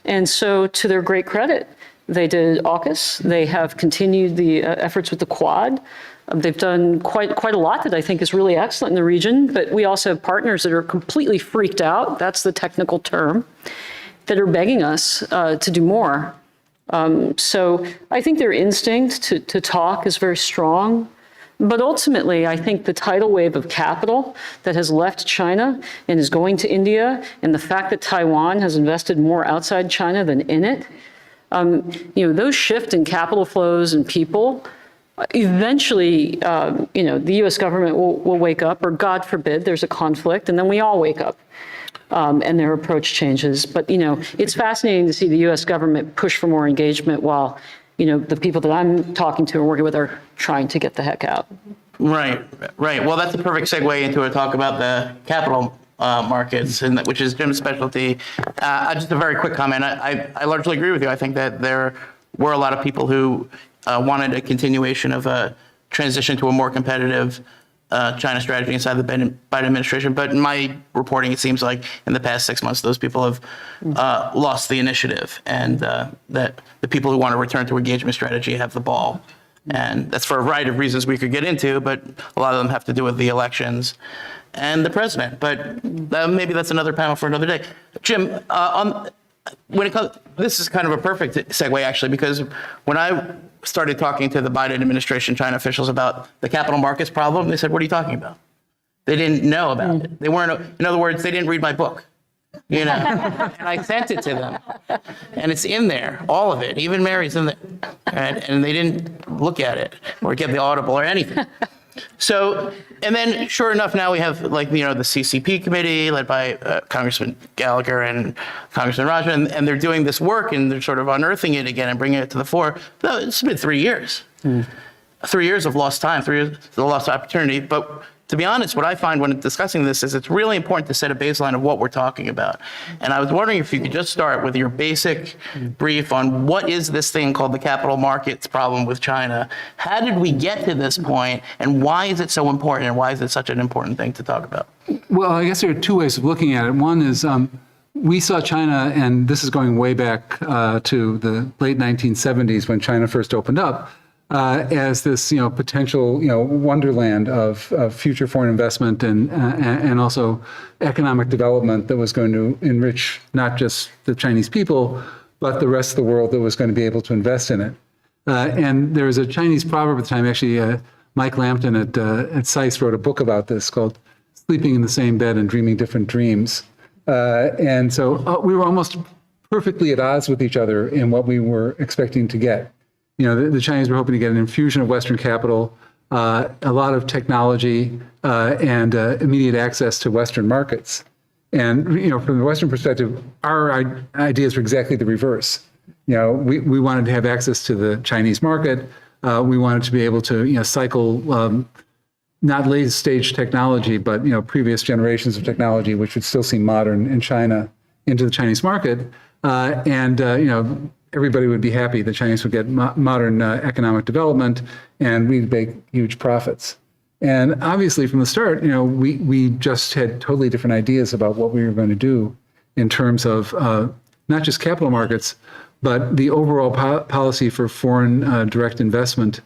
And so to their great credit, they did AUKUS. They have continued the efforts with the Quad. They've done quite a lot that I think is really excellent in the region, but we also have partners that are completely freaked out. That's the technical term, that are begging us to do more. So I think their instinct to talk is very strong. But ultimately, I think the tidal wave of capital that has left China and is going to India, and the fact that Taiwan has invested more outside China than in it, those shift in capital flows and people, eventually, the US government will wake up, or God forbid, there's a conflict, and then we all wake up. And their approach changes. But, it's fascinating to see the US government push for more engagement while, the people that I'm talking to and working with are trying to get the heck out. Right. Well, that's a perfect segue into a talk about the capital markets, which is Jim's specialty. Just a very quick comment. I largely agree with you. I think that there were a lot of people who wanted a continuation of a transition to a more competitive China strategy inside the Biden administration. But in my reporting, it seems like in the past 6 months, those people have lost the initiative, and that the people who want to return to engagement strategy have the ball. And that's for a variety of reasons we could get into, but a lot of them have to do with the elections and the president. But maybe that's another panel for another day. Jim, when it comes, this is kind of a perfect segue, actually, because when I started talking to the Biden administration China officials about the capital markets problem, they said, what are you talking about? They didn't know about it. They weren't, in other words, they didn't read my book, and I sent it to them, and it's in there, all of it, even Mary's in there, and they didn't look at it or get the Audible or anything. So, and then sure enough, now we have the CCP committee led by Congressman Gallagher and Congressman Raja, and they're doing this work and they're sort of unearthing it again and bringing it to the fore. It's been 3 years. 3 years of lost time, 3 years of lost opportunity. But to be honest, what I find when discussing this is it's really important to set a baseline of what we're talking about. And I was wondering if you could just start with your basic brief on what is this thing called the capital markets problem with China? How did we get to this point, and why is it so important, and why is it such an important thing to talk about? Well, I guess there are two ways of looking at it. One is we saw China, and this is going way back to the late 1970s when China first opened up, as this, potential, wonderland of future foreign investment and also economic development that was going to enrich not just the Chinese people, but the rest of the world that was going to be able to invest in it. And there was a Chinese proverb at the time. Actually, Mike Lampton at SAIS wrote a book about this called "Sleeping in the Same Bed and Dreaming Different Dreams." And so we were almost perfectly at odds with each other in what we were expecting to get. The Chinese were hoping to get an infusion of Western capital, a lot of technology, and immediate access to Western markets. And, from the Western perspective, our ideas were exactly the reverse. We wanted to have access to the Chinese market. We wanted to be able to, cycle not latest stage technology, but, previous generations of technology, which would still seem modern in China, into the Chinese market. Everybody would be happy. The Chinese would get modern economic development, and we'd make huge profits. And obviously, from the start, we just had totally different ideas about what we were going to do in terms of not just capital markets, but the overall policy for foreign direct investment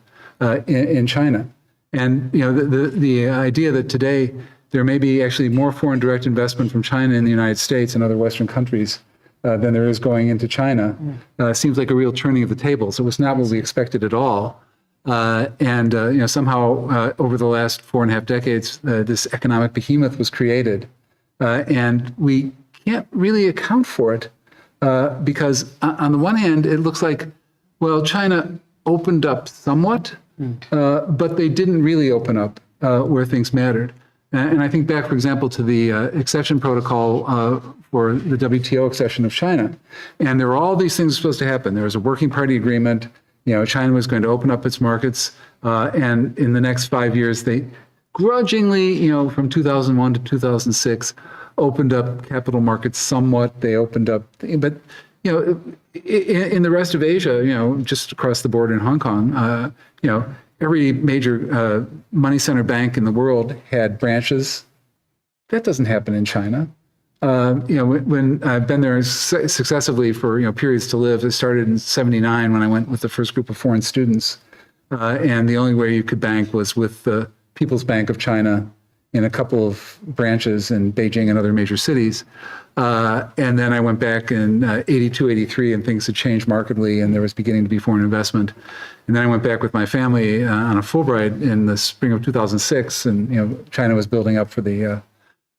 in China. And the idea that today there may be actually more foreign direct investment from China in the United States and other Western countries than there is going into China seems like a real turning of the tables. It was not what we expected at all. Somehow over the last 4.5 decades, this economic behemoth was created. And we can't really account for it because on the one hand, it looks like, well, China opened up somewhat, but they didn't really open up where things mattered. And I think back, for example, to the accession protocol for the WTO accession of China. And there were all these things supposed to happen. There was a working party agreement. China was going to open up its markets. And in the next 5 years, they grudgingly, from 2001 to 2006, opened up capital markets somewhat. They opened up, but in the rest of Asia, just across the border in Hong Kong, every major money center bank in the world had branches. That doesn't happen in China. When I've been there successively for periods to live, it started in '79 when I went with the first group of foreign students, and the only way you could bank was with the People's Bank of China in a couple of branches in Beijing and other major cities. And then I went back in '82, '83, and things had changed markedly, and there was beginning to be foreign investment. And then I went back with my family on a Fulbright in the spring of 2006, and China was building up for the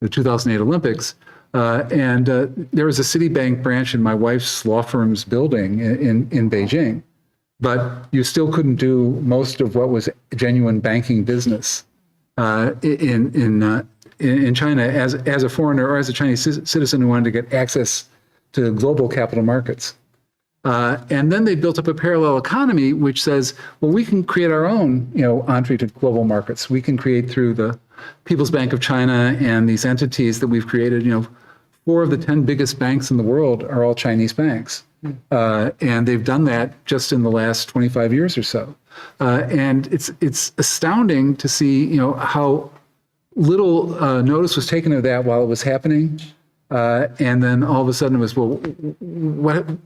2008 Olympics. And there was a Citibank branch in my wife's law firm's building in Beijing, but you still couldn't do most of what was genuine banking business in China as a foreigner or as a Chinese citizen who wanted to get access to global capital markets. And then they built up a parallel economy which says, well, we can create our own, entry to global markets. We can create through the People's Bank of China and these entities that we've created. 4 of the 10 biggest banks in the world are all Chinese banks. And they've done that just in the last 25 years or so. And it's astounding to see, how little notice was taken of that while it was happening. And then all of a sudden it was, well,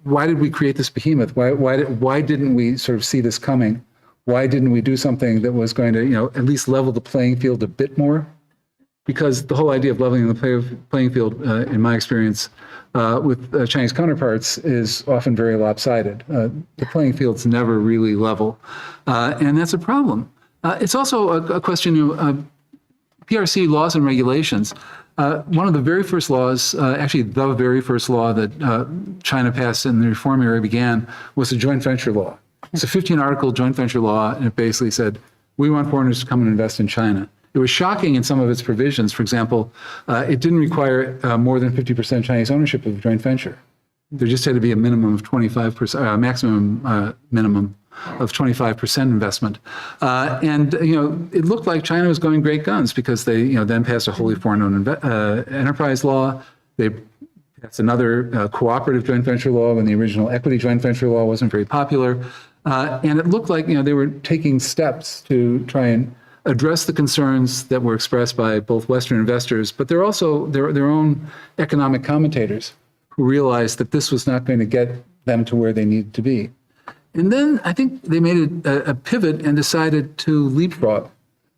why did we create this behemoth? Why didn't we sort of see this coming? Why didn't we do something that was going to, at least level the playing field a bit more? Because the whole idea of leveling the playing field, in my experience, with Chinese counterparts is often very lopsided. The playing field's never really level. And that's a problem. It's also a question of PRC laws and regulations. One of the very first laws, actually the very first law that China passed in the reform era began was a joint venture law. It's a 15-article joint venture law, and it basically said, we want foreigners to come and invest in China. It was shocking in some of its provisions. For example, it didn't require more than 50% Chinese ownership of a joint venture. There just had to be a minimum of 25%, maximum minimum of 25% investment. And it looked like China was going great guns because they then passed a wholly foreign-owned enterprise law. They passed another cooperative joint venture law when the original equity joint venture law wasn't very popular. And it looked like they were taking steps to try and address the concerns that were expressed by both Western investors, but they're also their own economic commentators who realized that this was not going to get them to where they needed to be. And then I think they made a pivot and decided to leapfrog.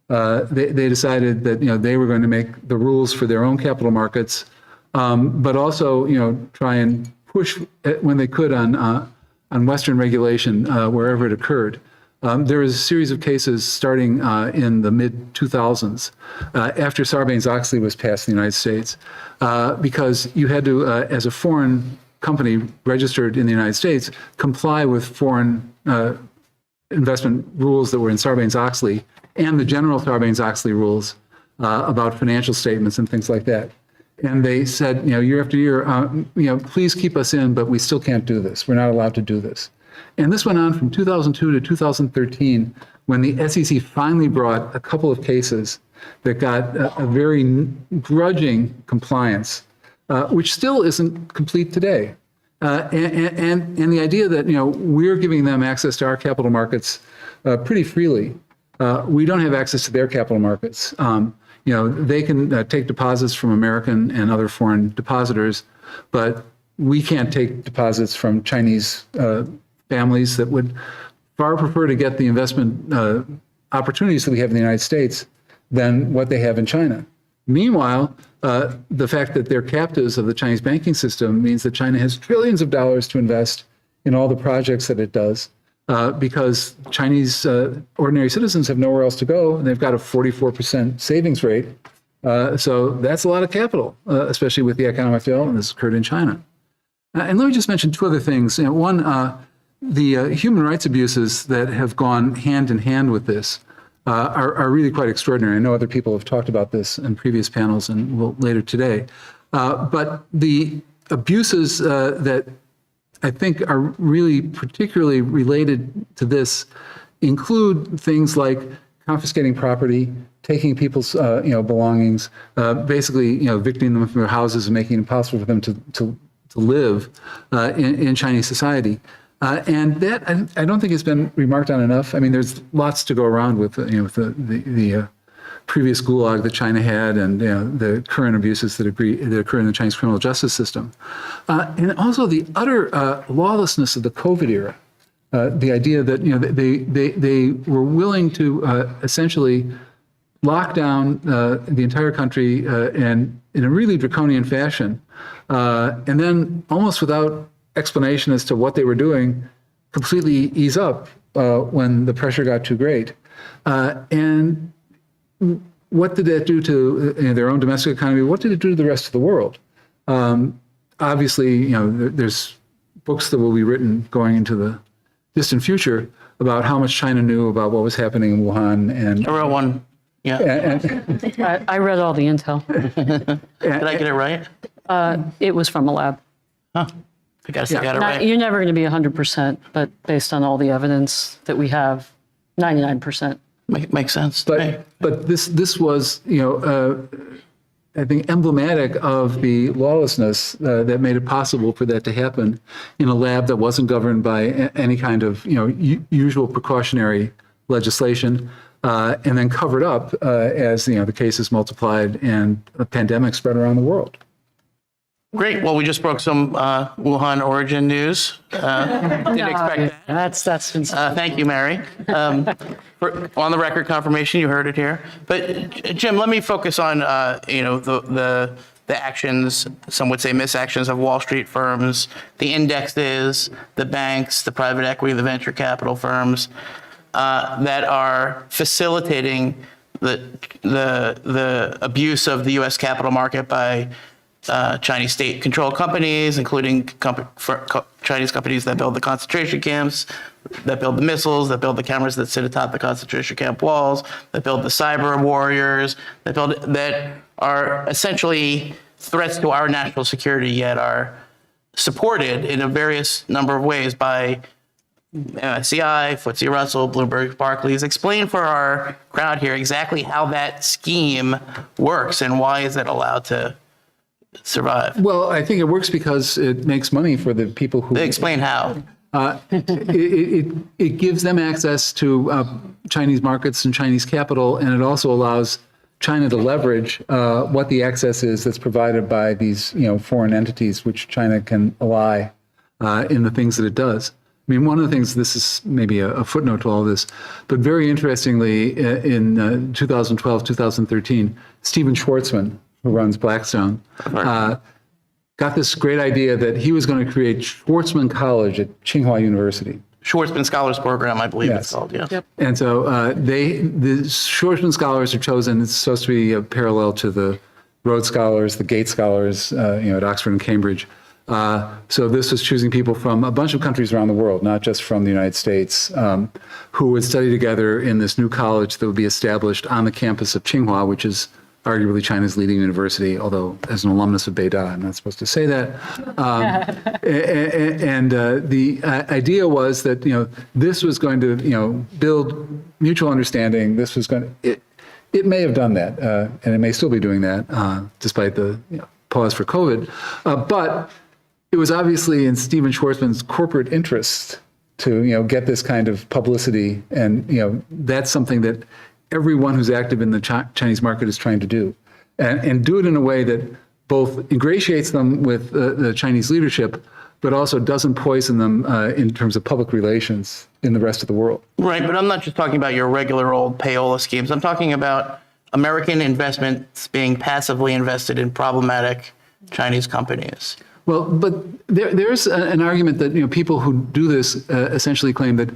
They decided that they were going to make the rules for their own capital markets, but also try and push when they could on Western regulation wherever it occurred. There was a series of cases starting in the mid-2000s after Sarbanes-Oxley was passed in the United States, because you had to, as a foreign company registered in the United States, comply with foreign investment rules that were in Sarbanes-Oxley and the general Sarbanes-Oxley rules about financial statements and things like that. And they said, year after year, please keep us in, but we still can't do this. We're not allowed to do this. And this went on from 2002 to 2013, when the SEC finally brought a couple of cases that got a very grudging compliance, which still isn't complete today. And the idea that we're giving them access to our capital markets pretty freely. We don't have access to their capital markets. They can take deposits from American and other foreign depositors, but we can't take deposits from Chinese families that would far prefer to get the investment opportunities that we have in the United States than what they have in China. Meanwhile, the fact that they're captives of the Chinese banking system means that China has trillions of dollars to invest in all the projects that it does, because Chinese ordinary citizens have nowhere else to go, and they've got a 44% savings rate. So that's a lot of capital, especially with the economic development that's occurred in China. And let me just mention 2 other things. One, the human rights abuses that have gone hand in hand with this are really quite extraordinary. I know other people have talked about this in previous panels and will later today. But the abuses that I think are really particularly related to this include things like confiscating property, taking people's belongings, basically evicting them from their houses and making it impossible for them to live in Chinese society. And that I don't think has been remarked on enough. I mean, there's lots to go around with the previous gulag that China had, and the current abuses that occur in the Chinese criminal justice system, and also the utter lawlessness of the COVID era. The idea that they were willing to essentially lock down the entire country and in a really draconian fashion, and then almost without explanation as to what they were doing, completely ease up when the pressure got too great. And what did that do to their own domestic economy? What did it do to the rest of the world? Obviously, there's books that will be written going into the distant future about how much China knew about what was happening in Wuhan. And I wrote one. Yeah. I read all the intel. Did I get it right? It was from a lab. Huh. I guess I got it right. You're never going to be 100%, but based on all the evidence that we have, 99%. Makes sense. But this was, I think, emblematic of the lawlessness that made it possible for that to happen in a lab that wasn't governed by any kind of, usual precautionary legislation, and then covered up as the cases multiplied and a pandemic spread around the world. Great. Well, we just broke some Wuhan origin news. Didn't expect that. That's been. Thank you, Mary. On the record confirmation, you heard it here. But Jim, let me focus on the actions, some would say misactions of Wall Street firms, the indexes, the banks, the private equity, the venture capital firms that are facilitating the abuse of the U.S. capital market by Chinese state-controlled companies, including Chinese companies that build the concentration camps, that build the missiles, that build the cameras that sit atop the concentration camp walls, that build the cyber warriors, that are essentially threats to our national security, yet are supported in a various number of ways by MSCI, FTSE Russell, Bloomberg, Barclays. Explain for our crowd here exactly how that scheme works and why is it allowed to survive? Well, I think it works because it makes money for the people who... Explain how. It gives them access to Chinese markets and Chinese capital, and it also allows China to leverage what the access is that's provided by these foreign entities, which China can ally in the things that it does. I mean, one of the things, this is maybe a footnote to all this, but very interestingly, in 2012, 2013, Stephen Schwarzman, who runs Blackstone, got this great idea that he was going to create Schwarzman College at Tsinghua University. Schwarzman Scholars Program, I believe it's called, yeah. Yep. And so the Schwarzman Scholars are chosen, it's supposed to be a parallel to the Rhodes Scholars, the Gates Scholars, at Oxford and Cambridge. So this was choosing people from a bunch of countries around the world, not just from the United States, who would study together in this new college that would be established on the campus of Tsinghua, which is arguably China's leading university, although as an alumnus of Beida, I'm not supposed to say that. The idea was that, this was going to, build mutual understanding. This was going to, it may have done that, and it may still be doing that, despite the pause for COVID. But it was obviously in Stephen Schwarzman's corporate interest to, get this kind of publicity. And, that's something that everyone who's active in the Chinese market is trying to do, and do it in a way that both ingratiates them with the Chinese leadership, but also doesn't poison them in terms of public relations in the rest of the world. Right, but I'm not just talking about your regular old payola schemes. I'm talking about American investments being passively invested in problematic Chinese companies. Well, but there's an argument that people who do this essentially claim that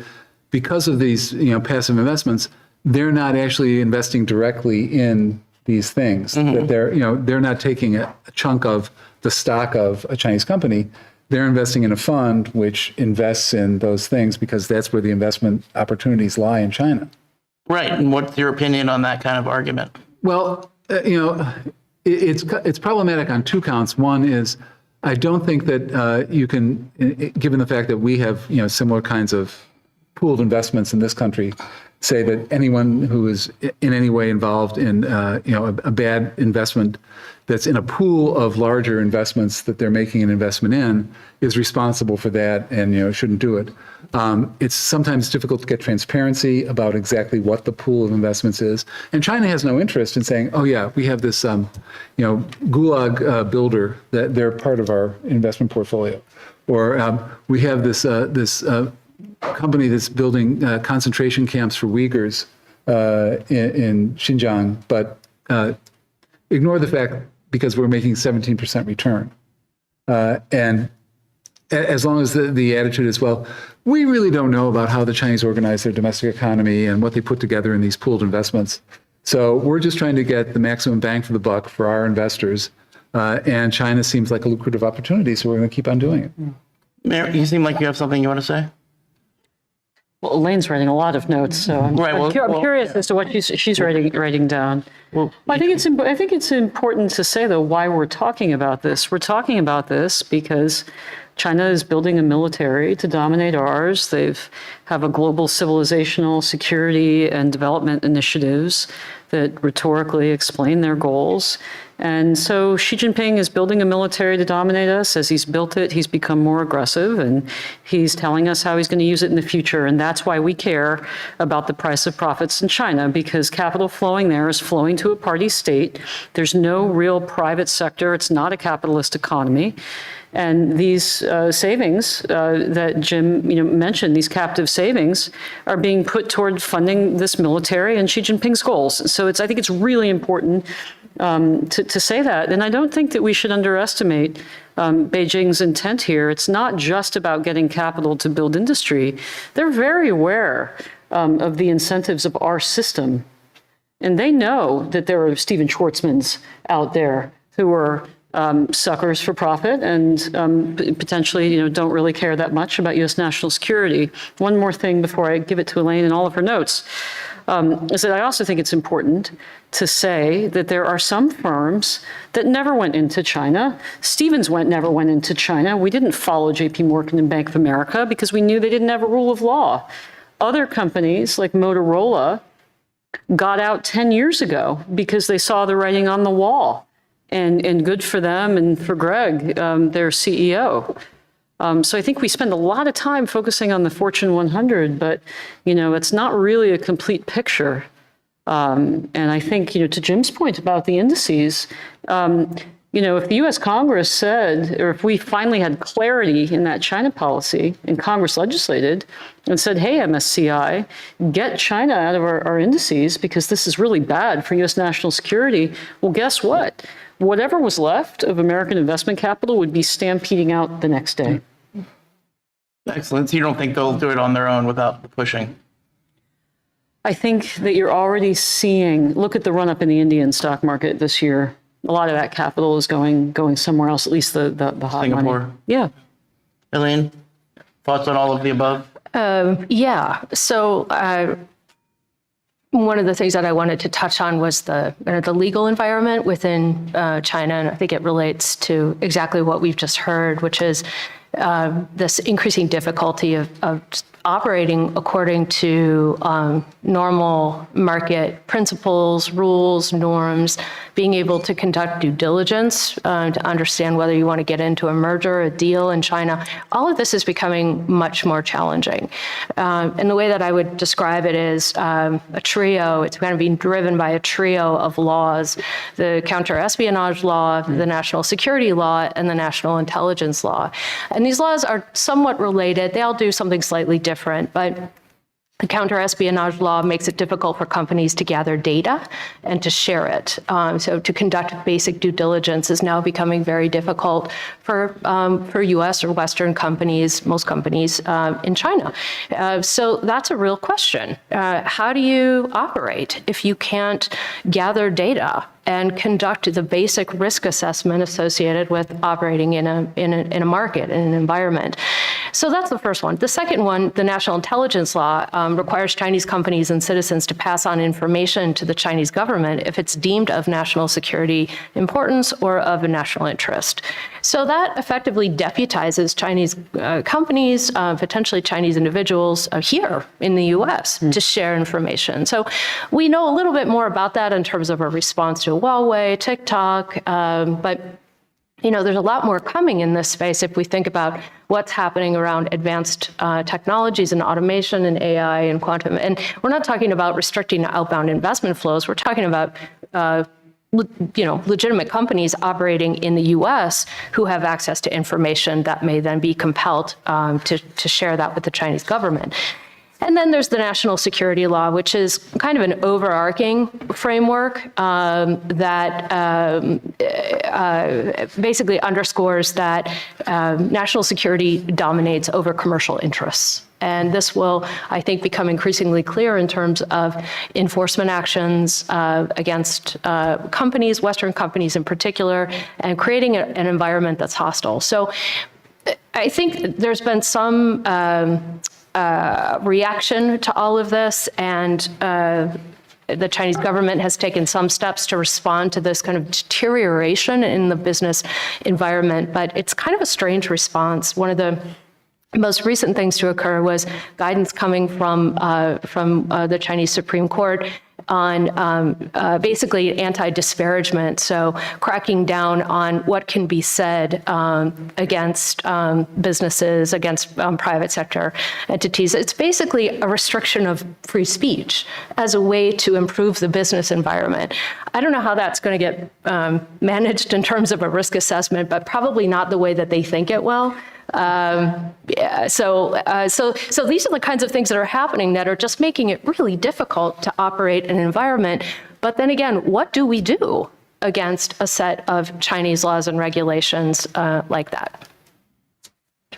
because of these passive investments, they're not actually investing directly in these things. That they're not taking a chunk of the stock of a Chinese company. they're investing in a fund which invests in those things because that's where the investment opportunities lie in China. Right. And what's your opinion on that kind of argument? Well, it's problematic on two counts. One is I don't think that you can, given the fact that we have similar kinds of pooled investments in this country, say that anyone who is in any way involved in a bad investment that's in a pool of larger investments that they're making an investment in is responsible for that and shouldn't do it. It's sometimes difficult to get transparency about exactly what the pool of investments is, and China has no interest in saying, "Oh yeah, we have this gulag builder that they're part of our investment portfolio," or we have this company that's building concentration camps for Uyghurs in Xinjiang, but ignore the fact because we're making 17% return. And as long as the attitude is, well, we really don't know about how the Chinese organize their domestic economy and what they put together in these pooled investments. So we're just trying to get the maximum bang for the buck for our investors. And China seems like a lucrative opportunity, so we're going to keep on doing it. Mayor, you seem like you have something you want to say? Well, Elaine's writing a lot of notes, so I'm curious as to what she's writing down. Well, I think it's important to say, though, why we're talking about this. We're talking about this because China is building a military to dominate ours. They have a global civilizational security and development initiatives that rhetorically explain their goals. And so Xi Jinping is building a military to dominate us. As he's built it, he's become more aggressive, and he's telling us how he's going to use it in the future. And that's why we care about the price of profits in China, because capital flowing there is flowing to a party state. There's no real private sector. It's not a capitalist economy. And these savings that Jim mentioned, these captive savings, are being put toward funding this military and Xi Jinping's goals. So I think it's really important to say that. And I don't think that we should underestimate Beijing's intent here. It's not just about getting capital to build industry. They're very aware of the incentives of our system. And they know that there are Stephen Schwartzmans out there who are suckers for profit and potentially don't really care that much about U.S. national security. One more thing before I give it to Elaine and all of her notes. Is that I also think it's important to say that there are some firms that never went into China. Stevens never went into China. We didn't follow J.P. Morgan and Bank of America because we knew they didn't have a rule of law. Other companies like Motorola got out 10 years ago because they saw the writing on the wall. And good for them and for Greg, their CEO. So I think we spend a lot of time focusing on the Fortune 100, but it's not really a complete picture. And I think to Jim's point about the indices, if the U.S. Congress said, or if we finally had clarity in that China policy, and Congress legislated and said, hey, MSCI, get China out of our indices because this is really bad for U.S. national security. Well, guess what? Whatever was left of American investment capital would be stampeding out the next day. Excellent. So you don't think they'll do it on their own without pushing? I think that you're already seeing, look at the run up in the Indian stock market this year. A lot of that capital is going somewhere else, at least the hot Singapore. money. Yeah. Elaine, thoughts on all of the above? Yeah. So one of the things that I wanted to touch on was the legal environment within China, and I think it relates to exactly what we've just heard, which is this increasing difficulty of operating according to normal market principles, rules, norms, being able to conduct due diligence to understand whether you want to get into a merger, a deal in China. All of this is becoming much more challenging. And the way that I would describe it is a trio. It's kind of being driven by a trio of laws: the counter-espionage law, the national security law, and the national intelligence law. And these laws are somewhat related. They all do something slightly different, but The counter-espionage law makes it difficult for companies to gather data and to share it. So to conduct basic due diligence is now becoming very difficult for U.S. or Western companies, most companies in China. So that's a real question. How do you operate if you can't gather data and conduct the basic risk assessment associated with operating in a market, in an environment? So that's the first one. The second one, the National Intelligence Law, requires Chinese companies and citizens to pass on information to the Chinese government if it's deemed of national security importance or of a national interest. So that effectively deputizes Chinese companies, potentially Chinese individuals here in the U.S. to share information. So we know a little bit more about that in terms of a response to Huawei, TikTok, but there's a lot more coming in this space if we think about what's happening around advanced technologies and automation and AI and quantum. And we're not talking about restricting outbound investment flows. We're talking about legitimate companies operating in the U.S. who have access to information that may then be compelled to share that with the Chinese government. And then there's the national security law, which is kind of an overarching framework that basically underscores that national security dominates over commercial interests. And this will, I think, become increasingly clear in terms of enforcement actions against companies, Western companies in particular, and creating an environment that's hostile. So I think there's been some reaction to all of this, and the Chinese government has taken some steps to respond to this kind of deterioration in the business environment, but it's kind of a strange response. One of the most recent things to occur was guidance coming from the Chinese Supreme Court on basically anti-disparagement, so cracking down on what can be said against businesses, against private sector entities. It's basically a restriction of free speech as a way to improve the business environment. I don't know how that's going to get managed in terms of a risk assessment, but probably not the way that they think it will. So these are the kinds of things that are happening that are just making it really difficult to operate an environment. But then again, what do we do against a set of Chinese laws and regulations like that?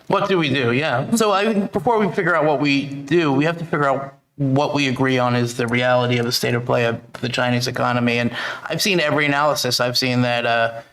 What do we do? Yeah. So before we figure out what we do, we have to figure out what we agree on is the reality of the state of play of the Chinese economy. And I've seen every analysis. I've seen that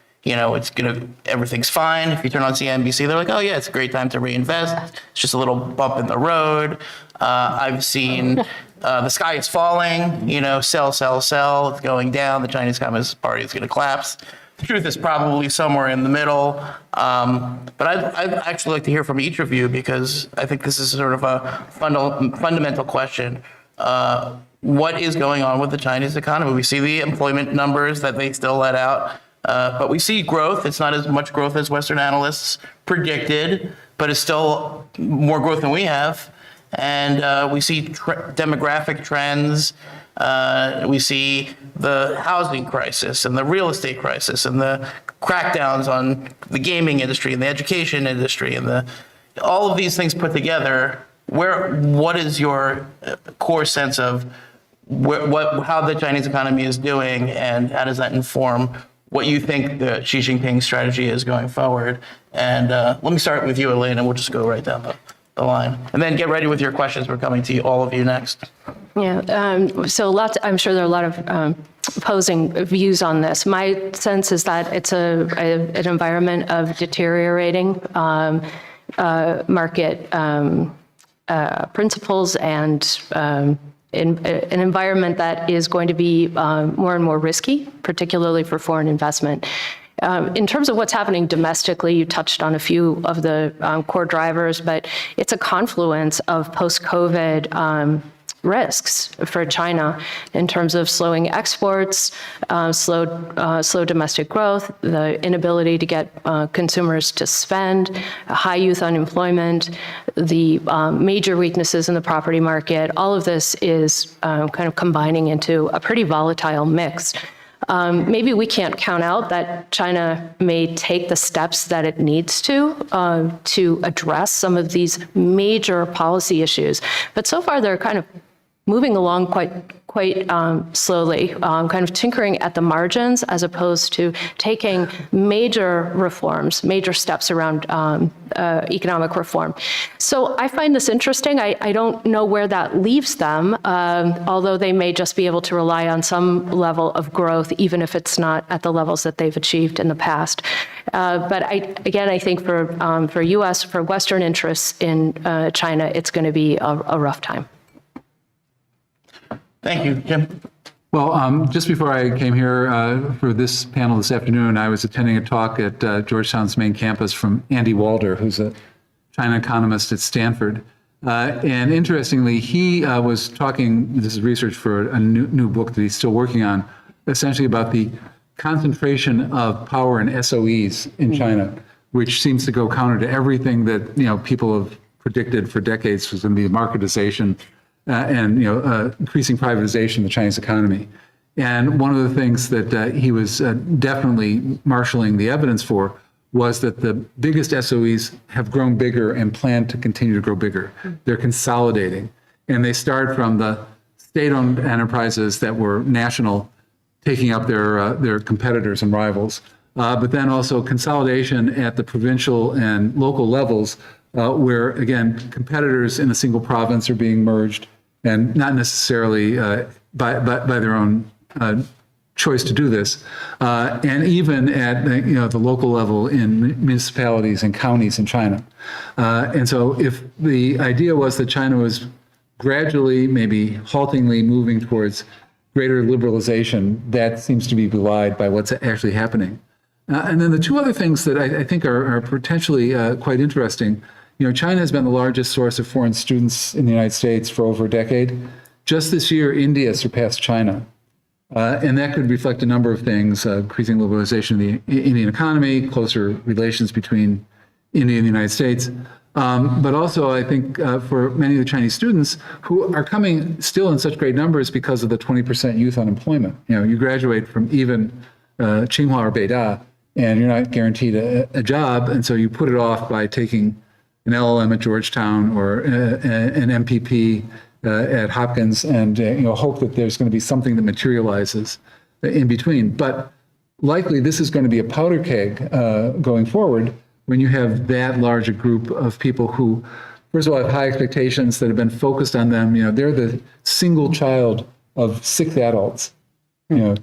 everything's fine. If you turn on CNBC, they're like, oh yeah, it's a great time to reinvest. It's just a little bump in the road. I've seen the sky is falling, sell, sell, sell. It's going down. The Chinese Communist Party is going to collapse. The truth is probably somewhere in the middle. But I'd actually like to hear from each of you, because I think this is sort of a fundamental question. What is going on with the Chinese economy? We see the employment numbers that they still let out. But we see growth. It's not as much growth as Western analysts predicted, but it's still more growth than we have. And we see demographic trends. We see the housing crisis and the real estate crisis and the crackdowns on the gaming industry and the education industry and all of these things put together. What is your core sense of how the Chinese economy is doing, and how does that inform what you think the Xi Jinping strategy is going forward? And let me start with you, Elaine, and we'll just go right down the line. And then get ready with your questions. We're coming to all of you next. Yeah, I'm sure there are a lot of opposing views on this. My sense is that it's an environment of deteriorating market principles and in an environment that is going to be more and more risky, particularly for foreign investment. In terms of what's happening domestically, you touched on a few of the core drivers, but it's a confluence of post-COVID risks for China in terms of slowing exports, slow domestic growth, the inability to get consumers to spend, high youth unemployment, the major weaknesses in the property market. All of this is kind of combining into a pretty volatile mix maybe we can't count out that China may take the steps that it needs to address some of these major policy issues. But so far, they're kind of moving along quite slowly, kind of tinkering at the margins as opposed to taking major reforms, major steps around economic reform. So I find this interesting. I don't know where that leaves them, although they may just be able to rely on some level of growth, even if it's not at the levels that they've achieved in the past. But I think for U.S., for Western interests in China, it's going to be a rough time. Thank you, Jim. Well, just before I came here for this panel this afternoon, I was attending a talk at Georgetown's main campus from Andy Walder, who's a China economist at Stanford. And interestingly, he was talking, this is research for a new book that he's still working on, essentially about the concentration of power in SOEs in China, which seems to go counter to everything that people have predicted for decades was going to be marketization and increasing privatization of the Chinese economy. And one of the things that he was definitely marshaling the evidence for was that the biggest SOEs have grown bigger and plan to continue to grow bigger. They're consolidating. And they start from the state-owned enterprises that were national, taking up their competitors and rivals, but then also consolidation at the provincial and local levels, where, again, competitors in a single province are being merged, and not necessarily by their own choice to do this, and even at the local level in municipalities and counties in China. And so if the idea was that China was gradually, maybe haltingly moving towards greater liberalization, that seems to be belied by what's actually happening. And then the two other things that I think are potentially quite interesting. China has been the largest source of foreign students in the United States for over a decade. Just this year, India surpassed China. And that could reflect a number of things, increasing liberalization of the Indian economy, closer relations between India and the United States. But also, I think, for many of the Chinese students who are coming still in such great numbers because of the 20% youth unemployment. You graduate from even Tsinghua or Beida, and you're not guaranteed a job, and so you put it off by taking an LLM at Georgetown or an MPP at Hopkins, and hope that there's going to be something that materializes in between. But likely this is going to be a powder keg going forward when you have that large a group of people who, first of all, have high expectations that have been focused on them. They're the single child of 6 adults, 2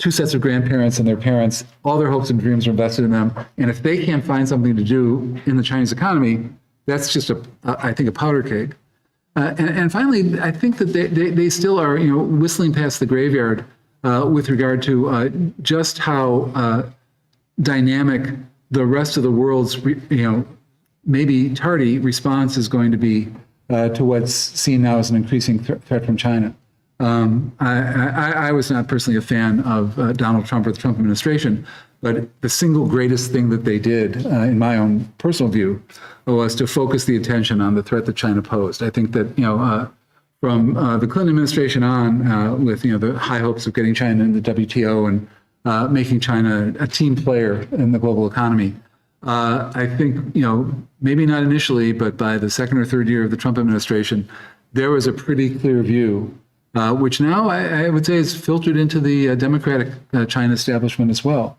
sets of grandparents and their parents. All their hopes and dreams are invested in them. And if they can't find something to do in the Chinese economy, that's just I think a powder keg. And finally, I think that they still are, whistling past the graveyard with regard to just how dynamic the rest of the world's, maybe tardy response is going to be to what's seen now as an increasing threat from China. I was not personally a fan of Donald Trump or the Trump administration, but the single greatest thing that they did, in my own personal view, was to focus the attention on the threat that China posed. I think that, from the Clinton administration on, with, the high hopes of getting China into the WTO and making China a team player in the global economy, I think, maybe not initially, but by the second or third year of the Trump administration, there was a pretty clear view, which now I would say is filtered into the Democratic China establishment as well.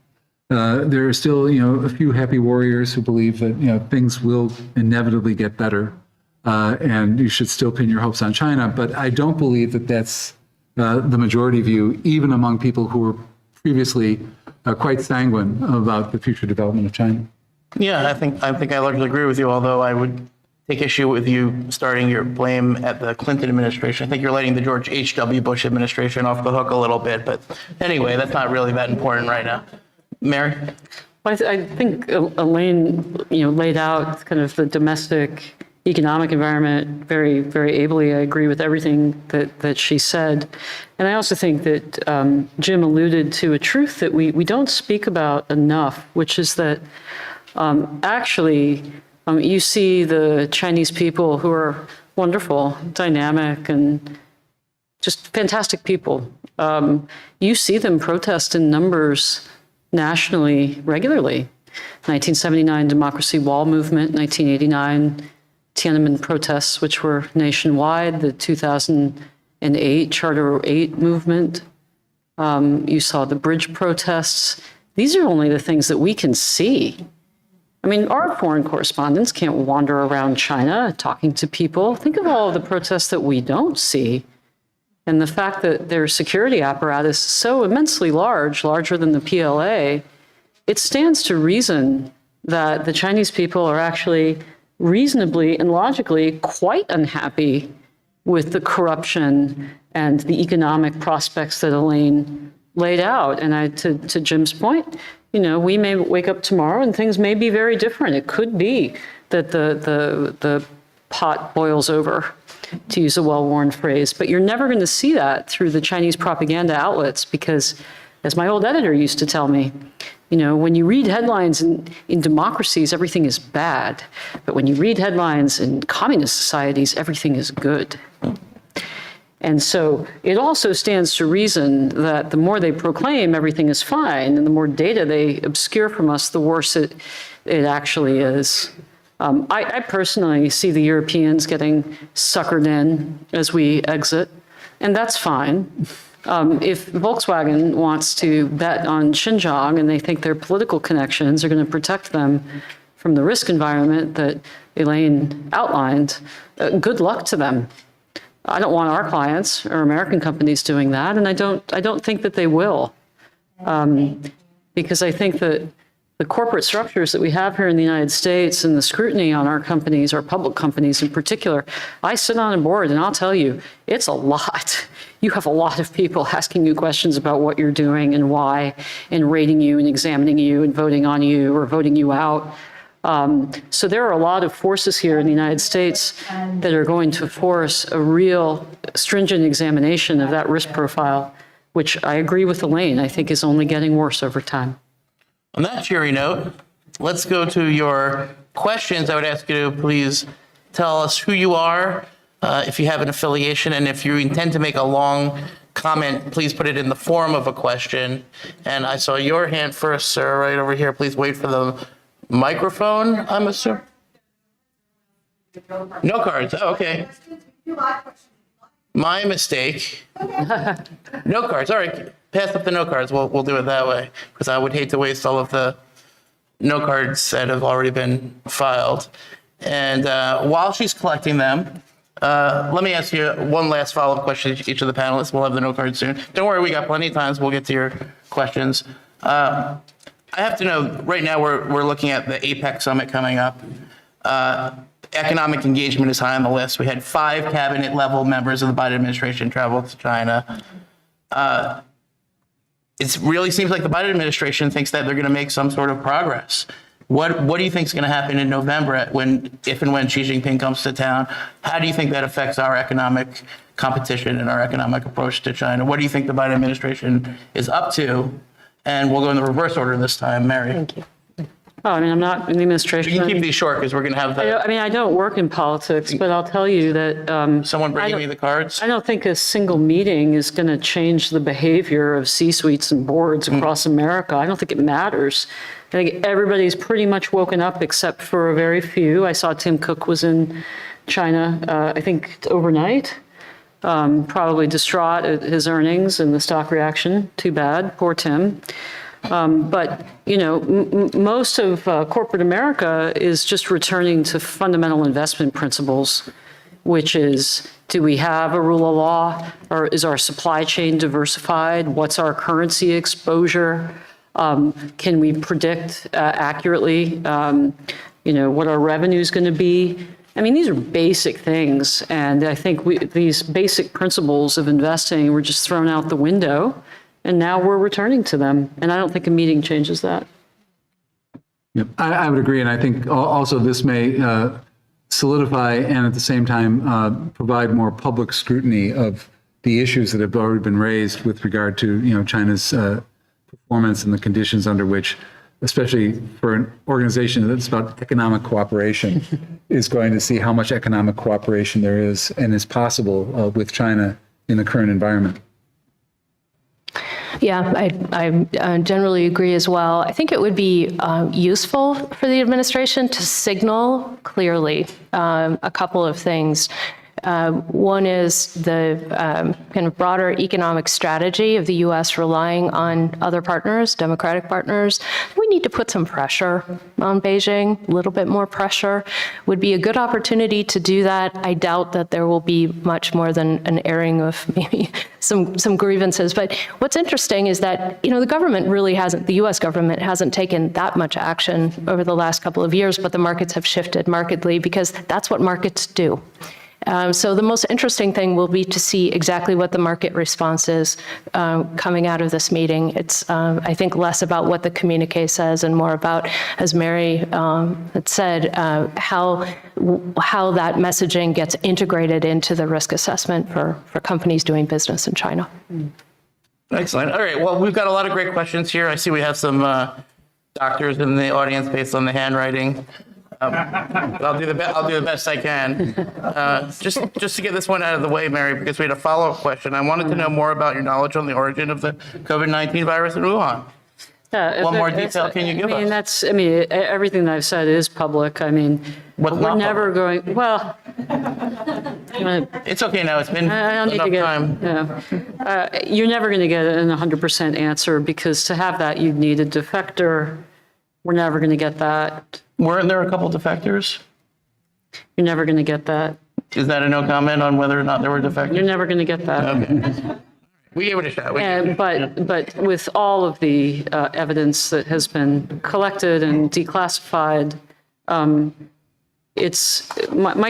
There are still, a few happy warriors who believe that, things will inevitably get better, and you should still pin your hopes on China. But I don't believe that that's the majority view, even among people who were previously quite sanguine about the future development of China. Yeah, I think I largely agree with you, although I would take issue with you starting your blame at the Clinton administration. I think you're letting the George H.W. Bush administration off the hook a little bit. But anyway, that's not really that important right now. Mary? Well, I think Elaine, laid out kind of the domestic economic environment very, very ably. I agree with everything that she said. And I also think that Jim alluded to a truth that we don't speak about enough, which is that actually you see the Chinese people who are wonderful, dynamic, and just fantastic people. You see them protest in numbers nationally regularly. 1979 Democracy Wall movement, 1989 Tiananmen protests, which were nationwide, the 2008 Charter 8 movement. You saw the bridge protests. These are only the things that we can see. I mean, our foreign correspondents can't wander around China talking to people. Think of all of the protests that we don't see. And the fact that their security apparatus is so immensely large, larger than the PLA, it stands to reason that the Chinese people are actually reasonably and logically quite unhappy with the corruption and the economic prospects that Elaine laid out. And to Jim's point, you know, we may wake up tomorrow and things may be very different. It could be that the pot boils over, to use a well-worn phrase, but you're never going to see that through the Chinese propaganda outlets because, as my old editor used to tell me, you know, when you read headlines in democracies, everything is bad. But when you read headlines in communist societies, everything is good. And so it also stands to reason that the more they proclaim everything is fine and the more data they obscure from us, the worse it actually is. I personally see the Europeans getting suckered in as we exit, and that's fine. If Volkswagen wants to bet on Xinjiang and they think their political connections are going to protect them from the risk environment that Elaine outlined, good luck to them. I don't want our clients or American companies doing that, and I don't think that they will, because I think that the corporate structures that we have here in the United States and the scrutiny on our companies, our public companies in particular, I sit on a board and I'll tell you, it's a lot. You have a lot of people asking you questions about what you're doing and why, and rating you and examining you and voting on you or voting you out. So there are a lot of forces here in the United States that are going to force a real stringent examination of that risk profile, which I agree with Elaine, I think is only getting worse over time. On that cheery note, let's go to your questions. I would ask you to please tell us who you are, if you have an affiliation, and if you intend to make a long comment, please put it in the form of a question. And I saw your hand first, sir, right over here. Please wait for the microphone, I'm assuming. No cards. Oh, okay. My mistake. No cards. All right. Pass up the no cards. We'll do it that way, because I would hate to waste all of the no cards that have already been filed. And while she's collecting them, let me ask you one last follow-up question to each of the panelists. We'll have the no cards soon. Don't worry, we got plenty of time. We'll get to your questions. I have to know, right now we're looking at the APEC summit coming up. Economic engagement is high on the list. We had 5 cabinet level members of the Biden administration travel to China. It really seems like the Biden administration thinks that they're going to make some sort of progress. What do you think is going to happen in November if and when Xi Jinping comes to town? How do you think that affects our economic competition and our economic approach to China? What do you think the Biden administration is up to? And we'll go in the reverse order this time. Mary. Thank you. Oh, I mean, I'm not in the administration. You can keep these short because we're going to have the... I mean, I don't work in politics, but I'll tell you that... someone bringing me the cards? I don't think a single meeting is going to change the behavior of C-suites and boards across America. I don't think it matters. I think everybody's pretty much woken up except for a very few. I saw Tim Cook was in China, I think overnight, probably distraught at his earnings and the stock reaction. Too bad, poor Tim. But, you know, most of corporate America is just returning to fundamental investment principles, which is, do we have a rule of law, or is our supply chain diversified? What's our currency exposure? Can we predict accurately, you know, what our revenue is going to be? I mean, these are basic things, and I think these basic principles of investing were just thrown out the window. And now we're returning to them. And I don't think a meeting changes that. Yep, I would agree. And I think also this may solidify and at the same time provide more public scrutiny of the issues that have already been raised with regard to, you know, China's performance and the conditions under which, especially for an organization that's about economic cooperation, is going to see how much economic cooperation there is and is possible with China in the current environment. Yeah, I generally agree as well. I think it would be useful for the administration to signal clearly a couple of things. One is the kind of broader economic strategy of the U.S. relying on other partners, democratic partners. We need to put some pressure on Beijing, a little bit more pressure. Would be a good opportunity to do that. I doubt that there will be much more than an airing of maybe some grievances. But what's interesting is that, the government really hasn't, the U.S. government hasn't taken that much action over the last couple of years, but the markets have shifted markedly because that's what markets do. So the most interesting thing will be to see exactly what the market response is coming out of this meeting. It's, I think, less about what the communique says and more about, as Mary had said, how that messaging gets integrated into the risk assessment for companies doing business in China. Excellent. All right. Well, we've got a lot of great questions here. I see we have some doctors in the audience based on the handwriting. I'll do the best I can. Just to get this one out of the way, Mary, because we had a follow-up question. I wanted to know more about your knowledge on the origin of the COVID-19 virus in Wuhan. What more detail can you give us? Everything that I've said is public. We're never going, well. It's okay now. It's been enough time. You're never going to get an 100% answer because to have that, you'd need a defector. We're never going to get that. Weren't there a couple defectors? You're never going to get that. Is that a no comment on whether or not there were defectors? You're never going to get that. Okay. We gave it a shot. But with all of the evidence that has been collected and declassified, my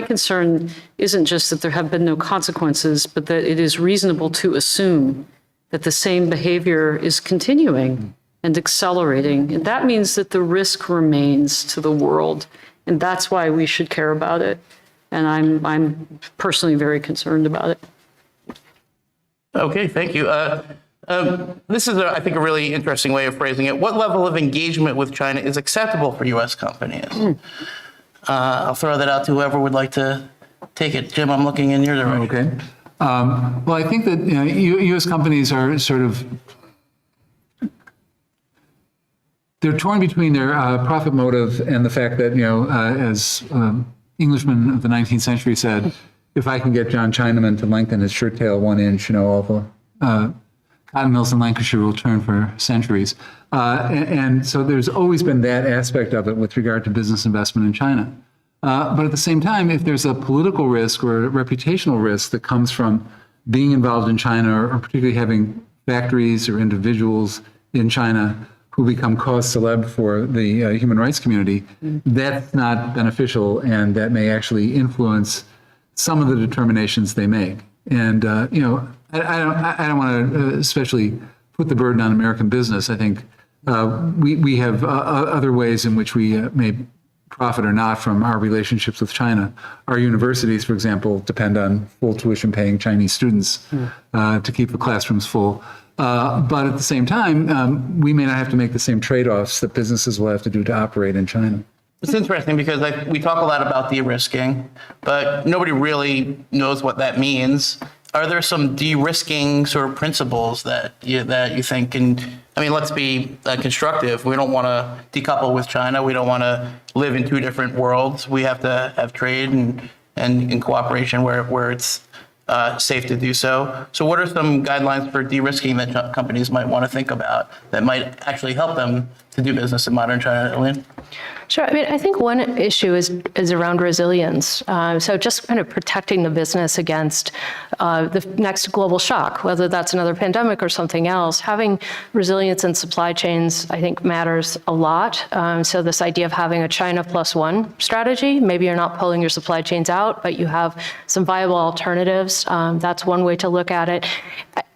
concern isn't just that there have been no consequences, but that it is reasonable to assume that the same behavior is continuing and accelerating. And that means that the risk remains to the world. And that's why we should care about it. And I'm personally very concerned about it. Okay, thank you. This is, I think, a really interesting way of phrasing it. What level of engagement with China is acceptable for U.S. companies? I'll throw that out to whoever would like to take it. Jim, I'm looking in your direction. Okay. Well, I think that U.S. companies are sort of, they're torn between their profit motive and the fact that, as Englishmen of the 19th century said, if I can get John Chinaman to lengthen his shirt tail 1 inch, all the cotton mills in Lancashire will turn for centuries. And so there's always been that aspect of it with regard to business investment in China. But at the same time, if there's a political risk or a reputational risk that comes from being involved in China or particularly having factories or individuals in China who become cause célèbre for the human rights community, that's not beneficial, and that may actually influence some of the determinations they make. And I don't want to especially put the burden on American business. I think we have other ways in which we may profit or not from our relationships with China. Our universities, for example, depend on full tuition-paying Chinese students to keep the classrooms full. But at the same time, we may not have to make the same trade-offs that businesses will have to do to operate in China. It's interesting because we talk a lot about de-risking, but nobody really knows what that means. Are there some de-risking sort of principles that you think can, let's be constructive. We don't want to decouple with China. We don't want to live in two different worlds. We have to have trade and in cooperation where it's safe to do so. So what are some guidelines for de-risking that companies might want to think about that might actually help them to do business in modern China, Elaine? Sure. I think one issue is around resilience. So just kind of protecting the business against the next global shock, whether that's another pandemic or something else. Having resilience in supply chains, I think, matters a lot. So this idea of having a China plus one strategy, maybe you're not pulling your supply chains out, but you have some viable alternatives. That's one way to look at it.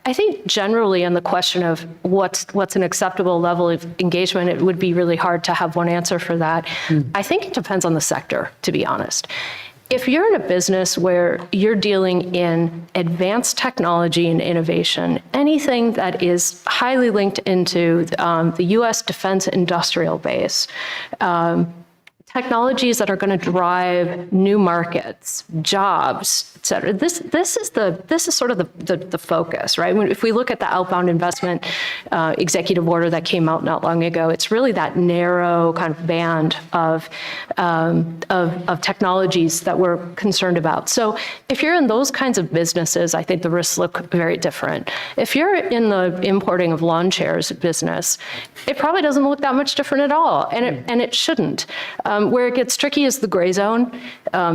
I think generally on the question of what's an acceptable level of engagement, it would be really hard to have one answer for that. I think it depends on the sector, to be honest. If you're in a business where you're dealing in advanced technology and innovation, anything that is highly linked into the U.S. defense industrial base, technologies that are going to drive new markets, jobs, et cetera. This is sort of the focus, right? If we look at the outbound investment executive order that came out not long ago, it's really that narrow kind of band of technologies that we're concerned about. So if you're in those kinds of businesses, I think the risks look very different. If you're in the importing of lawn chairs business, it probably doesn't look that much different at all, and it shouldn't. Where it gets tricky is the gray zone,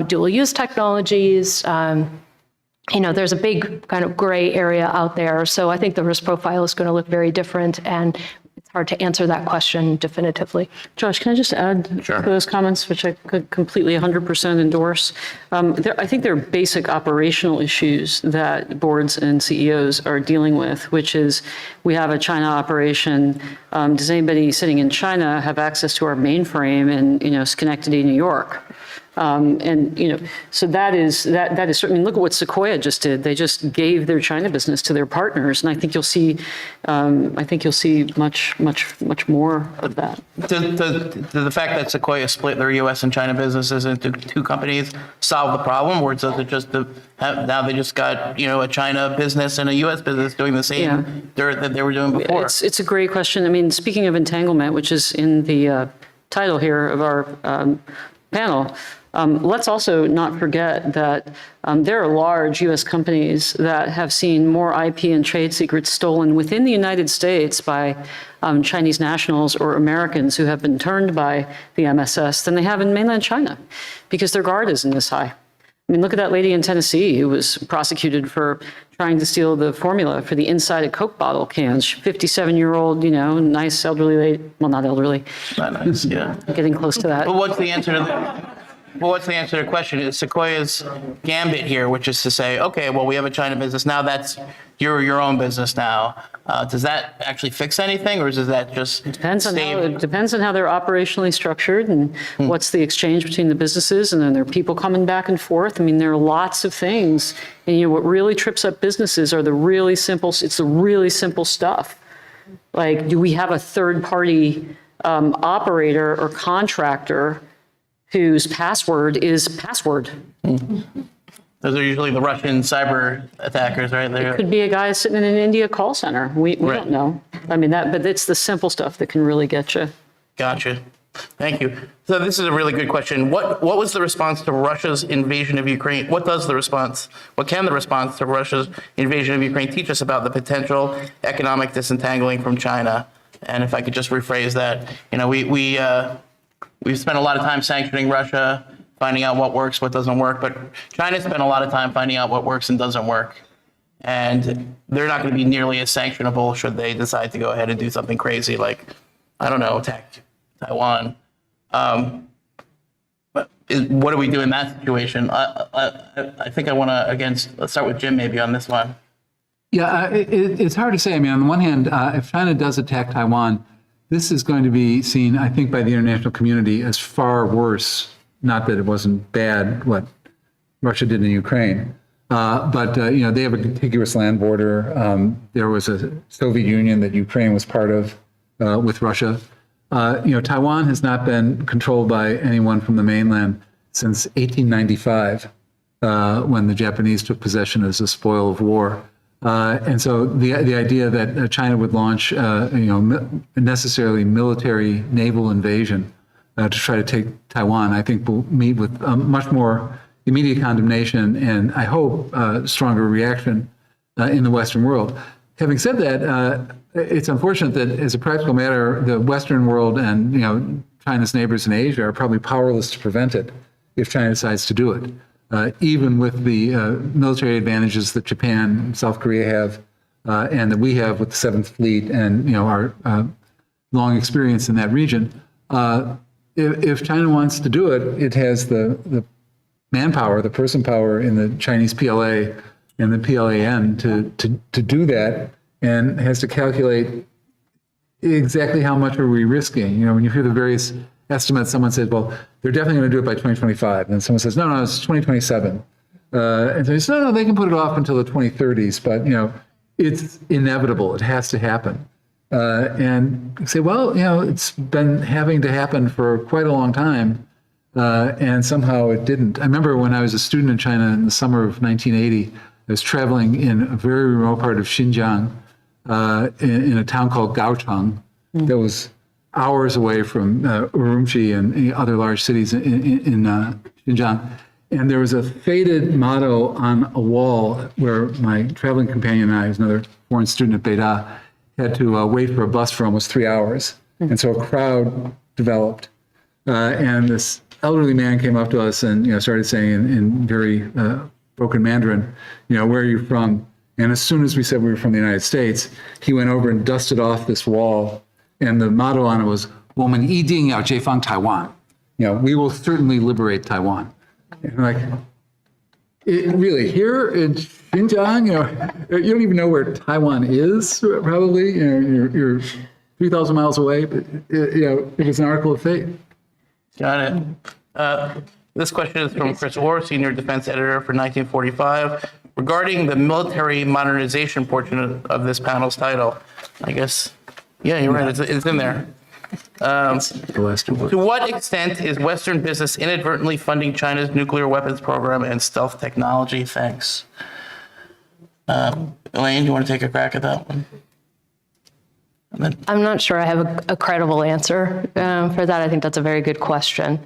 dual use technologies. There's a big kind of gray area out there. So I think the risk profile is going to look very different, and it's hard to answer that question definitively. Josh, can I just add to those comments, which I could completely 100% endorse? I think there are basic operational issues that boards and CEOs are dealing with, which is we have a China operation. Does anybody sitting in China have access to our mainframe in Schenectady, New York? So that is certainly, look at what Sequoia just did. They just gave their China business to their partners, and I think you'll see much more of that. Does the fact that Sequoia split their U.S. and China businesses into two companies solve the problem, or does it just now they just got a China business and a U.S. business doing the same that they were doing before? It's a great question. I mean, speaking of entanglement, which is in the title here of our panel. Let's also not forget that there are large U.S. companies that have seen more IP and trade secrets stolen within the United States by Chinese nationals or Americans who have been turned by the MSS than they have in mainland China, because their guard isn't as high. I mean, look at that lady in Tennessee who was prosecuted for trying to steal the formula for the inside of Coke bottle cans. 57-year-old, nice elderly lady. Well, not elderly. Not nice, yeah. Getting close to that. But what's the answer to the question? Is Sequoia's gambit here, which is to say, okay, well, we have a China business now. That's your own business now. Does that actually fix anything, or does that just it depends on how they're operationally structured and what's the exchange between the businesses, and then there are people coming back and forth. I mean, there are lots of things, and what really trips up businesses are the really simple stuff. Like, do we have a third-party operator or contractor whose password is password? Those are usually the Russian cyber attackers, right? It could be a guy sitting in an India call center. We don't know. I mean, but it's the simple stuff that can really get you. Gotcha. Thank you. So this is a really good question. What was the response to Russia's invasion of Ukraine? What can the response to Russia's invasion of Ukraine teach us about the potential economic disentangling from China? And if I could just rephrase that, we've spent a lot of time sanctioning Russia, finding out what works, what doesn't work, but China spent a lot of time finding out what works and doesn't work. And they're not going to be nearly as sanctionable should they decide to go ahead and do something crazy like, I don't know, attack Taiwan. But what do we do in that situation? I think I want to, let's start with Jim maybe on this one. Yeah, it's hard to say. I mean, on the one hand, if China does attack Taiwan, this is going to be seen, I think, by the international community as far worse. Not that it wasn't bad what Russia did in Ukraine, but they have a contiguous land border. There was a Soviet Union that Ukraine was part of with Russia. Taiwan has not been controlled by anyone from the mainland since 1895, when the Japanese took possession as a spoil of war. And so the idea that China would launch, necessarily military naval invasion to try to take Taiwan, I think will meet with much more immediate condemnation and, I hope, stronger reaction in the Western world. Having said that, it's unfortunate that, as a practical matter, the Western world and China's neighbors in Asia are probably powerless to prevent it if China decides to do it. Even with the military advantages that Japan and South Korea have, and that we have with the Seventh Fleet and our long experience in that region, if China wants to do it, it has the manpower, the person power in the Chinese PLA and the PLAN to do that, and has to calculate exactly how much are we risking. When you hear the various estimates, someone says, well, they're definitely going to do it by 2025. And someone says, no, it's 2027. And so they say, no, they can put it off until the 2030s, but, it's inevitable. It has to happen. And you say, well, it's been having to happen for quite a long time. and somehow it didn't. I remember when I was a student in China in the summer of 1980, I was traveling in a very remote part of Xinjiang, in a town called Gaochang, that was hours away from Urumqi and other large cities in Xinjiang. And there was a faded motto on a wall where my traveling companion and I, who's another foreign student at Beida, had to wait for a bus for almost 3 hours. And so a crowd developed. And this elderly man came up to us and started saying in very broken Mandarin, where are you from? And as soon as we said we were from the United States, he went over and dusted off this wall. And the motto on it was, 我们一定要解放 Taiwan. We will certainly liberate Taiwan. And like, really, here in Xinjiang, you don't even know where Taiwan is, probably. You're 3,000 miles away, but it was an article of fate. Got it. This question is from Chris Orr, Senior Defense Editor for 1945. Regarding the military modernization portion of this panel's title, I guess, yeah, you're right, it's in there. To what extent is Western business inadvertently funding China's nuclear weapons program and stealth technology? Thanks. Elaine, do you want to take a crack at that one? I'm not sure I have a credible answer for that. I think that's a very good question.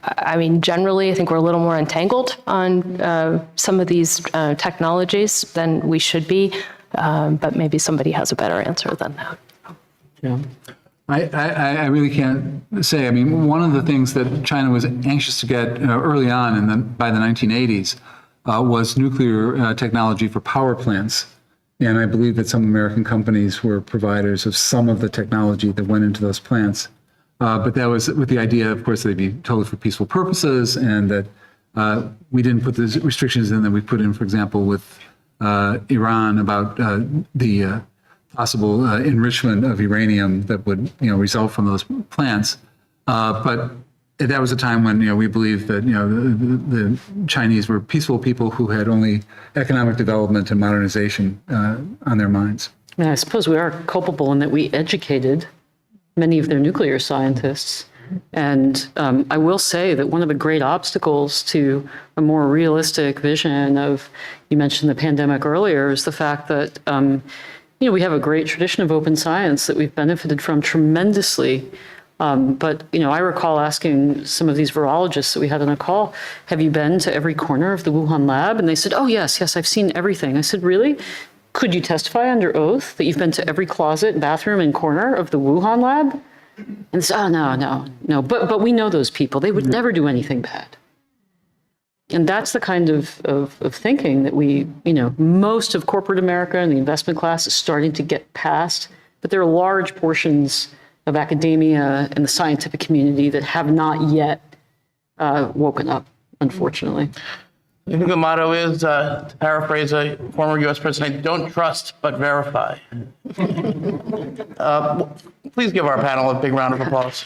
I mean, generally, I think we're a little more entangled on some of these technologies than we should be, but maybe somebody has a better answer than that. Yeah. I really can't say. I mean, one of the things that China was anxious to get early on by the 1980s was nuclear technology for power plants. And I believe that some American companies were providers of some of the technology that went into those plants. But that was with the idea, of course, they'd be totally for peaceful purposes, and that we didn't put the restrictions in that we put in, for example, with Iran about the possible enrichment of uranium that would, result from those plants. But that was a time when, we believed that, the Chinese were peaceful people who had only economic development and modernization on their minds. I mean, I suppose we are culpable in that we educated many of their nuclear scientists. And I will say that one of the great obstacles to a more realistic vision of, you mentioned the pandemic earlier, is the fact that we have a great tradition of open science that we've benefited from tremendously. But I recall asking some of these virologists that we had on a call, have you been to every corner of the Wuhan lab? And they said, oh, yes, I've seen everything. I said, really? Could you testify under oath that you've been to every closet, bathroom, and corner of the Wuhan lab? And they said, oh, no. But we know those people. They would never do anything bad. And that's the kind of thinking that most of corporate America and the investment class is starting to get past. But there are large portions of academia and the scientific community that have not yet woken up, unfortunately. I think the motto is, to paraphrase a former U.S. president, don't trust, but verify. Please give our panel a big round of applause.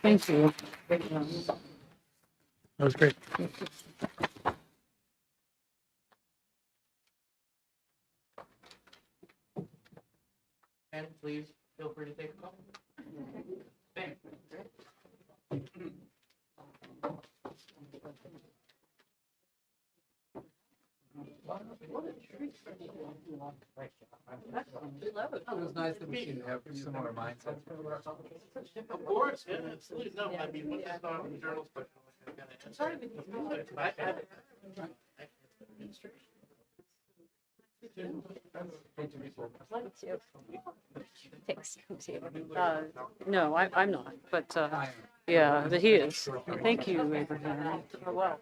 Thank you. That was great. And please feel free to take a couple. Thanks. It was nice that we seem to have similar mindsets. Of course, yeah, absolutely. No, I mean, once I saw the journals, but I'm sorry. No, I'm not, but yeah, but he is. Thank you, Abraham. Well.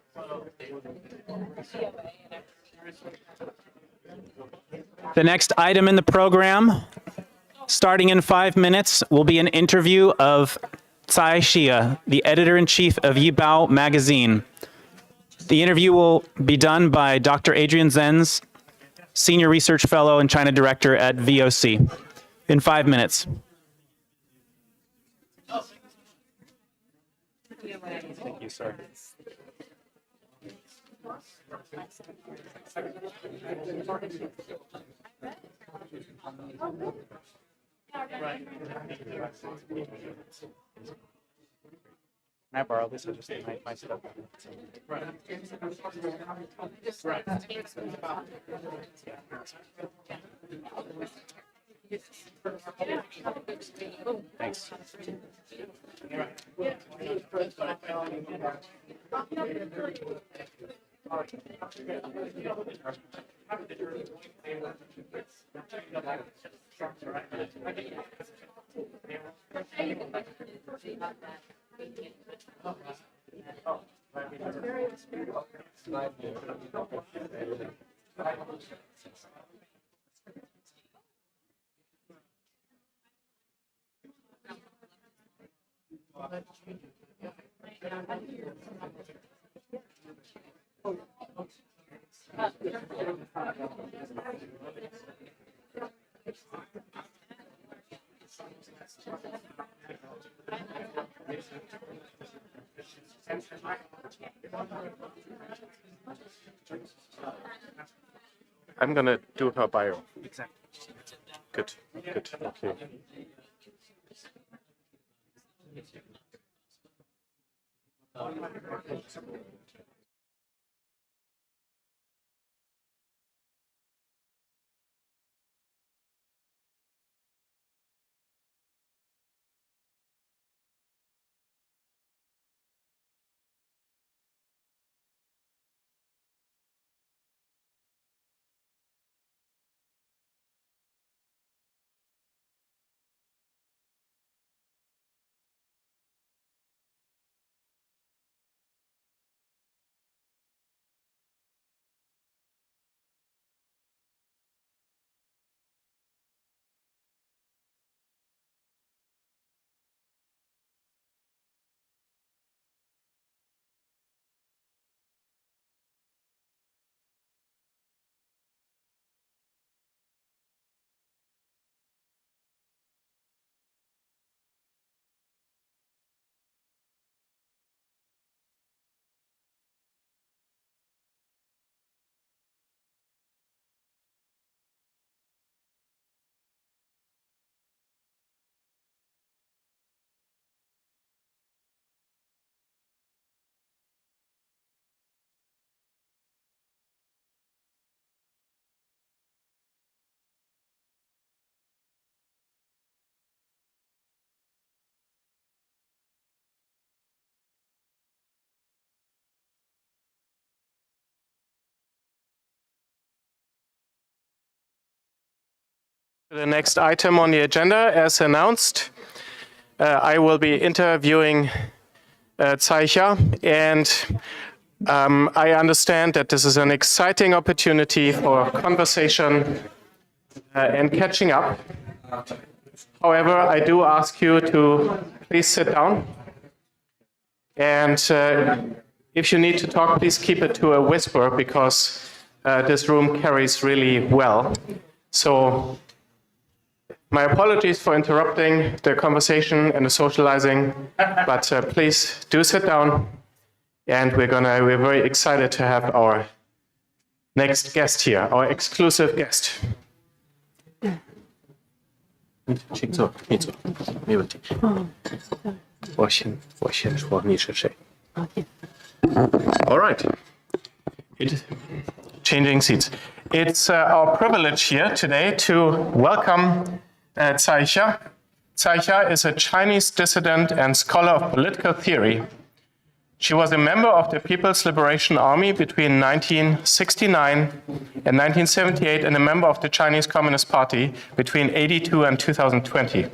The next item in the program, starting in 5 minutes, will be an interview of Cai Xia, the editor-in-chief of Yibao magazine. The interview will be done by Dr. Adrian Zenz, Senior Research Fellow and China Director at VOC. In 5 minutes. Thank you, sir. Can I borrow this? I'll just take my stuff. Thanks. I'm going to do her bio. Exactly. Good, good, okay. The next item on the agenda, as announced, I will be interviewing Scaife, and I understand that this is an exciting opportunity for conversation and catching up. However, I do ask you to please sit down, and if you need to talk, please keep it to a whisper, because this room carries really well. So my apologies for interrupting the conversation and the socializing, but please do sit down, and we're very excited to have our next guest here, our exclusive guest. All right. Changing seats. It's our privilege here today to welcome Scaife. Scaife is a Chinese dissident and scholar of political theory. She was a member of the People's Liberation Army between 1969 and 1978 and a member of the Chinese Communist Party between 1982 and 2020.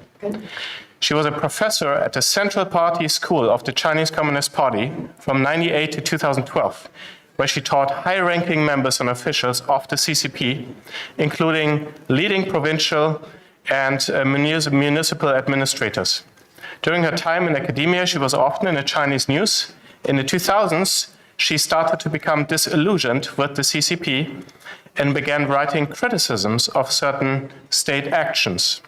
She was a professor at the Central Party School of the Chinese Communist Party from 1998 to 2012, where she taught high-ranking members and officials of the CCP, including leading provincial and municipal administrators. During her time in academia, she was often in the Chinese news. In the 2000s, she started to become disillusioned with the CCP and began writing criticisms of certain state actions.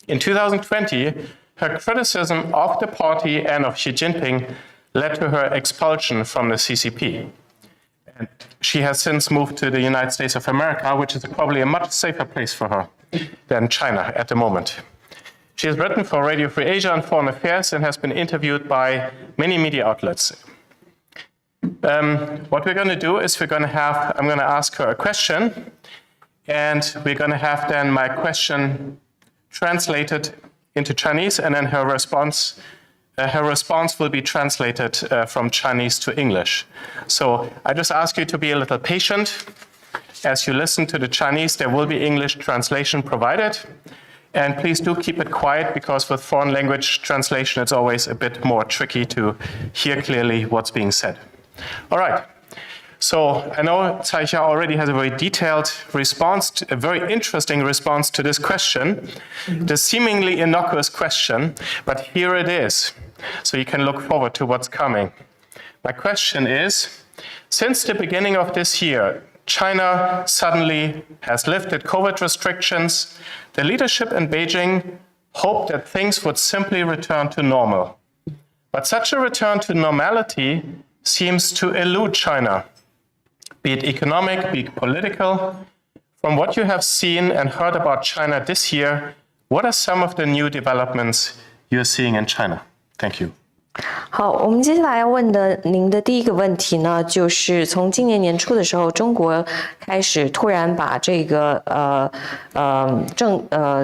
In 2020, her criticism of the party and of Xi Jinping led to her expulsion from the CCP. And she has since moved to the United States of America, which is probably a much safer place for her than China at the moment. She has written for Radio Free Asia and Foreign Affairs and has been interviewed by many media outlets. What we're going to do is I'm going to ask her a question, and we're going to have then my question translated into Chinese, and then her response will be translated from Chinese to English. So I just ask you to be a little patient. As you listen to the Chinese, there will be English translation provided. And please do keep it quiet, because with foreign language translation, it's always a bit more tricky to hear clearly what's being said. All right. So I know Cai Xia already has a very detailed response, a very interesting response to this question, the seemingly innocuous question, but here it is. So you can look forward to what's coming. My question is, since the beginning of this year, China suddenly has lifted COVID restrictions. The leadership in Beijing hoped that things would simply return to normal. But such a return to normality seems to elude China, be it economic, be it political. From what you have seen and heard about China this year, what are some of the new developments you're seeing in China? Thank you. 好，我们接下来要问的您的第一个问题呢，就是从今年年初的时候，中国开始突然把这个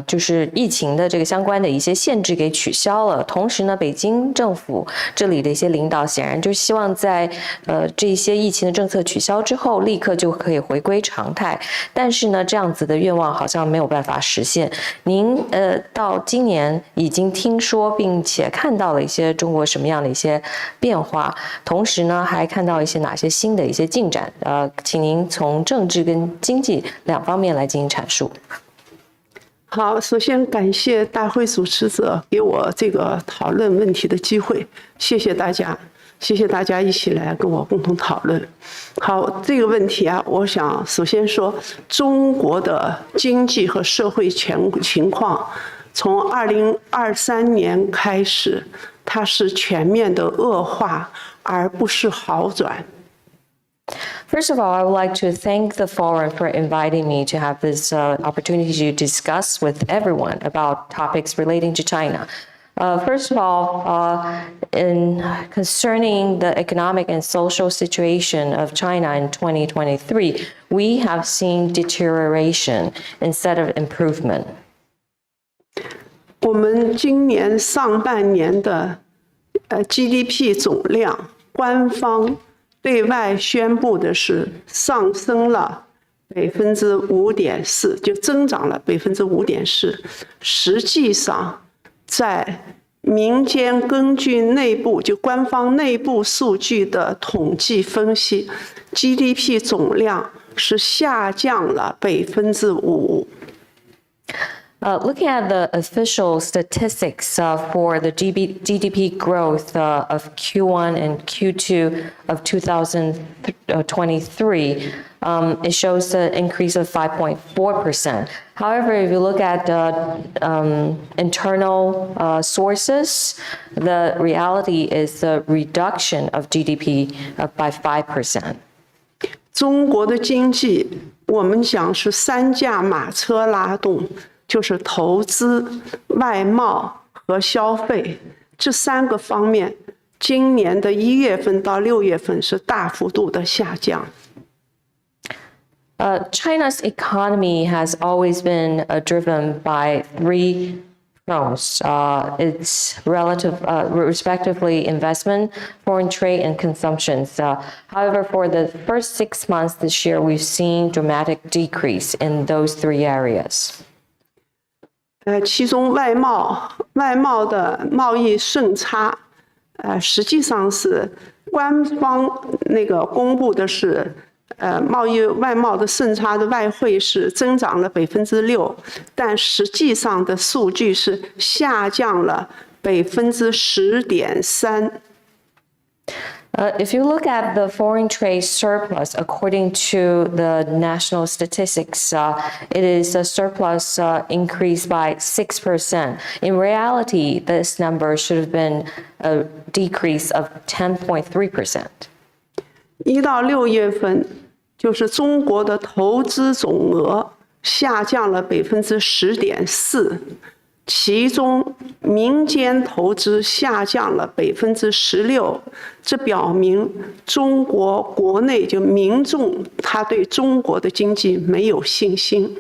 就是疫情的这个相关的一些限制给取消了。同时呢，北京政府这里的一些领导显然就希望在这些疫情的政策取消之后，立刻就可以回归常态。但是呢，这样子的愿望好像没有办法实现。您到今年已经听说并且看到了一些中国什么样的一些变化，同时呢，还看到一些哪些新的一些进展？请您从政治跟经济两方面来进行阐述。好，首先感谢大会主持者给我这个讨论问题的机会，谢谢大家，谢谢大家一起来跟我共同讨论。好，这个问题啊，我想首先说，中国的经济和社会情况，从2023年开始，它是全面的恶化，而不是好转。First of all, I would like to thank the forum for inviting me to have this opportunity to discuss with everyone about topics relating to China. First of all, in concerning the economic and social situation of China in 2023, we have seen deterioration instead of improvement. 我们今年上半年的GDP 总量，官方对外宣布的是上升了5.4%，就增长了5.4%。实际上，在民间根据内部就官方内部数据的统计分析 ，GDP 总量是下降了5%。Looking at the official statistics for the GDP growth of Q1 and Q2 of 2023, it shows an increase of 5.4%. However, if you look at internal sources, the reality is the reduction of GDP by 5%. 中国的经济，我们讲是3驾马车拉动。就是投资、外贸和消费这3个方面，今年的1月份到6月份是大幅度的下降。China's economy has always been driven by 3 fronts. It's respectively investment, foreign trade, and consumption. However, for the first 6 months this year, we've seen dramatic decrease in those 3 areas. 其中外贸的贸易顺差，实际上是官方那个公布的是，外贸的顺差的外汇是增长了6%，但实际上的数据是下降了10.3%。If you look at the foreign trade surplus, according to the national statistics, it is a surplus increase by 6%. In reality, this number should have been a decrease of 10.3%. 1到6月份，就是中国的投资总额下降了10.4%，其中民间投资下降了16%，这表明中国国内就民众他对中国的经济没有信心。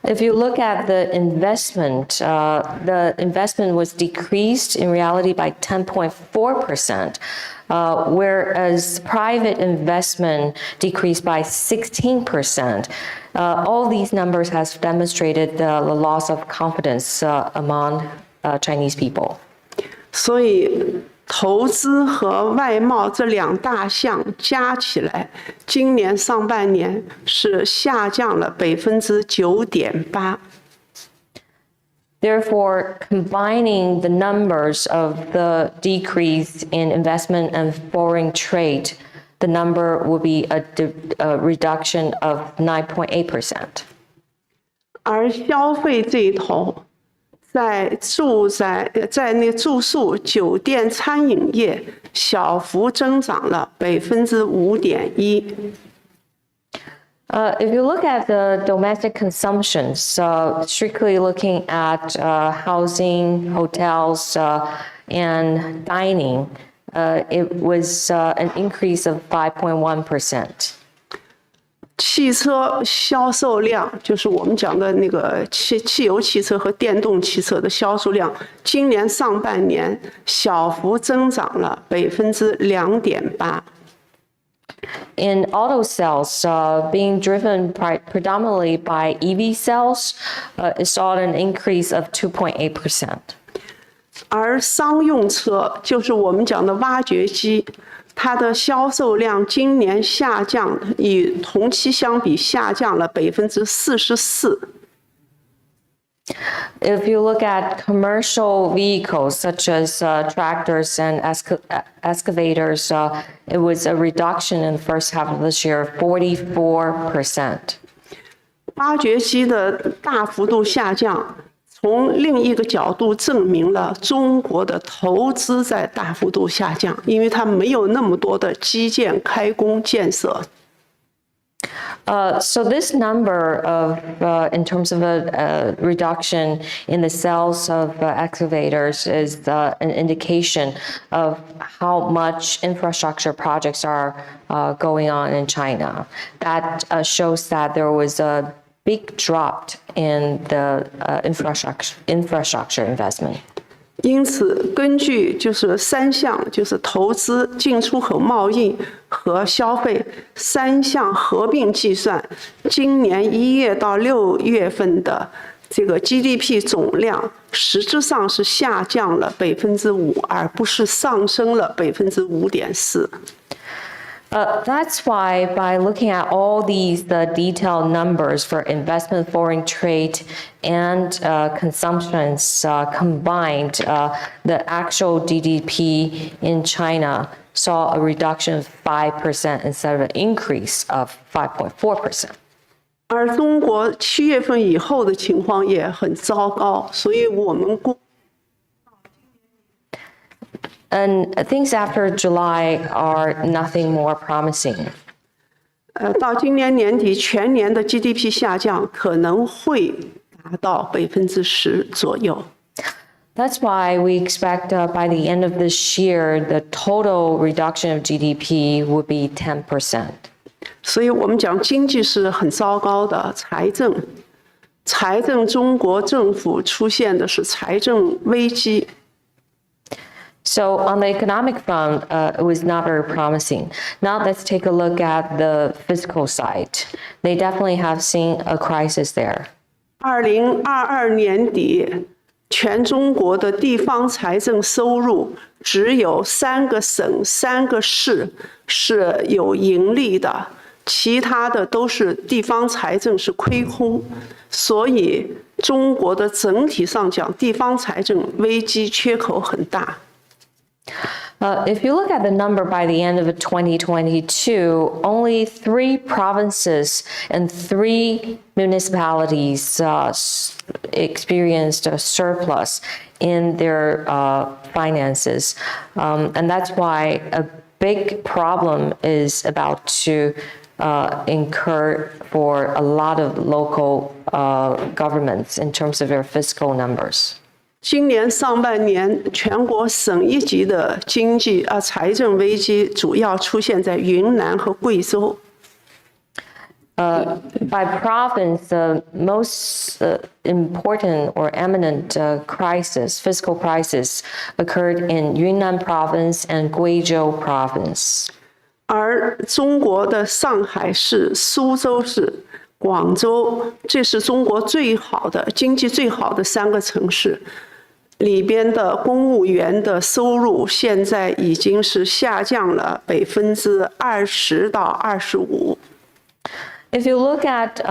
If you look at the investment was decreased in reality by 10.4%, whereas private investment decreased by 16%. All these numbers has demonstrated the loss of confidence among Chinese people. 所以投资和外贸这2大项加起来，今年上半年是下降了9.8%。Therefore, combining the numbers of the decrease in investment and foreign trade, the number will be a reduction of 9.8%. 而消费这一头，在住宿、酒店、餐饮业小幅增长了5.1%。If you look at the domestic consumption, strictly looking at housing, hotels, and dining, it was an increase of 5.1%. 汽车销售量，就是我们讲的那个汽油汽车和电动汽车的销售量，今年上半年小幅增长了2.8%。In auto sales, being driven predominantly by EV sales, it saw an increase of 2.8%. 而商用车，就是我们讲的挖掘机，它的销售量今年下降，与同期相比下降了44%。If you look at commercial vehicles such as tractors and excavators, it was a reduction in the first half of this year of 44%. 挖掘机的大幅度下降，从另一个角度证明了中国的投资在大幅度下降，因为它没有那么多的基建开工建设。So this number of, in terms of a reduction in the sales of excavators is an indication of how much infrastructure projects are going on in China. That shows that there was a big drop in the infrastructure investment. 因此，根据就是3项，就是投资、进出口贸易和消费3项合并计算，今年1月到6月份的这个 GDP 总量，实质上是下降了5%，而不是上升了5.4%。That's why by looking at all these detailed numbers for investment, foreign trade, and consumptions combined, the actual GDP in China saw a reduction of 5% instead of an increase of 5.4%. 而中国7月份以后的情况也很糟糕，所以我们 And things after July are nothing more promising. 到今年年底，全年的 GDP 下降可能会达到10%左右。That's why we expect by the end of this year, the total reduction of GDP would be 10%. 所以我们讲经济是很糟糕的，财政中国政府出现的是财政危机。So on the economic front, it was not very promising. Now let's take a look at the fiscal side. They definitely have seen a crisis there. 2022年底，全中国的地方财政收入只有3个省、3个市是有盈利的，其他的都是地方财政是亏空。所以中国的整体上讲，地方财政危机缺口很大。If you look at the number by the end of 2022, only 3 provinces and 3 municipalities experienced a surplus in their finances. And that's why a big problem is about to incur for a lot of local governments in terms of their fiscal numbers. 今年上半年，全国省一级的经济财政危机主要出现在云南和贵州。By province, the most important or eminent fiscal crisis, occurred in Yunnan province and Guizhou province. 而中国的上海市、苏州市、广州，这是中国最好的经济最好的3个城市。里边的公务员的收入现在已经是下降了20%到25%。If you look at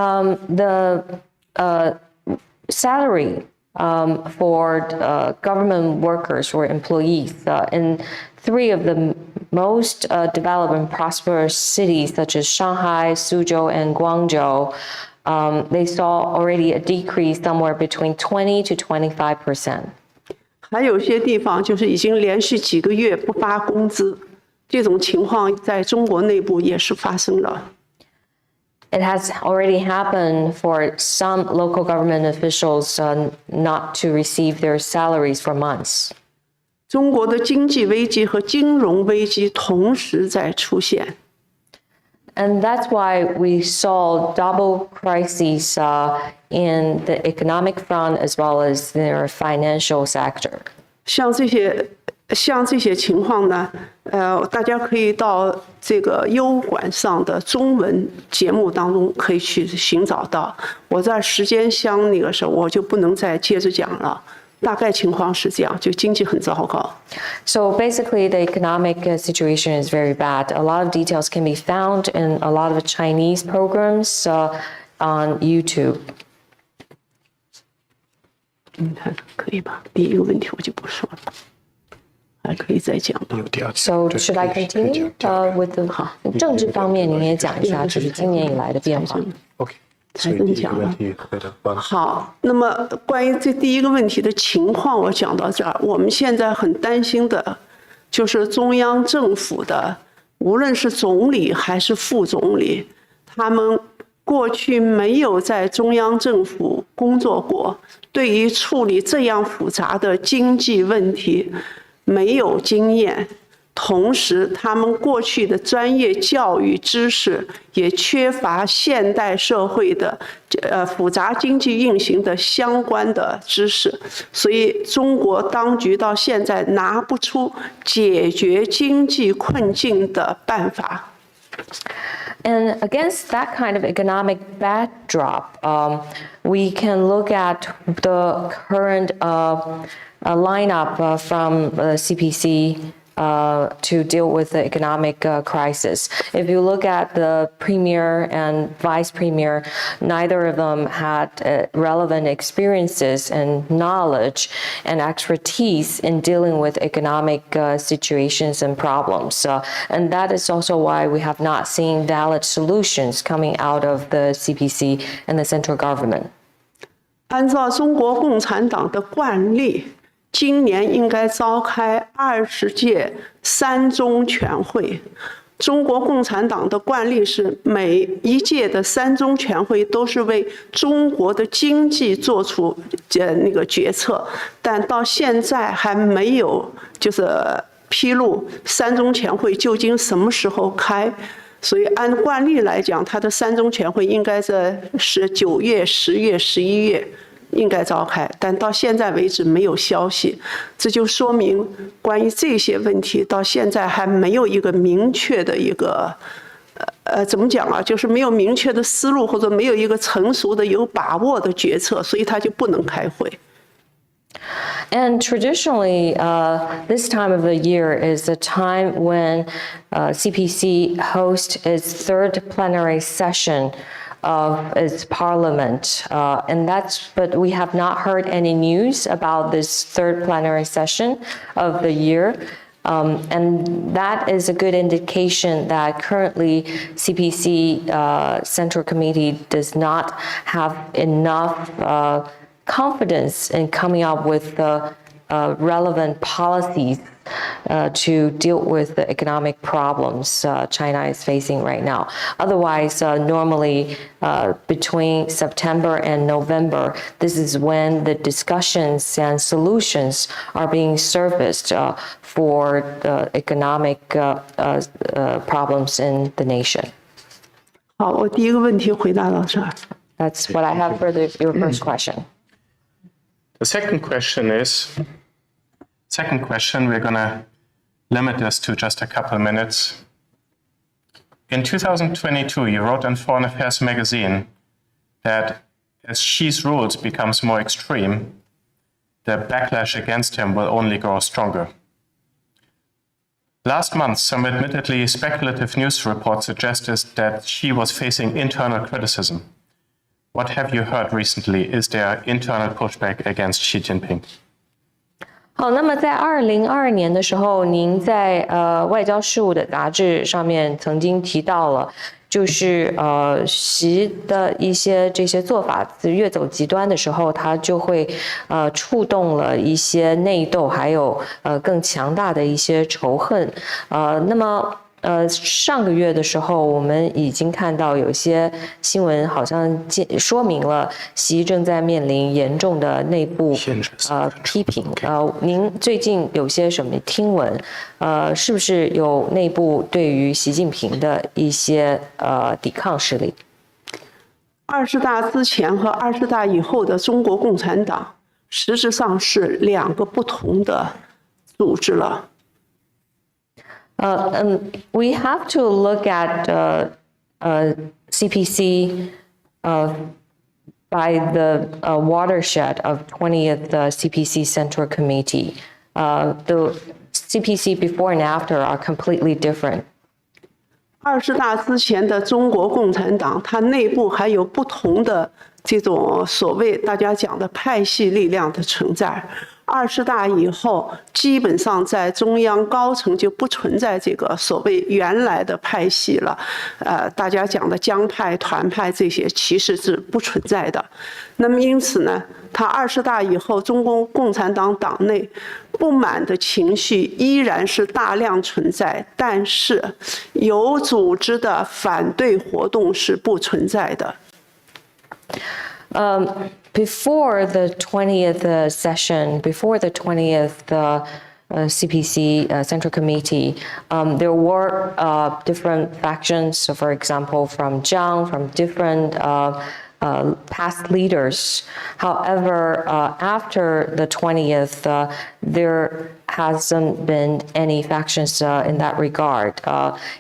the salary for government workers or employees in 3 of the most developed and prosperous cities, such as Shanghai, Suzhou, and Guangzhou, they saw already a decrease somewhere between 20 to 25%. 还有些地方就是已经连续几个月不发工资，这种情况在中国内部也是发生了。It has already happened for some local government officials not to receive their salaries for months. 中国的经济危机和金融危机同时在出现。And that's why we saw double crises in the economic front as well as their financial sector. 像这些情况呢，大家可以到这个优管上的中文节目当中可以去寻找到。我在时间箱那个时候我就不能再接着讲了。大概情况是这样，就经济很糟糕。So basically, the economic situation is very bad. A lot of details can be found in a lot of Chinese programs on YouTube. 你看可以吧？第一个问题我就不说了。还可以再讲的。So should I continue with the 政治方面，您也讲一下，就是今年以来的变化。OK。才能讲了。好，那么关于这第一个问题的情况，我讲到这儿。我们现在很担心的，就是中央政府的，无论是总理还是副总理，他们过去没有在中央政府工作过，对于处理这样复杂的经济问题没有经验。同时，他们过去的专业教育知识也缺乏现代社会的复杂经济运行的相关的知识，所以中国当局到现在拿不出解决经济困境的办法。And against that kind of economic backdrop, we can look at the current lineup from CPC. To deal with the economic crisis. If you look at the premier and vice premier, neither of them had relevant experiences and knowledge and expertise in dealing with economic situations and problems. And that is also why we have not seen valid solutions coming out of the CPC and the central government. 按照中国共产党的惯例，今年应该召开20届3中全会。中国共产党的惯例是，每一届的3中全会都是为中国的经济做出那个决策，但到现在还没有就是披露3中全会究竟什么时候开。所以按惯例来讲，它的3中全会应该在9月、10月、11月。应该召开，但到现在为止没有消息，这就说明关于这些问题到现在还没有一个明确的一个怎么讲啊，就是没有明确的思路，或者没有一个成熟的有把握的决策，所以他就不能开会。And traditionally, this time of the year is the time when CPC hosts its 3rd plenary session of its parliament, but we have not heard any news about this 3rd plenary session of the year. And that is a good indication that currently CPC Central Committee does not have enough confidence in coming up with the relevant policies to deal with the economic problems China is facing right now. Otherwise, normally between September and November, this is when the discussions and solutions are being surfaced for the economic problems in the nation. 好，我第一个问题回答到这儿。 That's what I have for your first question. The second question, we're going to limit this to just a couple of minutes. In 2022, you wrote in Foreign Affairs magazine that as Xi's rules becomes more extreme, the backlash against him will only grow stronger. Last month, some admittedly speculative news reports suggested that Xi was facing internal criticism. What have you heard recently? Is there internal pushback against Xi Jinping? 好，那么在2022年的时候，您在外交事务的杂志上面曾经提到了，就是习的一些这些做法越走极端的时候，它就会触动了一些内斗，还有更强大的一些仇恨。那么上个月的时候，我们已经看到有些新闻好像说明了习正在面临严重的内部批评。您最近有些什么听闻？是不是有内部对于习近平的一些抵抗势力？20大之前和20大以后的中国共产党，实质上是两个不同的组织了。We have to look at CPC by the watershed of 20th CPC Central Committee. The CPC before and after are completely different. 20大之前的中国共产党，它内部还有不同的这种所谓大家讲的派系力量的存在。20大以后，基本上在中央高层就不存在这个所谓原来的派系了，大家讲的江派、团派这些其实是不存在的。那么因此呢，他20大以后，中国共产党党内不满的情绪依然是大量存在，但是有组织的反对活动是不存在的。Before the 20th session, before the 20th CPC Central Committee, there were different factions. So, for example, from Jiang, from different past leaders. However, after the 20th, there hasn't been any factions in that regard.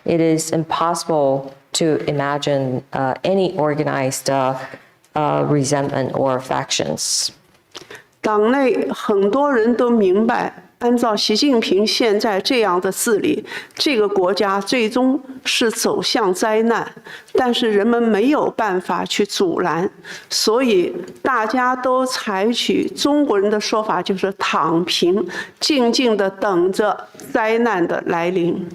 It is impossible to imagine any organized resentment or factions. 党内很多人都明白，按照习近平现在这样的治理，这个国家最终是走向灾难，但是人们没有办法去阻拦，所以大家都采取中国人的说法，就是躺平，静静地等着灾难的来临。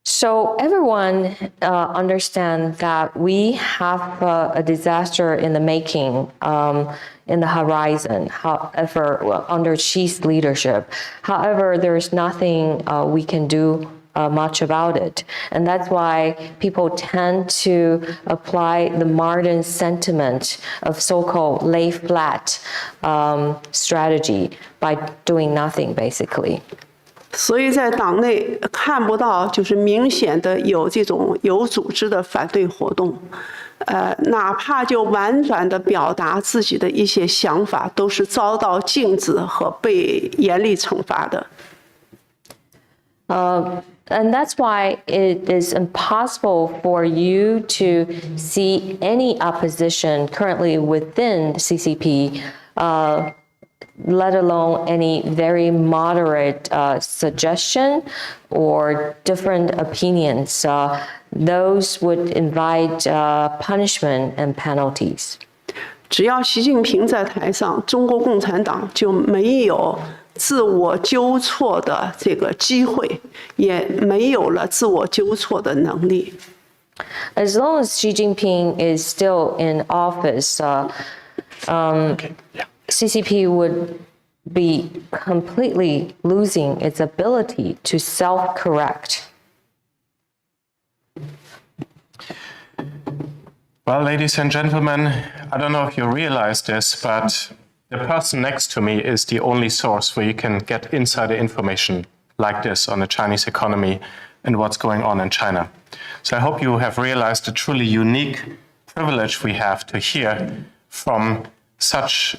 So everyone understands that we have a disaster in the making, in the horizon. However, under Xi's leadership, however, there is nothing we can do much about it, and that's why people tend to apply the modern sentiment of so-called lay flat strategy by doing nothing, basically. 所以在党内看不到就是明显的有这种有组织的反对活动，哪怕就婉转的表达自己的一些想法，都是遭到禁止和被严厉惩罚的。And that's why it is impossible for you to see any opposition currently within CCP, let alone any very moderate suggestion or different opinions. Those would invite punishment and penalties. 只要习近平在台上，中国共产党就没有自我纠错的这个机会，也没有了自我纠错的能力。As long as Xi Jinping is still in office, CCP would be completely losing its ability to self-correct? Well, ladies and gentlemen, I don't know if you realize this, but the person next to me is the only source where you can get insider information like this on the Chinese economy and what's going on in China. So I hope you have realized the truly unique privilege we have to hear from such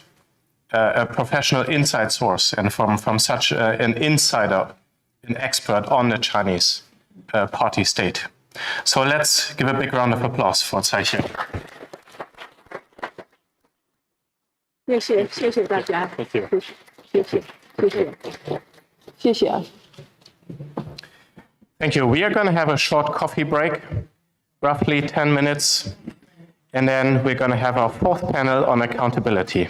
a professional inside source and from such an insider, an expert on the Chinese party state. So let's give a big round of applause for Scaife. 谢谢大家，谢谢啊。 Thank you. We are going to have a short coffee break, roughly 10 minutes, and then we're going to have our fourth panel on accountability.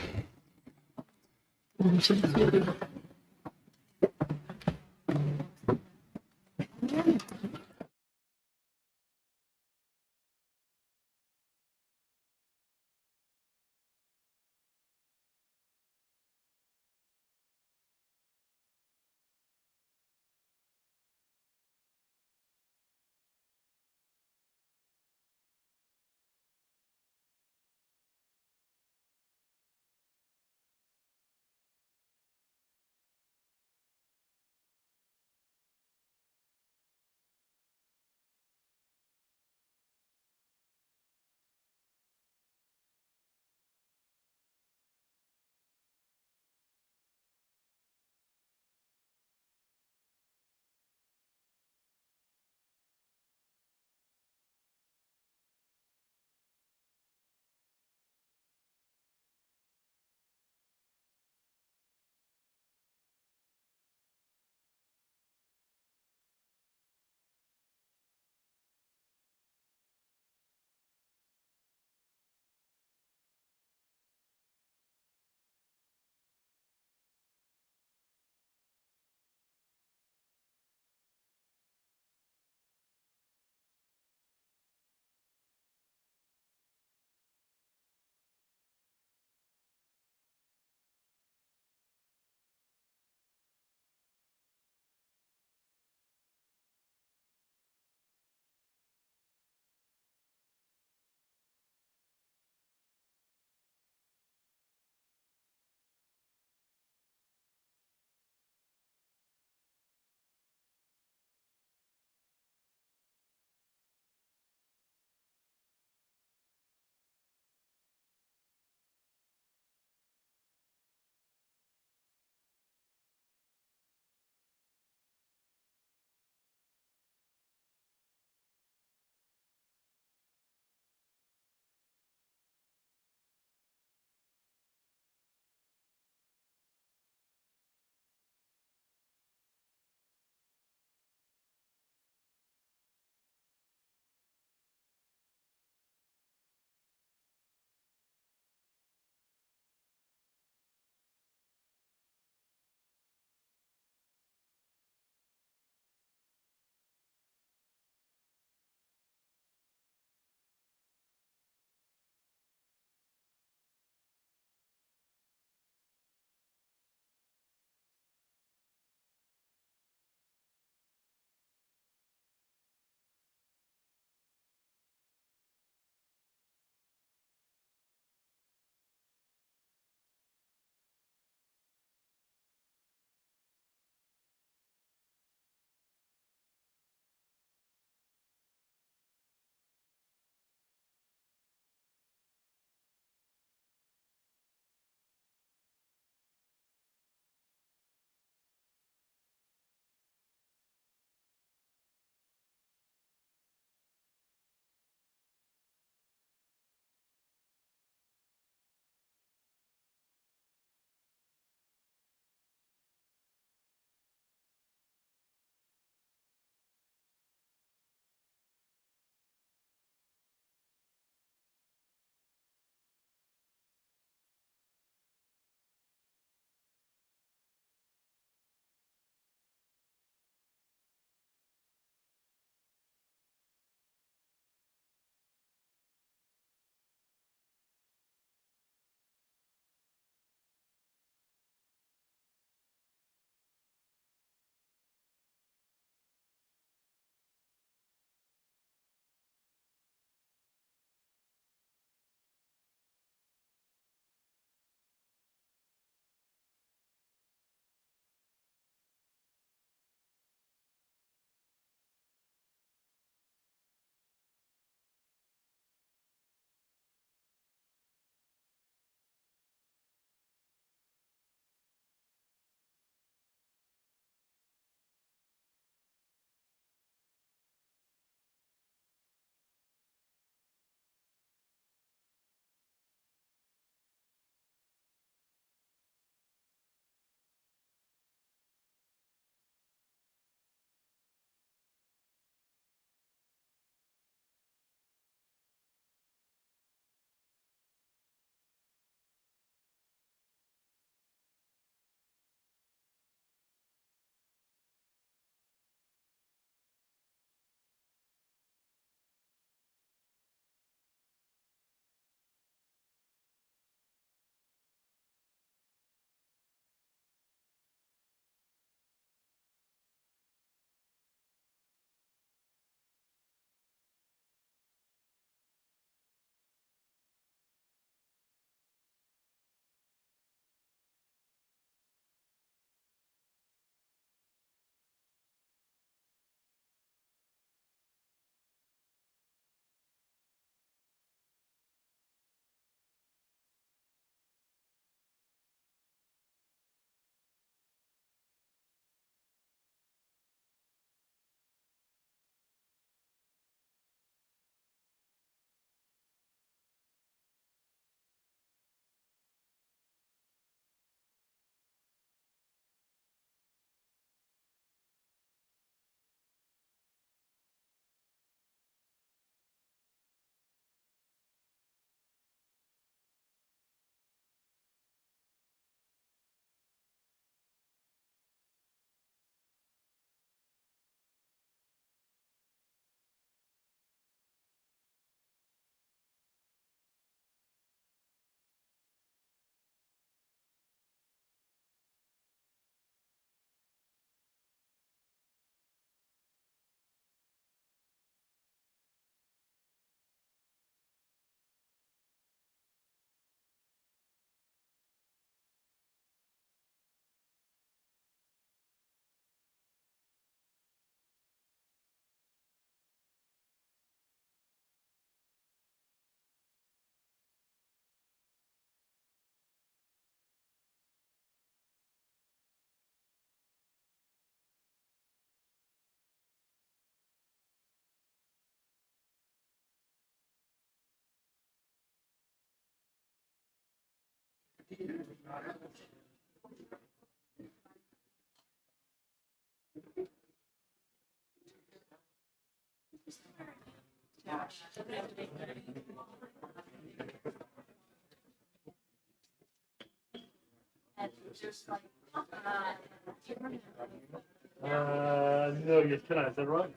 No, you cannot, is that right?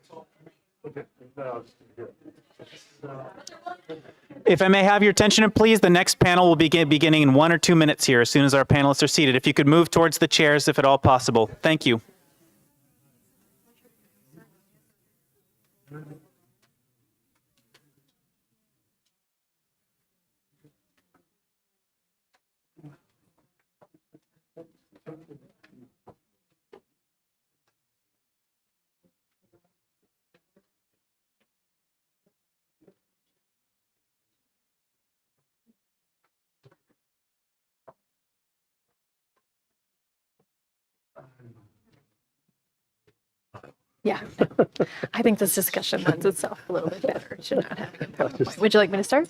Okay. If I may have your attention, please, the next panel will begin beginning in 1 or 2 minutes here as soon as our panelists are seated. If you could move towards the chairs, if at all possible. Thank you. Yeah, I think this discussion lends itself a little bit better to not having a PowerPoint. Would you like me to start?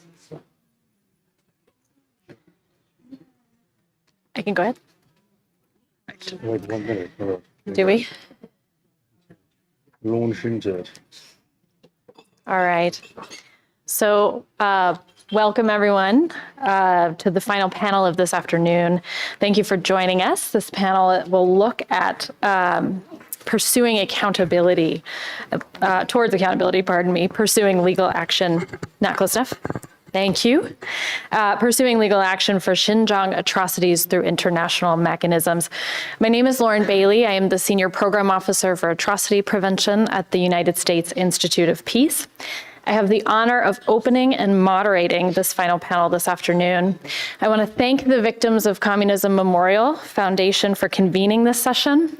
I can go ahead. Wait 1 minute. Do we? All right. So welcome, everyone, to the final panel of this afternoon. Thank you for joining us. This panel will look at pursuing accountability, pursuing legal action. Not close enough. Thank you. Pursuing legal action for Xinjiang atrocities through international mechanisms. My name is Lauren Bailey. I am the Senior Program Officer for Atrocity Prevention at the United States Institute of Peace. I have the honor of opening and moderating this final panel this afternoon. I want to thank the Victims of Communism Memorial Foundation for convening this session.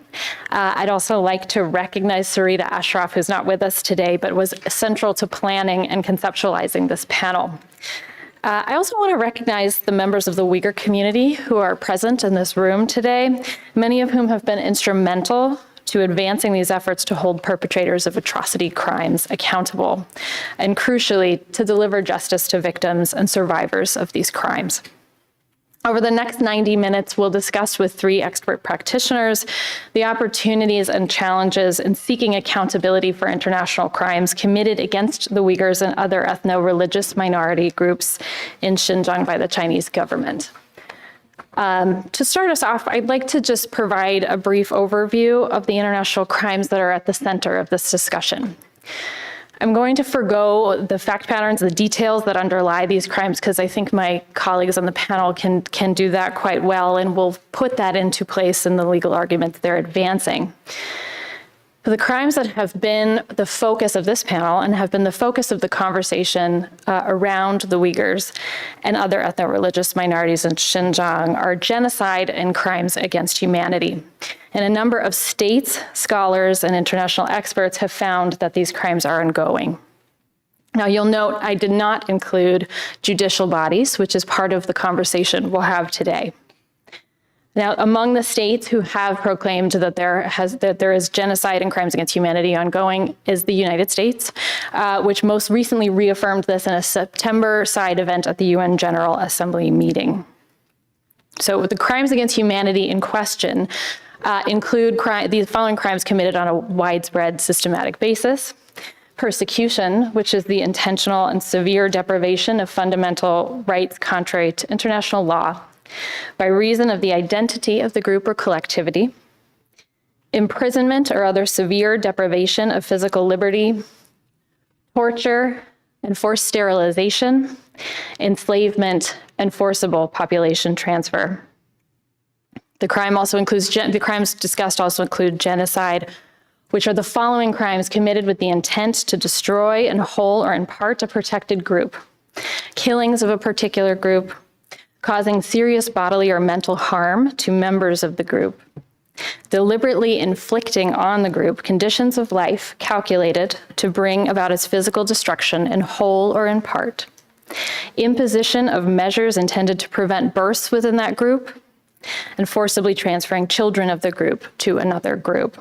I'd also like to recognize Sarita Ashraf, who's not with us today, but was central to planning and conceptualizing this panel. I also want to recognize the members of the Uyghur community who are present in this room today, many of whom have been instrumental to advancing these efforts to hold perpetrators of atrocity crimes accountable, and crucially, to deliver justice to victims and survivors of these crimes. Over the next 90 minutes, we'll discuss with 3 expert practitioners the opportunities and challenges in seeking accountability for international crimes committed against the Uyghurs and other ethno-religious minority groups in Xinjiang by the Chinese government. To start us off, I'd like to just provide a brief overview of the international crimes that are at the center of this discussion. I'm going to forgo the fact patterns, the details that underlie these crimes, because I think my colleagues on the panel can do that quite well, and we'll put that into place in the legal arguments they're advancing. The crimes that have been the focus of this panel and have been the focus of the conversation around the Uyghurs and other ethno-religious minorities in Xinjiang are genocide and crimes against humanity. And a number of states, scholars, and international experts have found that these crimes are ongoing. Now, you'll note I did not include judicial bodies, which is part of the conversation we'll have today. Now, among the states who have proclaimed that there is genocide and crimes against humanity ongoing is the United States, which most recently reaffirmed this in a September side event at the UN General Assembly meeting. So the crimes against humanity in question include the following crimes committed on a widespread systematic basis: persecution, which is the intentional and severe deprivation of fundamental rights contrary to international law by reason of the identity of the group or collectivity; imprisonment or other severe deprivation of physical liberty; torture and forced sterilization; enslavement and forcible population transfer. The crimes discussed also include genocide, which are the following crimes committed with the intent to destroy in whole or in part a protected group: killings of a particular group, causing serious bodily or mental harm to members of the group, deliberately inflicting on the group conditions of life calculated to bring about its physical destruction in whole or in part, imposition of measures intended to prevent births within that group, and forcibly transferring children of the group to another group.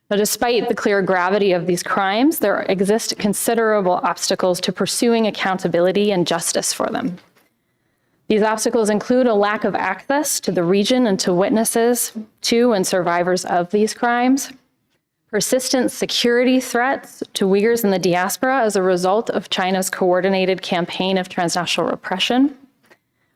Now, despite the clear gravity of these crimes, there exist considerable obstacles to pursuing accountability and justice for them. These obstacles include a lack of access to the region and to witnesses to and survivors of these crimes, persistent security threats to Uyghurs in the diaspora as a result of China's coordinated campaign of transnational repression,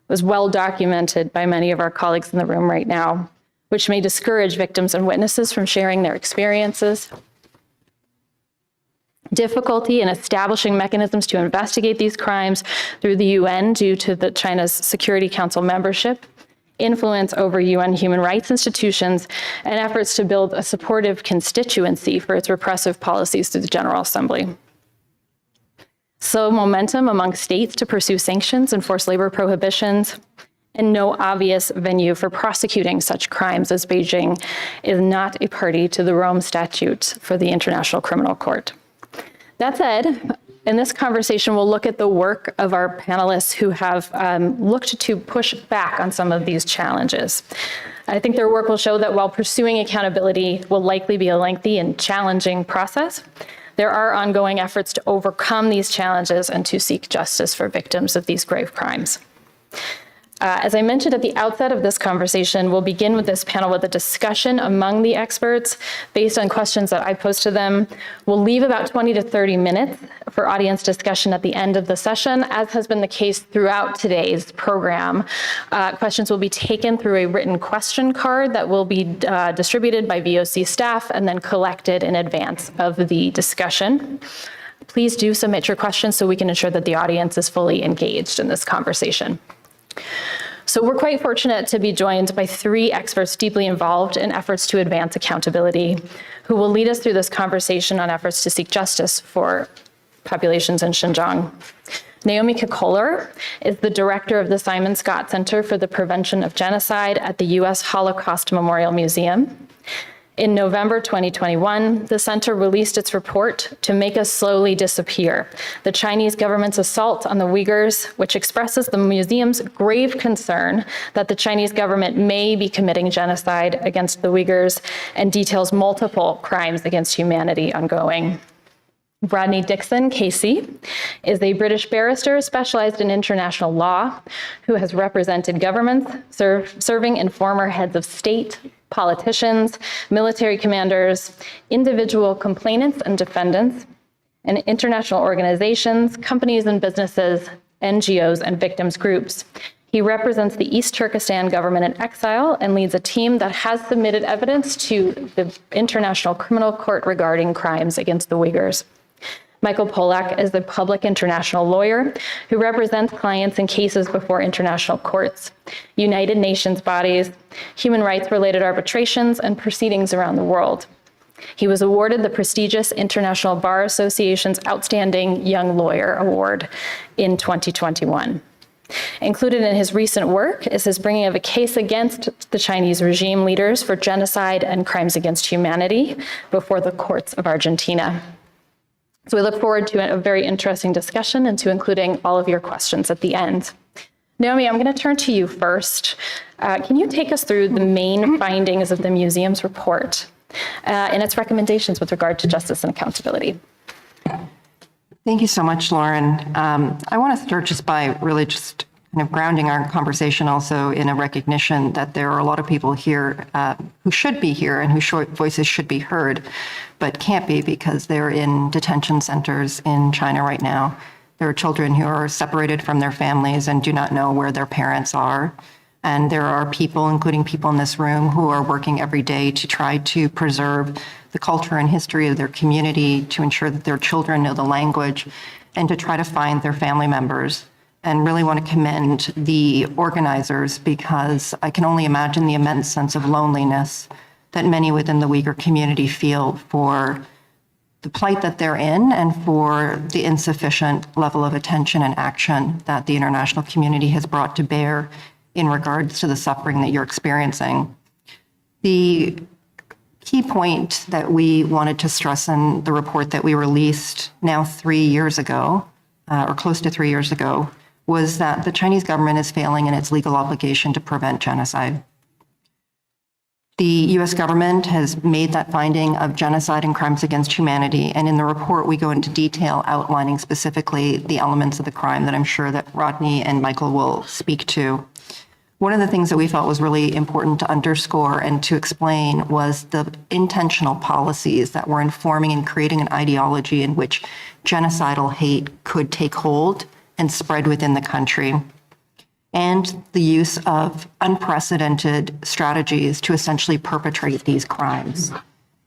was well documented by many of our colleagues in the room right now, which may discourage victims and witnesses from sharing their experiences. Difficulty in establishing mechanisms to investigate these crimes through the UN due to China's Security Council membership, influence over UN human rights institutions, and efforts to build a supportive constituency for its repressive policies through the General Assembly. Slow momentum among states to pursue sanctions and forced labor prohibitions, and no obvious venue for prosecuting such crimes as Beijing is not a party to the Rome Statute for the International Criminal Court. That said, in this conversation, we'll look at the work of our panelists who have looked to push back on some of these challenges. I think their work will show that while pursuing accountability will likely be a lengthy and challenging process, there are ongoing efforts to overcome these challenges and to seek justice for victims of these grave crimes. As I mentioned at the outset of this conversation, we'll begin with this panel with a discussion among the experts based on questions that I posed to them. We'll leave about 20 to 30 minutes for audience discussion at the end of the session, as has been the case throughout today's program. Questions will be taken through a written question card that will be distributed by VOC staff and then collected in advance of the discussion. Please do submit your questions so we can ensure that the audience is fully engaged in this conversation. So we're quite fortunate to be joined by three experts deeply involved in efforts to advance accountability, who will lead us through this conversation on efforts to seek justice for populations in Xinjiang. Naomi Kikoler is the director of the Simon Scott Center for the Prevention of Genocide at the U.S. Holocaust Memorial Museum. In November 2021, the center released its report, To Make Us Slowly Disappear, the Chinese government's assault on the Uyghurs, which expresses the museum's grave concern that the Chinese government may be committing genocide against the Uyghurs and details multiple crimes against humanity ongoing. Rodney Dixon, KC, is a British barrister specialized in international law who has represented governments serving in former heads of state, politicians, military commanders, individual complainants and defendants, and international organizations, companies and businesses, NGOs, and victims groups. He represents the East Turkestan government in exile and leads a team that has submitted evidence to the International Criminal Court regarding crimes against the Uyghurs. Michael Polak is a public international lawyer who represents clients in cases before international courts, United Nations bodies, human rights-related arbitrations, and proceedings around the world. He was awarded the prestigious International Bar Association's Outstanding Young Lawyer Award in 2021. Included in his recent work is his bringing of a case against the Chinese regime leaders for genocide and crimes against humanity before the courts of Argentina. So we look forward to a very interesting discussion and to including all of your questions at the end. Naomi, I'm going to turn to you first. Can you take us through the main findings of the museum's report and its recommendations with regard to justice and accountability? Thank you so much, Lauren. I want to start just by really just kind of grounding our conversation also in a recognition that there are a lot of people here who should be here and whose voices should be heard, but can't be because they're in detention centers in China right now. There are children who are separated from their families and do not know where their parents are. And there are people, including people in this room, who are working every day to try to preserve the culture and history of their community, to ensure that their children know the language, and to try to find their family members. And really want to commend the organizers, because I can only imagine the immense sense of loneliness that many within the Uyghur community feel for the plight that they're in and for the insufficient level of attention and action that the international community has brought to bear in regards to the suffering that you're experiencing. The key point that we wanted to stress in the report that we released now 3 years ago, or close to 3 years ago, was that the Chinese government is failing in its legal obligation to prevent genocide. The U.S. government has made that finding of genocide and crimes against humanity, and in the report we go into detail outlining specifically the elements of the crime that I'm sure that Rodney and Michael will speak to. One of the things that we felt was really important to underscore and to explain was the intentional policies that were informing and creating an ideology in which genocidal hate could take hold and spread within the country, and the use of unprecedented strategies to essentially perpetrate these crimes.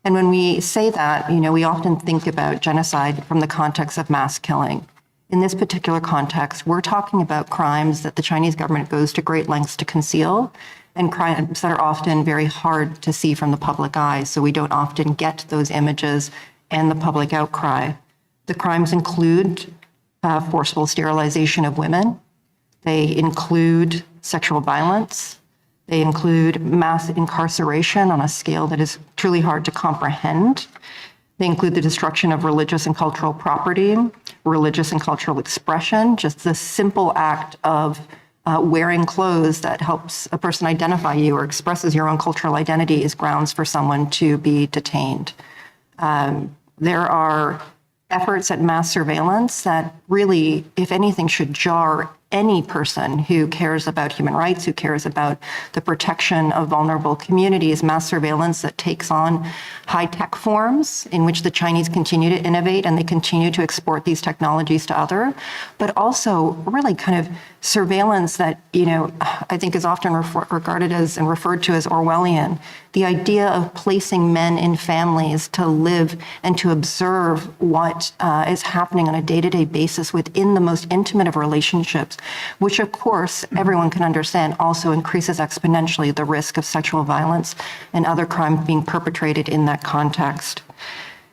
And when we say that, we often think about genocide from the context of mass killing. In this particular context, we're talking about crimes that the Chinese government goes to great lengths to conceal, and crimes that are often very hard to see from the public eye, so we don't often get those images and the public outcry. The crimes include forceful sterilization of women. They include sexual violence. They include mass incarceration on a scale that is truly hard to comprehend. They include the destruction of religious and cultural property, religious and cultural expression, just the simple act of wearing clothes that helps a person identify you or expresses your own cultural identity is grounds for someone to be detained. There are efforts at mass surveillance that really, if anything, should jar any person who cares about human rights, who cares about the protection of vulnerable communities. Mass surveillance that takes on high-tech forms in which the Chinese continue to innovate and they continue to export these technologies to others, but also really kind of surveillance that, I think is often regarded as and referred to as Orwellian. The idea of placing men in families to live and to observe what is happening on a day-to-day basis within the most intimate of relationships, which of course everyone can understand also increases exponentially the risk of sexual violence and other crimes being perpetrated in that context.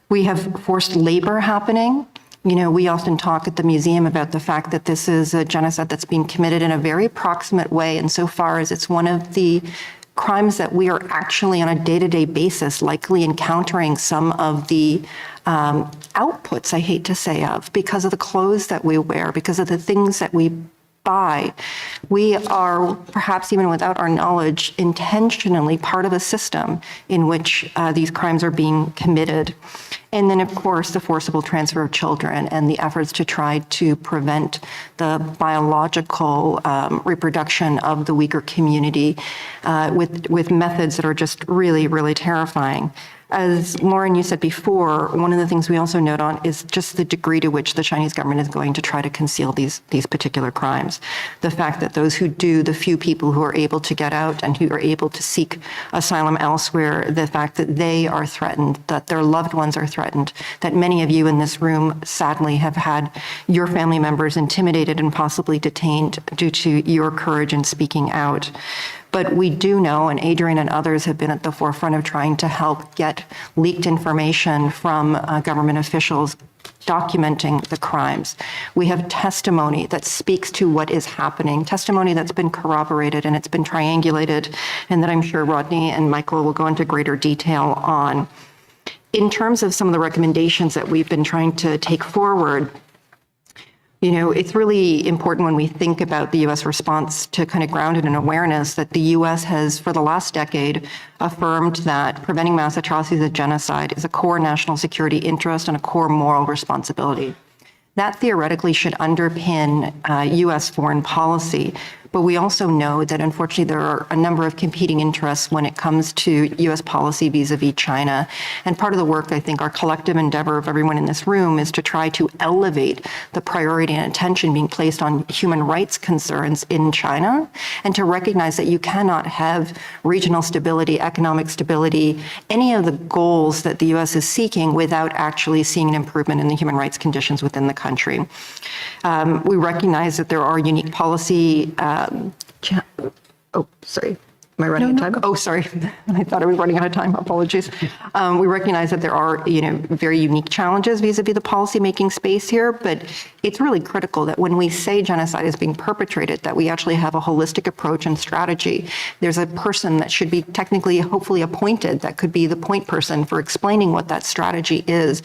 We have forced labor happening. We often talk at the museum about the fact that this is a genocide that's being committed in a very proximate way, insofar as it's one of the crimes that we are actually on a day-to-day basis likely encountering some of the outputs, I hate to say, of because of the clothes that we wear, because of the things that we buy. We are, perhaps even without our knowledge, intentionally part of a system in which these crimes are being committed. And then, of course, the forcible transfer of children and the efforts to try to prevent the biological reproduction of the Uyghur community with methods that are just really, really terrifying. As Lauren, you said before, one of the things we also note on is just the degree to which the Chinese government is going to try to conceal these particular crimes. The fact that those who do, the few people who are able to get out and who are able to seek asylum elsewhere, the fact that they are threatened, that their loved ones are threatened, that many of you in this room sadly have had your family members intimidated and possibly detained due to your courage in speaking out. But we do know, and Adrian and others have been at the forefront of trying to help get leaked information from government officials documenting the crimes. We have testimony that speaks to what is happening, testimony that's been corroborated and it's been triangulated, and that I'm sure Rodney and Michael will go into greater detail on. In terms of some of the recommendations that we've been trying to take forward, it's really important when we think about the U.S. response to kind of ground it in awareness that the U.S. has, for the last decade, affirmed that preventing mass atrocities and genocide is a core national security interest and a core moral responsibility. That theoretically should underpin U.S. foreign policy. But we also know that, unfortunately, there are a number of competing interests when it comes to U.S. policy vis-a-vis China. And part of the work, I think, our collective endeavor of everyone in this room is to try to elevate the priority and attention being placed on human rights concerns in China, and to recognize that you cannot have regional stability, economic stability, any of the goals that the U.S. is seeking without actually seeing an improvement in the human rights conditions within the country. We recognize that there are unique policy sorry. Am I running out of time? Oh, sorry. I thought I was running out of time. Apologies. We recognize that there are, very unique challenges vis-a-vis the policymaking space here, but it's really critical that when we say genocide is being perpetrated, that we actually have a holistic approach and strategy. There's a person that should be technically, hopefully appointed, that could be the point person for explaining what that strategy is,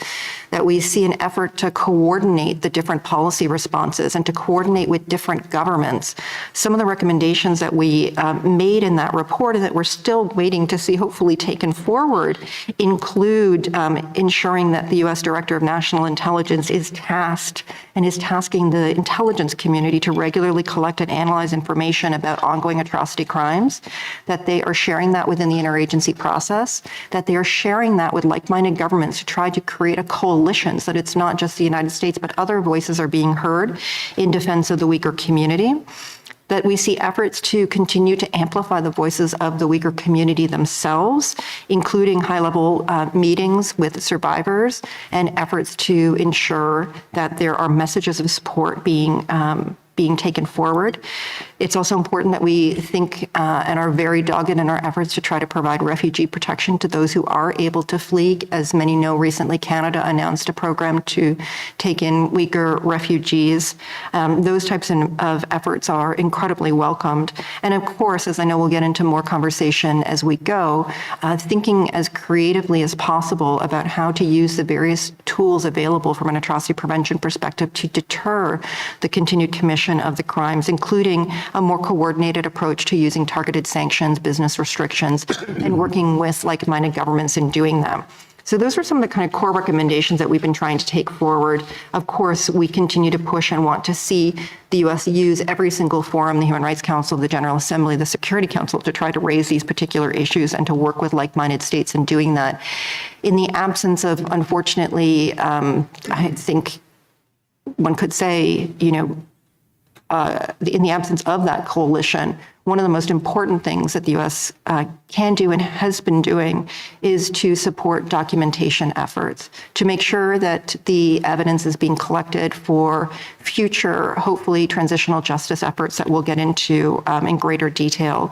that we see an effort to coordinate the different policy responses and to coordinate with different governments. Some of the recommendations that we made in that report report and that we're still waiting to see hopefully taken forward include ensuring that the U.S. Director of National Intelligence is tasked and is tasking the intelligence community to regularly collect and analyze information about ongoing atrocity crimes, that they are sharing that within the interagency process, that they are sharing that with like-minded governments to try to create a coalition so that it's not just the United States, but other voices are being heard in defense of the Uyghur community, that we see efforts to continue to amplify the voices of the Uyghur community themselves, including high-level meetings with survivors and efforts to ensure that there are messages of support being taken forward. It's also important that we think and are very dogged in our efforts to try to provide refugee protection to those who are able to flee. As many know, recently Canada announced a program to take in Uyghur refugees. Those types of efforts are incredibly welcomed. And of course, as I know we'll get into more conversation as we go, thinking as creatively as possible about how to use the various tools available from an atrocity prevention perspective to deter the continued commission of the crimes, including a more coordinated approach to using targeted sanctions, business restrictions, and working with like-minded governments in doing that. So those are some of the kind of core recommendations that we've been trying to take forward. Of course, we continue to push and want to see the U.S. use every single forum, the Human Rights Council, the General Assembly, the Security Council, to try to raise these particular issues and to work with like-minded states in doing that. In the absence of, unfortunately, I think one could say, in the absence of that coalition, one of the most important things that the U.S. Can do and has been doing is to support documentation efforts, to make sure that the evidence is being collected for future, hopefully, transitional justice efforts that we'll get into in greater detail.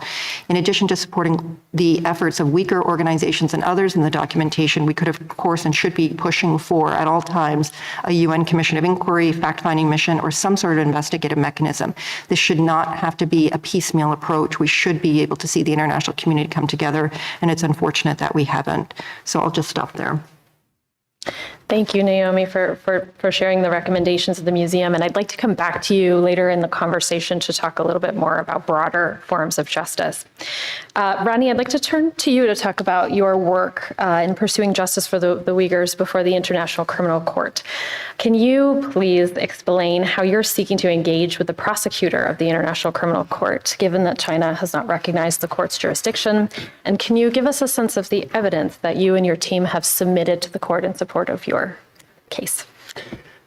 In addition to supporting the efforts of Uyghur organizations and others in the documentation, we could, of course, and should be pushing for, at all times, a UN Commission of Inquiry, fact-finding mission, or some sort of investigative mechanism. This should not have to be a piecemeal approach. We should be able to see the international community come together, and it's unfortunate that we haven't. So I'll just stop there. Thank you, Naomi, for sharing the recommendations of the museum. And I'd like to come back to you later in the conversation to talk a little bit more about broader forms of justice. Rani, I'd like to turn to you to talk about your work in pursuing justice for the Uyghurs before the International Criminal Court. Can you please explain how you're seeking to engage with the prosecutor of the International Criminal Court, given that China has not recognized the court's jurisdiction? And can you give us a sense of the evidence that you and your team have submitted to the court in support of your case?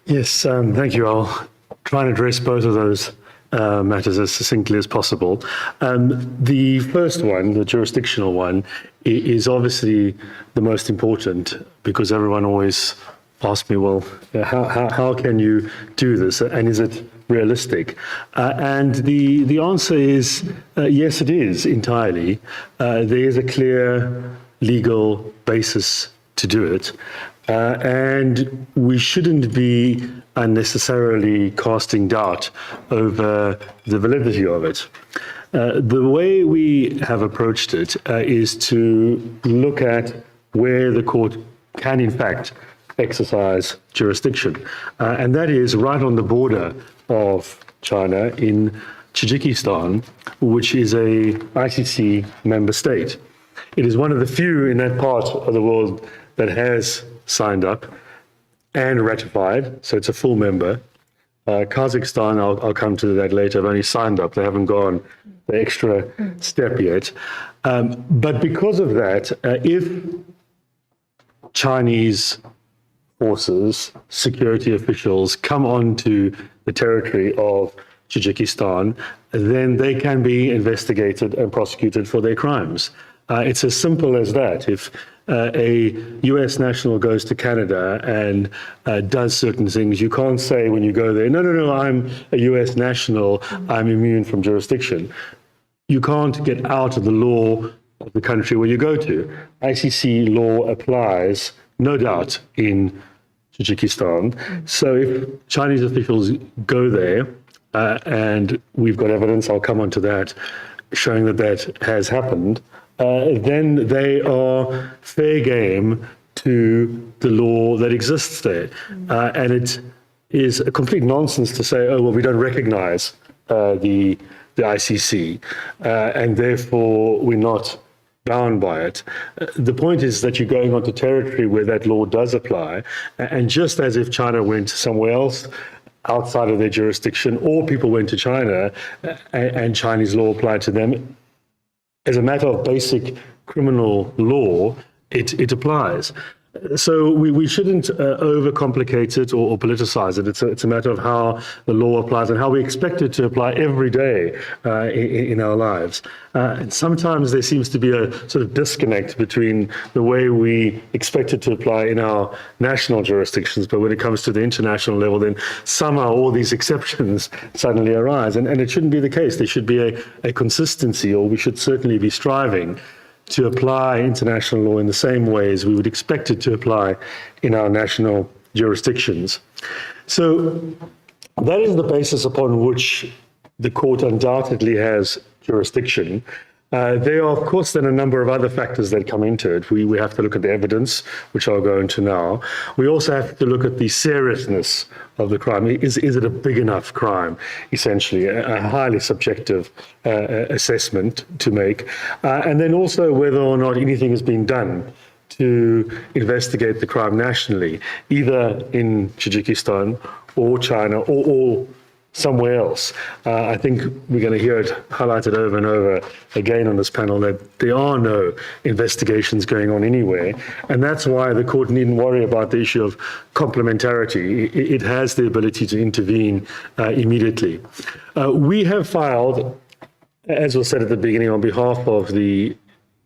Yes, thank you. I'll try and address both of those matters as succinctly as possible. The first one, the jurisdictional one, is obviously the most important because everyone always asks me, well, how can you do this? And is it realistic? And the answer is yes, it is entirely. There is a clear legal basis to do it. And we shouldn't be unnecessarily casting doubt over the validity of it. The way we have approached it is to look at where the court can, in fact, exercise jurisdiction. And that is right on the border of China in Tajikistan, which is a ICC member state. It is one of the few in that part of the world that has signed up and ratified, so it's a full member. Kazakhstan, I'll come to that later, have only signed up. They haven't gone the extra step yet. But because of that, if Chinese forces, security officials come onto the territory of Tajikistan, then they can be investigated and prosecuted for their crimes. It's as simple as that. If a U.S. national goes to Canada and does certain things, you can't say when you go there, no, I'm a U.S. national, I'm immune from jurisdiction. You can't get out of the law of the country where you go to. ICC law applies, no doubt, in Tajikistan. So if Chinese officials go there, and we've got evidence, I'll come on to that, showing that that has happened, then they are fair game to the law that exists there. And it is a complete nonsense to say, oh, well, we don't recognize the the ICC, and therefore we're not bound by it. The point is that you're going onto territory where that law does apply, and just as if China went somewhere else outside of their jurisdiction, or people went to China and Chinese law applied to them, as a matter of basic criminal law, it applies. So we shouldn't overcomplicate it or politicize it. It's a matter of how the law applies and how we expect it to apply every day in our lives. And sometimes there seems to be a sort of disconnect between the way we expect it to apply in our national jurisdictions, but when it comes to the international level, then somehow all these exceptions suddenly arise. And it shouldn't be the case. There should be a consistency, or we should certainly be striving to apply international law in the same way as we would expect it to apply in our national jurisdictions. So that is the basis upon which the court undoubtedly has jurisdiction. There are, of course, then a number of other factors that come into it. We have to look at the evidence, which I'll go into now. We also have to look at the seriousness of the crime. Is it a big enough crime, essentially, a highly subjective assessment to make. And then also whether or not anything has been done to investigate the crime nationally, either in Tajikistan or China or somewhere else. I think we're going to hear it highlighted over and over again on this panel that there are no investigations going on anywhere. And that's why the court needn't worry about the issue of complementarity. It has the ability to intervene immediately. We have filed, as was said at the beginning, on behalf of the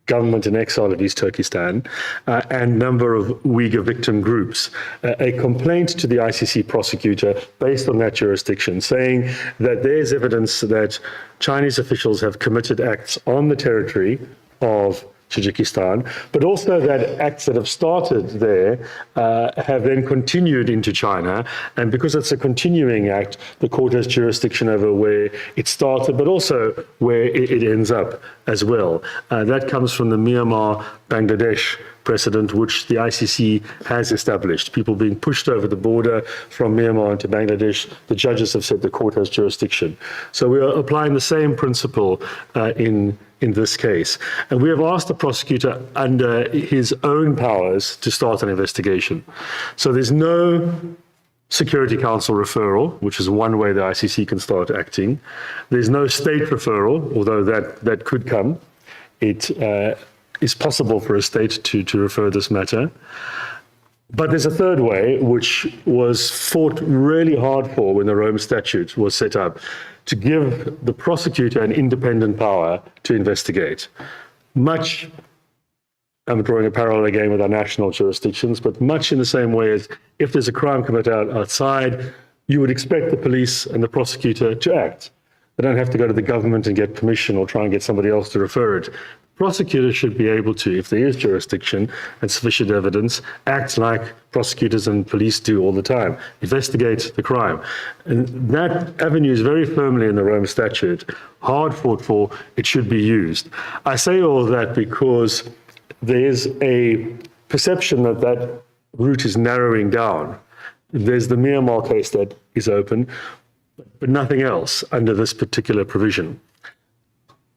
government in exile of East Turkestan and a number of Uyghur victim groups, a complaint to the ICC prosecutor based on that jurisdiction, saying that there's evidence that Chinese officials have committed acts on the territory of Tajikistan, but also that acts that have started there have then continued into China. And because it's a continuing act, the court has jurisdiction over where it started, but also where it ends up as well. That comes from the Myanmar-Bangladesh precedent, which the ICC has established. People being pushed over the border from Myanmar into Bangladesh, the judges have said the court has jurisdiction. So we are applying the same principle in this case. And we have asked the prosecutor under his own powers to start an investigation. So there's no Security Council referral, which is one way the ICC can start acting. There's no state referral, although that could come. It is possible for a state to refer this matter. But there's a third way, which was fought really hard for when the Rome Statute was set up, to give the prosecutor an independent power to investigate. Much, I'm drawing a parallel again with our national jurisdictions, but much in the same way as if there's a crime committed outside, you would expect the police and the prosecutor to act. They don't have to go to the government and get permission or try and get somebody else to refer it. Prosecutors should be able to, if there is jurisdiction and sufficient evidence, act like prosecutors and police do all the time, investigate the crime. And that avenue is very firmly in the Rome Statute, hard fought for, it should be used. I say all of that because there's a perception that that route is narrowing down. There's the Myanmar case that is open, but nothing else under this particular provision.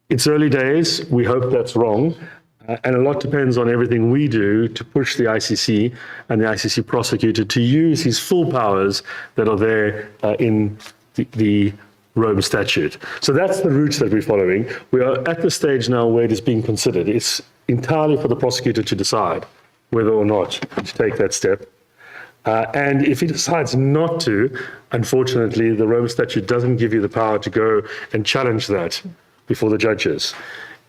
It's early days. We hope that's wrong. And a lot depends on everything we do to push the ICC and the ICC prosecutor to use his full powers that are there in the Rome Statute. So that's the route that we're following. We are at the stage now where it is being considered. It's entirely for the prosecutor to decide whether or not to take that step. And if he decides not to, unfortunately, the Rome Statute doesn't give you the power to go and challenge that before the judges.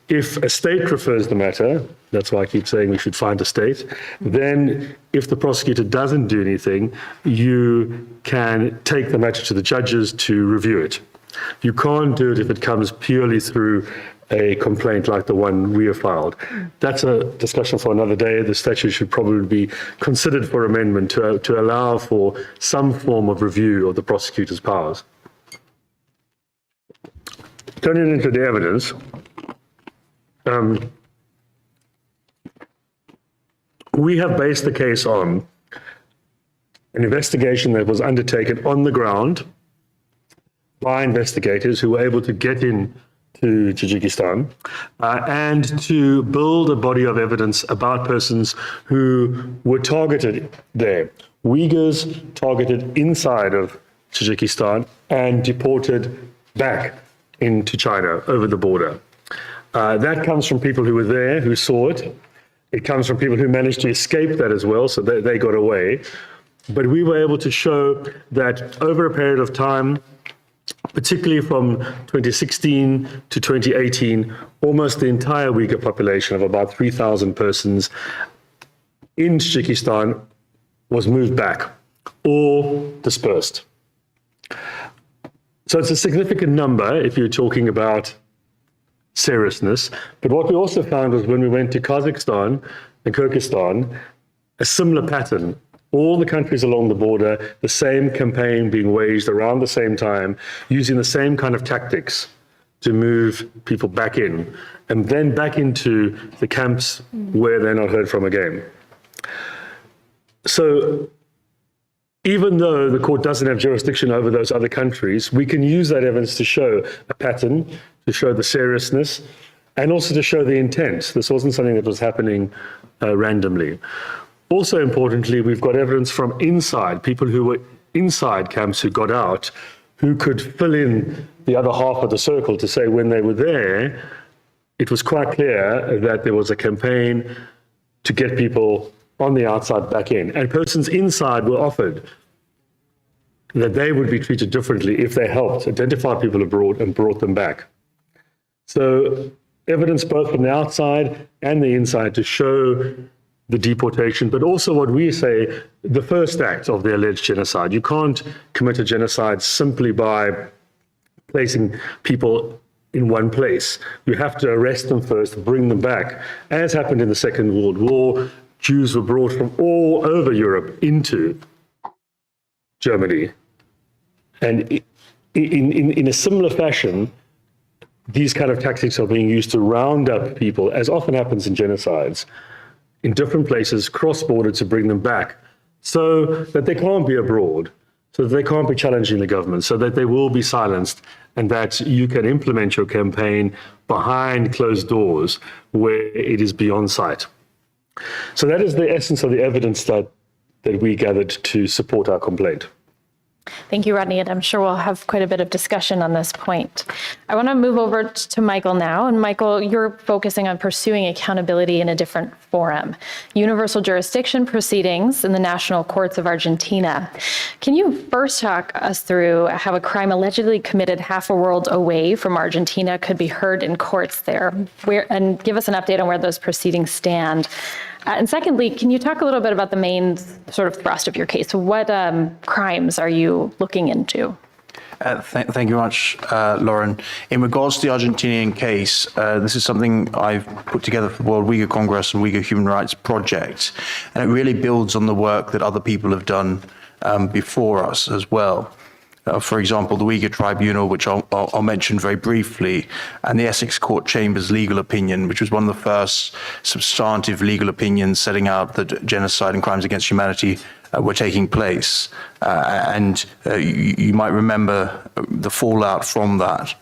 If a state refers the matter, that's why I keep saying we should find a state, then if the prosecutor doesn't do anything, you can take the matter to the judges to review it. You can't do it if it comes purely through a complaint like the one we have filed. That's a discussion for another day. The statute should probably be considered for amendment to allow for some form of review of the prosecutor's powers. Turning into the evidence, we have based the case on an investigation that was undertaken on the ground by investigators who were able to get in to Tajikistan and to build a body of evidence about persons who were targeted there. Uyghurs targeted inside of Tajikistan and deported back into China over the border. That comes from people who were there, who saw it. It comes from people who managed to escape that as well, so they got away. But we were able to show that over a period of time, particularly from 2016 to 2018, almost the entire Uyghur population of about 3,000 persons in Tajikistan was moved back or dispersed. So it's a significant number if you're talking about seriousness. But what we also found was when we went to Kazakhstan and Kyrgyzstan, a similar pattern. All the countries along the border, the same campaign being waged around the same time, using the same kind of tactics to move people back in, and then back into the camps where they're not heard from again. So even though the court doesn't have jurisdiction over those other countries, we can use that evidence to show a pattern, to show the seriousness, and also to show the intent. This wasn't something that was happening randomly. Also importantly, we've got evidence from inside, people who were inside camps who got out, who could fill in the other half of the circle to say when they were there, it was quite clear that there was a campaign to get people on the outside back in. And persons inside were offered that they would be treated differently if they helped identify people abroad and brought them back. So evidence both from the outside and the inside to show the deportation, but also what we say, the first act of the alleged genocide. You can't commit a genocide simply by placing people in one place. You have to arrest them first, bring them back. As happened in the Second World War, Jews were brought from all over Europe into Germany. And in a similar fashion, these kind of tactics are being used to round up people, as often happens in genocides, in different places, cross-border, to bring them back, so that they can't be abroad, so that they can't be challenging the government, so that they will be silenced, and that you can implement your campaign behind closed doors where it is beyond sight. So that is the essence of the evidence that we gathered to support our complaint. Thank you, Rodney, and I'm sure we'll have quite a bit of discussion on this point. I want to move over to Michael now. And Michael, you're focusing on pursuing accountability in a different forum, universal jurisdiction proceedings in the national courts of Argentina. Can you first talk us through how a crime allegedly committed half a world away from Argentina could be heard in courts there, and give us an update on where those proceedings stand? And secondly, can you talk a little bit about the main sort of thrust of your case? What crimes are you looking into? Thank you very much, Lauren. In regards to the Argentinian case, this is something I've put together for the World Uyghur Congress and Uyghur Human Rights Project, and it really builds on the work that other people have done before us as well. For example, the Uyghur Tribunal, which I'll mention very briefly, and the Essex Court Chamber's legal opinion, which was one of the first substantive legal opinions setting out that genocide and crimes against humanity were taking place. You might remember the fallout from that.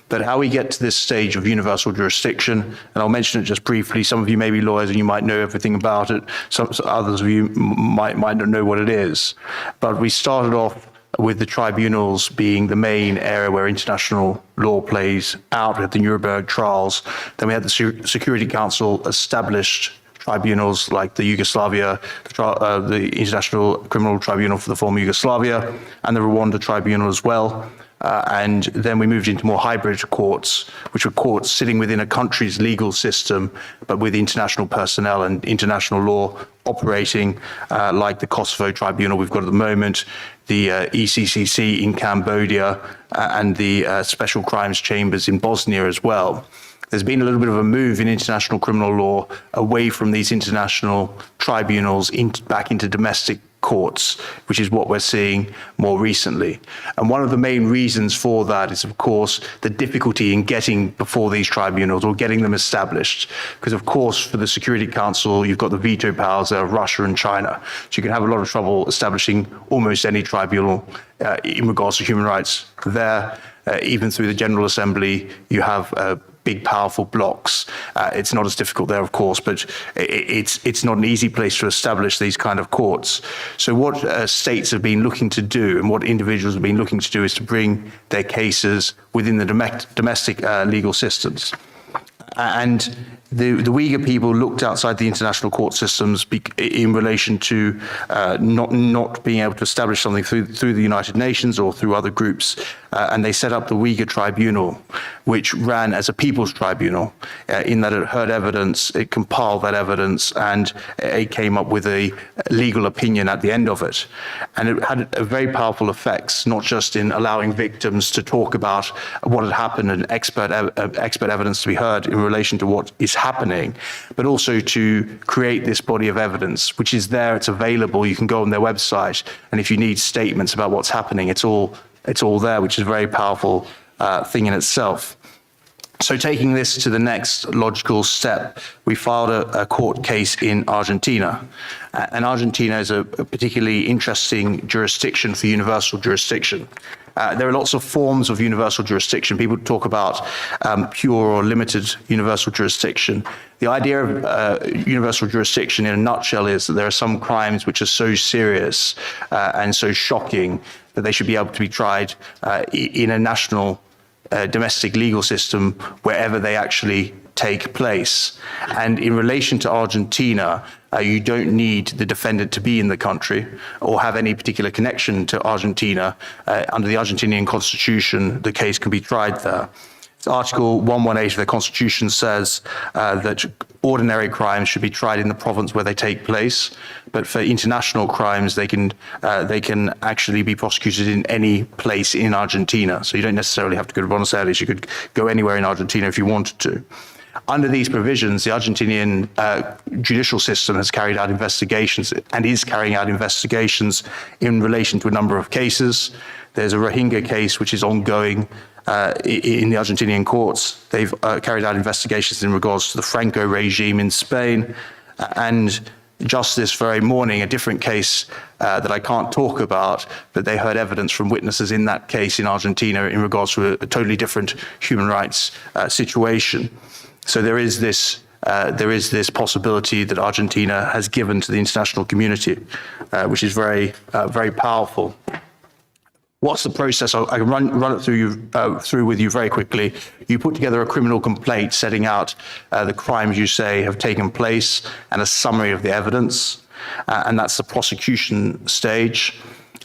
But how we get to this stage of universal jurisdiction, and I'll mention it just briefly, some of you may be lawyers and you might know everything about it, some others of you might not know what it is. But we started off with the tribunals being the main area where international law plays out with the Nuremberg trials. Then we had the Security Council established tribunals like the Yugoslavia, the International Criminal Tribunal for the former Yugoslavia, and the Rwanda Tribunal as well. And then we moved into more hybrid courts, which were courts sitting within a country's legal system, but with international personnel and international law operating, like the Kosovo Tribunal we've got at the moment, the ECCC in Cambodia, and the Special Crimes Chambers in Bosnia as well. there's been a little bit of a move in international criminal law away from these international tribunals back into domestic courts, which is what we're seeing more recently. And one of the main reasons for that is, of course, the difficulty in getting before these tribunals or getting them established. Because, of course, for the Security Council, you've got the veto powers of Russia and China. So you can have a lot of trouble establishing almost any tribunal in regards to human rights there. Even through the General Assembly, you have big, powerful blocks. It's not as difficult there, of course, but it's not an easy place to establish these kind of courts. So what states have been looking to do and what individuals have been looking to do is to bring their cases within the domestic legal systems. And the Uyghur people looked outside the international court systems in relation to not being able to establish something through the United Nations or through other groups. And they set up the Uyghur Tribunal, which ran as a people's tribunal in that it heard evidence, it compiled that evidence, and it came up with a legal opinion at the end of it. And it had a very powerful effects, not just in allowing victims to talk about what had happened and expert evidence to be heard in relation to what is happening, but also to create this body of evidence, which is there, it's available, you can go on their website, and if you need statements about what's happening, it's all there, which is a very powerful thing in itself. So taking this to the next logical step, we filed a court case in Argentina. And Argentina is a particularly interesting jurisdiction for universal jurisdiction. There are lots of forms of universal jurisdiction. People talk about pure or limited universal jurisdiction. The idea of universal jurisdiction in a nutshell is that there are some crimes which are so serious and so shocking that they should be able to be tried in a national domestic legal system wherever they actually take place. And in relation to Argentina, you don't need the defendant to be in the country or have any particular connection to Argentina. Under the Argentinian constitution, the case can be tried there. Article 118 of the Constitution says that ordinary crimes should be tried in the province where they take place, but for international crimes, they can actually be prosecuted in any place in Argentina. So you don't necessarily have to go to Buenos Aires. You could go anywhere in Argentina if you wanted to. Under these provisions, the Argentinian judicial system has carried out investigations and is carrying out investigations in relation to a number of cases. There's a Rohingya case which is ongoing in the Argentinian courts. They've carried out investigations in regards to the Franco regime in Spain. And just this very morning, a different case that I can't talk about, but they heard evidence from witnesses in that case in Argentina in regards to a totally different human rights situation. So there is this possibility that Argentina has given to the international community, which is very powerful. What's the process? I can run it through with you very quickly. You put together a criminal complaint setting out the crimes you say have taken place and a summary of the evidence, and that's the prosecution stage.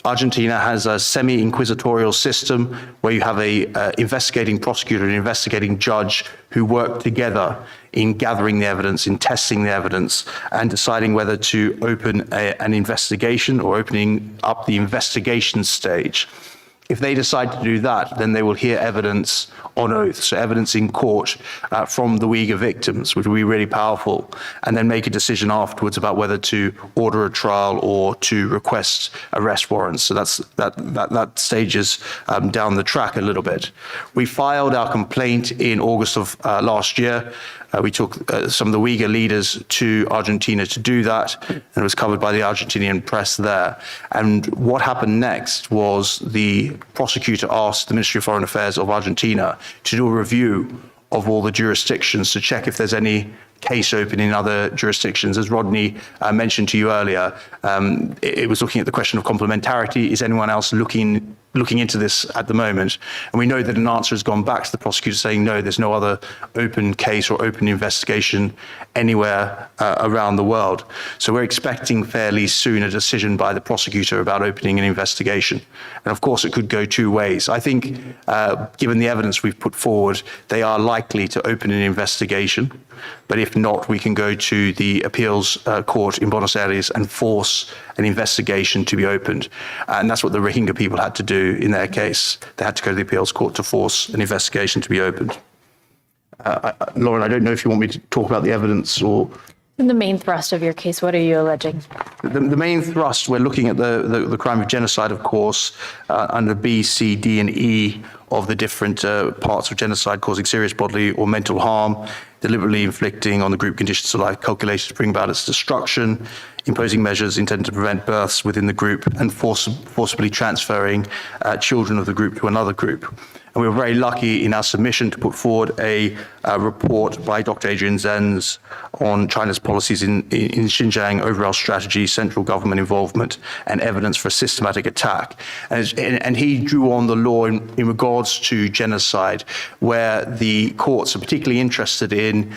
Argentina has a semi-inquisitorial system where you have a investigating prosecutor and investigating judge who work together in gathering the evidence, in testing the evidence, and deciding whether to open an investigation or opening up the investigation stage. If they decide to do that, then they will hear evidence on oath, so evidence in court from the Uyghur victims, which will be really powerful, and then make a decision afterwards about whether to order a trial or to request arrest warrants. So that stage is down the track a little bit. We filed our complaint in August of last year. We took some of the Uyghur leaders to Argentina to do that, and it was covered by the Argentinian press there. And what happened next was the prosecutor asked the Ministry of Foreign Affairs of Argentina to do a review of all the jurisdictions to check if there's any case open in other jurisdictions. As Rodney mentioned to you earlier, it was looking at the question of complementarity. Is anyone else looking into this at the moment? And we know that an answer has gone back to the prosecutor saying, no, there's no other open case or open investigation anywhere around the world. So we're expecting fairly soon a decision by the prosecutor about opening an investigation. And of course, it could go two ways. I think, given the evidence we've put forward, they are likely to open an investigation. But if not, we can go to the appeals court in Buenos Aires and force an investigation to be opened. And that's what the Rohingya people had to do in their case. They had to go to the appeals court to force an investigation to be opened. Lauren, I don't know if you want me to talk about the evidence or... In the main thrust of your case, what are you alleging? The main thrust, we're looking at the crime of genocide, of course, under B, C, D, and E of the different parts of genocide, causing serious bodily or mental harm, deliberately inflicting on the group conditions of life calculated to bring about its destruction, imposing measures intended to prevent births within the group, and forcibly transferring children of the group to another group. And we were very lucky in our submission to put forward a report by Dr. Adrian Zenz on China's policies in Xinjiang, overall strategy, central government involvement, and evidence for a systematic attack. And he drew on the law in regards to genocide, where the courts are particularly interested in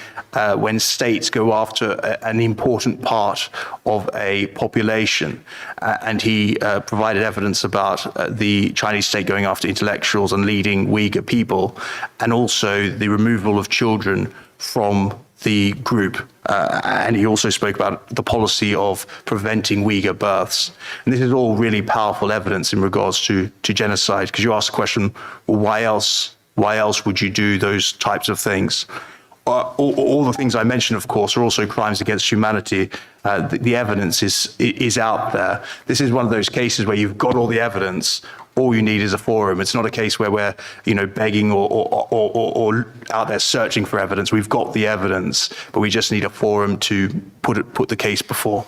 when states go after an important part of a population. And he provided evidence about the Chinese state going after intellectuals and leading Uyghur people, and also the removal of children from the group. And he also spoke about the policy of preventing Uyghur births. And this is all really powerful evidence in regards to genocide, because you asked the question, well, why else would you do those types of things? All the things I mentioned, of course, are also crimes against humanity. The evidence is out there. This is one of those cases where you've got all the evidence. All you need is a forum. It's not a case where we're, begging or out there searching for evidence. We've got the evidence, but we just need a forum to put the case before.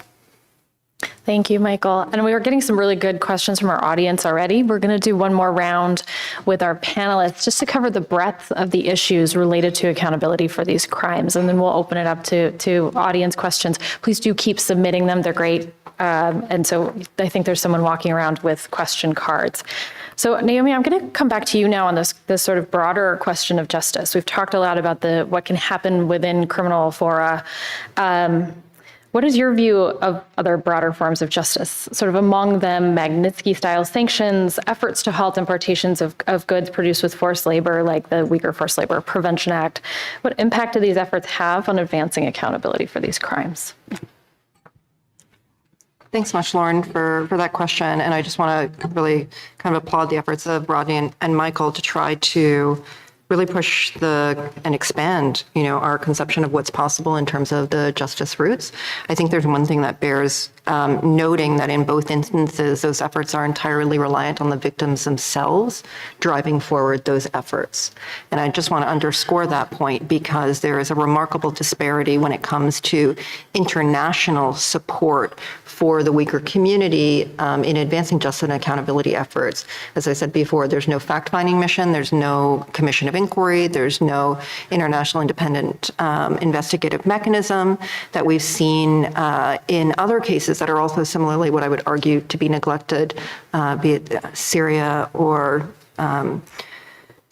Thank you, Michael. And we are getting some really good questions from our audience already. We're going to do one more round with our panelists just to cover the breadth of the issues related to accountability for these crimes. And then we'll open it up to audience questions. Please do keep submitting them. They're great. And so I think there's someone walking around with question cards. So Naomi, I'm going to come back to you now on this sort of broader question of justice. We've talked a lot about what can happen within criminal fora. What is your view of other broader forms of justice, sort of among them Magnitsky-style sanctions, efforts to halt importations of goods produced with forced labor, like the Uyghur Forced Labor Prevention Act? What impact do these efforts have on advancing accountability for these crimes? Thanks much, Lauren, for that question. And I just want to really kind of applaud the efforts of Rodney and Michael to try to really push and expand, our conception of what's possible in terms of the justice routes. I think there's one thing that bears noting, that in both instances, those efforts are entirely reliant on the victims themselves driving forward those efforts. And I just want to underscore that point, because there is a remarkable disparity when it comes to international support for the Uyghur community in advancing justice and accountability efforts. As I said before, there's no fact-finding mission, there's no commission of inquiry, there's no international independent investigative mechanism that we've seen in other cases that are also similarly what I would argue to be neglected, be it Syria or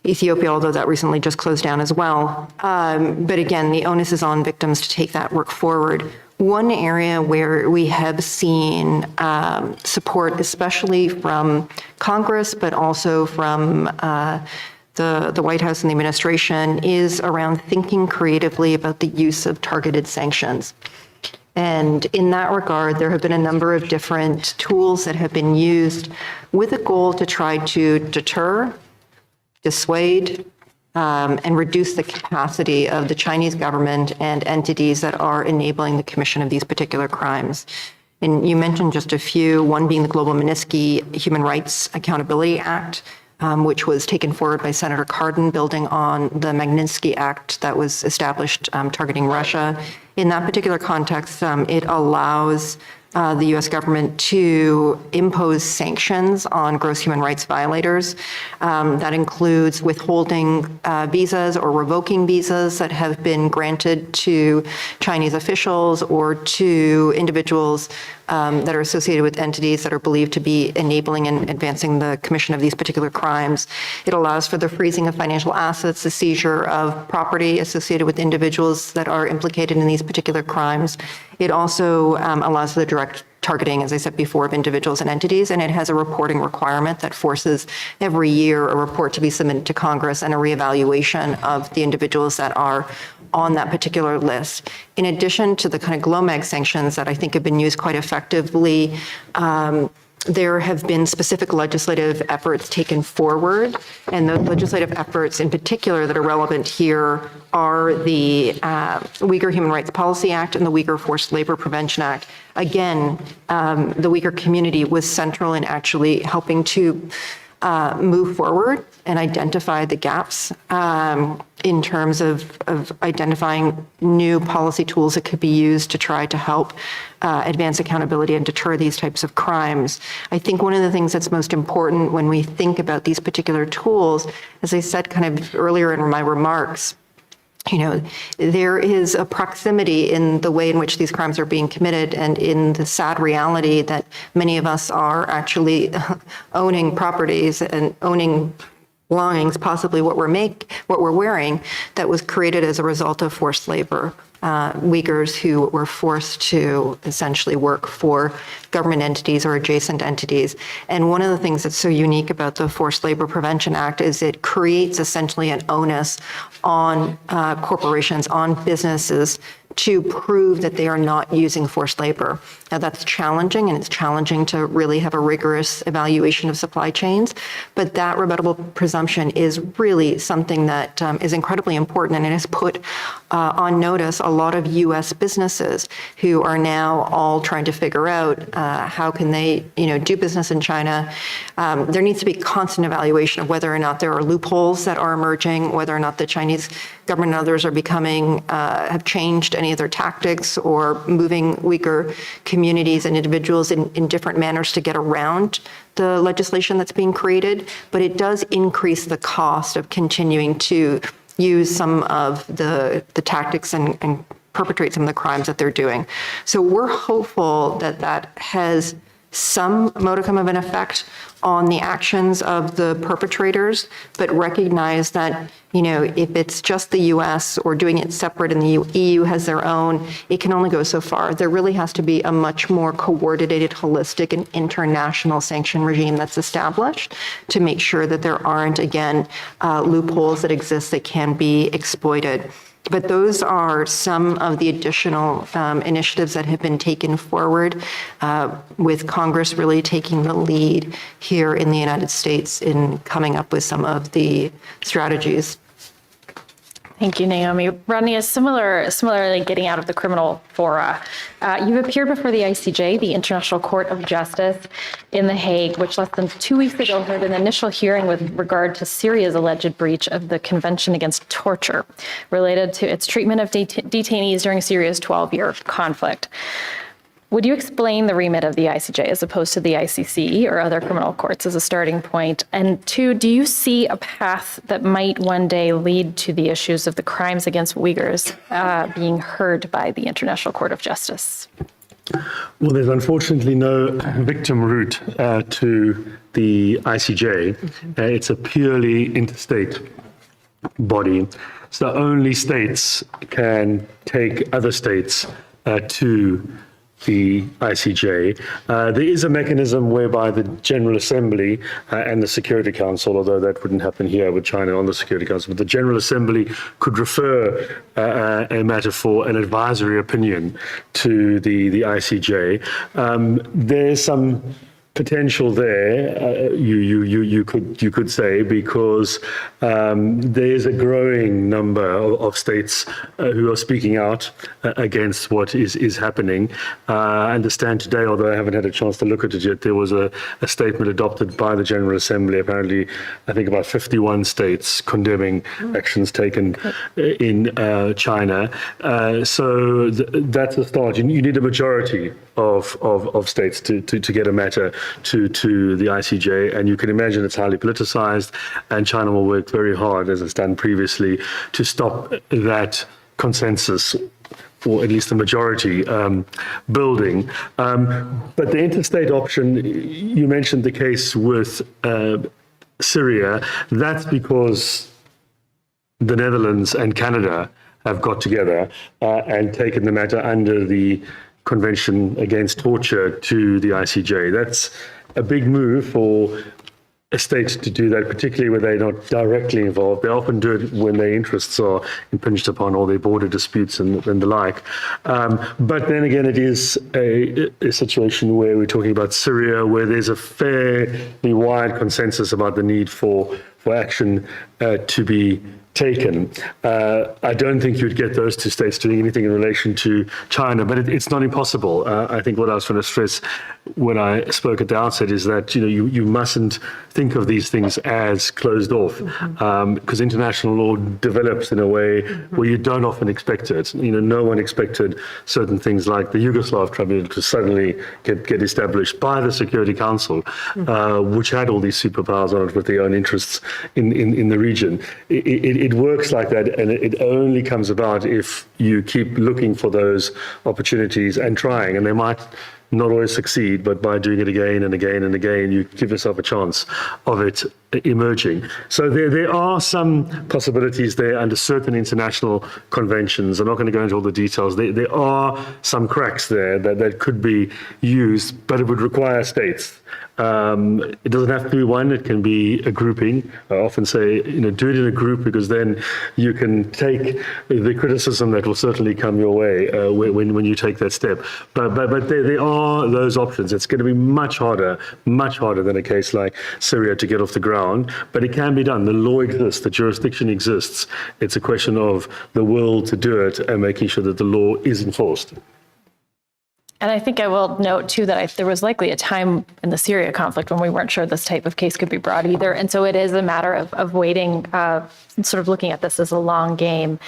Ethiopia, although that recently just closed down as well. But again, the onus is on victims to take that work forward. One area where we have seen support, especially from Congress, but also from the White House and the administration, is around thinking creatively about the use of targeted sanctions. And in that regard, there have been a number of different tools that have been used with a goal to try to deter, dissuade, and reduce the capacity of the Chinese government and entities that are enabling the commission of these particular crimes. And you mentioned just a few, one being the Global Magnitsky Human Rights Accountability Act, which was taken forward by Senator Cardin, building on the Magnitsky Act that was established targeting Russia. In that particular context, it allows the U.S. government to impose sanctions on gross human rights violators. That includes withholding visas or revoking visas that have been granted to Chinese officials or to individuals that are associated with entities that are believed to be enabling and advancing the commission of these particular crimes. It allows for the freezing of financial assets, the seizure of property associated with individuals that are implicated in these particular crimes. It also allows for the direct targeting, as I said before, of individuals and entities, and it has a reporting requirement that forces every year a report to be submitted to Congress and a reevaluation of the individuals that are on that particular list. In addition to the kind of GLOMAG sanctions that I think have been used quite effectively there have been specific legislative efforts taken forward, and the legislative efforts in particular that are relevant here are the Uyghur Human Rights Policy Act and the Uyghur Forced Labor Prevention Act. Again, the Uyghur community was central in actually helping to move forward and identify the gaps in terms of identifying new policy tools that could be used to try to help advance accountability and deter these types of crimes. I think one of the things that's most important when we think about these particular tools, as I said kind of earlier in my remarks, you know, there is a proximity in the way in which these crimes are being committed and in the sad reality that many of us are actually owning properties and owning belongings, possibly what we're wearing, that was created as a result of forced labor. Uyghurs who were forced to essentially work for government entities or adjacent entities. And one of the things that's so unique about the Forced Labor Prevention Act is it creates essentially an onus on corporations, on businesses, to prove that they are not using forced labor. Now that's challenging, and it's challenging to really have a rigorous evaluation of supply chains, but that rebuttable presumption is really something that is incredibly important, and it has put on notice a lot of U.S. businesses who are now all trying to figure out how can they, do business in China. There needs to be constant evaluation of whether or not there are loopholes that are emerging, whether or not the Chinese government and others are becoming, have changed any of their tactics or moving Uyghur communities and individuals in different manners to get around the legislation that's being created. But it does increase the cost of continuing to use some of the tactics and perpetrate some of the crimes that they're doing. So we're hopeful that that has some modicum of an effect on the actions of the perpetrators, but recognize that, if it's just the US or doing it separate and the EU has their own, it can only go so far. There really has to be a much more coordinated, holistic, and international sanction regime that's established to make sure that there aren't, again, loopholes that exist that can be exploited. But those are some of the additional initiatives that have been taken forward, with Congress really taking the lead here in the United States in coming up with some of the strategies. Thank you, Naomi. Rodney, similarly getting out of the criminal fora, you've appeared before the ICJ, the International Court of Justice in The Hague, which less than 2 weeks ago heard an initial hearing with regard to Syria's alleged breach of the Convention Against Torture related to its treatment of detainees during Syria's 12-year conflict. Would you explain the remit of the ICJ as opposed to the ICC or other criminal courts as a starting point? And two, do you see a path that might one day lead to the issues of the crimes against Uyghurs being heard by the International Court of Justice? Well, there's unfortunately no victim route to the ICJ. It's a purely interstate body. So only states can take other states to the ICJ. There is a mechanism whereby the General Assembly and the Security Council, although that wouldn't happen here with China on the Security Council, but the General Assembly could refer a matter for an advisory opinion to the ICJ. There's some potential there, you could say, because there's a growing number of states who are speaking out against what is happening. I understand today, although I haven't had a chance to look at it yet, there was a statement adopted by the General Assembly, apparently, I think about 51 states condemning actions taken in China. So that's a start. You need a majority of states to get a matter to the ICJ, and you can imagine it's highly politicized, and China will work very hard, as it's done previously, to stop that consensus, or at least the majority building. But the interstate option, you mentioned the case with Syria, that's because the Netherlands and Canada have got together and taken the matter under the Convention Against Torture to the ICJ. That's a big move for a state to do that, particularly where they're not directly involved. They often do it when their interests are impinged upon or their border disputes and the like. But then again, it is a situation where we're talking about Syria, where there's a fairly wide consensus about the need for action to be taken. I don't think you'd get those two states doing anything in relation to China, but it's not impossible. I think what I was trying to stress when I spoke at the outset is that you mustn't think of these things as closed off, because international law develops in a way where you don't often expect it. No one expected certain things like the Yugoslav Tribunal to suddenly get established by the Security Council, which had all these superpowers on it with their own interests in the region. It works like that, and it only comes about if you keep looking for those opportunities and trying, and they might not always succeed, but by doing it again and again and again, you give yourself a chance of it emerging. So there are some possibilities there under certain international conventions. I'm not going to go into all the details. There are some cracks there that could be used, but it would require states. It doesn't have to be one, it can be a grouping. I often say, do it in a group, because then you can take the criticism that will certainly come your way when you take that step. But there are those options. It's going to be much harder than a case like Syria to get off the ground, but it can be done. The law exists, the jurisdiction exists. It's a question of the will to do it and making sure that the law is enforced. And I think I will note, too, that there was likely a time in the Syria conflict when we weren't sure this type of case could be brought either. And so it is a matter of waiting, sort of looking at this as a long game.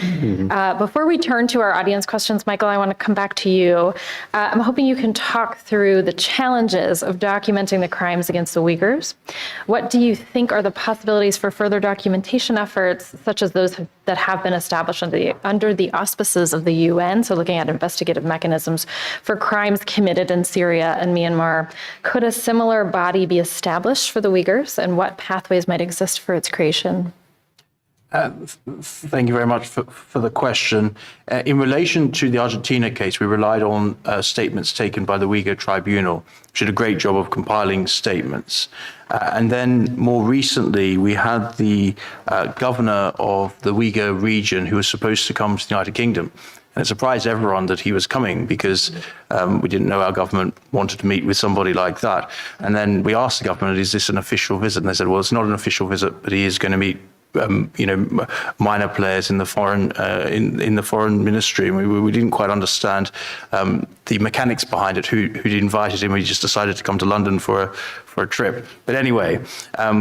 Before we turn to our audience questions, Michael, I want to come back to you. I'm hoping you can talk through the challenges of documenting the crimes against the Uyghurs. What do you think are the possibilities for further documentation efforts, such as those that have been established under the auspices of the UN, so looking at investigative mechanisms for crimes committed in Syria and Myanmar? Could a similar body be established for the Uyghurs, and what pathways might exist for its creation? Thank you very much for the question. In relation to the Argentina case, we relied on statements taken by the Uyghur Tribunal, which did a great job of compiling statements. And then more recently, we had the governor of the Uyghur region who was supposed to come to the United Kingdom. And it surprised everyone that he was coming, because we didn't know our government wanted to meet with somebody like that. And then we asked the government, is this an official visit? And they said, well, it's not an official visit, but he is going to meet minor players in the foreign in the foreign ministry. We didn't quite understand the mechanics behind it. Who'd invited him? We just decided to come to London for a trip. But anyway,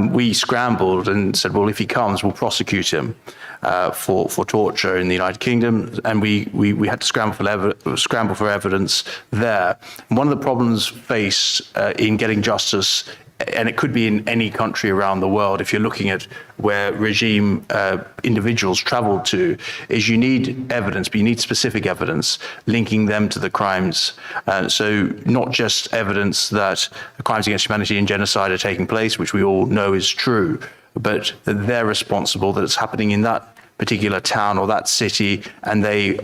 we scrambled and said, well, if he comes, we'll prosecute him for torture in the United Kingdom, and we had to scramble for evidence there. And one of the problems faced in getting justice, and it could be in any country around the world, if you're looking at where regime individuals travel to, is you need evidence, but you need specific evidence linking them to the crimes. So not just evidence that the crimes against humanity and genocide are taking place, which we all know is true, but that they're responsible, that it's happening in that particular town or that city, and they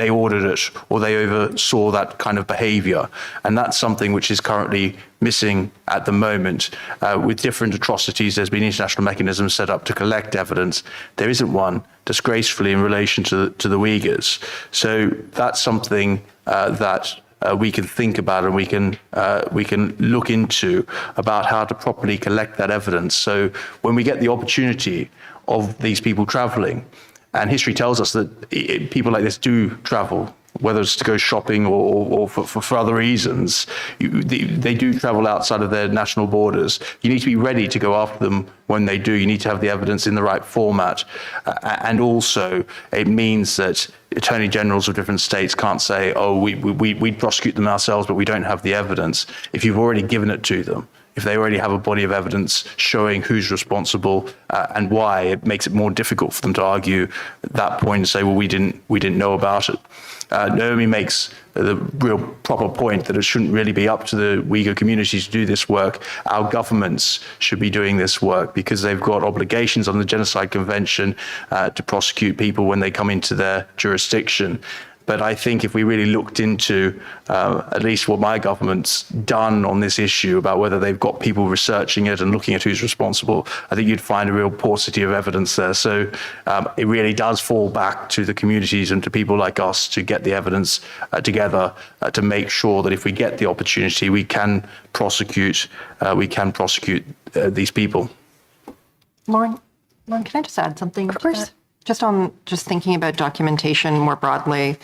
ordered it or they oversaw that kind of behavior. And that's something which is currently missing at the moment. With different atrocities, there's been international mechanisms set up to collect evidence. There isn't one, disgracefully, in relation to the Uyghurs. So that's something that we can think about, and we can look into about how to properly collect that evidence. So when we get the opportunity of these people traveling, and history tells us that people like this do travel, whether it's to go shopping or for other reasons, they do travel outside of their national borders. You need to be ready to go after them when they do. You need to have the evidence in the right format. And also, it means that attorney generals of different states can't say, oh, we'd prosecute them ourselves, but we don't have the evidence. If you've already given it to them, if they already have a body of evidence showing who's responsible and why, it makes it more difficult for them to argue at that point and say, well, we didn't know about it. Naomi makes the real proper point that it shouldn't really be up to the Uyghur community to do this work. Our governments should be doing this work, because they've got obligations on the Genocide Convention to prosecute people when they come into their jurisdiction. But I think if we really looked into at least what my government's done on this issue about whether they've got people researching it and looking at who's responsible, I think you'd find a real paucity of evidence there. So it really does fall back to the communities and to people like us to get the evidence together to make sure that if we get the opportunity, we can prosecute these people. Lauren, can I just add something? Of course. Just thinking about documentation more broadly,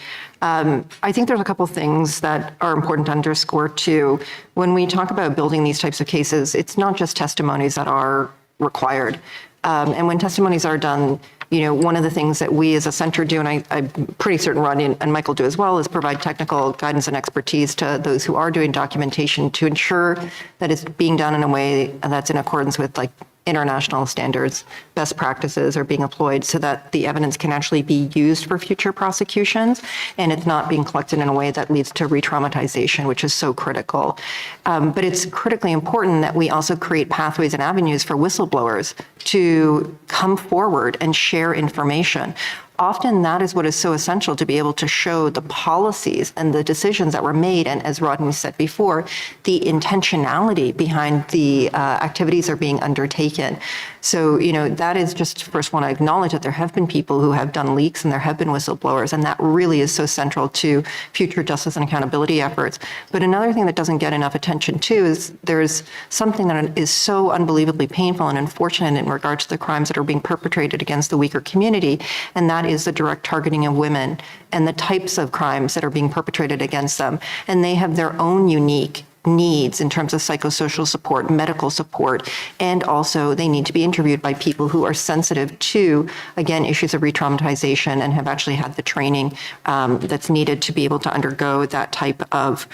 I think there's a couple things that are important to underscore too. When we talk about building these types of cases, it's not just testimonies that are required. And when testimonies are done, one of the things that we as a center do, and I'm pretty certain Rodney and Michael do as well, is provide technical guidance and expertise to those who are doing documentation to ensure that it's being done in a way that's in accordance with international standards, best practices are being employed so that the evidence can actually be used for future prosecutions and it's not being collected in a way that leads to re-traumatization, which is so critical. But it's critically important that we also create pathways and avenues for whistleblowers to come forward and share information. Often that is what is so essential to be able to show the policies and the decisions that were made, and as Rodney said before, the intentionality behind the activities that are being undertaken. So, that is just first want to acknowledge that there have been people who have done leaks and there have been whistleblowers, and that really is so central to future justice and accountability efforts. But another thing that doesn't get enough attention too is there's something that is so unbelievably painful and unfortunate in regards to the crimes that are being perpetrated against the Uyghur community, and that is the direct targeting of women and the types of crimes that are being perpetrated against them. And they have their own unique needs in terms of psychosocial support, medical support, and also they need to be interviewed by people who are sensitive to, again, issues of re-traumatization and have actually had the training that's needed to be able to undergo that type of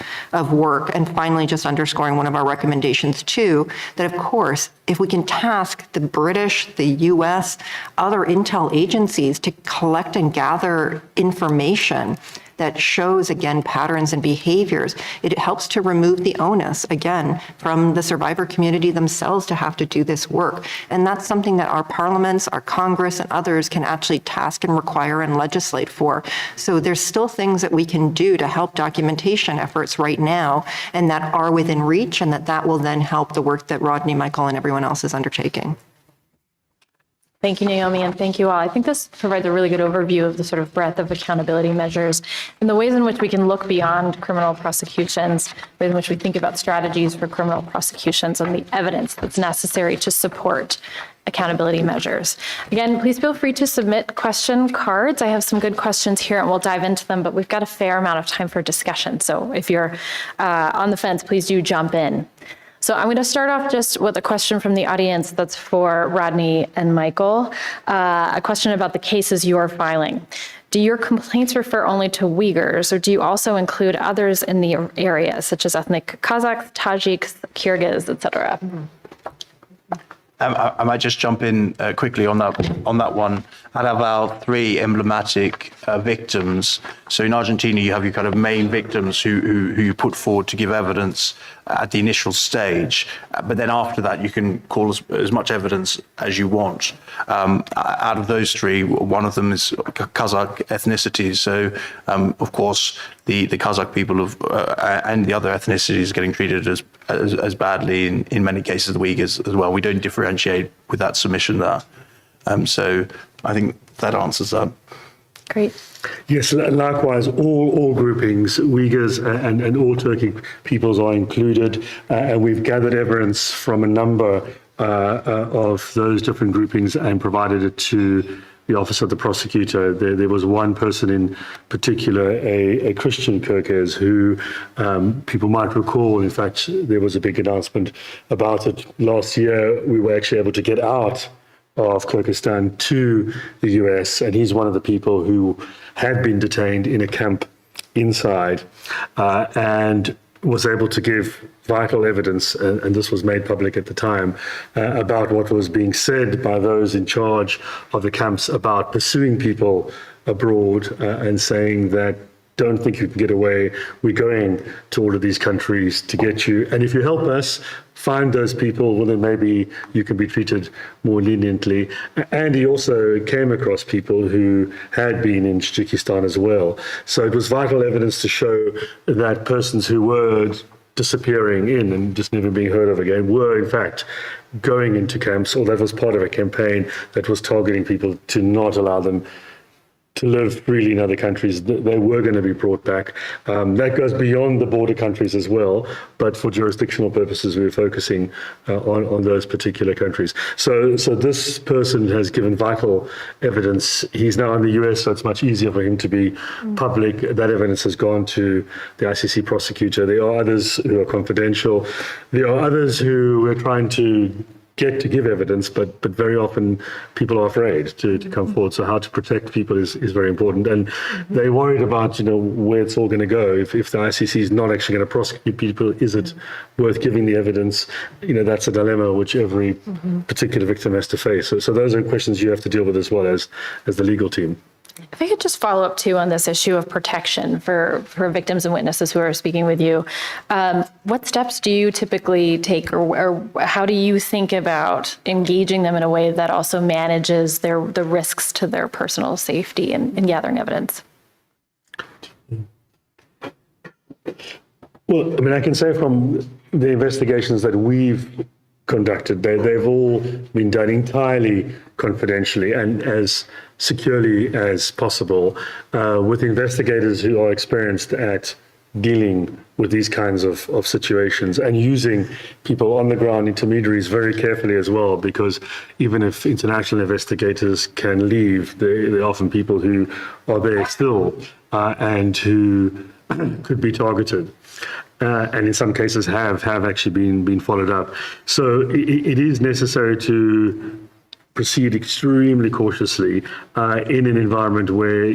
work. And finally, just underscoring one of our recommendations too, that of course, if we can task the British, the U.S., other intel agencies to collect and gather information that shows, again, patterns and behaviors, it helps to remove the onus, again, from the survivor community themselves to have to do this work. And that's something that our parliaments, our Congress, and others can actually task and require and legislate for. So there's still things that we can do to help documentation efforts right now, and that are within reach, and that will then help the work that Rodney, Michael, and everyone else is undertaking. Thank you, Naomi, and thank you all. I think this provides a really good overview of the sort of breadth of accountability measures and the ways in which we can look beyond criminal prosecutions, ways in which we think about strategies for criminal prosecutions and the evidence that's necessary to support accountability measures. Again, please feel free to submit question cards. I have some good questions here and we'll dive into them, but we've got a fair amount of time for discussion. So if you're on the fence, please do jump in. So I'm going to start off just with a question from the audience that's for Rodney and Michael, a question about the cases you're filing. Do your complaints refer only to Uyghurs, or do you also include others in the area, such as ethnic Kazakhs, Tajiks, Kyrgyz, et cetera? I might just jump in quickly on that one. I'd have our three emblematic victims. So in Argentina, you have your kind of main victims who you put forward to give evidence at the initial stage. But then after that, you can call as much evidence as you want. Out of those three, one of them is Kazakh ethnicity. So, of course, the Kazakh people and the other ethnicities getting treated as badly in many cases the Uyghurs as well. We don't differentiate with that submission there. So I think that answers that. Great. Yes, likewise, all groupings, Uyghurs and all Turkic peoples are included, and we've gathered evidence from a number of those different groupings and provided it to the Office of the Prosecutor. There was one person in particular, a Christian Kyrgyz, who people might recall, in fact, there was a big announcement about it last year. We were actually able to get out of Kyrgyzstan to the US, and he's one of the people who had been detained in a camp inside and was able to give vital evidence, and this was made public at the time, about what was being said by those in charge of the camps about pursuing people abroad and saying that don't think you can get away. We're going to all of these countries to get you. And if you help us find those people, well, then maybe you can be treated more leniently. And he also came across people who had been in Tajikistan as well. So it was vital evidence to show that persons who were disappearing in and just never being heard of again were in fact going into camps, or that was part of a campaign that was targeting people to not allow them to live freely in other countries. They were going to be brought back. That goes beyond the border countries as well, but for jurisdictional purposes, we were focusing on those particular countries. So this person has given vital evidence. He's now in the US, so it's much easier for him to be public. That evidence has gone to the ICC prosecutor. There are others who are confidential. There are others who we're trying to get to give evidence, but very often people are afraid to come forward. So how to protect people is very important. And they're worried about, where it's all going to go. If the ICC is not actually going to prosecute people, is it worth giving the evidence? That's a dilemma which every particular victim has to face. So those are questions you have to deal with as well as the legal team. If I could just follow up too on this issue of protection for victims and witnesses who are speaking with you. What steps do you typically take, or how do you think about engaging them in a way that also manages the risks to their personal safety in gathering evidence? Well, I can say from the investigations that we've conducted, they've all been done entirely confidentially and as securely as possible, with investigators who are experienced at dealing with these kinds of situations and using people on the ground, intermediaries, very carefully as well, because even if international investigators can leave, there are often people who are there still and who could be targeted. And in some cases have actually been followed up. So it is necessary to proceed extremely cautiously in an environment where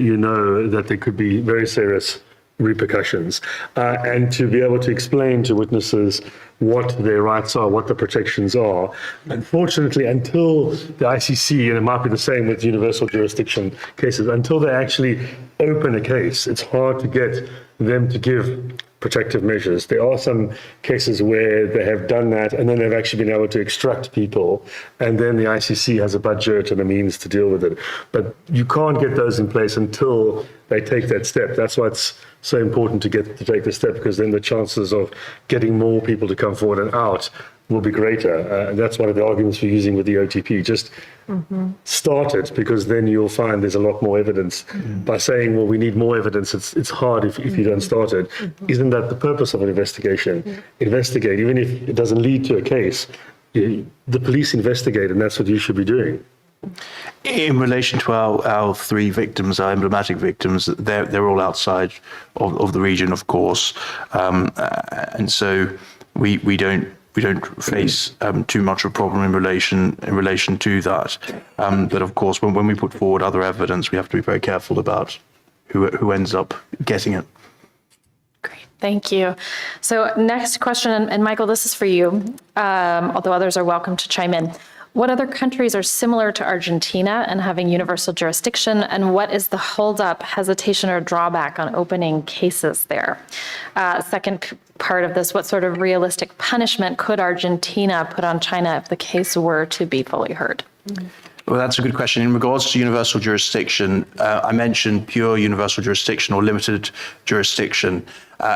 that there could be very serious repercussions, and to be able to explain to witnesses what their rights are, what the protections are. Unfortunately, until the ICC, and it might be the same with universal jurisdiction cases, until they actually open a case, it's hard to get them to give protective measures. There are some cases where they have done that and then they've actually been able to extract people, and then the ICC has a budget and a means to deal with it. But you can't get those in place until they take that step. That's why it's so important to take the step, because then the chances of getting more people to come forward and out will be greater. And that's one of the arguments we're using with the OTP. Just start it, because then you'll find there's a lot more evidence. By saying, well, we need more evidence, it's hard if you don't start it. Isn't that the purpose of an investigation? Investigate, even if it doesn't lead to a case. The police investigate, and that's what you should be doing. In relation to our three victims, our emblematic victims, they're all outside of the region, of course, and so we don't face too much of a problem in relation to that. But of course, when we put forward other evidence, we have to be very careful about who ends up getting it. Great, thank you. So next question, and Michael, this is for you, although others are welcome to chime in. What other countries are similar to Argentina and having universal jurisdiction, and what is the holdup, hesitation, or drawback on opening cases there? Second part of this, what sort of realistic punishment could Argentina put on China if the case were to be fully heard? Well, that's a good question. In regards to universal jurisdiction, I mentioned pure universal jurisdiction or limited jurisdiction.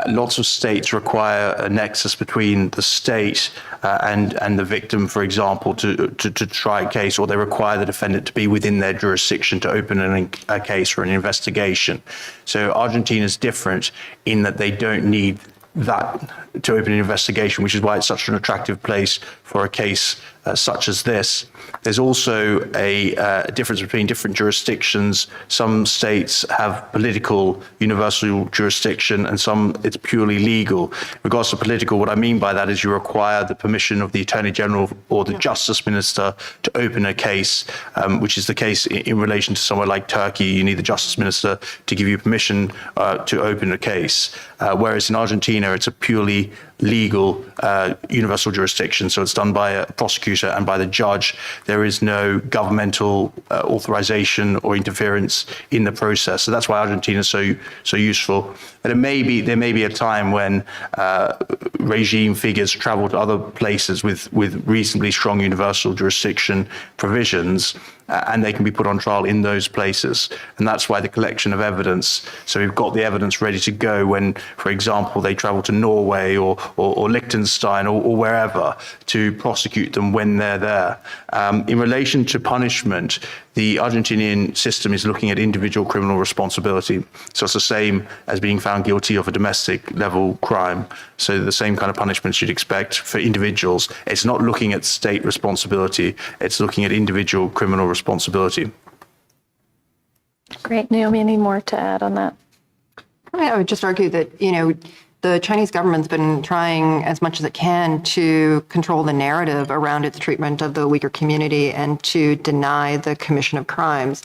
Lots of states require a nexus between the state and the victim, for example, to try a case, or they require the defendant to be within their jurisdiction to open a case or an investigation. So Argentina is different in that they don't need that to open an investigation, which is why it's such an attractive place for a case such as this. There's also a difference between different jurisdictions. Some states have political universal jurisdiction and some it's purely legal. In regards to political, what I mean by that is you require the permission of the Attorney General or the Justice Minister to open a case, which is the case in relation to somewhere like Turkey. You need the Justice Minister to give you permission to open a case. Whereas in Argentina, it's a purely legal universal jurisdiction. So it's done by a prosecutor and by the judge. There is no governmental authorization or interference in the process. So that's why Argentina is so useful. And there may be a time when regime figures travel to other places with reasonably strong universal jurisdiction provisions, and they can be put on trial in those places. And that's why the collection of evidence, so we've got the evidence ready to go when, for example, they travel to Norway or Liechtenstein or wherever to prosecute them when they're there. In relation to punishment, the Argentinian system is looking at individual criminal responsibility. So it's the same as being found guilty of a domestic level crime. So the same kind of punishments you'd expect for individuals. It's not looking at state responsibility. It's looking at individual criminal responsibility. Great. Naomi, any more to add on that? I would just argue that, the Chinese government's been trying as much as it can to control the narrative around its treatment of the Uyghur community and to deny the commission of crimes.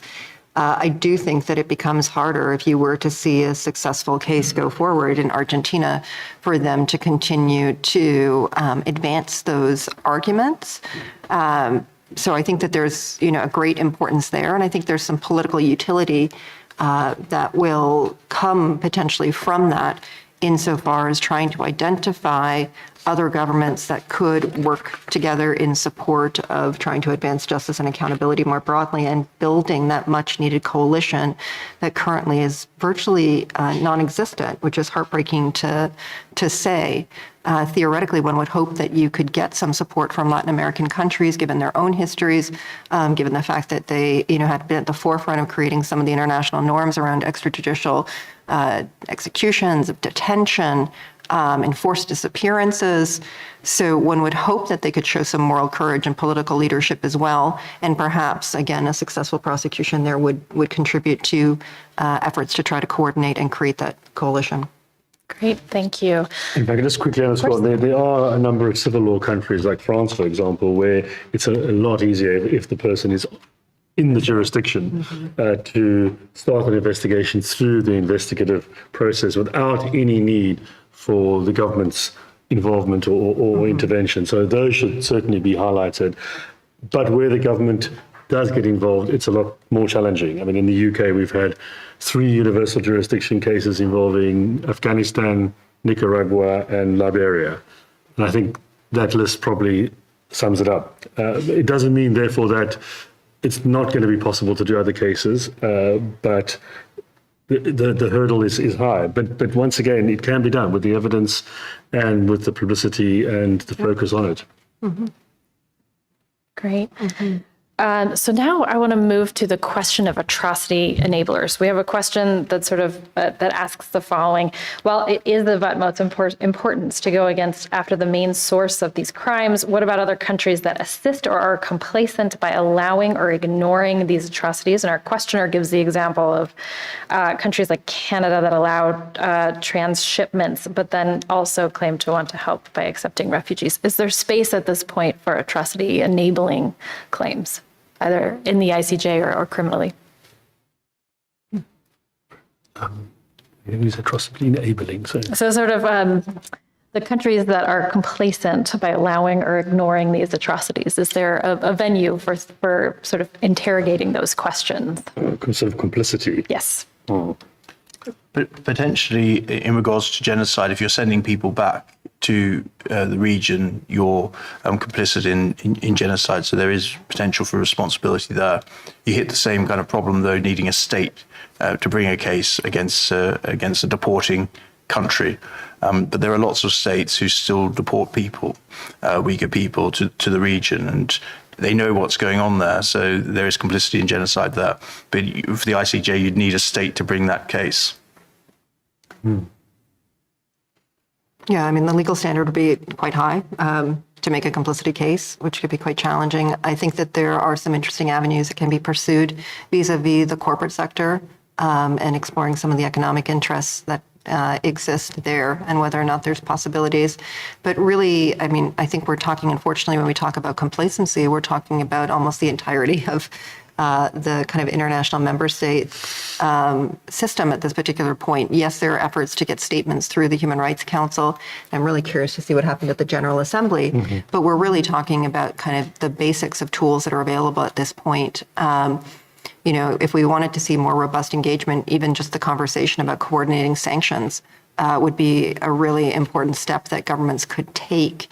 I do think that it becomes harder if you were to see a successful case go forward in Argentina for them to continue to advance those arguments. So I think that there's, a great importance there. And I think there's some political utility that will come potentially from that, insofar as trying to identify other governments that could work together in support of trying to advance justice and accountability more broadly, and building that much needed coalition that currently is virtually non-existent, which is heartbreaking to say. Theoretically, one would hope that you could get some support from Latin American countries, given their own histories, given the fact that they, had been at the forefront of creating some of the international norms around extrajudicial executions, of detention, enforced disappearances. So one would hope that they could show some moral courage and political leadership as well. And perhaps, again, a successful prosecution there would contribute to efforts to try to coordinate and create that coalition. Great, thank you. If I could just quickly add as well, there are a number of civil law countries like France, for example, where it's a lot easier if the person is in the jurisdiction to start an investigation through the investigative process without any need for the government's involvement or intervention. So those should certainly be highlighted. But where the government does get involved, it's a lot more challenging. I mean, in the UK, we've had 3 universal jurisdiction cases involving Afghanistan, Nicaragua, and Liberia. And I think that list probably sums it up. It doesn't mean, therefore, that it's not going to be possible to do other cases, but the hurdle is high. But once again, it can be done with the evidence and with the publicity and the focus on it. Great. So now I want to move to the question of atrocity enablers. We have a question that sort of that asks the following: while it is of utmost importance to go against after the main source of these crimes, what about other countries that assist or are complacent by allowing or ignoring these atrocities? And our questioner gives the example of countries like Canada that allow transshipments, but then also claim to want to help by accepting refugees. Is there space at this point for atrocity enabling claims, either in the ICJ or criminally? Use atrocity enabling. So sort of the countries that are complacent by allowing or ignoring these atrocities. Is there a venue for sort of interrogating those questions? Sort of complicity. Yes. But potentially, in regards to genocide, if you're sending people back to the region, you're complicit in genocide. So there is potential for responsibility there. You hit the same kind of problem, though, needing a state to bring a case against a deporting country. But there are lots of states who still deport people, Uyghur people, to the region, and they know what's going on there. So there is complicity in genocide there. But for the ICJ, you'd need a state to bring that case. Yeah, I mean, the legal standard would be quite high to make a complicity case, which could be quite challenging. I think that there are some interesting avenues that can be pursued vis-a-vis the corporate sector and exploring some of the economic interests that exist there and whether or not there's possibilities. But really, I mean, I think we're talking, unfortunately, when we talk about complacency, we're talking about almost the entirety of the kind of international member state system at this particular point. Yes, there are efforts to get statements through the Human Rights Council. I'm really curious to see what happened at the General Assembly, but we're really talking about kind of the basics of tools that are available at this point. You know, if we wanted to see more robust engagement, even just the conversation about coordinating sanctions would be a really important step that governments could take.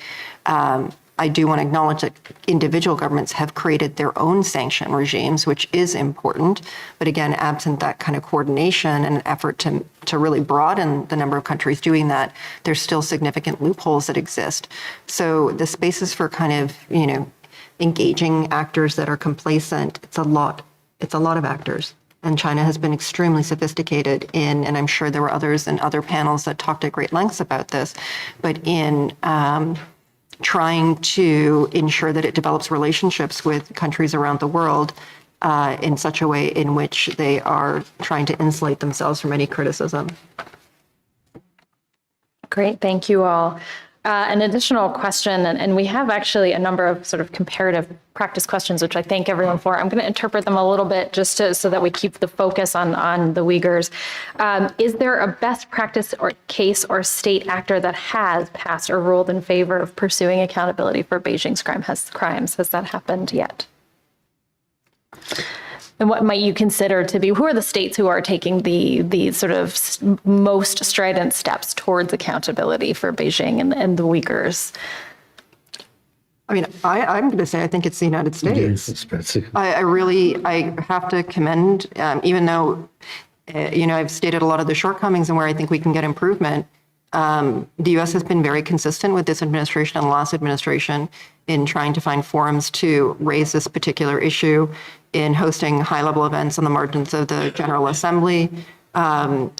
I do want to acknowledge that individual governments have created their own sanction regimes, which is important. But again, absent that kind of coordination and effort to really broaden the number of countries doing that, there's still significant loopholes that exist. So the spaces for kind of, you know, engaging actors that are complacent, it's a lot of actors. And China has been extremely sophisticated in, and I'm sure there were others in other panels that talked at great lengths about this, but in trying to ensure that it develops relationships with countries around the world in such a way in which they are trying to insulate themselves from any criticism. Great, thank you all. An additional question, and we have actually a number of sort of comparative practice questions, which I thank everyone for. I'm going to interpret them a little bit just so that we keep the focus on the Uyghurs. Is there a best practice or case or state actor that has passed or ruled in favor of pursuing accountability for Beijing's crimes? Has that happened yet? And what might you consider to be, who are the states who are taking the sort of most strident steps towards accountability for Beijing and the Uyghurs? I mean, I'm going to say I think it's the United States. I have to commend, even though, you know, I've stated a lot of the shortcomings and where I think we can get improvement. The U.S. has been very consistent with this administration and the last administration in trying to find forums to raise this particular issue, in hosting high-level events on the margins of the General Assembly,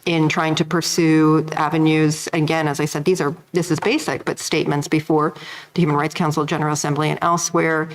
in trying to pursue avenues. Again, as I said, this is basic, but statements before the Human Rights Council, General Assembly, and elsewhere,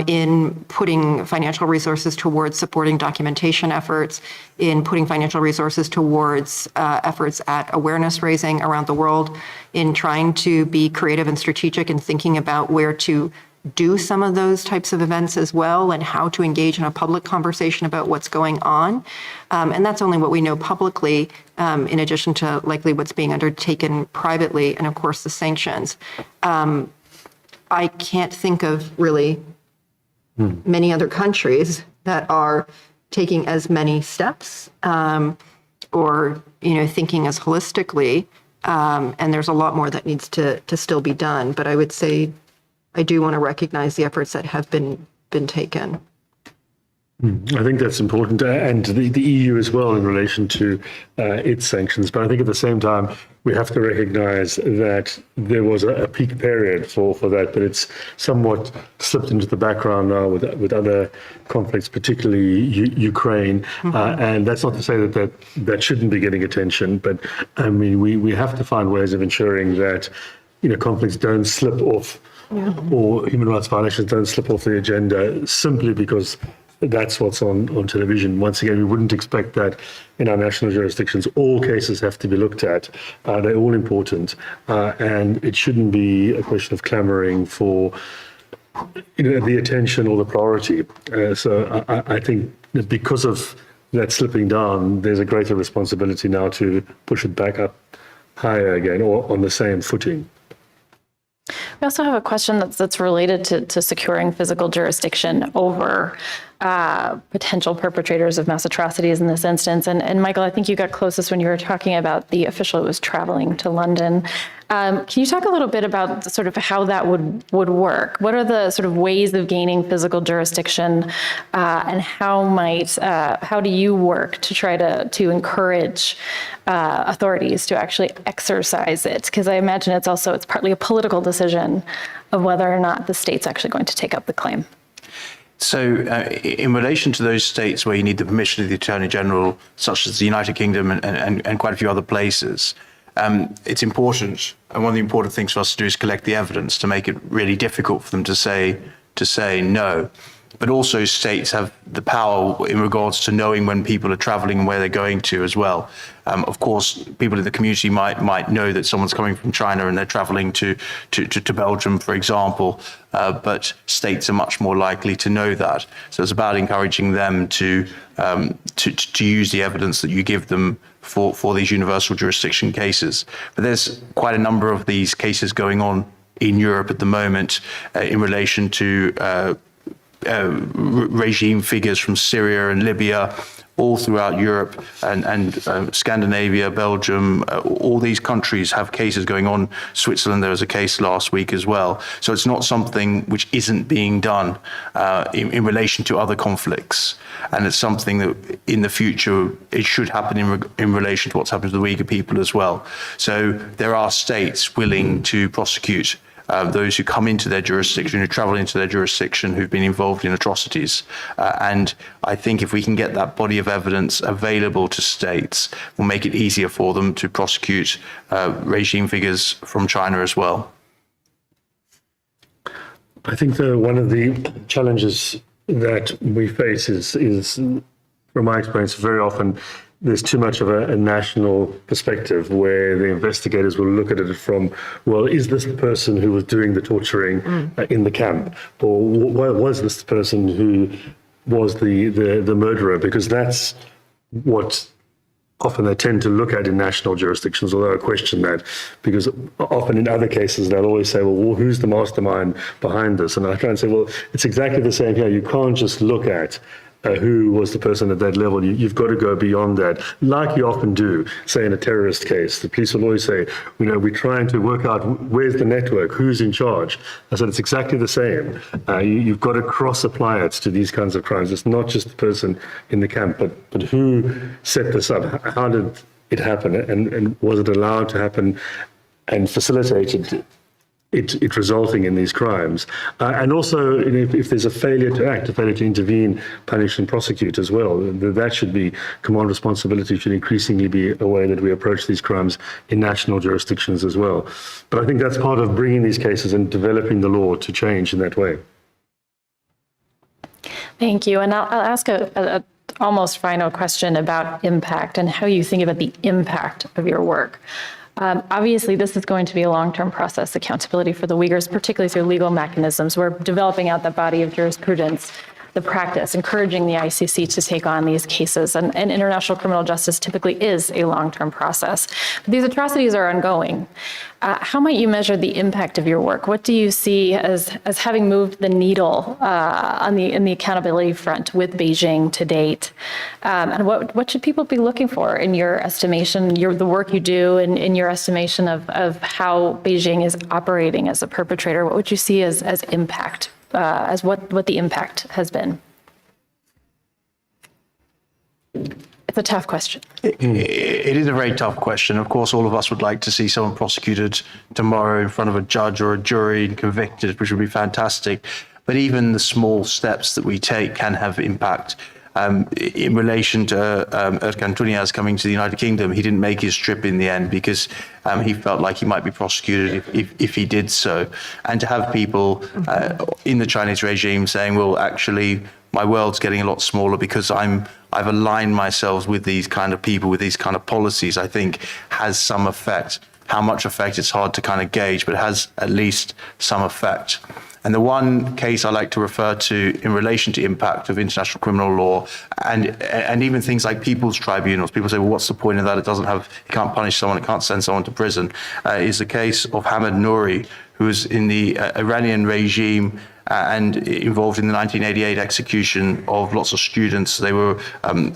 in putting financial resources towards supporting documentation efforts, in putting financial resources towards efforts at awareness raising around the world, in trying to be creative and strategic in thinking about where to do some of those types of events as well, and how to engage in a public conversation about what's going on. And that's only what we know publicly, in addition to likely what's being undertaken privately, and of course the sanctions. I can't think of really many other countries that are taking as many steps or, you know, thinking as holistically. And there's a lot more that needs to still be done. But I would say I do want to recognize the efforts that have been taken. I think that's important, and the EU as well in relation to its sanctions. But I think at the same time, we have to recognize that there was a peak period for that, but it's somewhat slipped into the background now with other conflicts, particularly Ukraine. And that's not to say that shouldn't be getting attention, but I mean, we have to find ways of ensuring that, you know, conflicts don't slip off, or human rights violations don't slip off the agenda simply because that's what's on television. Once again, we wouldn't expect that in our national jurisdictions. All cases have to be looked at. They're all important. And it shouldn't be a question of clamoring for, you know, the attention or the priority. So I think that because of that slipping down, there's a greater responsibility now to push it back up higher again, or on the same footing. We also have a question that's related to securing physical jurisdiction over potential perpetrators of mass atrocities in this instance. And Michael, I think you got closest when you were talking about the official who was traveling to London. Can you talk a little bit about sort of how that would work? What are the sort of ways of gaining physical jurisdiction, and how do you work to try to encourage authorities to actually exercise it? Because I imagine it's partly a political decision of whether or not the state's actually going to take up the claim. So in relation to those states where you need the permission of the Attorney General, such as the United Kingdom and quite a few other places, it's important, and one of the important things for us to do is collect the evidence to make it really difficult for them to say no. but also states have the power in regards to knowing when people are traveling and where they're going to as well. Of course, people in the community might know that someone's coming from China and they're traveling to Belgium, for example, but states are much more likely to know that. So it's about encouraging them to use the evidence that you give them for these universal jurisdiction cases. But there's quite a number of these cases going on in Europe at the moment in relation to regime figures from Syria and Libya, all throughout Europe and Scandinavia, Belgium, all these countries have cases going on. Switzerland, there was a case last week as well. So it's not something which isn't being done in relation to other conflicts. And it's something that in the future, it should happen in relation to what's happened to the Uyghur people as well. So there are states willing to prosecute those who come into their jurisdiction, who travel into their jurisdiction, who've been involved in atrocities. And I think if we can get that body of evidence available to states, we'll make it easier for them to prosecute regime figures from China as well. I think one of the challenges that we face is, from my experience, very often there's too much of a national perspective where the investigators will look at it from, well, is this the person who was doing the torturing in the camp? Or was this the person who was the murderer? Because that's what often they tend to look at in national jurisdictions, although I question that, because often in other cases they'll always say, well, who's the mastermind behind this? And I try and say, well, it's exactly the same here. You can't just look at who was the person at that level. You've got to go beyond that, like you often do, say in a terrorist case. The police will always say, we're trying to work out where's the network, who's in charge. I said, it's exactly the same. You've got to cross-apply it to these kinds of crimes. It's not just the person in the camp, but who set this up? How did it happen? And was it allowed to happen and facilitated it resulting in these crimes? And also, if there's a failure to act, a failure to intervene, punish and prosecute as well, that should be, command responsibility should increasingly be a way that we approach these crimes in national jurisdictions as well. But I think that's part of bringing these cases and developing the law to change in that way. Thank you. And I'll ask a almost final question about impact and how you think about the impact of your work. Obviously, this is going to be a long-term process, accountability for the Uyghurs, particularly through legal mechanisms. We're developing out the body of jurisprudence, the practice, encouraging the ICC to take on these cases. And international criminal justice typically is a long-term process. But these atrocities are ongoing. How might you measure the impact of your work? What do you see as having moved the needle in the accountability front with Beijing to date? And what should people be looking for in your estimation, the work you do, and in your estimation of how Beijing is operating as a perpetrator? What would you see as impact, as what the impact has been? It's a tough question. It is a very tough question. Of course, all of us would like to see someone prosecuted tomorrow in front of a judge or a jury and convicted, which would be fantastic. But even the small steps that we take can have impact. In relation to Özkan Tunyaz coming to the United Kingdom, he didn't make his trip in the end because he felt like he might be prosecuted if he did so. And to have people in the Chinese regime saying, well, actually, my world's getting a lot smaller because I've aligned myself with these kind of people, with these kind of policies, I think has some effect. How much effect, it's hard to kind of gauge, but it has at least some effect. And the one case I like to refer to in relation to impact of international criminal law and even things like people's tribunals, people say, well, what's the point of that? You can't punish someone, it can't send someone to prison, is the case of Hamid Nouri, who was in the Iranian regime and involved in the 1988 execution of lots of students. They were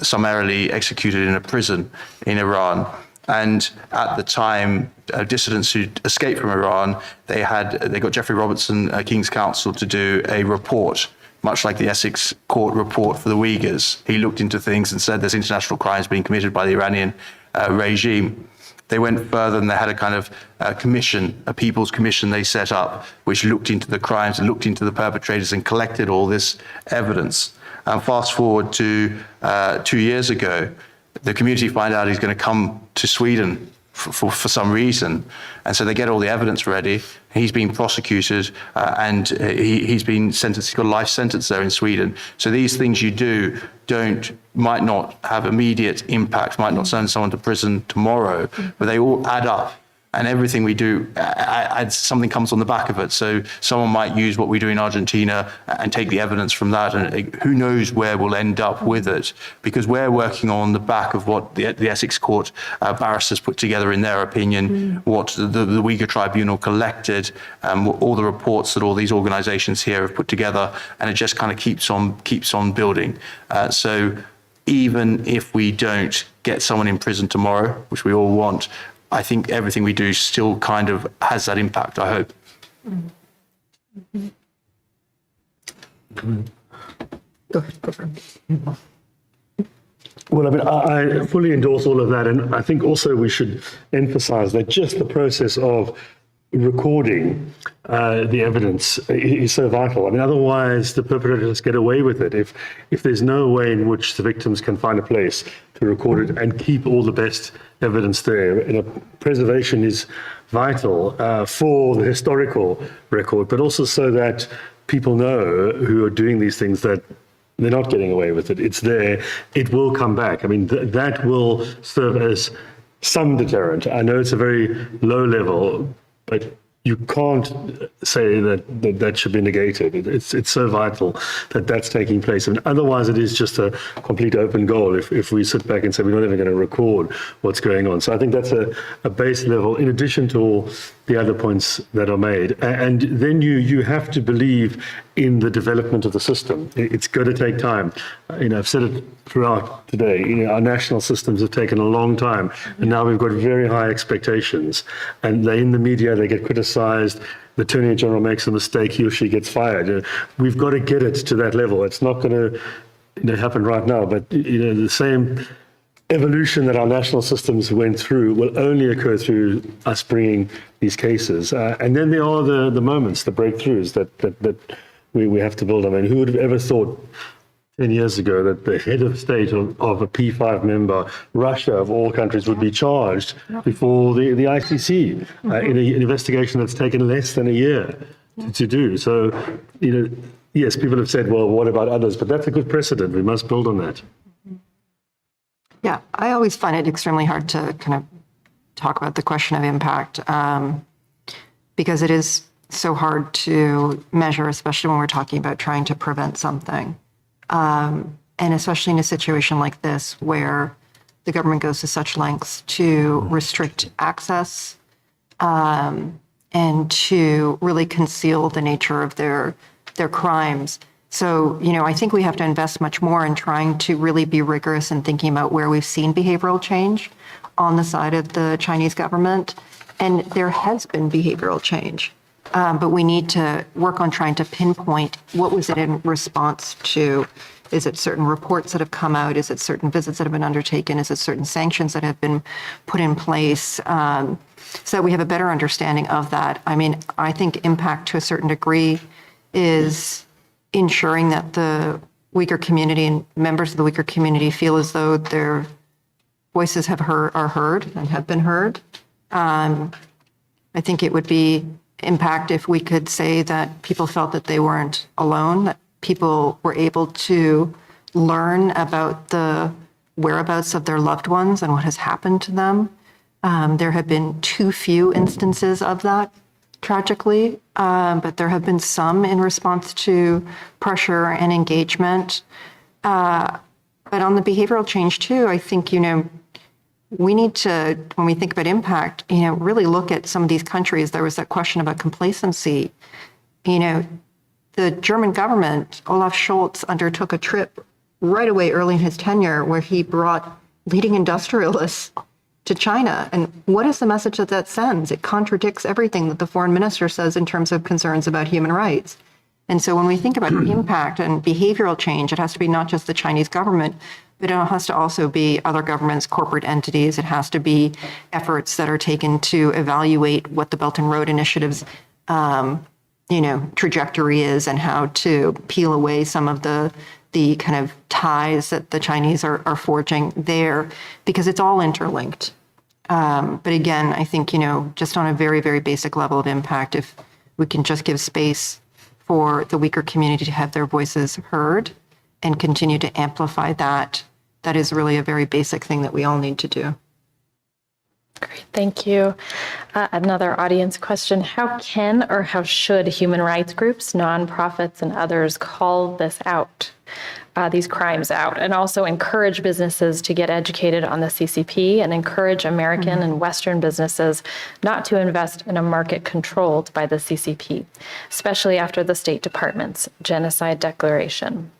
summarily executed in a prison in Iran. And at the time, dissidents who escaped from Iran, they got Jeffrey Robertson, King's Counsel, to do a report, much like the Essex Court report for the Uyghurs. He looked into things and said there's international crimes being committed by the Iranian regime. They went further and they had a kind of commission, a people's commission they set up, which looked into the crimes and looked into the perpetrators and collected all this evidence. And fast forward to 2 years ago, the community find out he's going to come to Sweden for some reason. And so they get all the evidence ready. He's been prosecuted and he's been sentenced, he's got a life sentence there in Sweden. So these things you do might not have immediate impact, might not send someone to prison tomorrow, but they all add up. And everything we do, something comes on the back of it. So someone might use what we do in Argentina and take the evidence from that, and who knows where we'll end up with it, because we're working on the back of what the Essex Court barristers put together in their opinion, what the Uyghur Tribunal collected, all the reports that all these organizations here have put together, and it just kind of keeps on building. So even if we don't get someone in prison tomorrow, which we all want, I think everything we do still kind of has that impact, I hope. Go ahead. Well, I mean, I fully endorse all of that. And I think also we should emphasize that just the process of recording the evidence is so vital. I mean, otherwise the perpetrators get away with it. If there's no way in which the victims can find a place to record it and keep all the best evidence there, preservation is vital for the historical record, but also so that people know who are doing these things that they're not getting away with it. It's there. It will come back. I mean, that will serve as some deterrent. I know it's a very low level, but you can't say that should be negated. It's so vital that that's taking place. And otherwise, it is just a complete open goal if we sit back and say we're not even going to record what's going on. So I think that's a base level, in addition to all the other points that are made. And then you have to believe in the development of the system. It's going to take time. I've said it throughout today. Our national systems have taken a long time, and now we've got very high expectations. And they're in the media, they get criticized. The Attorney General makes a mistake, he or she gets fired. We've got to get it to that level. It's not going to happen right now, but the same evolution that our national systems went through will only occur through us bringing these cases. And then there are the moments, the breakthroughs that we have to build on. I mean, who would have ever thought 10 years ago that the head of state of a P5 member, Russia of all countries, would be charged before the ICC in an investigation that's taken less than a year to do. So, yes, people have said, well, what about others? But that's a good precedent. We must build on that. Yeah, I always find it extremely hard to kind of talk about the question of impact because it is so hard to measure, especially when we're talking about trying to prevent something. And especially in a situation like this where the government goes to such lengths to restrict access and to really conceal the nature of their crimes. So, I think we have to invest much more in trying to really be rigorous in thinking about where we've seen behavioral change on the side of the Chinese government. And there has been behavioral change. But we need to work on trying to pinpoint what was it in response to. Is it certain reports that have come out? Is it certain visits that have been undertaken? Is it certain sanctions that have been put in place? So that we have a better understanding of that. I mean, I think impact to a certain degree is ensuring that the Uyghur community and members of the Uyghur community feel as though their voices are heard and have been heard. I think it would be impact if we could say that people felt that they weren't alone, that people were able to learn about the whereabouts of their loved ones and what has happened to them. There have been too few instances of that, tragically, but there have been some in response to pressure and engagement. But on the behavioral change too, I think, we need to, when we think about impact, really look at some of these countries. There was that question about complacency. The German government, Olaf Scholz, undertook a trip right away early in his tenure where he brought leading industrialists to China. And what is the message that sends? It contradicts everything that the foreign minister says in terms of concerns about human rights. And so when we think about impact and behavioral change, it has to be not just the Chinese government, but it has to also be other governments, corporate entities. It has to be efforts that are taken to evaluate what the Belt and Road Initiative's trajectory is and how to peel away some of the kind of ties that the Chinese are forging there, because it's all interlinked. But again, I think, just on a very, very basic level of impact, if we can just give space for the Uyghur community to have their voices heard and continue to amplify that, that is really a very basic thing that we all need to do. Great, thank you. Another audience question. How can or how should human rights groups, nonprofits, and others call this out, these crimes out, and also encourage businesses to get educated on the CCP and encourage American and Western businesses not to invest in a market controlled by the CCP, especially after the State Department's genocide declaration?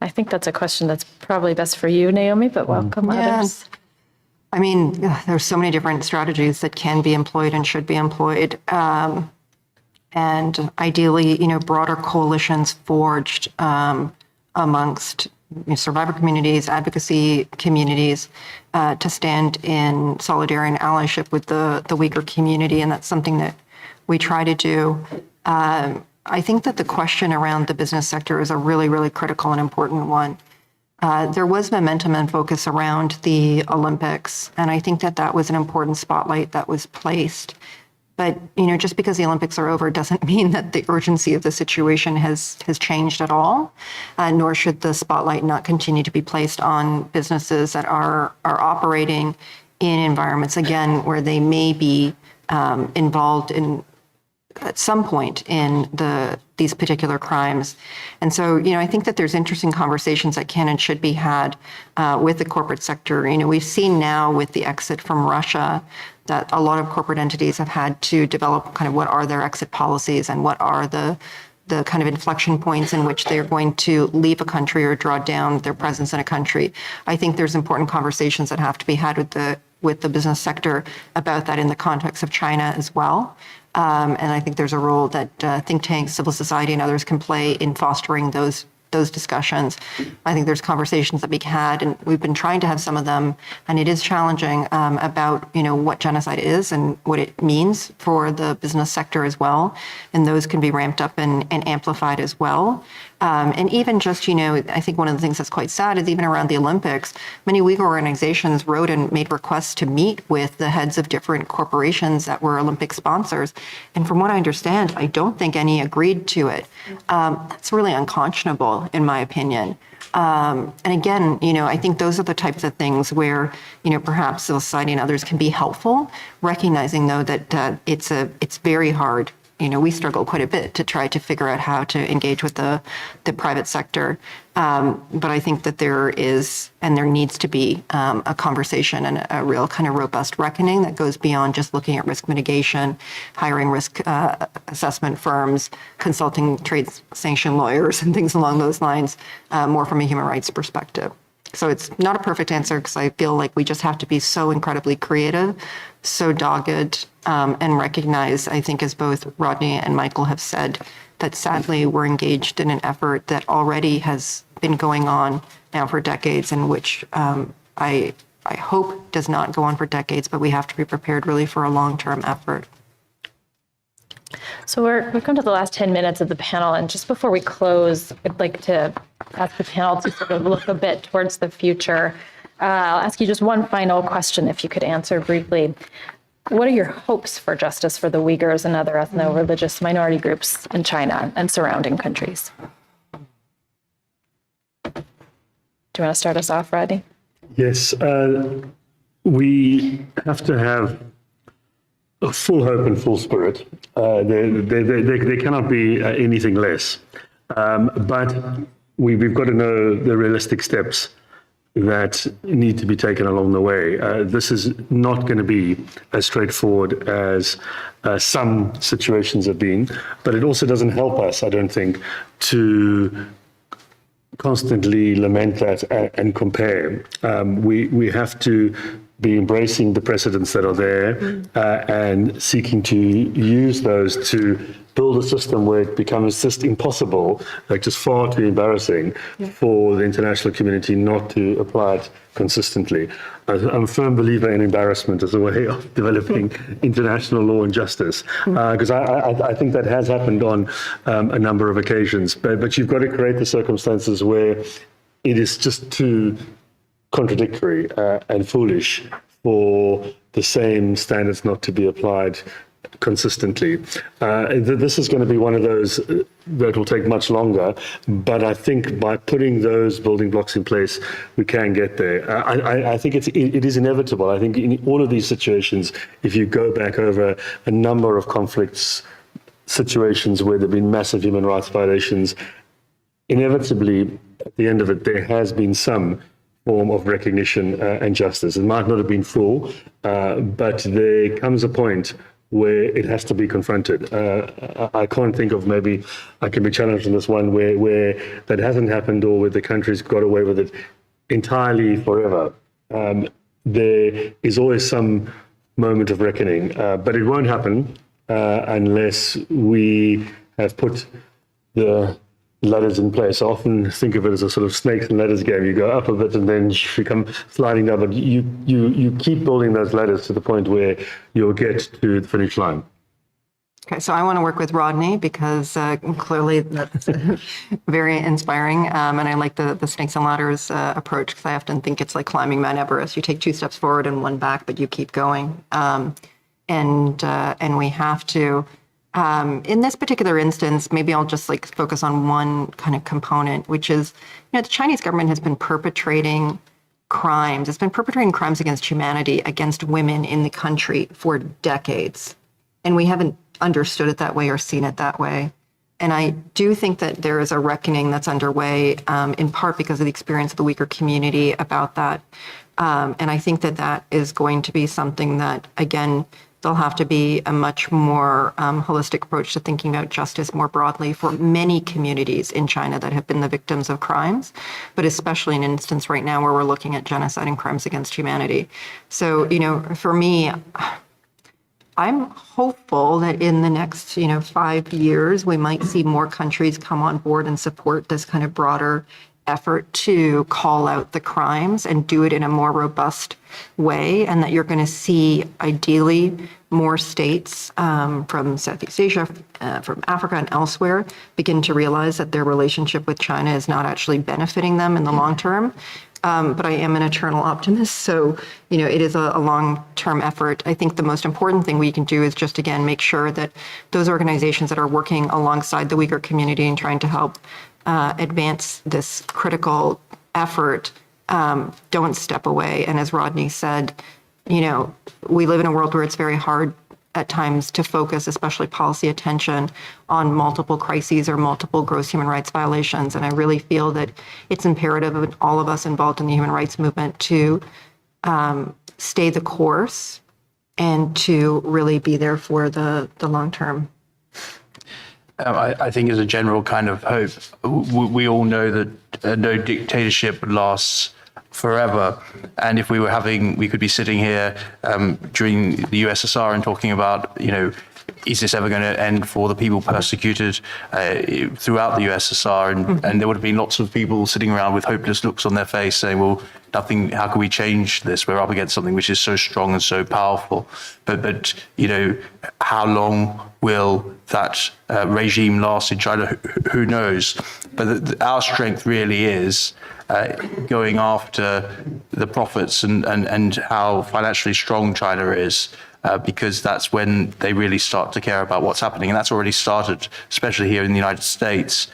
I think that's a question that's probably best for you, Naomi, but welcome others. I mean, there's so many different strategies that can be employed and should be employed. And ideally, broader coalitions forged amongst survivor communities, advocacy communities, to stand in solidarity and allyship with the Uyghur community. And that's something that we try to do. I think that the question around the business sector is a really, really critical and important one. There was momentum and focus around the Olympics, and I think that that was an important spotlight that was placed. But, just because the Olympics are over doesn't mean that the urgency of the situation has changed at all, nor should the spotlight not continue to be placed on businesses that are operating in environments, again, where they may be involved in at some point in these particular crimes. And so, I think that there's interesting conversations that can and should be had with the corporate sector. We've seen now with the exit from Russia that a lot of corporate entities have had to develop kind of what are their exit policies and what are the kind of inflection points in which they're going to leave a country or draw down their presence in a country. I think there's important conversations that have to be had with the business sector about that in the context of China as well. And I think there's a role that think tanks, civil society, and others can play in fostering those discussions. I think there's conversations that we had, and we've been trying to have some of them, and it is challenging about what genocide is and what it means for the business sector as well. And those can be ramped up and amplified as well. And even just, I think one of the things that's quite sad is even around the Olympics, many Uyghur organizations wrote and made requests to meet with the heads of different corporations that were Olympic sponsors. And from what I understand, I don't think any agreed to it. That's really unconscionable, in my opinion. And again, I think those are the types of things where, perhaps civil society and others can be helpful, recognizing, though, that it's very hard. We struggle quite a bit to try to figure out how to engage with the private sector. But I think that there is, and there needs to be, a conversation and a real kind of robust reckoning that goes beyond just looking at risk mitigation, hiring risk assessment firms, consulting trade sanction lawyers, and things along those lines, more from a human rights perspective. So it's not a perfect answer because I feel like we just have to be so incredibly creative, so dogged, and recognize, I think, as both Rodney and Michael have said, that sadly we're engaged in an effort that already has been going on now for decades, and which I hope does not go on for decades, but we have to be prepared really for a long-term effort. So we've come to the last 10 minutes of the panel, and just before we close, I'd like to ask the panel to sort of look a bit towards the future. I'll ask you just one final question, if you could answer briefly. What are your hopes for justice for the Uyghurs and other ethno-religious minority groups in China and surrounding countries? Do you want to start us off, Rodney? Yes, we have to have a full hope and full spirit. There cannot be anything less. But we've got to know the realistic steps that need to be taken along the way. This is not going to be as straightforward as some situations have been, but it also doesn't help us, I don't think, to constantly lament that and compare. We have to be embracing the precedents that are there and seeking to use those to build a system where it becomes just impossible, like just far too embarrassing for the international community not to apply it consistently. I'm a firm believer in embarrassment as a way of developing international law and justice, because I think that has happened on a number of occasions, but you've got to create the circumstances where it is just too contradictory and foolish for the same standards not to be applied consistently. This is going to be one of those that will take much longer, but I think by putting those building blocks in place, we can get there. I think it is inevitable. I think in all of these situations, if you go back over a number of conflicts, situations where there have been massive human rights violations, inevitably, at the end of it, there has been some form of recognition and justice. It might not have been full, but there comes a point where it has to be confronted. I can't think of, maybe I can be challenged on this one, where that hasn't happened or where the country's got away with it entirely forever. There is always some moment of reckoning, but it won't happen unless we have put the ladders in place. I often think of it as a sort of snakes and ladders game. You go up a bit and then you come sliding down, but you keep building those ladders to the point where you'll get to the finish line. Okay, so I want to work with Rodney because clearly that's very inspiring. And I like the snakes and ladders approach because I often think it's like climbing Mount Everest. You take 2 steps forward and 1 back, but you keep going. And we have to, in this particular instance, maybe I'll just like focus on one kind of component, which is, the Chinese government has been perpetrating crimes. It's been perpetrating crimes against humanity, against women in the country for decades. And we haven't understood it that way or seen it that way. And I do think that there is a reckoning that's underway, in part because of the experience of the Uyghur community about that. And I think that that is going to be something that, again, there'll have to be a much more holistic approach to thinking about justice more broadly for many communities in China that have been the victims of crimes, but especially in an instance right now where we're looking at genocide and crimes against humanity. So, for me, I'm hopeful that in the next, 5 years, we might see more countries come on board and support this kind of broader effort to call out the crimes and do it in a more robust way, and that you're going to see, ideally, more states from Southeast Asia, from Africa and elsewhere begin to realize that their relationship with China is not actually benefiting them in the long term. But I am an eternal optimist, so it is a long-term effort. I think the most important thing we can do is just, again, make sure that those organizations that are working alongside the Uyghur community and trying to help advance this critical effort don't step away. And as Rodney said, we live in a world where it's very hard at times to focus, especially policy attention, on multiple crises or multiple gross human rights violations. And I really feel that it's imperative of all of us involved in the human rights movement to stay the course and to really be there for the long term. I think as a general kind of hope, we all know that no dictatorship lasts forever. And if we could be sitting here during the USSR and talking about, is this ever going to end for the people persecuted throughout the USSR? And there would have been lots of people sitting around with hopeless looks on their face saying, well, nothing, how can we change this? We're up against something which is so strong and so powerful. But how long will that regime last in China? Who knows? But our strength really is going after the profits and how financially strong China is, because that's when they really start to care about what's happening. And that's already started, especially here in the United States,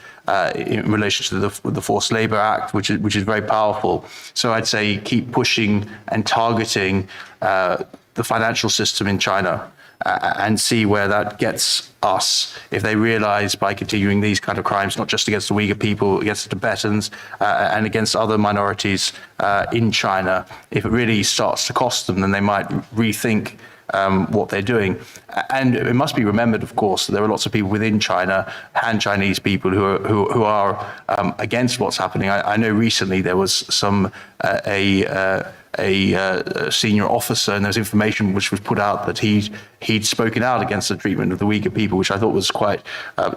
in relation to the Forced Labor Act, which is very powerful. So I'd say keep pushing and targeting the financial system in China and see where that gets us if they realize by continuing these kind of crimes, not just against the Uyghur people, against the Tibetans and against other minorities in China, if it really starts to cost them, then they might rethink what they're doing. And it must be remembered, of course, that there are lots of people within China, Han Chinese people who are against what's happening. I know recently there was a senior officer, and there's information which was put out that he'd spoken out against the treatment of the Uyghur people, which I thought was quite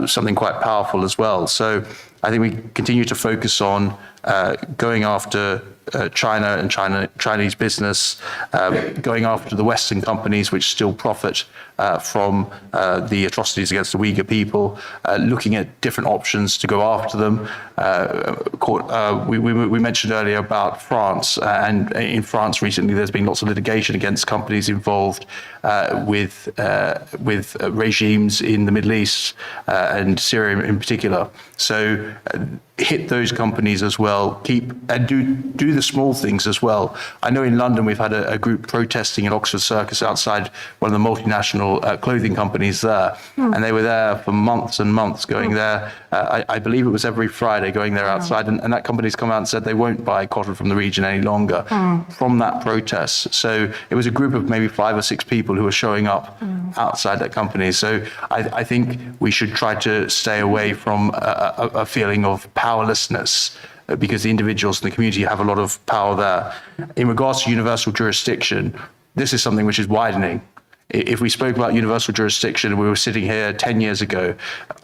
something quite powerful as well. So I think we continue to focus on going after China and Chinese business, going after the Western companies which still profit from the atrocities against the Uyghur people, looking at different options to go after them. We mentioned earlier about France, and in France recently there's been lots of litigation against companies involved with regimes in the Middle East and Syria in particular. So hit those companies as well. Keep and do the small things as well. I know in London we've had a group protesting at Oxford Circus outside one of the multinational clothing companies there, and they were there for months and months, going there. I believe it was every Friday, going there outside, and that company's come out and said they won't buy cotton from the region any longer from that protest. So it was a group of maybe 5 or 6 people who were showing up outside that company. So I think we should try to stay away from a feeling of powerlessness, because the individuals in the community have a lot of power there. In regards to universal jurisdiction, this is something which is widening. If we spoke about universal jurisdiction and we were sitting here 10 years ago,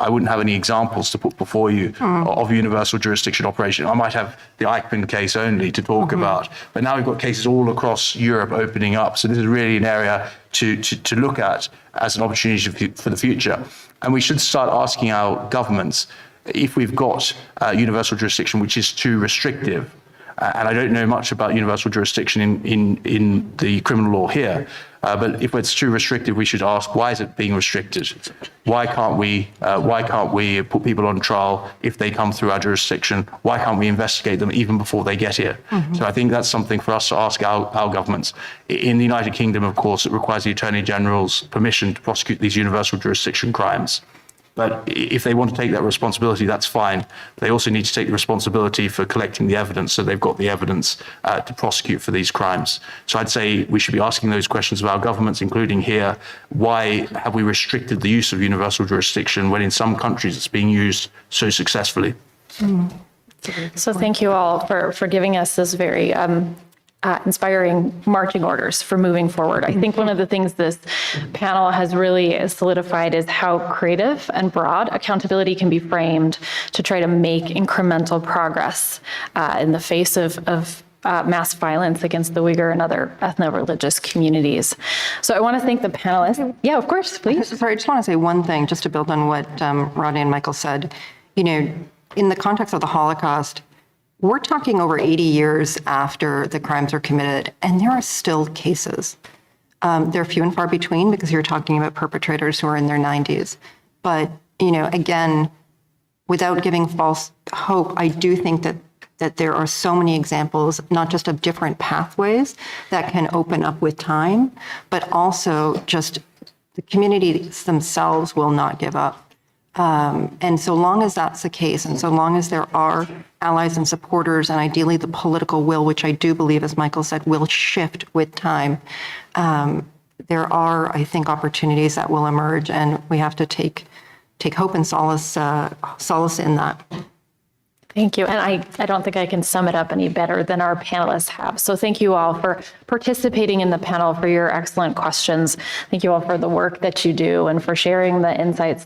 I wouldn't have any examples to put before you of universal jurisdiction operation. I might have the Eichmann case only to talk about, but now we've got cases all across Europe opening up. So this is really an area to look at as an opportunity for the future. And we should start asking our governments if we've got universal jurisdiction which is too restrictive. And I don't know much about universal jurisdiction in the criminal law here, but if it's too restrictive, we should ask, why is it being restricted? Why can't we put people on trial if they come through our jurisdiction? Why can't we investigate them even before they get here? So I think that's something for us to ask our governments. In the United Kingdom, of course, it requires the Attorney General's permission to prosecute these universal jurisdiction crimes. But if they want to take that responsibility, that's fine. They also need to take the responsibility for collecting the evidence, so they've got the evidence to prosecute for these crimes. So I'd say we should be asking those questions of our governments, including here. Why have we restricted the use of universal jurisdiction when in some countries it's being used so successfully? So thank you all for giving us this very inspiring marching orders for moving forward. I think one of the things this panel has really solidified is how creative and broad accountability can be framed to try to make incremental progress in the face of mass violence against the Uyghur and other ethno-religious communities. So I want to thank the panelists. Yeah, of course, please. Sorry, I just want to say one thing, just to build on what Rodney and Michael said. You know, in the context of the Holocaust, we're talking over 80 years after the crimes are committed, and there are still cases. They're few and far between because you're talking about perpetrators who are in their 90s. But, you know, again, without giving false hope, I do think that there are so many examples, not just of different pathways that can open up with time, but also just the communities themselves will not give up. And so long as that's the case, and so long as there are allies and supporters, and ideally the political will, which I do believe, as Michael said, will shift with time, there are, I think, opportunities that will emerge, and we have to take hope and solace in that. Thank you. And I don't think I can sum it up any better than our panelists have. So thank you all for participating in the panel, for your excellent questions. Thank you all for the work that you do and for sharing the insights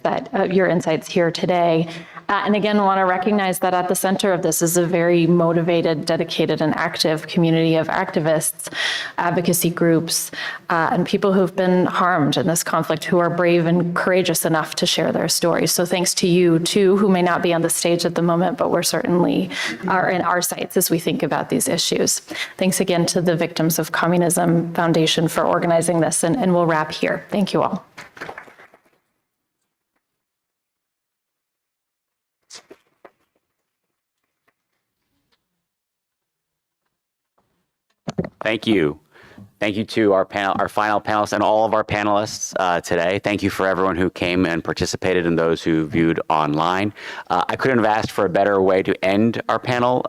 your insights here today. And again, I want to recognize that at the center of this is a very motivated, dedicated, and active community of activists, advocacy groups, and people who've been harmed in this conflict, who are brave and courageous enough to share their stories. So thanks to you, too, who may not be on the stage at the moment, but we're certainly are in our sights as we think about these issues. Thanks again to the Victims of Communism Foundation for organizing this, and we'll wrap here. Thank you all. Thank you. Thank you to our final panelists and all of our panelists today. Thank you for everyone who came and participated and those who viewed online. I couldn't have asked for a better way to end our panel.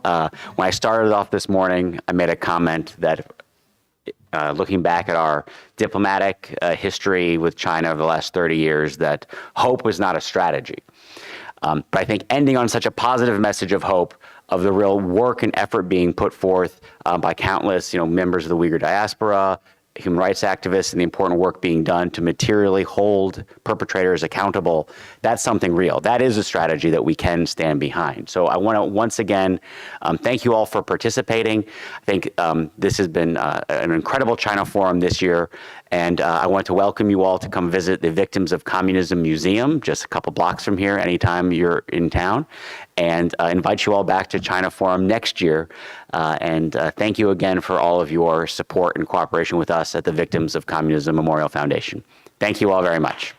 When I started off this morning, I made a comment that looking back at our diplomatic history with China over the last 30 years, that hope was not a strategy. But I think ending on such a positive message of hope, of the real work and effort being put forth by countless, members of the Uyghur diaspora, human rights activists and the important work being done to materially hold perpetrators accountable, that's something real. That is a strategy that we can stand behind. So I want to once again thank you all for participating. I think this has been an incredible China Forum this year, and I want to welcome you all to come visit the Victims of Communism Museum, just a couple blocks from here, anytime you're in town, and invite you all back to China Forum next year. And thank you again for all of your support and cooperation with us at the Victims of Communism Memorial Foundation. Thank you all very much.